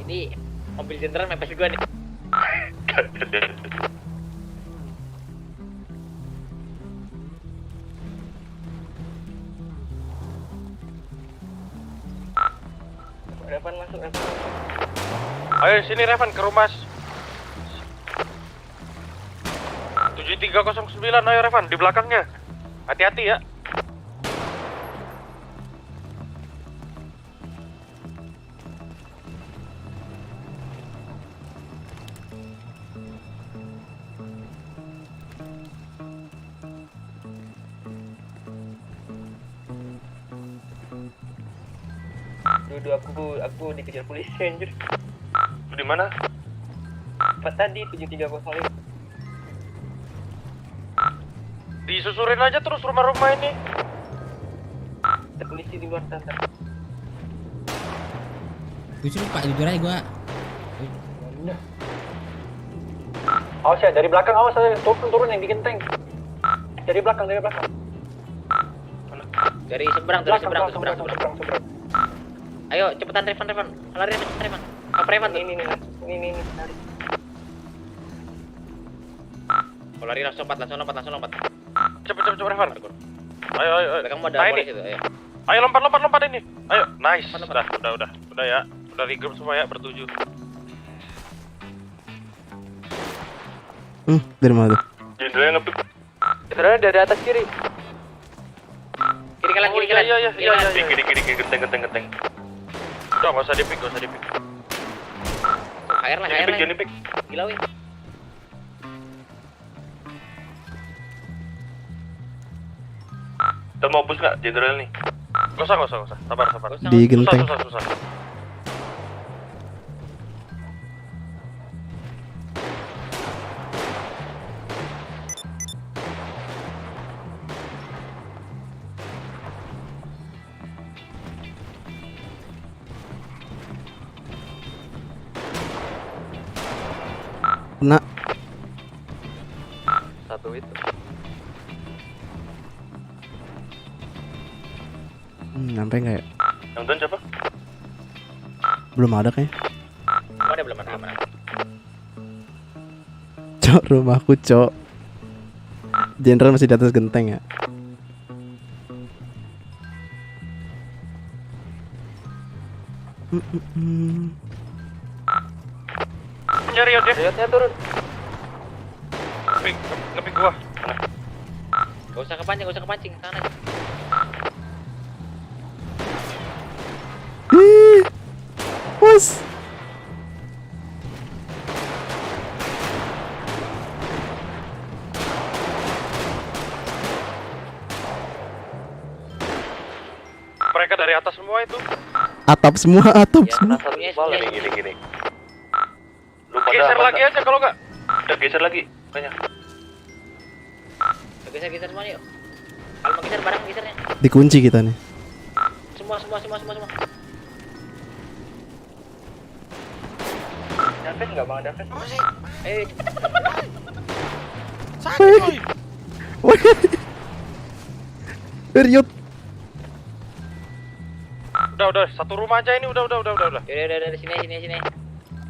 Ini mobil jenderal mepes gua nih. Revan masuk. Ayo sini Revan ke rumah 7309. Ayo Revan di belakangnya. Hati-hati ya. Aku dikejar polisi anjir. Lu di mana? Apa tadi 7305? Disusurin aja terus rumah-rumah ini. Ada polisi di luar sana. Jujur jujur aja gua. Awas ya, dari belakang awas aja. Turun yang bikin tank. Dari belakang. Dari seberang. Ayo cepetan Revan. Lari Revan. Apa Revan tuh? Ini. Lari. Kalau lari langsung lompat. Cepet Revan. Ayo. Kamu ada polisi tuh, ayo. Ayo lompat ini. Ayo, nice. Udah ya. Udah regroup semua ya, bertujuh. Dari mana tuh? Jenderalnya ngebut. Jenderalnya dari atas kiri. Kiri kanan. Iya. Kiri genteng. Udah nggak usah dipik. HR lah. Jangan dipik. Gila weh. Kita mau push nggak jenderal nih? Gak usah. Sabar. Di genteng. Susah. Kena. Satu itu. Nyampe nggak ya? Yang down siapa? Belum ada kayaknya. Belum ada. Cok, rumahku, Cok. Jenderal masih di atas genteng ya. Nyari ya, Riotnya turun. Ngepik gua. Gak usah kepancing, tangan aja. Bos. Mereka dari atas semua itu. Atap semua, atap Ya, semua. Gini. Lu pada Geser apa, lagi aja kalau nggak. Udah geser lagi, banyak. Geser semua nih yuk. Kalau mau geser bareng gesernya. Dikunci kita nih. Semua. David nggak bang, David? Sakit, boy. Riot. Udah, satu rumah aja ini udah. Udah sini.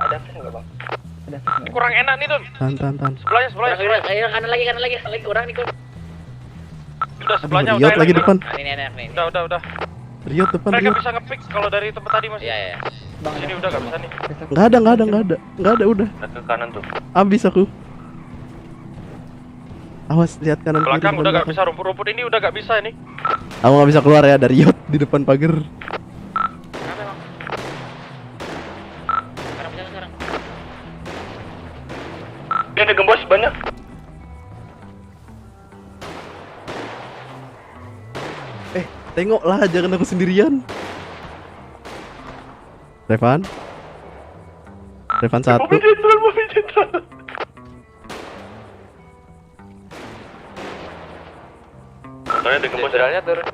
Ada David nggak bang? Ini kurang enak nih, Don. Tahan. Sebelahnya. Ayo kanan lagi kurang nih kok. Udah sebelahnya Riot udah lagi enak. depan. Nah, ini enak nih. Udah. Riot depan, Mereka Riot. bisa nge-pick kalau dari tempat tadi Mas. Iya. Sini udah nggak bisa nih. Nggak ada udah. Ke kanan tuh. Abis aku. Awas, lihat kanan kiri, Belakang depan, udah nggak belakang. bisa, rumput-rumput ini udah nggak bisa ini. Aku nggak bisa keluar ya dari Riot di depan pagar. Dia ada gembos banyak. Tengoklah, jangan aku sendirian. Revan satu. Mobil jenderal. Katanya ada gembos. Jenderalnya turun.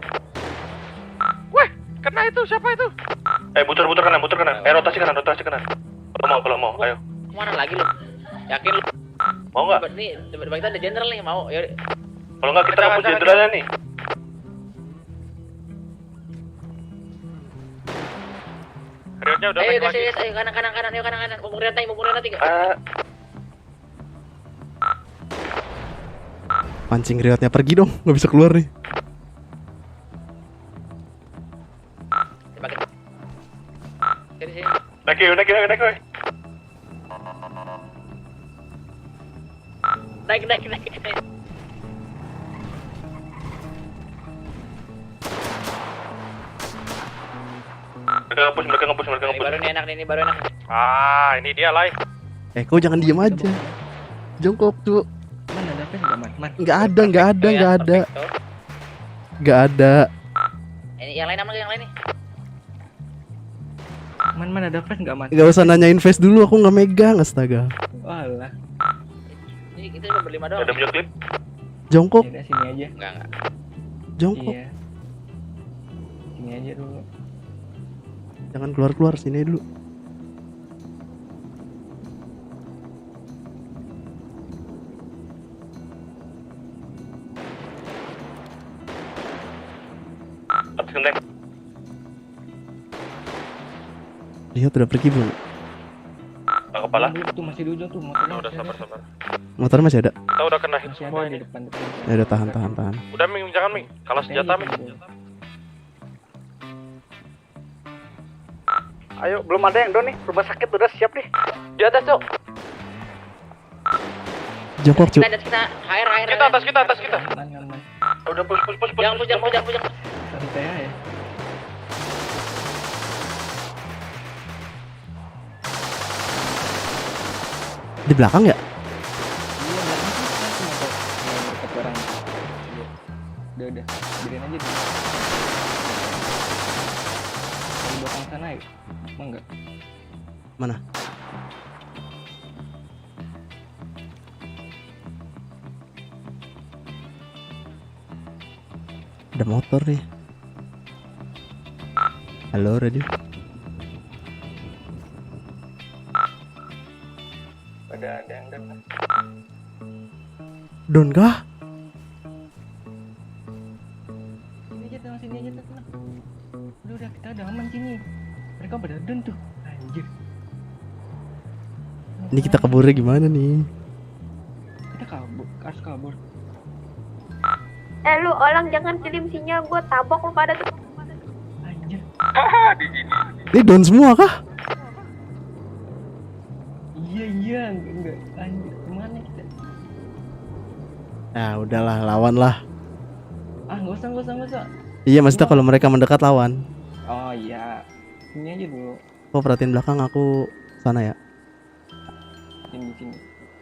Weh, kena itu, siapa itu? Putar kanan. Rotasi kanan. Kalau mau, ayo. Kemana lagi lu? Yakin lu? Mau nggak? Nih, depan kita ada jenderal nih, mau. Ya Kalau nggak kita hapus jenderalnya nih. Riotnya udah ayo naik lagi. ayo kanan. Mumpung Renata tiga. Pancing Riotnya pergi dong, nggak bisa keluar nih. Sini. Naik. Naik. Mereka ngepus. Ini baru enak. Ah, ini dia Lai. Kau jangan diem aja. Jongkok tuh. Mana David nggak man? Nggak ada. Ini yang lain nih. Mana David nggak man? Nggak usah nanya invest dulu, aku nggak megang, astaga. Walah. Ini kita cuma berlima doang. Ada video klip. Jongkok. Yaudah, sini aja. Enggak. Jongkok. Iya. Sini aja dulu. Jangan keluar sini dulu. Atas genteng. Riot udah pergi belum? Kepala. Tuh masih di ujung tuh. Udah sabar. Motor masih ada. Kita udah kena hit Masih semua ada di ini. depan. Ya udah tahan. Udah Ming, jangan Ming. Kalah senjata Ming. Ayo, belum ada yang down nih. Rumah sakit udah siap nih. Di atas, Cok. Jongkok, Cuk. Kita HR. Kita atas kita. Udah push. Jangan push. Santai ya. Di belakang ya? Iya, belakang tuh dekat orang. Udah. Biarin aja dulu. Kalau belakang sana ya? Emang enggak? Mana? Ada motor nih. Halo, radio. Ada yang dekat. Don kah? Sini aja tenang. Udah kita udah aman sini. Mereka pada down tuh. Anjir. Ini kita kaburnya gimana nih? kabur. Lu orang jangan kirim sinyal, gue tabok lu pada tuh. Di sini. Ini down semua kah? Iya, enggak. Anjir, kemana kita? Nah, udahlah, lawan lah. Nggak usah. Iya, maksudnya kalau mereka mendekat lawan. Oh iya, sini aja dulu. Oh, perhatiin belakang, aku sana ya. Sini.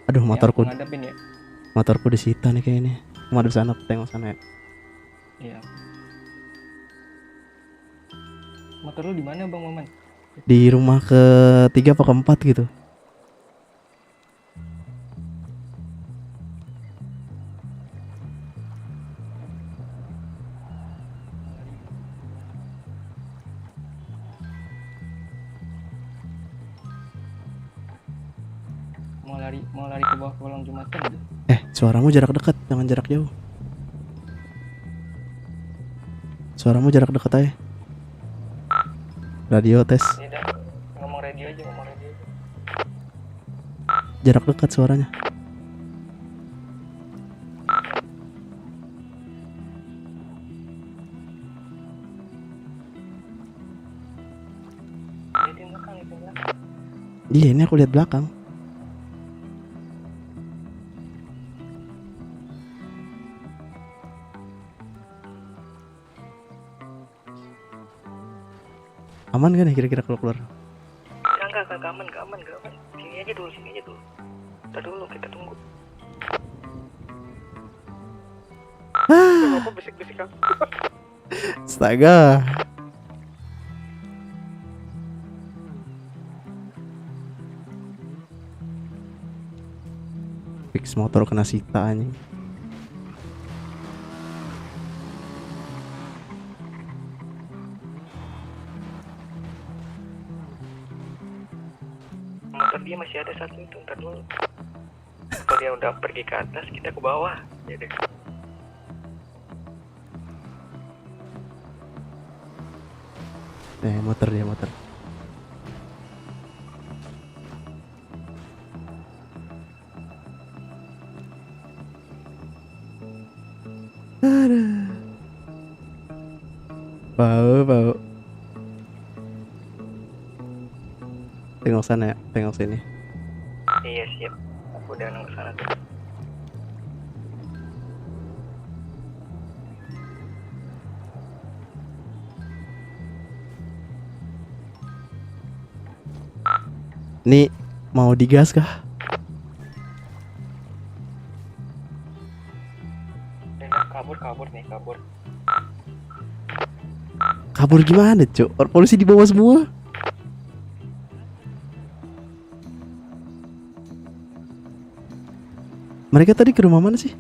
Aduh, Ya, motorku. aku ngadepin ya. Motorku disita nih kayaknya. Madep sana, tengok sana ya. Iya. Motor lu di mana, Bang Maman? Di rumah ke-3 apa ke-4 gitu. Mau lari ke bawah kolong jembatan gitu. Suaramu jarak dekat, jangan jarak jauh. Suaramu jarak dekat aja. Radio tes. Ini dah, ngomong radio aja. Jarak dekat suaranya. Iya, ini aku lihat belakang. Aman kan ya kira-kira kalau keluar? Enggak, aman. Sini aja dulu. Ntar dulu kita tunggu. Apa bisik-bisik aku? Astaga. Fix motor kena sita anjing. Motor dia masih ada satu itu, ntar dulu. Kalau dia udah pergi ke atas, kita ke bawah. Ya deh. Motor. Aduh. Bau. Tengok sana ya, tengok sini. Iya siap. Aku udah nunggu sana tuh. Nih, mau digas kah? Kabur. Kabur gimana, Cuk? Polisi di bawah semua. Mereka tadi ke rumah mana sih?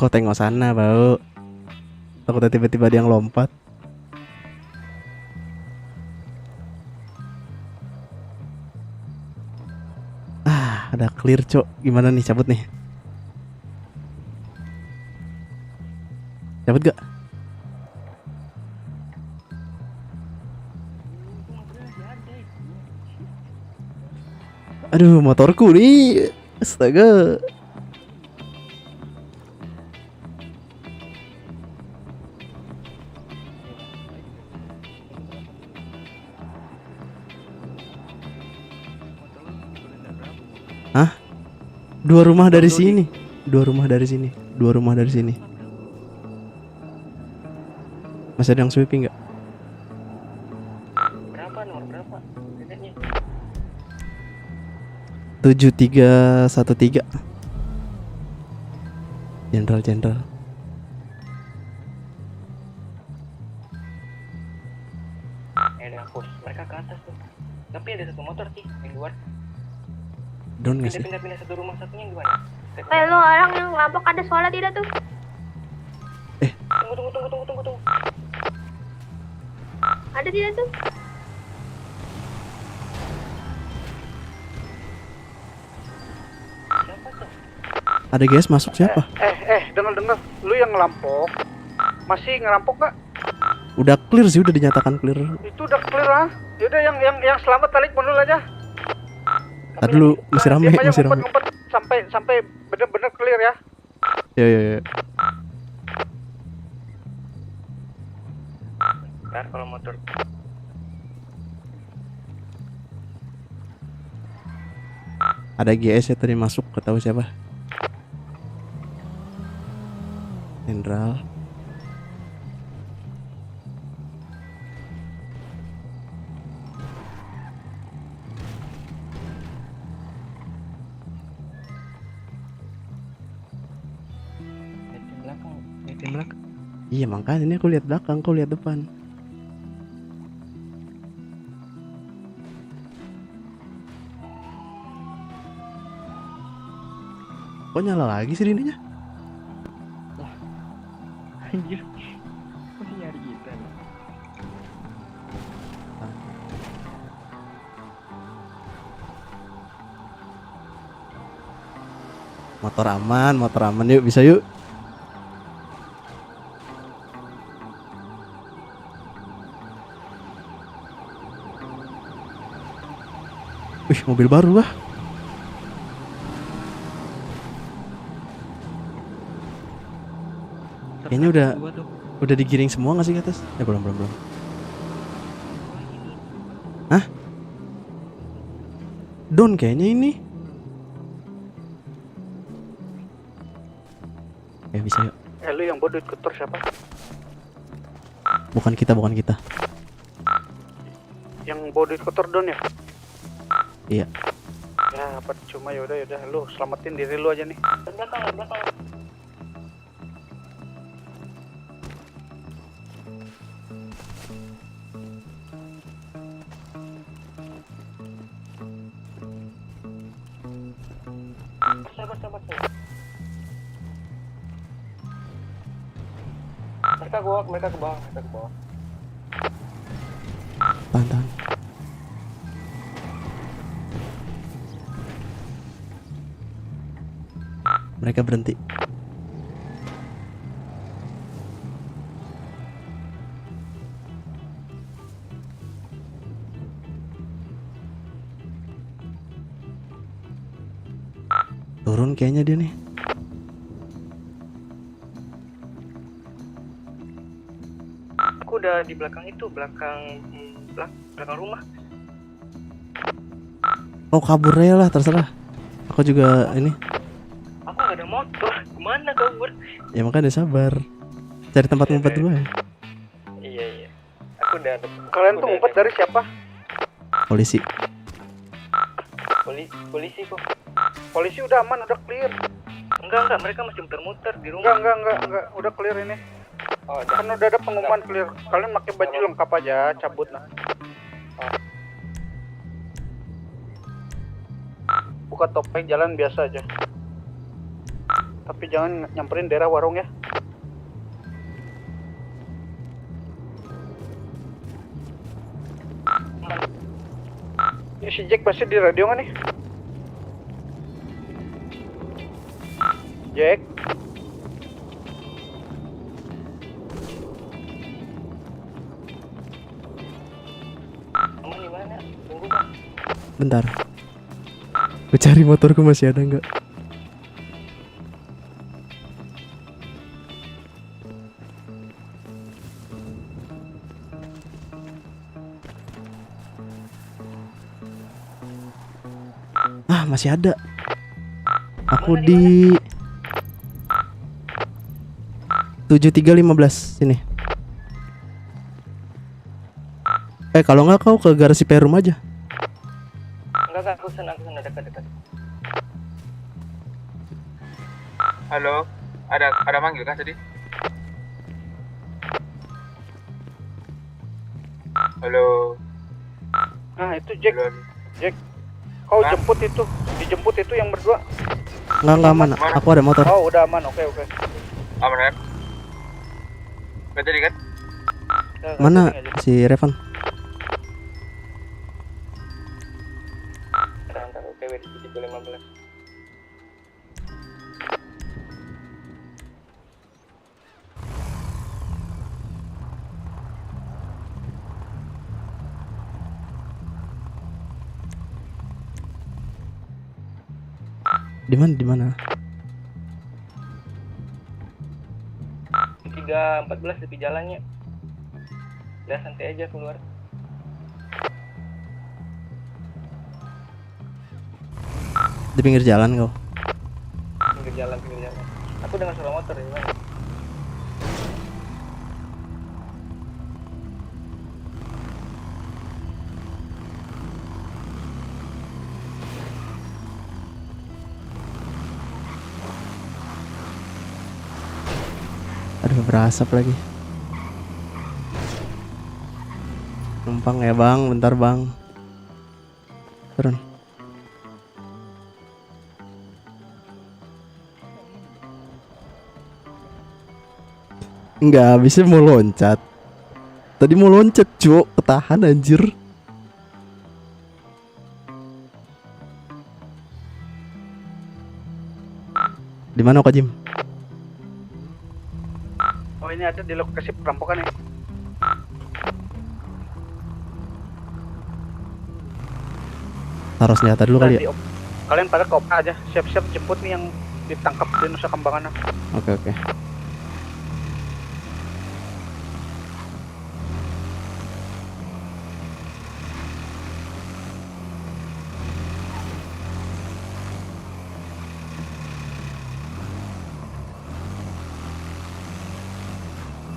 Kau tengok sana, bau. Takutnya tiba-tiba dia yang lompat. Ada clear, Cok. Gimana nih, cabut nih? Cabut gak? Aduh, motorku nih. Astaga. Hah? Dua rumah dari sini. Masih ada yang sweeping nggak? Nomor berapa? Titiknya. 7313. Jenderal. Udah push. Mereka ke atas tuh. Tapi ada satu motor sih di luar. Down nggak sih? Pindah-pindah satu rumah, satunya gimana? Lo orang yang ngambek ada suara tidak tuh? Tunggu. Ada tidak tuh? Ada guys masuk siapa? Dengar. Lu yang ngelampok. Masih ngerampok gak? Udah clear sih, udah dinyatakan clear. Itu udah clear ah. Yaudah yang selamat tarik mundur aja. Tadi dulu masih rame, Diam aja, masih rame. ngumpet sampai bener-bener clear ya. Ya. Ntar kalau motor Ada GS ya tadi masuk, ketahu siapa? Jenderal. di belakang. Iya makanya ini aku lihat belakang, kau lihat depan. Kok nyala lagi sih ininya? Anjir, masih nyari kita. Motor aman yuk, bisa yuk. Wih, mobil baru lah. Kayaknya udah digiring semua nggak sih ke atas? Ya belum. Hah? Down kayaknya ini. Ya bisa yuk. Lu yang bawa duit kotor siapa? Bukan kita. Yang bawa duit kotor Don ya? Iya. Ya percuma, yaudah lu selamatin diri lu aja nih. Belakang. Sabar. Mereka ke bawah. Tahan. Mereka berhenti. Turun kayaknya dia nih. Aku udah di belakang rumah. Oh kabur aja lah, terserah. Aku juga ini. Aku gak ada motor, kemana kabur? Ya makanya sabar. Cari tempat ngumpet dulu ya. Iya. Aku udah ada. Kalian tuh ngumpet dari siapa? Polisi. Polisi kok. Polisi udah aman, udah clear. Enggak, mereka masih muter-muter di rumah. Enggak, udah clear ini. Kan udah ada pengumuman clear. Kalian pakai baju lengkap aja, cabut nah. Buka topeng, jalan biasa aja. Tapi jangan nyamperin daerah warung ya. Ini si Jack pasti di radio nggak nih? Jack? Kamu di mana? Tunggu Bang. Bentar. Gue cari motorku masih ada nggak? Masih ada. Aku di 7315 sini. Kalau nggak kau ke garasi Perum aja. Enggak, aku sana dekat. Halo, ada manggil kah tadi? Halo. Nah itu Jack. Kau dijemput itu yang berdua. Enggak aman. Aku ada motor. Oh, udah aman. Oke. Aman ya? Gak jadi kan? Mana si Revan? Antar OTW di 715. Di mana? 314 tepi jalannya. Udah santai aja keluar. Di pinggir jalan kau. Pinggir jalan. Aku dengan suara motor di mana? Aduh, berasap lagi. Numpang ya bang, bentar bang. Turun. Enggak, bisa mau loncat. Tadi mau loncat, cuk, ketahan anjir. Di mana Kak Jim? Oh, ini ada di lokasi perampokan ya. Taruh senjata dulu kali ya. Kalian pada ke OPA aja, siap-siap jemput nih yang ditangkap di Nusa Kambangan. Oke.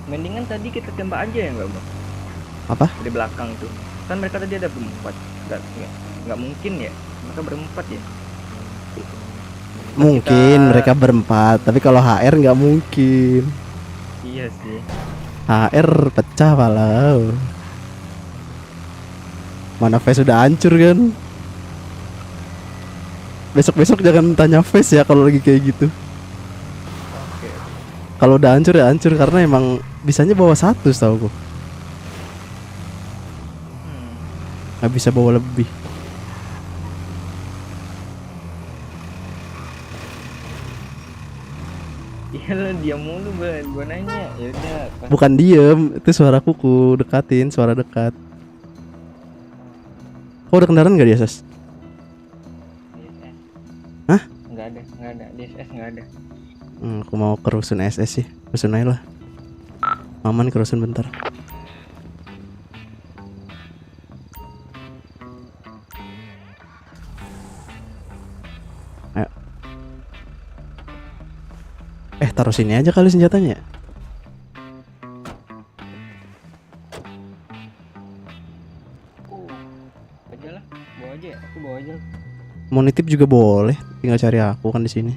Mendingan tadi kita tembak aja ya nggak bang? Apa? Di belakang tuh. Kan mereka tadi ada berempat. Nggak mungkin ya. Mereka berempat ya. Mungkin mereka berempat, tapi kalau HR nggak mungkin. Iya sih. HR pecah palau. Mana face udah hancur kan? Besok jangan tanya face ya kalau lagi kayak gitu. Kalau udah hancur ya hancur, karena emang bisanya bawa 100 tau gue. Nggak bisa bawa lebih. Iya lo diam mulu ban, gua nanya. Ya udah. Bukan diem, itu suara kuku, dekatin, suara dekat. Kau ada kendaraan nggak di SS? Hah? Nggak ada. Di SS nggak ada. Aku mau ke rusun SS sih, rusun aja lah. Maman ke rusun bentar. Ayo. Taruh sini aja kali senjatanya. Aja lah, bawa aja. Aku bawa aja. Mau nitip juga boleh, tinggal cari aku kan di sini.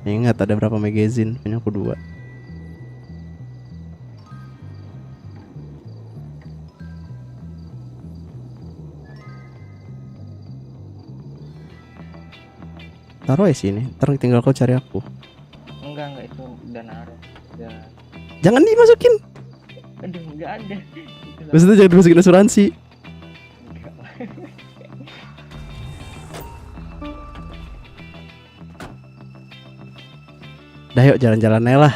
Ingat ada berapa magazine, punya aku 2. Taruh ya sini, ntar tinggal kau cari aku. Enggak itu udah naruh. Udah. Jangan dimasukin. Aduh, enggak ada. Maksudnya jangan dimasukin asuransi. Dah yuk jalan-jalan aja lah,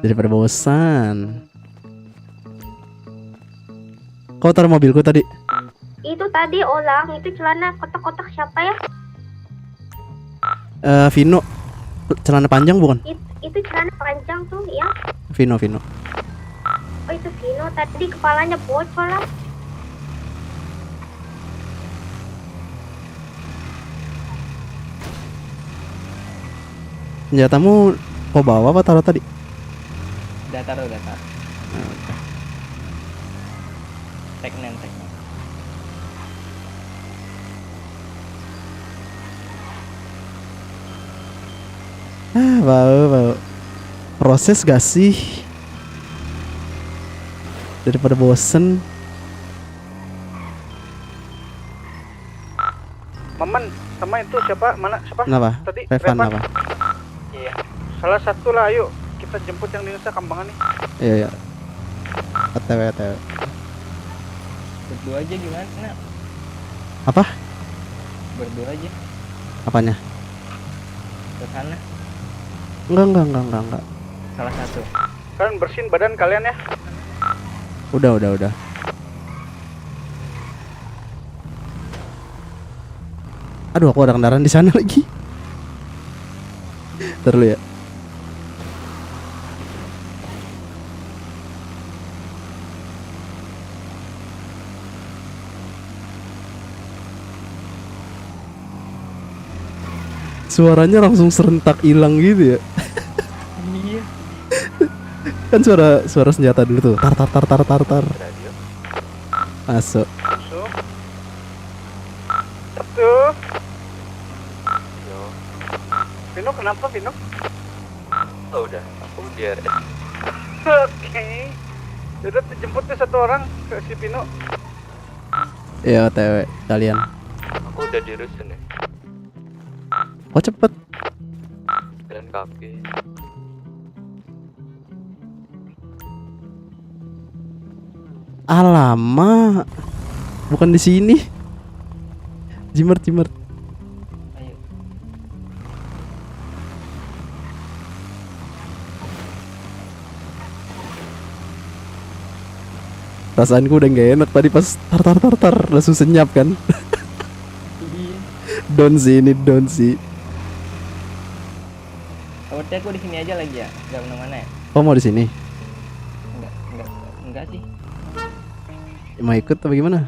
daripada bosan. Kau taruh mobilku tadi? Itu tadi orang, itu celana kotak-kotak siapa ya? Vino, celana panjang bukan? Itu celana panjang tuh ya? Vino. Oh itu Vino, tadi kepalanya bocor lah. Senjatamu kau bawa apa taruh tadi? Udah taruh. Oke. Teknen. Bau. Proses gak sih? Daripada bosen. Maman sama itu siapa? Mana siapa? Kenapa? Tadi Revan apa? Iya. Salah satu lah, ayo kita jemput yang di Nusa Kambangan nih. Iya ya. OTW. Berdua aja gimana? Apa? Berdua aja Apanya? ke sana. Enggak. Salah satu. Kalian bersihin badan kalian ya. Udah. Aduh, aku ada kendaraan di sana lagi. Ntar dulu ya. Suaranya langsung serentak hilang gitu ya. Iya. Kan suara senjata dulu tuh. Tar. Masuk. Satu. Vino kenapa Vino? Oh, udah, aku di RS. Oke. Udah jemput nih satu orang ke si Vino. Ya OTW kalian. Aku udah di rusun ya. Oh cepet. Jalan kaki. Alamak. Bukan di sini. Jimer. Ayo. Perasaanku udah gak enak tadi pas tar langsung senyap kan. Don't see. Berarti aku di sini aja lagi ya, nggak kemana-mana ya? Oh mau di sini? Enggak sih. Mau ikut atau gimana?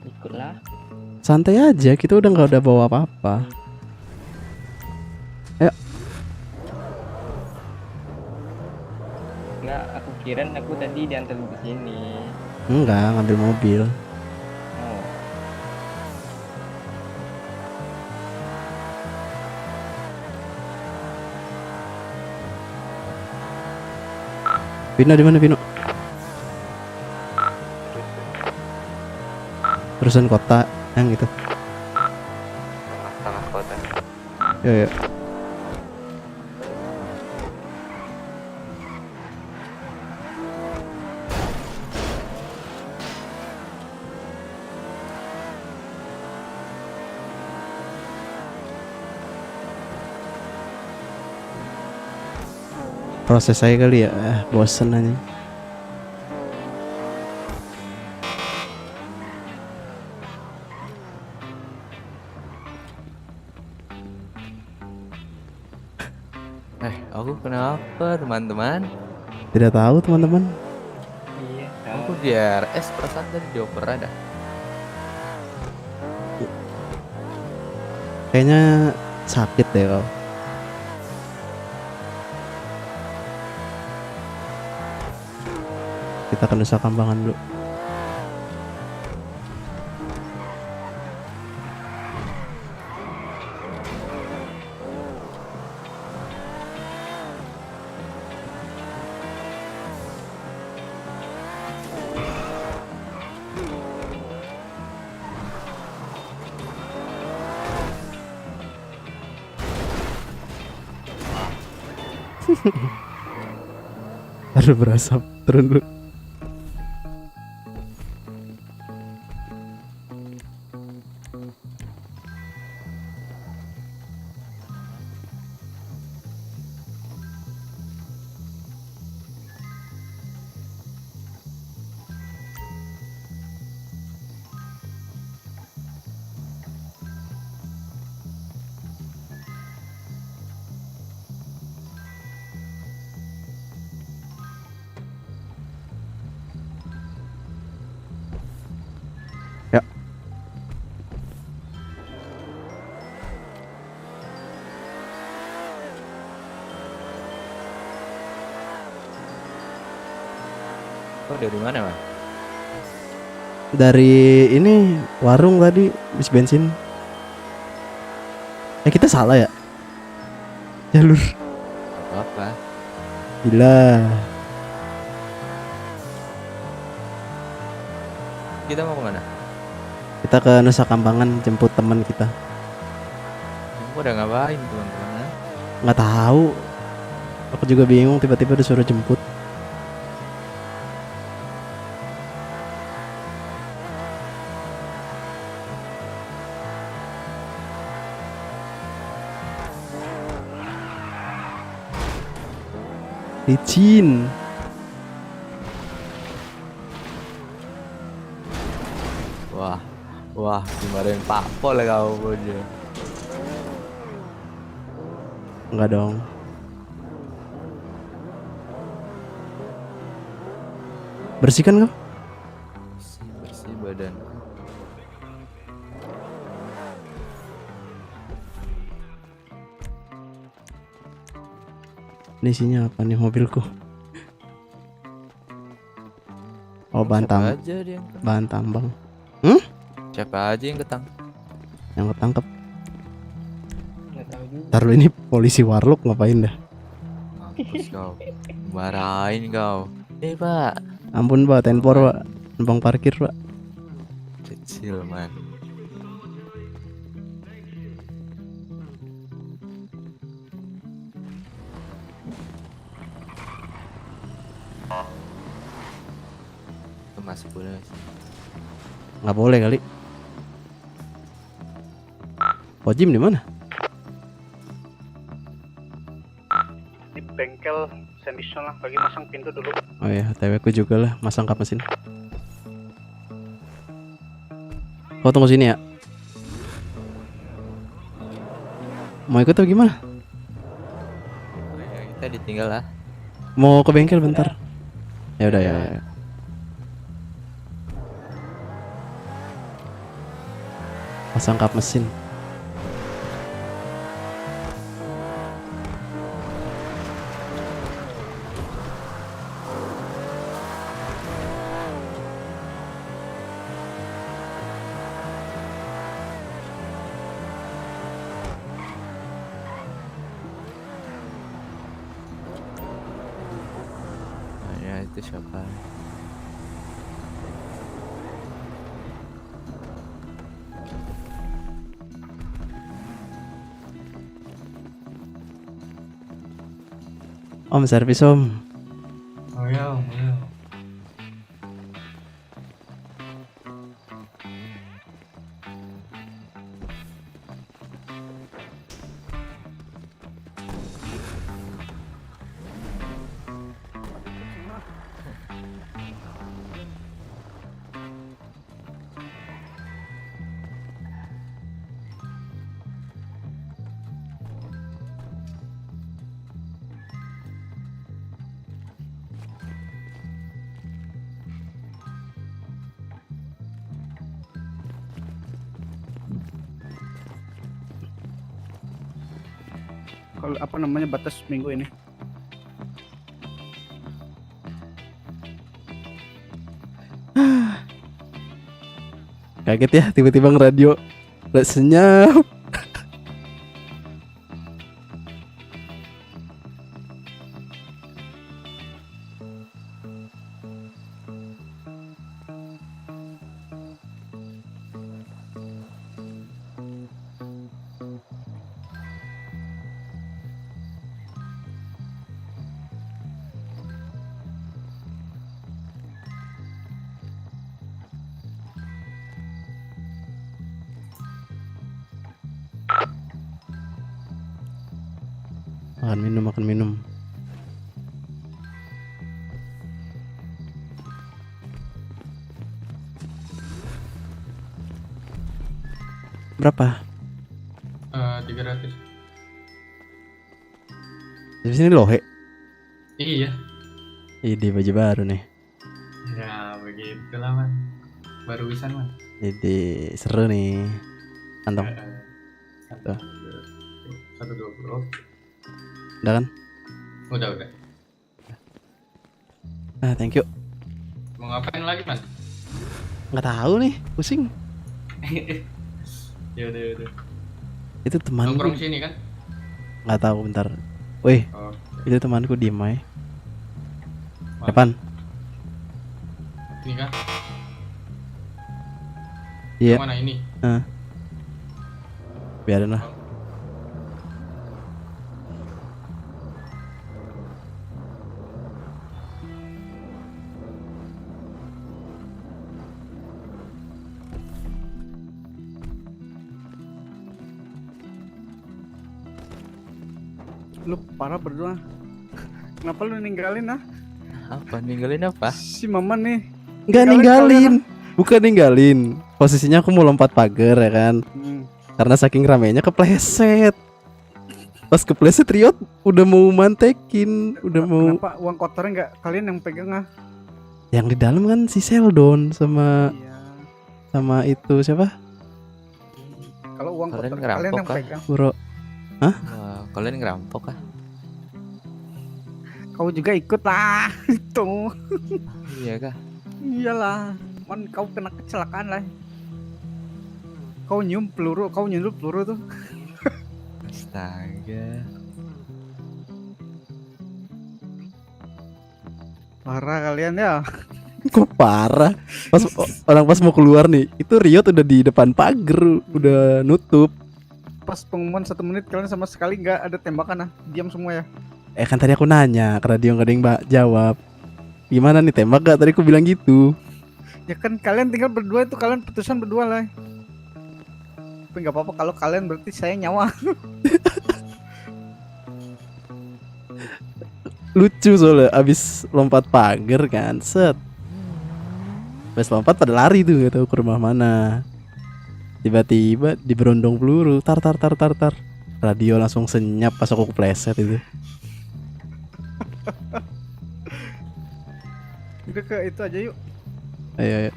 Ikutlah. Santai aja, kita udah nggak bawa apa-apa. Ayo. Enggak, aku kirain aku tadi diantar ke sini. Enggak, ngambil mobil. Oh. Vino di mana Vino? Terusan kota yang gitu. Tengah kota. Ya. Proses saya kali ya, bosen aja. Aku kenapa teman-teman? Tidak tahu teman-teman. Iya. Aku di RS perasaan tadi dioper ada. Kayaknya sakit deh kau. Kita ke Nusa Kambangan dulu. Baru berasap, turun dulu. Ya. Oh, dari mana, Bang? Dari ini warung tadi bis bensin. Kita salah ya? Jalur. Apa? Gila. Kita mau kemana? Kita ke Nusa Kambangan jemput teman kita. udah ngapain teman-teman? Nggak tahu. Aku juga bingung, tiba-tiba disuruh jemput. Licin. Wah, dimarahin Pak Pol kau bocah. Enggak dong. Bersihkan kau? Bersih badan. Ini isinya apa nih mobilku? Oh, bahan Siapa aja dia yang kena? bahan tambang. Siapa aja yang Yang ketangkep. Nggak tahu juga. Ntar lu ini polisi warlock ngapain dah? Mampus kau. Marahin kau. Pak. Ampun Pak, tenpor Pak. Numpang parkir Pak. Kecil man. Itu masuk boleh. Nggak boleh kali. Jim di mana? Di bengkel Sendison lah, bagi masang pintu dulu. Oh ya, TW ku juga lah, masang kap mesin. Kau tunggu sini ya. Mau ikut atau gimana? Ya, kita ditinggal lah. Mau ke bengkel bentar. Ya udah ya. Pasang kap mesin. Itu siapa? Om, servis Om. Oh ya, oh ya. Kalau apa namanya batas minggu ini? Kaget ya, tiba-tiba ngeradio. Udah senyap. Makan minum. Berapa? 300. Di sini lohe. Iya. Ide baju baru nih. Ya begitulah man. Baru bisa man. Ide seru nih. Kantong. Tuh. 120. Udah kan? Udah. Thank you. Mau ngapain lagi man? Nggak tahu nih, pusing. Ya udah. Itu temanku. Nongkrong sini kan? Nggak tahu, bentar. Wih, itu temanku diem aja. Depan. Ini kan? Iya. Yang mana ini? Biarin lah. Lu parah berdua. Kenapa lu ninggalin ah? Apa ninggalin apa? Si Maman nih. Nggak ninggalin. Bukan ninggalin. Posisinya aku mau lompat pagar ya kan. Karena saking ramenya kepleset. Pas kepleset Riot udah mau mantekin, udah mau. Kenapa uang kotornya nggak kalian yang pegang ah? Yang di dalam kan si Sheldon sama itu siapa? Kalau uang Kalian kotor kalian yang ngerampok pegang. Bro. Hah? Wah, kalian ngerampok kah? Kau juga ikut lah itu. Iya kah? Iyalah, man kau kena kecelakaan lah. Kau nyium peluru tuh. Astaga. Parah kalian ya. Kok parah? Pas mau keluar nih, itu Riot udah di depan pagar, udah nutup. Pas pengumuman 1 menit kalian sama sekali nggak ada tembakan ah, diam semua ya. Kan tadi aku nanya, karena dia nggak ada yang jawab. Gimana nih tembak gak? Tadi aku bilang gitu. Ya kan kalian tinggal berdua itu, kalian putusan berdua lah. Tapi nggak apa-apa kalau kalian berarti saya nyawa. Lucu soalnya abis lompat pagar kan, set. Abis lompat pada lari tuh, gak tahu ke rumah mana. Tiba-tiba diberondong peluru, tar. Radio langsung senyap pas aku kepleset itu. Udah ke itu aja yuk. Ayo.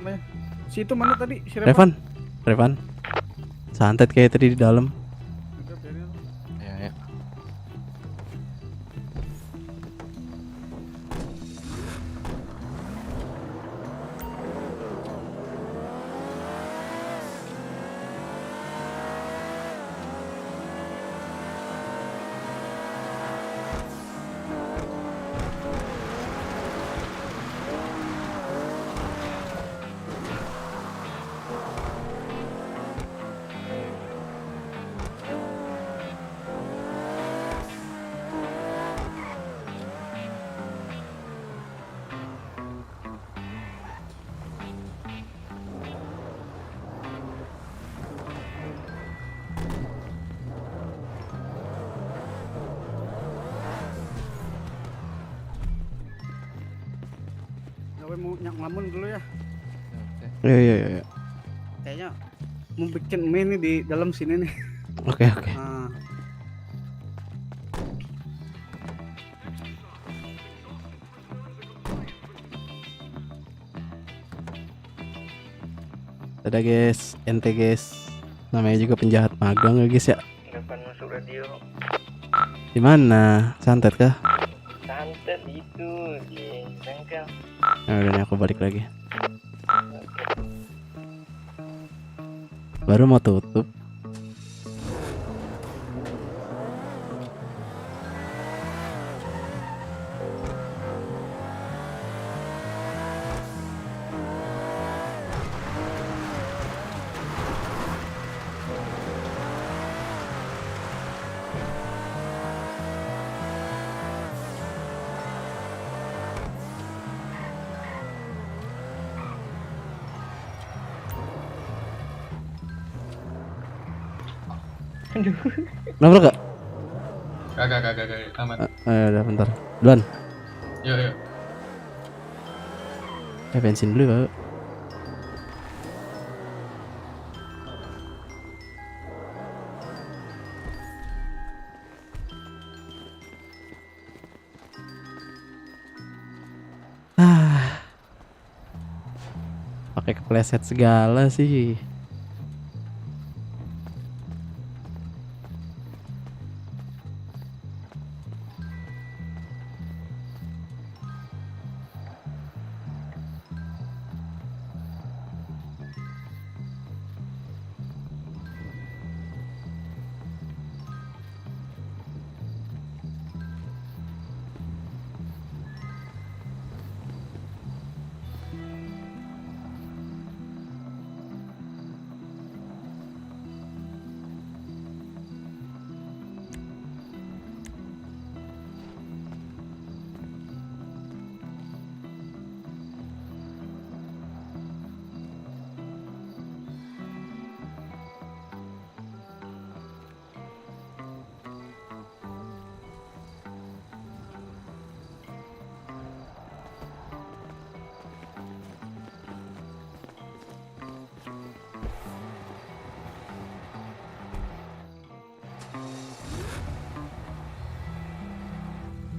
Si itu mana tadi? Si Revan. Santet kayak tadi di dalam. Ya. Gue mau ngelamun dulu ya. Iya. Kayaknya mau bikin mie nih di dalam sini nih. Oke. Nah. Dadah guys, ente guys. Namanya juga penjahat magang ya guys ya. Depan masuk radio. Di mana? Santet kah? Santet itu di bengkel. Nah, udah nih aku balik lagi. Baru mau tutup. Kenapa kak? Kagak, aman. Udah bentar. Duluan. Yuk. Bensin dulu pak. Pakai kepleset segala sih.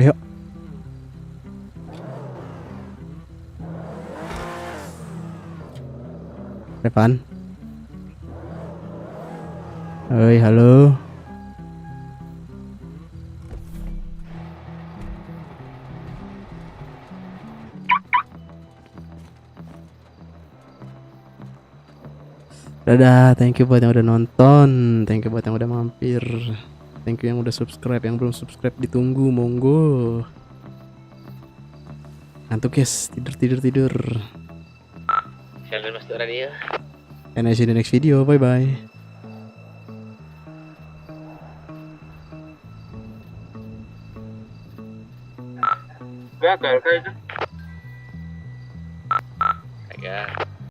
Ayo. Repan. Oi, halo. Dadah, thank you buat yang udah nonton, thank you buat yang udah mampir, thank you yang udah subscribe, yang belum subscribe ditunggu, monggo. Ngantuk guys, tidur. Share Mas Radio. And I see you in the next video, bye bye. Gagal kayaknya. Agak.